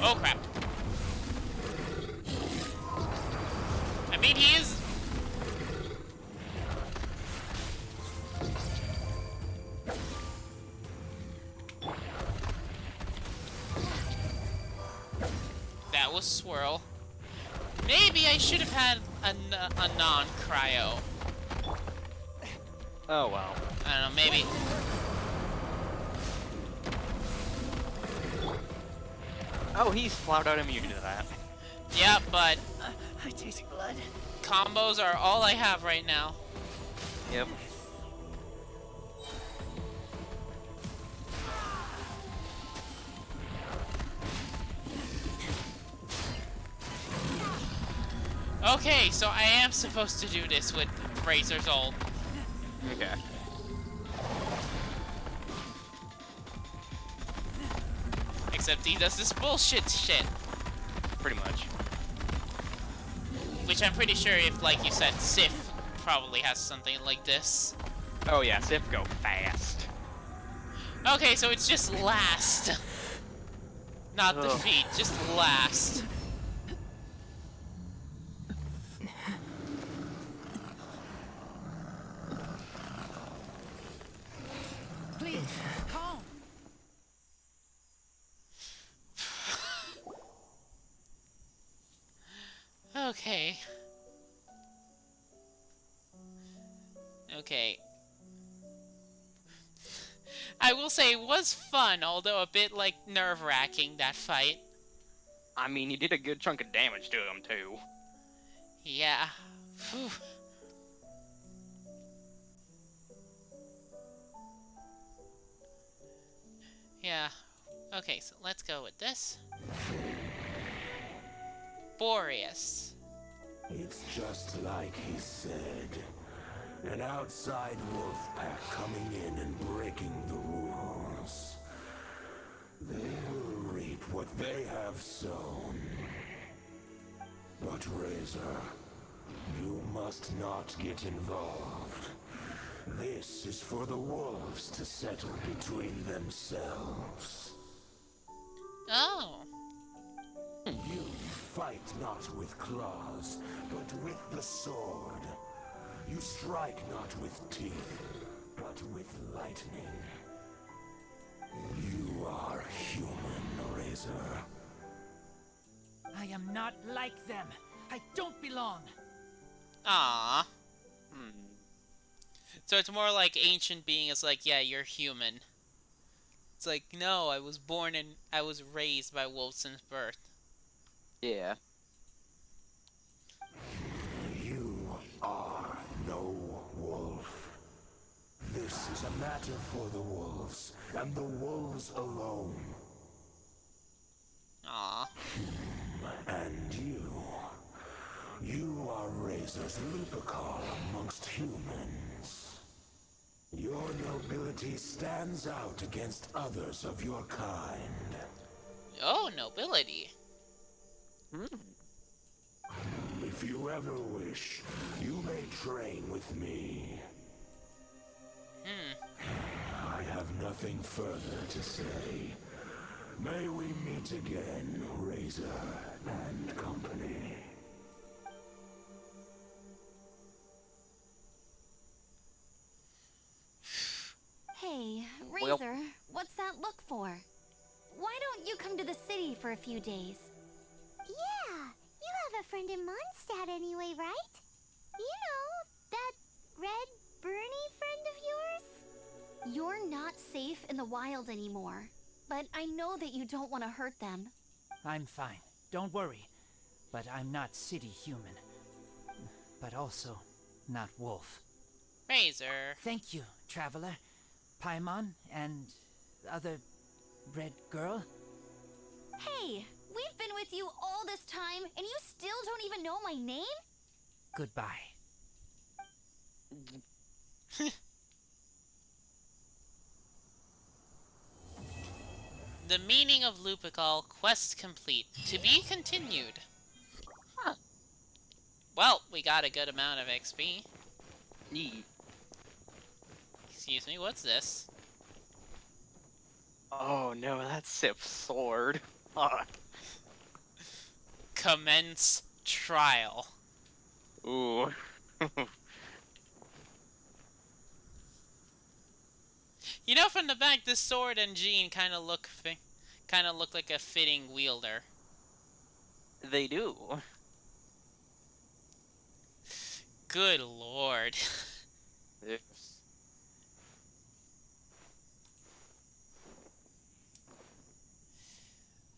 Oh crap. I mean, he is. That was Swirl. Maybe I should have had a non-cryo. Oh well. I don't know, maybe. Oh, he's flat out immune to that. Yeah, but I taste blood. combos are all I have right now. Yep. Okay, so I am supposed to do this with Razor's ult. Okay. Except he does this bullshit shit. Pretty much. Which I'm pretty sure if, like you said, Sif probably has something like this. Oh yeah, Sif go fast. Okay, so it's just last. Not Ugh. defeat, just last. Please, calm. Okay. Okay. I will say it was fun, although a bit, like, nerve-wracking, that fight. I mean, he did a good chunk of damage to him, too. Yeah. Whew. Yeah. Okay, so let's go with this. Boreas. It's just like he said. An outside wolf pack coming in and breaking the rules. They will reap what they have sown. But Razor, you must not get involved. This is for the wolves to settle between themselves. Oh. You fight not with claws, but with the sword. You strike not with teeth, but with lightning. You are human, Razor. I am not like them. I don't belong. Ah. So it's more like ancient being is like, yeah, you're human. It's like, no, I was born and I was raised by wolves since birth. Yeah. You are no wolf. This is a matter for the wolves, and the wolves alone. Aww. And you are Razor's Lupercal amongst humans. Your nobility stands out against others of your kind. Oh, nobility. If you ever wish, you may train with me. I have nothing further to say. May we meet again, Razor and company. Hey, Razor, what's that look for? Why don't you come to the city for a few days? Yeah, you have a friend in Mondstadt anyway, right? You know, that red Bernie friend of yours? You're not safe in the wild anymore, but I know that you don't want to hurt them. I'm fine. Don't worry. But I'm not city human. But also not wolf. Razor. Thank you, traveler. Paimon and other red girl. Hey, we've been with you all this time, and you still don't even know my name? Goodbye. The meaning of Lupical, quest complete. To be continued. Huh. Well, we got a good amount of XP. Excuse me, what's this? Oh no, that's Sif's sword. Fuck. Commence trial. Ooh. You know, from the back, this sword and Jean kind of look like a fitting wielder. They do. Good lord. Yes.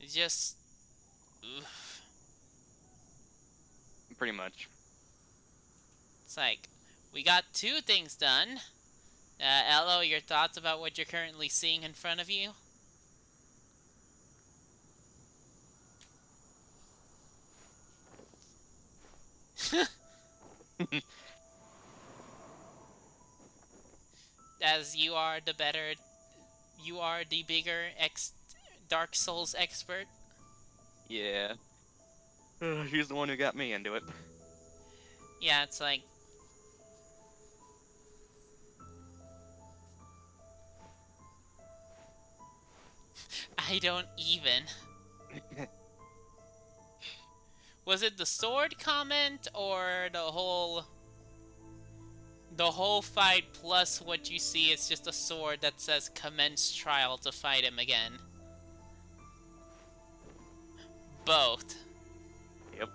Just... oof. Pretty much. It's like, we got two things done. Elo, your thoughts about what you're currently seeing in front of you? As you are the bigger Dark Souls expert. Yeah. He's the one who got me into it. Yeah, it's like... I don't even. Was it the sword comment or the whole fight plus what you see is just a sword that says commence trial to fight him again? Both. Yep.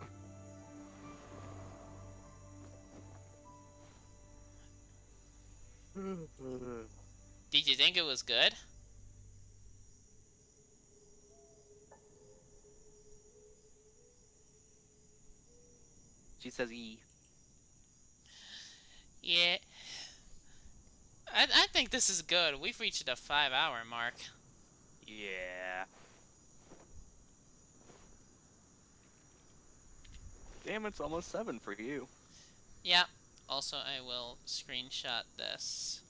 Did you think it was good? She says E. Yeah. I think this is good. We've reached the 5-hour mark. Yeah. Damn, it's almost 7 for you. Yeah. Also, I will screenshot this.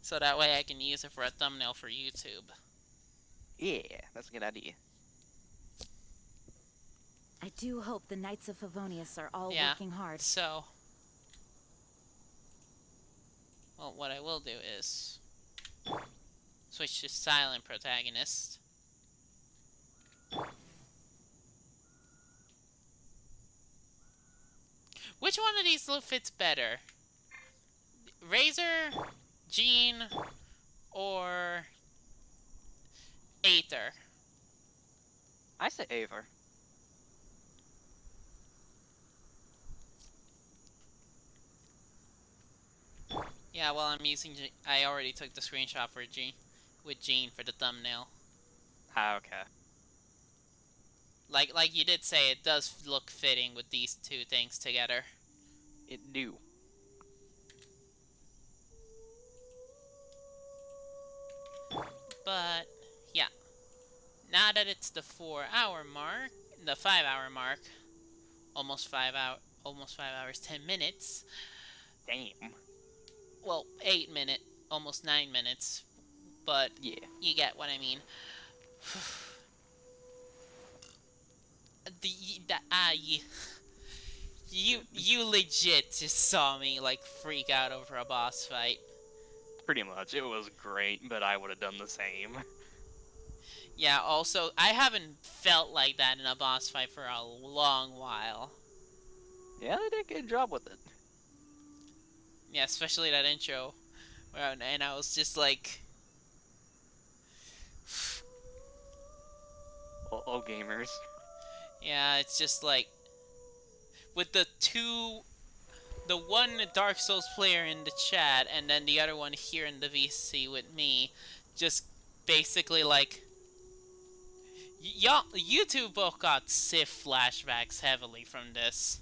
So that way I can use it for a thumbnail for YouTube. Yeah, that's a good idea. I do hope the Knights of Favonius are all working hard. So, well, what I will do is switch to silent protagonist. Which one of these fits better? Razor, Jean, or Aether? I say Aether. Yeah, well, I'm using. I already took the screenshot for Jean, with Jean for the thumbnail. Ah, okay. Like you did say, it does look fitting with these two things together. It do. But yeah, now that it's the 4-hour mark, the 5-hour mark, almost 5 hours 10 minutes. Damn. Well, 8 minutes, almost 9 minutes, but yeah, you get what I mean. You legit just saw me like freak out over a boss fight. Pretty much. It was great, but I would have done the same. Yeah, also, I haven't felt like that in a boss fight for a long while. Yeah, they did a good job with it. Yeah, especially that intro. And I was just like... Oh, gamers. Yeah, it's just like... With the one Dark Souls player in the chat, and then the other one here in the VC with me, just basically like... Y'all, you two both got Sif flashbacks heavily from this.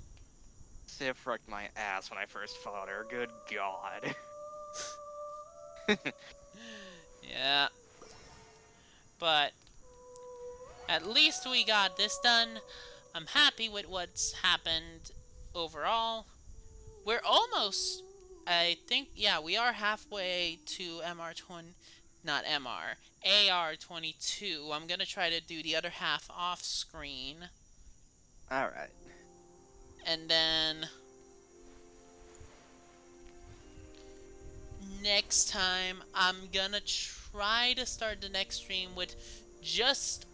Sif wrecked my ass when I first fought her. Good God. Yeah. But at least we got this done. I'm happy with what's happened overall. We're almost, I think, yeah, we are halfway to AR22. I'm gonna try to do the other half off screen. Alright. And then next time I'm gonna try to start the next stream with just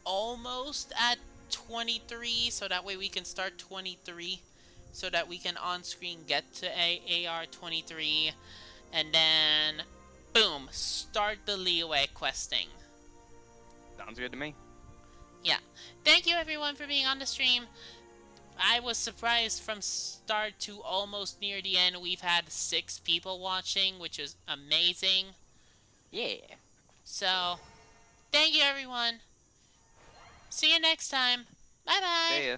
almost at 23, so that way we can start 23, so that we can on screen get to AR23, and then boom, start the leeway questing. Sounds good to me. Yeah. Thank you everyone for being on the stream. I was surprised from start to almost near the end. We've had 6 people watching, which is amazing. Yeah. So, thank you everyone. See you next time. Bye bye. See ya.